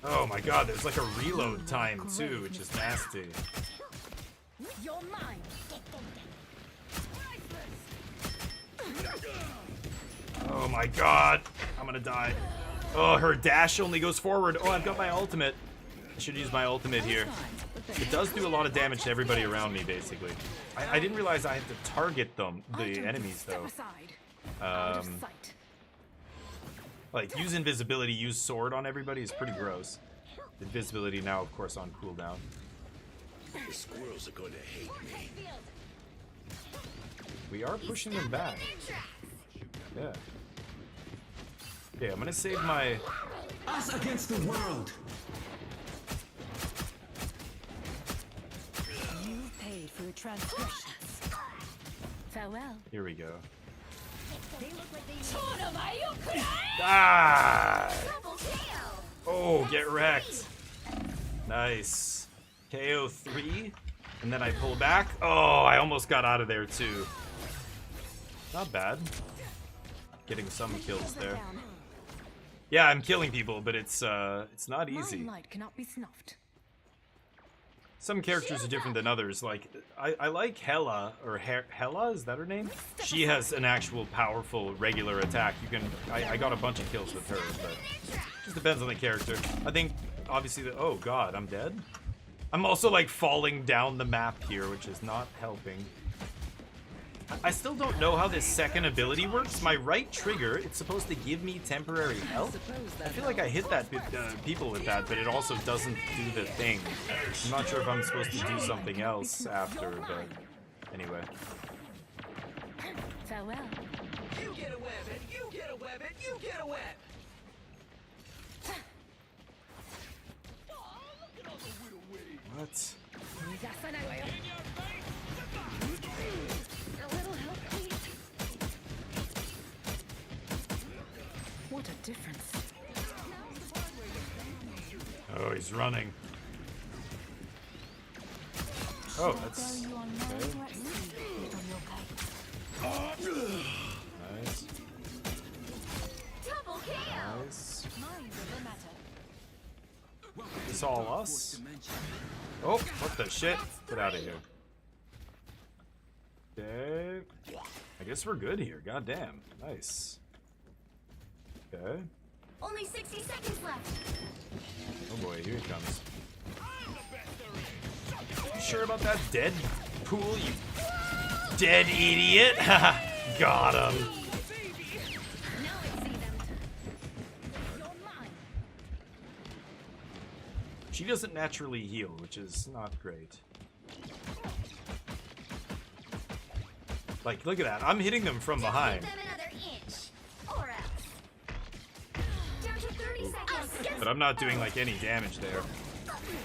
Oh my god, there's like a reload time too, which is nasty. You're mine. Oh my god, I'm gonna die. Oh, her dash only goes forward. Oh, I've got my ultimate. I should use my ultimate here. It does do a lot of damage to everybody around me, basically. I didn't realize I had to target them, the enemies, though. Like, use invisibility, use sword on everybody is pretty gross. Invisibility now, of course, on cooldown. The squirrels are going to hate me. We are pushing them back. Yeah. Okay, I'm gonna save my... Us against the world! You paid for your transgressions. Farewell. Here we go. They look like they Ah! Oh, get wrecked. Nice. KO 3. And then I pull back. Oh, I almost got out of there too. Not bad. Getting some kills there. Yeah, I'm killing people, but it's not easy. My light cannot be snuffed. Some characters are different than others. Like, I like Hela, or Hela, is that her name? She has an actual powerful regular attack. You can, I got a bunch of kills with her, but just depends on the character. I think, obviously, oh god, I'm dead? I'm also, like, falling down the map here, which is not helping. I still don't know how this second ability works. My right trigger, it's supposed to give me temporary health. I feel like I hit that people with that, but it also doesn't do the thing. I'm not sure if I'm supposed to do something else after, but anyway. Farewell. You get a web, and you get a web, and you get a web. What? A little help, please. What a difference. Oh, he's running. Oh, that's okay. Nice. Double KO. Nice. It's all us? Oh, what the shit? Get out of here. Okay. I guess we're good here. Goddamn. Nice. Okay. Only 60 seconds left. Oh boy, here he comes. You sure about that dead pool, you dead idiot? Got him. She doesn't naturally heal, which is not great. Like, look at that. I'm hitting them from behind. Give them another inch, or else. Down to 30 seconds. But I'm not doing, like, any damage there.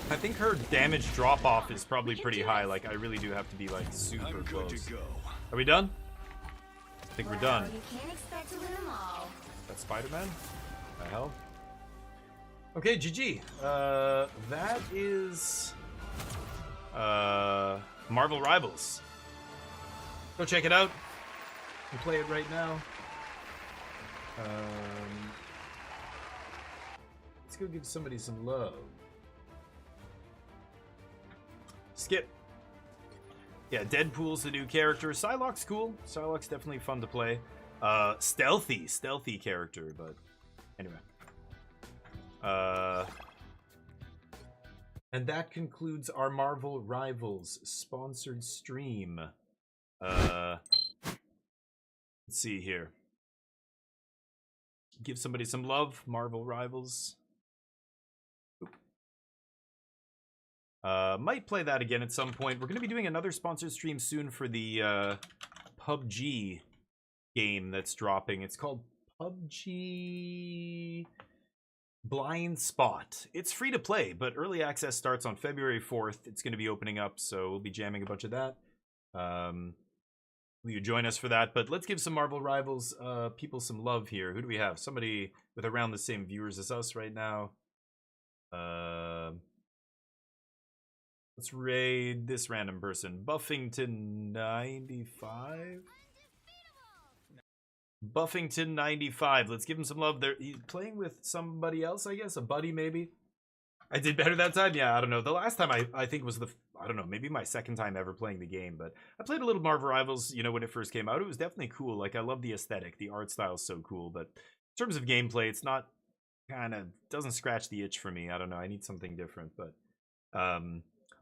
I think her damage drop-off is probably pretty high. Like, I really do have to be, like, super close. Are we done? I think we're done. You can't expect to win them all. That's Spider-Man? The hell? Okay, GG. That is Marvel Rivals. Go check it out. You play it right now. Let's go give somebody some love. Skip. Yeah, Deadpool's the new character. Psylocke's cool. Psylocke's definitely fun to play. Stealthy character, but anyway. And that concludes our Marvel Rivals sponsored stream. Let's see here. Give somebody some love, Marvel Rivals. Might play that again at some point. We're going to be doing another sponsored stream soon for the PUBG game that's dropping. It's called PUBG Blind Spot. It's free to play, but early access starts on February 4th. It's going to be opening up, so we'll be jamming a bunch of that. Will you join us for that? But let's give some Marvel Rivals people some love here. Who do we have? Somebody with around the same viewers as us right now. Let's raid this random person. Buffington95? Buffington95. Let's give him some love. He's playing with somebody else, I guess. A buddy, maybe. I did better that time? Yeah, I don't know. The last time I think was I don't know, maybe my second time ever playing the game. But I played a little Marvel Rivals, you know, when it first came out. It was definitely cool. Like, I love the aesthetic. The art style is so cool. But in terms of gameplay, it's not doesn't scratch the itch for me. I don't know. I need something different. But,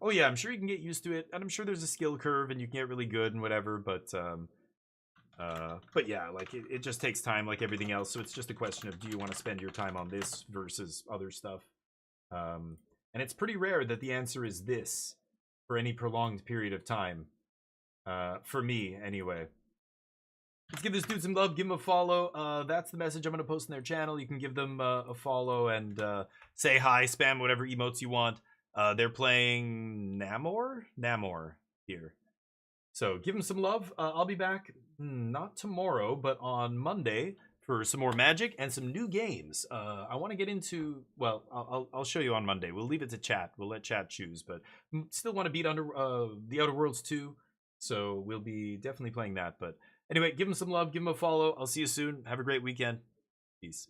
oh yeah, I'm sure you can get used to it. And I'm sure there's a skill curve and you can get really good and whatever. But yeah, like it just takes time like everything else. So it's just a question of, do you want to spend your time on this versus other stuff? And it's pretty rare that the answer is this for any prolonged period of time. For me, anyway. Let's give this dude some love. Give him a follow. That's the message I'm going to post in their channel. You can give them a follow and say hi, spam whatever emotes you want. They're playing Namor here. So give them some love. I'll be back, not tomorrow, but on Monday for some more Magic and some new games. I want to get into, well, I'll show you on Monday. We'll leave it to chat. We'll let chat choose, but still want to beat the Outer Worlds 2. So we'll be definitely playing that. But anyway, give them some love. Give them a follow. I'll see you soon. Have a great weekend. Peace.